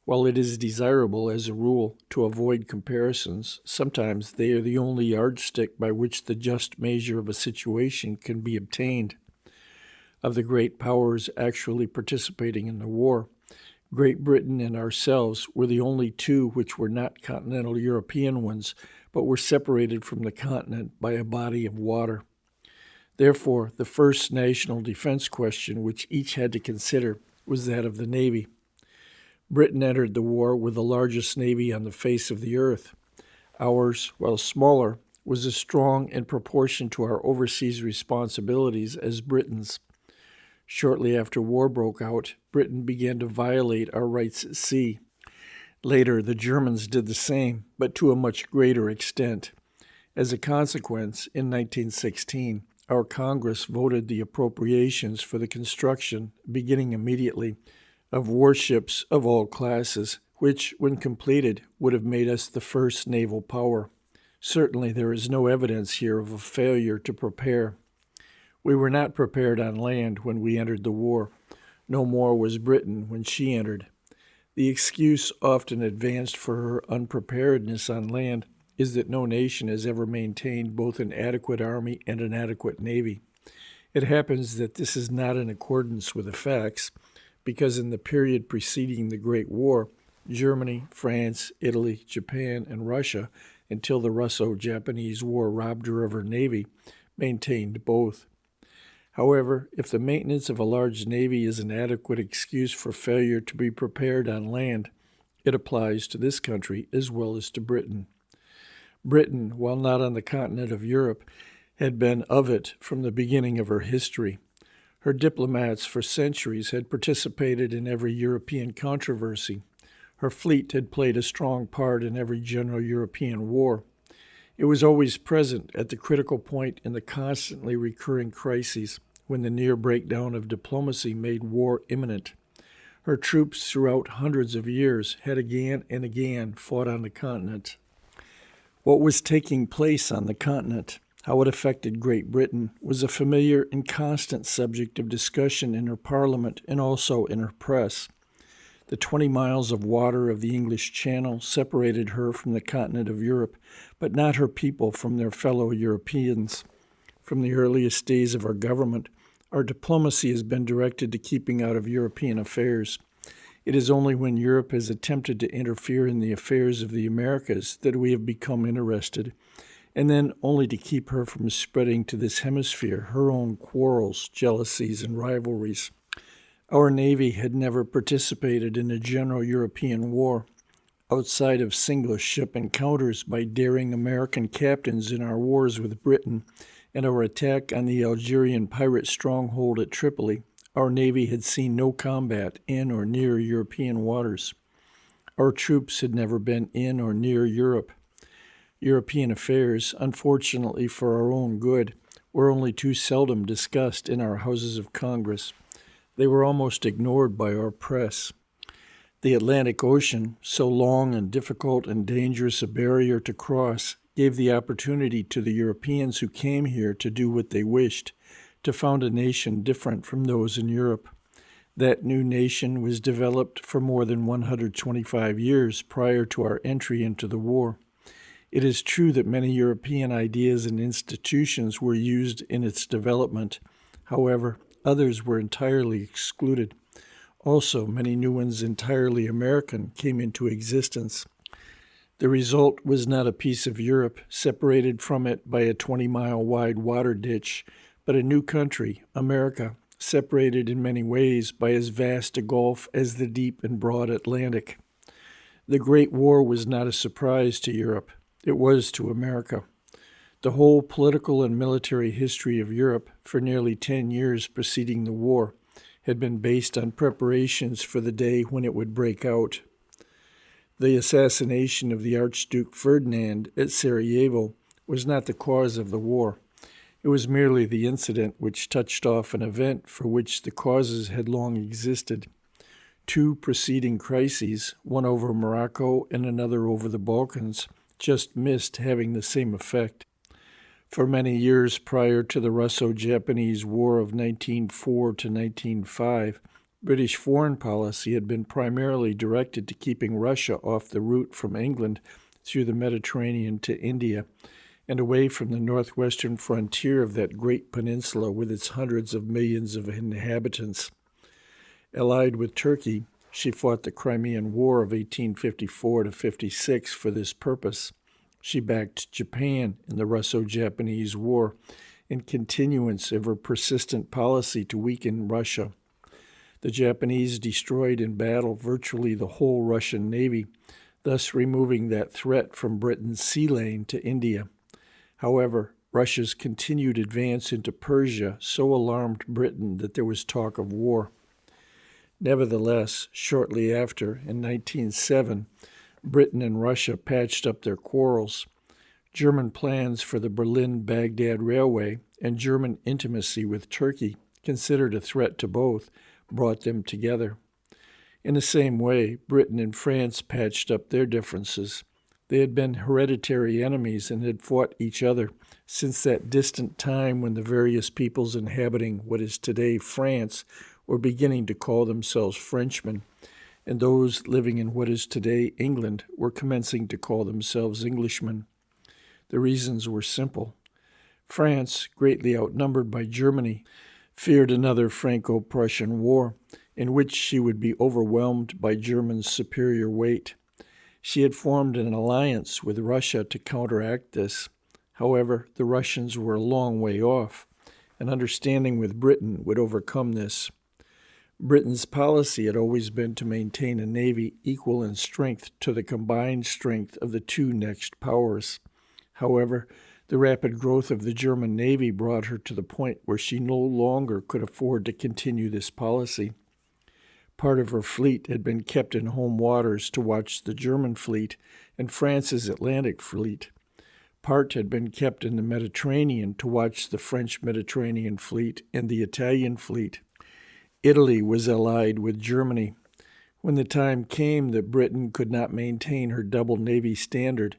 While it is desirable, as a rule, to avoid comparisons, sometimes they are the only yardstick by which the just measure of a situation can be obtained. Of the great powers actually participating in the war, Great Britain and ourselves were the only two which were not continental European ones, but were separated from the continent by a body of water. Therefore, the first national defense question which each had to consider was that of the Navy. Britain entered the war with the largest navy on the face of the earth. Ours, while smaller, was as strong in proportion to our overseas responsibilities as Britain's. Shortly after war broke out, Britain began to violate our rights at sea. Later, the Germans did the same, but to a much greater extent. As a consequence, in 1916, our Congress voted the appropriations for the construction, beginning immediately, of warships of all classes, which, when completed, would have made us the first naval power. Certainly there is no evidence here of a failure to prepare. We were not prepared on land when we entered the war. No more was Britain when she entered. The excuse often advanced for her unpreparedness on land is that no nation has ever maintained both an adequate army and an adequate navy. It happens that this is not in accordance with the facts, because in the period preceding the Great War, Germany, France, Italy, Japan, and Russia, until the Russo-Japanese War robbed her of her navy, maintained both. However, if the maintenance of a large navy is an adequate excuse for failure to be prepared on land, it applies to this country as well as to Britain. Britain, while not on the continent of Europe, had been of it from the beginning of her history. Her diplomats for centuries had participated in every European controversy. Her fleet had played a strong part in every general European war. It was always present at the critical point in the constantly recurring crises when the near breakdown of diplomacy made war imminent. Her troops throughout hundreds of years had again and again fought on the continent. What was taking place on the continent, how it affected Great Britain, was a familiar and constant subject of discussion in her parliament and also in her press. The 20 miles of water of the English Channel separated her from the continent of Europe, but not her people from their fellow Europeans. From the earliest days of our government, our diplomacy has been directed to keeping out of European affairs. It is only when Europe has attempted to interfere in the affairs of the Americas that we have become interested, and then only to keep her from spreading to this hemisphere her own quarrels, jealousies, and rivalries. Our Navy had never participated in a general European war, outside of single ship encounters by daring American captains in our wars with Britain and our attack on the Algerian pirate stronghold at Tripoli. Our Navy had seen no combat in or near European waters. Our troops had never been in or near Europe. European affairs, unfortunately for our own good, were only too seldom discussed in our Houses of Congress. They were almost ignored by our press. The Atlantic Ocean, so long and difficult and dangerous a barrier to cross, gave the opportunity to the Europeans who came here to do what they wished, to found a nation different from those in Europe. That new nation was developed for more than 125 years prior to our entry into the war. It is true that many European ideas and institutions were used in its development. However, others were entirely excluded. Also, many new ones entirely American came into existence. The result was not a piece of Europe separated from it by a 20-mile wide water ditch, but a new country, America, separated in many ways by as vast a gulf as the deep and broad Atlantic. The Great War was not a surprise to Europe. It was to America. The whole political and military history of Europe for nearly 10 years preceding the war had been based on preparations for the day when it would break out. The assassination of the Archduke Ferdinand at Sarajevo was not the cause of the war. It was merely the incident which touched off an event for which the causes had long existed. Two preceding crises, one over Morocco and another over the Balkans, just missed having the same effect. For many years prior to the Russo-Japanese War of 1904 to 1905, British foreign policy had been primarily directed to keeping Russia off the route from England through the Mediterranean to India, and away from the northwestern frontier of that great peninsula with its hundreds of millions of inhabitants. Allied with Turkey, she fought the Crimean War of 1854 to 56 for this purpose. She backed Japan in the Russo-Japanese War in continuance of her persistent policy to weaken Russia. The Japanese destroyed in battle virtually the whole Russian navy, thus removing that threat from Britain's sea lane to India. However, Russia's continued advance into Persia so alarmed Britain that there was talk of war. Nevertheless, shortly after, in 1907, Britain and Russia patched up their quarrels. German plans for the Berlin-Baghdad Railway and German intimacy with Turkey, considered a threat to both, brought them together. In the same way, Britain and France patched up their differences. They had been hereditary enemies and had fought each other since that distant time when the various peoples inhabiting what is today France were beginning to call themselves Frenchmen, and those living in what is today England were commencing to call themselves Englishmen. The reasons were simple. France, greatly outnumbered by Germany, feared another Franco-Prussian war, in which she would be overwhelmed by Germany's superior weight. She had formed an alliance with Russia to counteract this. However, the Russians were a long way off. An understanding with Britain would overcome this. Britain's policy had always been to maintain a navy equal in strength to the combined strength of the two next powers. However, the rapid growth of the German navy brought her to the point where she no longer could afford to continue this policy. Part of her fleet had been kept in home waters to watch the German fleet and France's Atlantic fleet. Part had been kept in the Mediterranean to watch the French Mediterranean fleet and the Italian fleet. Italy was allied with Germany. When the time came that Britain could not maintain her double navy standard,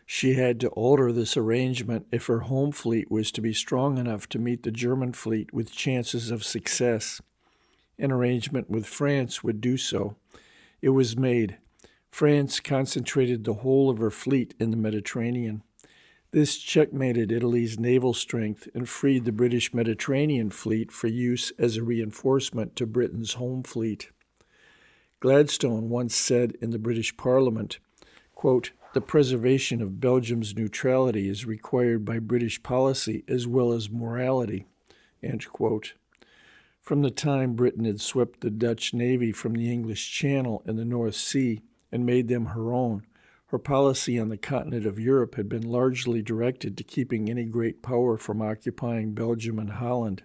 she had to alter this arrangement if her home fleet was to be strong enough to meet the German fleet with chances of success. An arrangement with France would do so. It was made. France concentrated the whole of her fleet in the Mediterranean. This checkmated Italy's naval strength and freed the British Mediterranean fleet for use as a reinforcement to Britain's home fleet. Gladstone once said in the British Parliament, quote, "The preservation of Belgium's neutrality is required by British policy as well as morality," end quote. From the time Britain had swept the Dutch navy from the English Channel and the North Sea and made them her own, her policy on the continent of Europe had been largely directed to keeping any great power from occupying Belgium and Holland.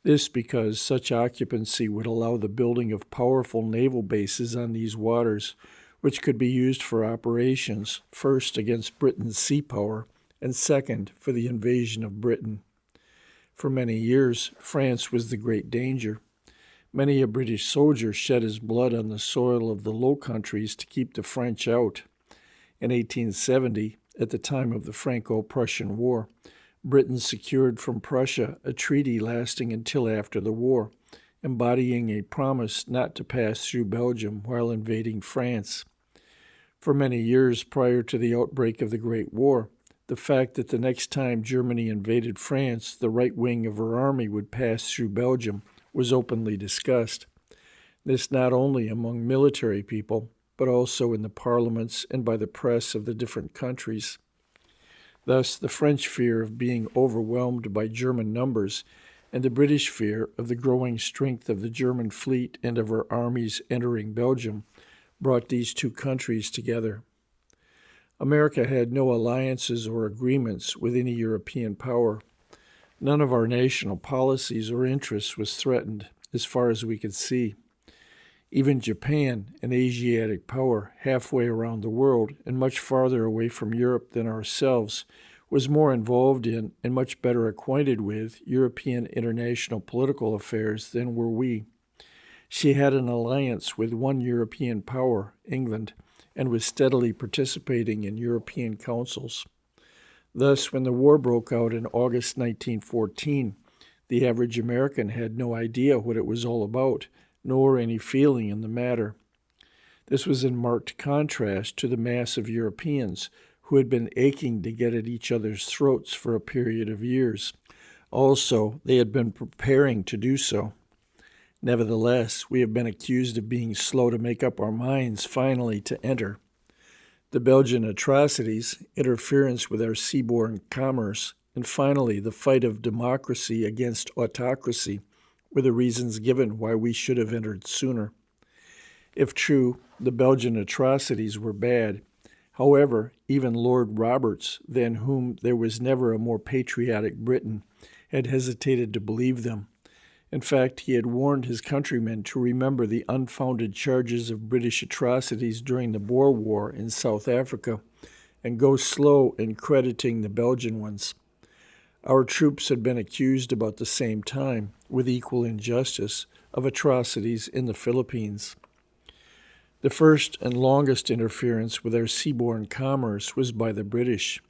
This because such occupancy would allow the building of powerful naval bases on these waters, which could be used for operations, first against Britain's sea power, and second for the invasion of Britain. For many years, France was the great danger. Many a British soldier shed his blood on the soil of the Low Countries to keep the French out. In 1870, at the time of the Franco-Prussian War, Britain secured from Prussia a treaty lasting until after the war, embodying a promise not to pass through Belgium while invading France. For many years prior to the outbreak of the Great War, the fact that the next time Germany invaded France, the right wing of her army would pass through Belgium was openly discussed. This not only among military people, but also in the parliaments and by the press of the different countries. Thus, the French fear of being overwhelmed by German numbers and the British fear of the growing strength of the German fleet and of her armies entering Belgium brought these two countries together. America had no alliances or agreements with any European power. None of our national policies or interests was threatened, as far as we could see. Even Japan, an Asiatic power halfway around the world and much farther away from Europe than ourselves, was more involved in and much better acquainted with European international political affairs than were we. She had an alliance with one European power, England, and was steadily participating in European councils. Thus, when the war broke out in August 1914, the average American had no idea what it was all about, nor any feeling in the matter. This was in marked contrast to the mass of Europeans who had been aching to get at each other's throats for a period of years. Also, they had been preparing to do so. Nevertheless, we have been accused of being slow to make up our minds finally to enter. The Belgian atrocities, interference with our seaborne commerce, and finally the fight of democracy against autocracy were the reasons given why we should have entered sooner. If true, the Belgian atrocities were bad. However, even Lord Roberts, than whom there was never a more patriotic Briton, had hesitated to believe them. In fact, he had warned his countrymen to remember the unfounded charges of British atrocities during the Boer War in South Africa and go slow in crediting the Belgian ones. Our troops had been accused about the same time, with equal injustice, of atrocities in the Philippines. The first and longest interference with our seaborne commerce was by the British.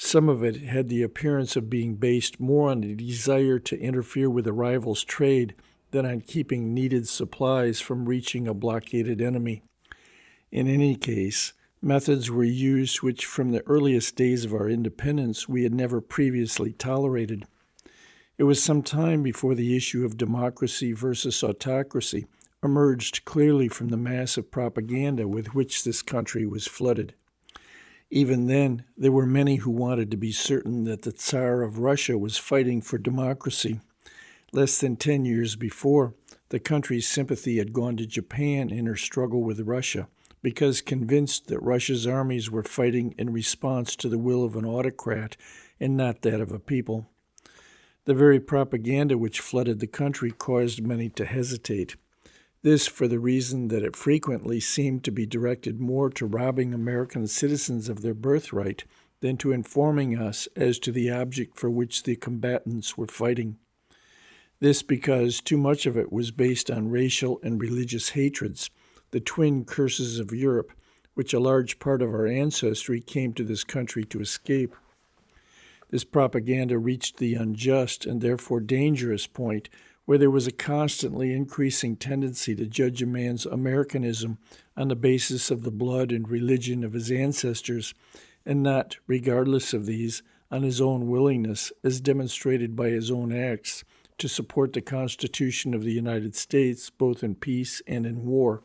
Some of it had the appearance of being based more on a desire to interfere with a rival's trade than on keeping needed supplies from reaching a blockaded enemy. In any case, methods were used which from the earliest days of our independence we had never previously tolerated. It was some time before the issue of democracy versus autocracy emerged clearly from the mass of propaganda with which this country was flooded. Even then, there were many who wanted to be certain that the Tsar of Russia was fighting for democracy. Less than 10 years before, the country's sympathy had gone to Japan in her struggle with Russia, because convinced that Russia's armies were fighting in response to the will of an autocrat and not that of a people. The very propaganda which flooded the country caused many to hesitate. This for the reason that it frequently seemed to be directed more to robbing American citizens of their birthright than to informing us as to the object for which the combatants were fighting. This because too much of it was based on racial and religious hatreds, the twin curses of Europe, which a large part of our ancestry came to this country to escape. This propaganda reached the unjust and therefore dangerous point where there was a constantly increasing tendency to judge a man's Americanism on the basis of the blood and religion of his ancestors, and not, regardless of these, on his own willingness, as demonstrated by his own acts, to support the Constitution of the United States both in peace and in war.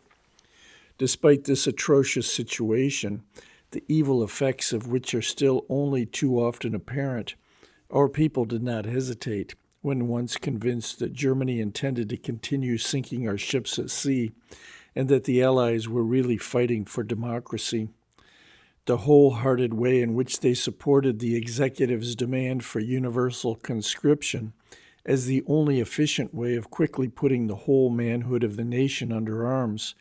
Despite this atrocious situation, the evil effects of which are still only too often apparent, our people did not hesitate, when once convinced that Germany intended to continue sinking our ships at sea, and that the Allies were really fighting for democracy. The wholehearted way in which they supported the executive's demand for universal conscription as the only efficient way of quickly putting the whole manhood of the nation under arms,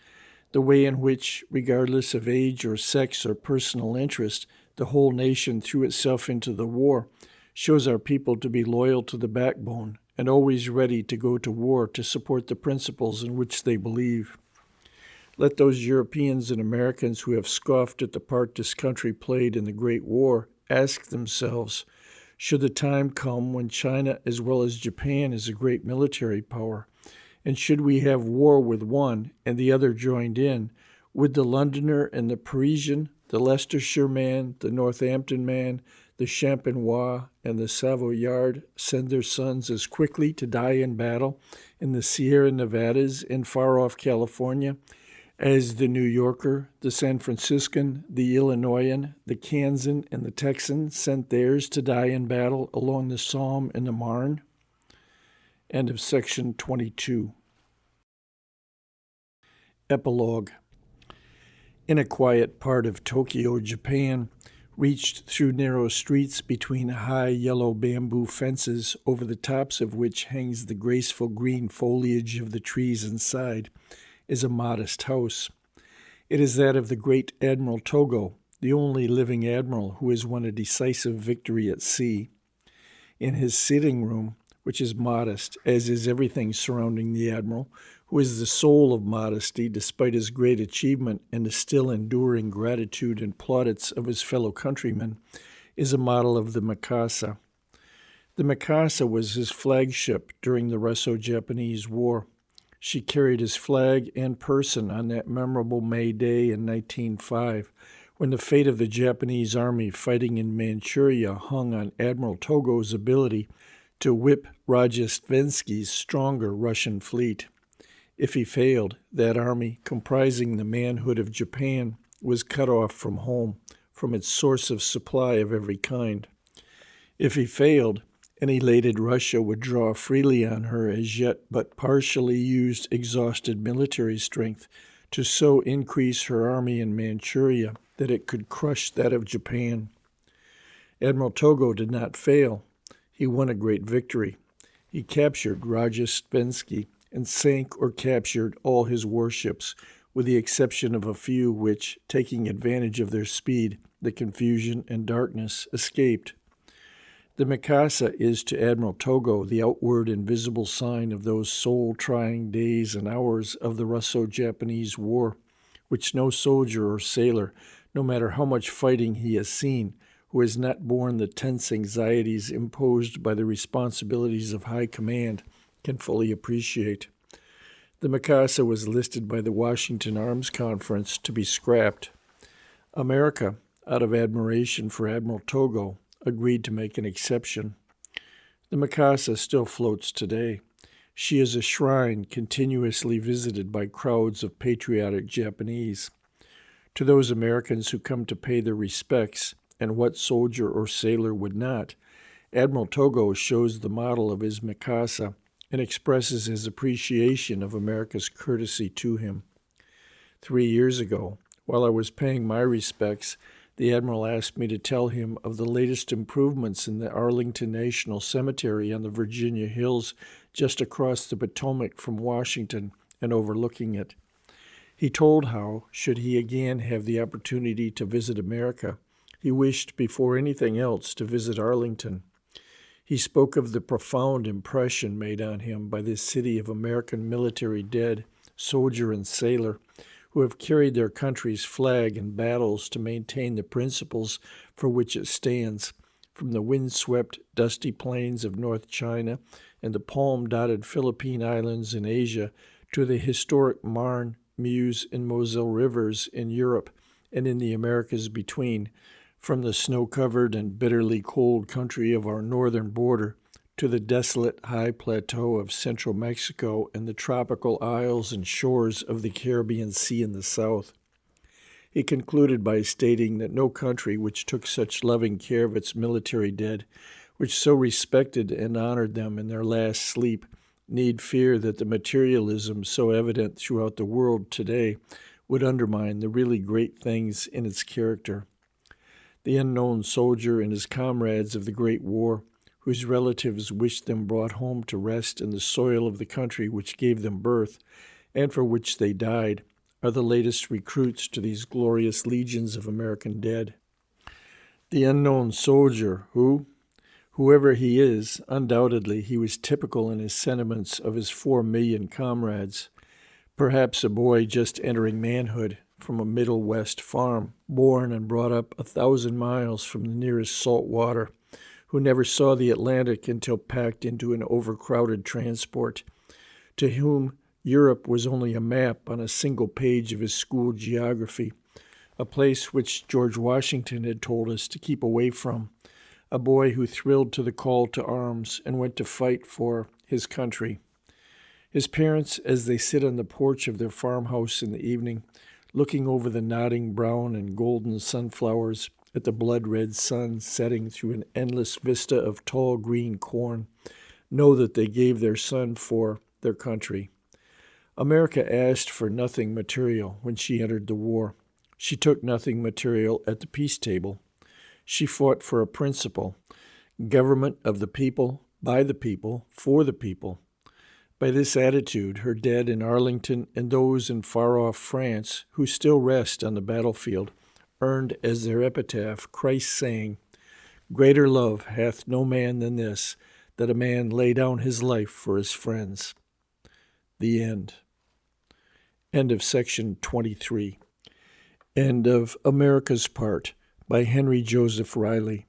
The way in which, regardless of age or sex or personal interest, the whole nation threw itself into the war shows our people to be loyal to the backbone and always ready to go to war to support the principles in which they believe. Let those Europeans and Americans who have scoffed at the part this country played in the Great War ask themselves, should the time come when China as well as Japan is a great military power, and should we have war with one and the other joined in, would the Londoner and the Parisian, the Leicestershire man, the Northampton man, the Champenois, and the Savoyard send their sons as quickly to die in battle in the Sierra Nevadas in far-off California as the New Yorker, the San Franciscan, the Illinoisan, the Kansan, and the Texan sent theirs to die in battle along the Somme and the Marne? End of section 22. Epilogue. In a quiet part of Tokyo, Japan, reached through narrow streets between high yellow bamboo fences over the tops of which hangs the graceful green foliage of the trees inside, is a modest house. It is that of the great Admiral Togo, the only living admiral who has won a decisive victory at sea. In his sitting room, which is modest, as is everything surrounding the admiral, who is the soul of modesty despite his great achievement and the still enduring gratitude and plaudits of his fellow countrymen, is a model of the Mikasa. The Mikasa was his flagship during the Russo-Japanese War. She carried his flag and person on that memorable May Day in 1905, when the fate of the Japanese army fighting in Manchuria hung on Admiral Togo's ability to whip Rajestvenski's stronger Russian fleet. If he failed, that army, comprising the manhood of Japan, was cut off from home, from its source of supply of every kind. If he failed, an elated Russia would draw freely on her as yet but partially used exhausted military strength to so increase her army in Manchuria that it could crush that of Japan. Admiral Togo did not fail. He won a great victory. He captured Rajestvenski and sank or captured all his warships, with the exception of a few which, taking advantage of their speed, the confusion, and darkness, escaped. The Mikasa is to Admiral Togo the outward and visible sign of those soul-trying days and hours of the Russo-Japanese War, which no soldier or sailor, no matter how much fighting he has seen, who has not borne the tense anxieties imposed by the responsibilities of high command, can fully appreciate. The Mikasa was listed by the Washington Arms Conference to be scrapped. America, out of admiration for Admiral Togo, agreed to make an exception. The Mikasa still floats today. She is a shrine continuously visited by crowds of patriotic Japanese. To those Americans who come to pay their respects, and what soldier or sailor would not, Admiral Togo shows the model of his Mikasa and expresses his appreciation of America's courtesy to him. 3 years ago, while I was paying my respects, the Admiral asked me to tell him of the latest improvements in the Arlington National Cemetery on the Virginia Hills just across the Potomac from Washington and overlooking it. He told how, should he again have the opportunity to visit America, he wished before anything else to visit Arlington. He spoke of the profound impression made on him by this city of American military dead, soldier and sailor, who have carried their country's flag in battles to maintain the principles for which it stands, from the wind-swept, dusty plains of North China and the palm-dotted Philippine Islands in Asia to the historic Marne, Meuse, and Moselle rivers in Europe and in the Americas between, from the snow-covered and bitterly cold country of our northern border to the desolate high plateau of central Mexico and the tropical isles and shores of the Caribbean Sea in the south. He concluded by stating that no country which took such loving care of its military dead, which so respected and honored them in their last sleep, need fear that the materialism so evident throughout the world today would undermine the really great things in its character. The unknown soldier and his comrades of the Great War, whose relatives wished them brought home to rest in the soil of the country which gave them birth, and for which they died, are the latest recruits to these glorious legions of American dead. The unknown soldier whoever he is, undoubtedly he was typical in his sentiments of his 4 million comrades, perhaps a boy just entering manhood from a Middle West farm, born and brought up 1,000 miles from the nearest salt water, who never saw the Atlantic until packed into an overcrowded transport, to whom Europe was only a map on a single page of his school geography, a place which George Washington had told us to keep away from, a boy who thrilled to the call to arms and went to fight for his country. His parents, as they sit on the porch of their farmhouse in the evening, looking over the nodding brown and golden sunflowers at the blood-red sun setting through an endless vista of tall green corn, know that they gave their son for their country. America asked for nothing material when she entered the war. She took nothing material at the peace table. She fought for a principle, government of the people, by the people, for the people. By this attitude, her dead in Arlington and those in far-off France who still rest on the battlefield earned as their epitaph Christ saying, "Greater love hath no man than this, that a man lay down his life for his friends." The end. End of section 23. End of America's Part by Henry Joseph Reilly.